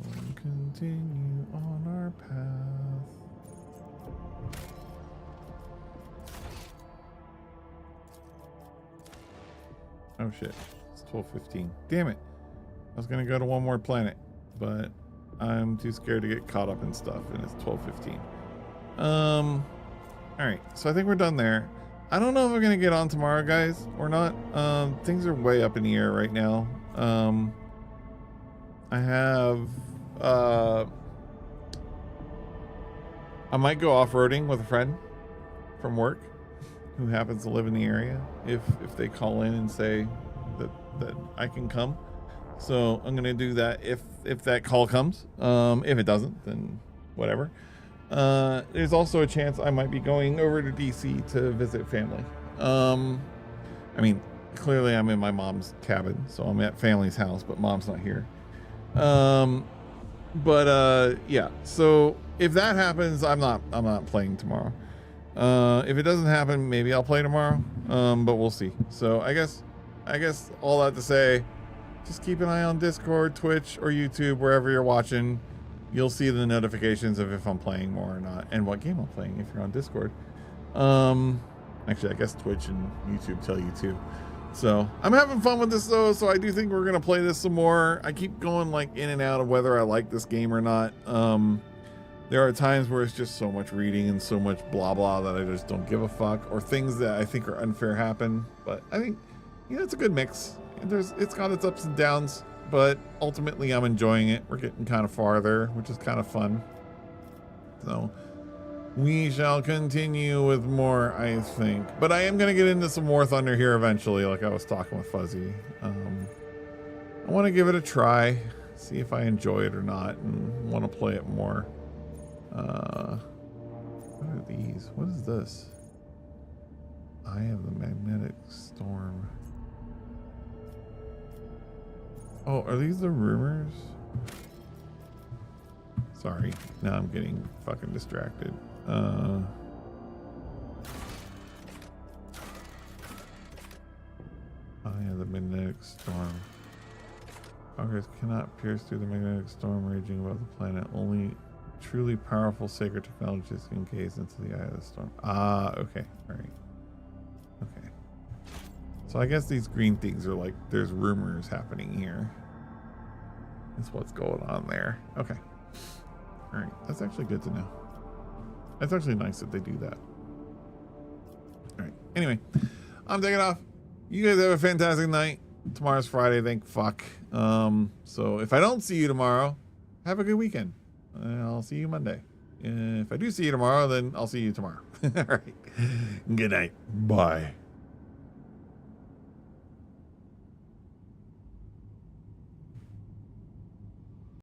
we'll continue on our path. Oh shit! It's 12:15. Damn it! I was gonna go to one more planet, but I'm too scared to get caught up in stuff, and it's 12:15. All right. So I think we're done there. I don't know if we're gonna get on tomorrow, guys, or not. Things are way up in the air right now. I have I might go off-roading with a friend from work who happens to live in the area. If they call in and say, that I can come. So I'm gonna do that if that call comes. If it doesn't, then whatever. There's also a chance I might be going over to DC to visit family. I mean, clearly I'm in my mom's cabin, so I'm at family's house, but mom's not here. Yeah. So if that happens, I'm not playing tomorrow. If it doesn't happen, maybe I'll play tomorrow. But we'll see. So I guess all that to say, just keep an eye on Discord, Twitch, or YouTube, wherever you're watching. You'll see the notifications of if I'm playing more or not, and what game I'm playing if you're on Discord. Actually, I guess Twitch and YouTube tell you too. So I'm having fun with this though, so I do think we're gonna play this some more. I keep going like in and out of whether I like this game or not. There are times where it's just so much reading and so much blah blah that I just don't give a fuck, or things that I think are unfair happen. But I think, you know, it's a good mix. It's got its ups and downs, but ultimately I'm enjoying it. We're getting kind of farther, which is kind of fun. So we shall continue with more, I think. But I am going to get into some War Thunder here eventually, like I was talking with Fuzzy. I want to give it a try, see if I enjoy it or not, and want to play it more. What are these? What is this? Eye of the Magnetic Storm. Oh, are these the rumors? Sorry, now I'm getting fucking distracted. Eye of the Magnetic Storm. Progress cannot pierce through the magnetic storm raging above the planet. Only truly powerful sacred technologies can gaze into the eye of the storm. Ah, okay. All right. Okay. So I guess these green things are like, there's rumors happening here. That's what's going on there. Okay. All right. That's actually good to know. That's actually nice that they do that. All right. Anyway, I'm taking off. You guys have a fantastic night. Tomorrow's Friday, thank fuck. So if I don't see you tomorrow, have a good weekend. I'll see you Monday. If I do see you tomorrow, then I'll see you tomorrow. All right. Good night. Bye.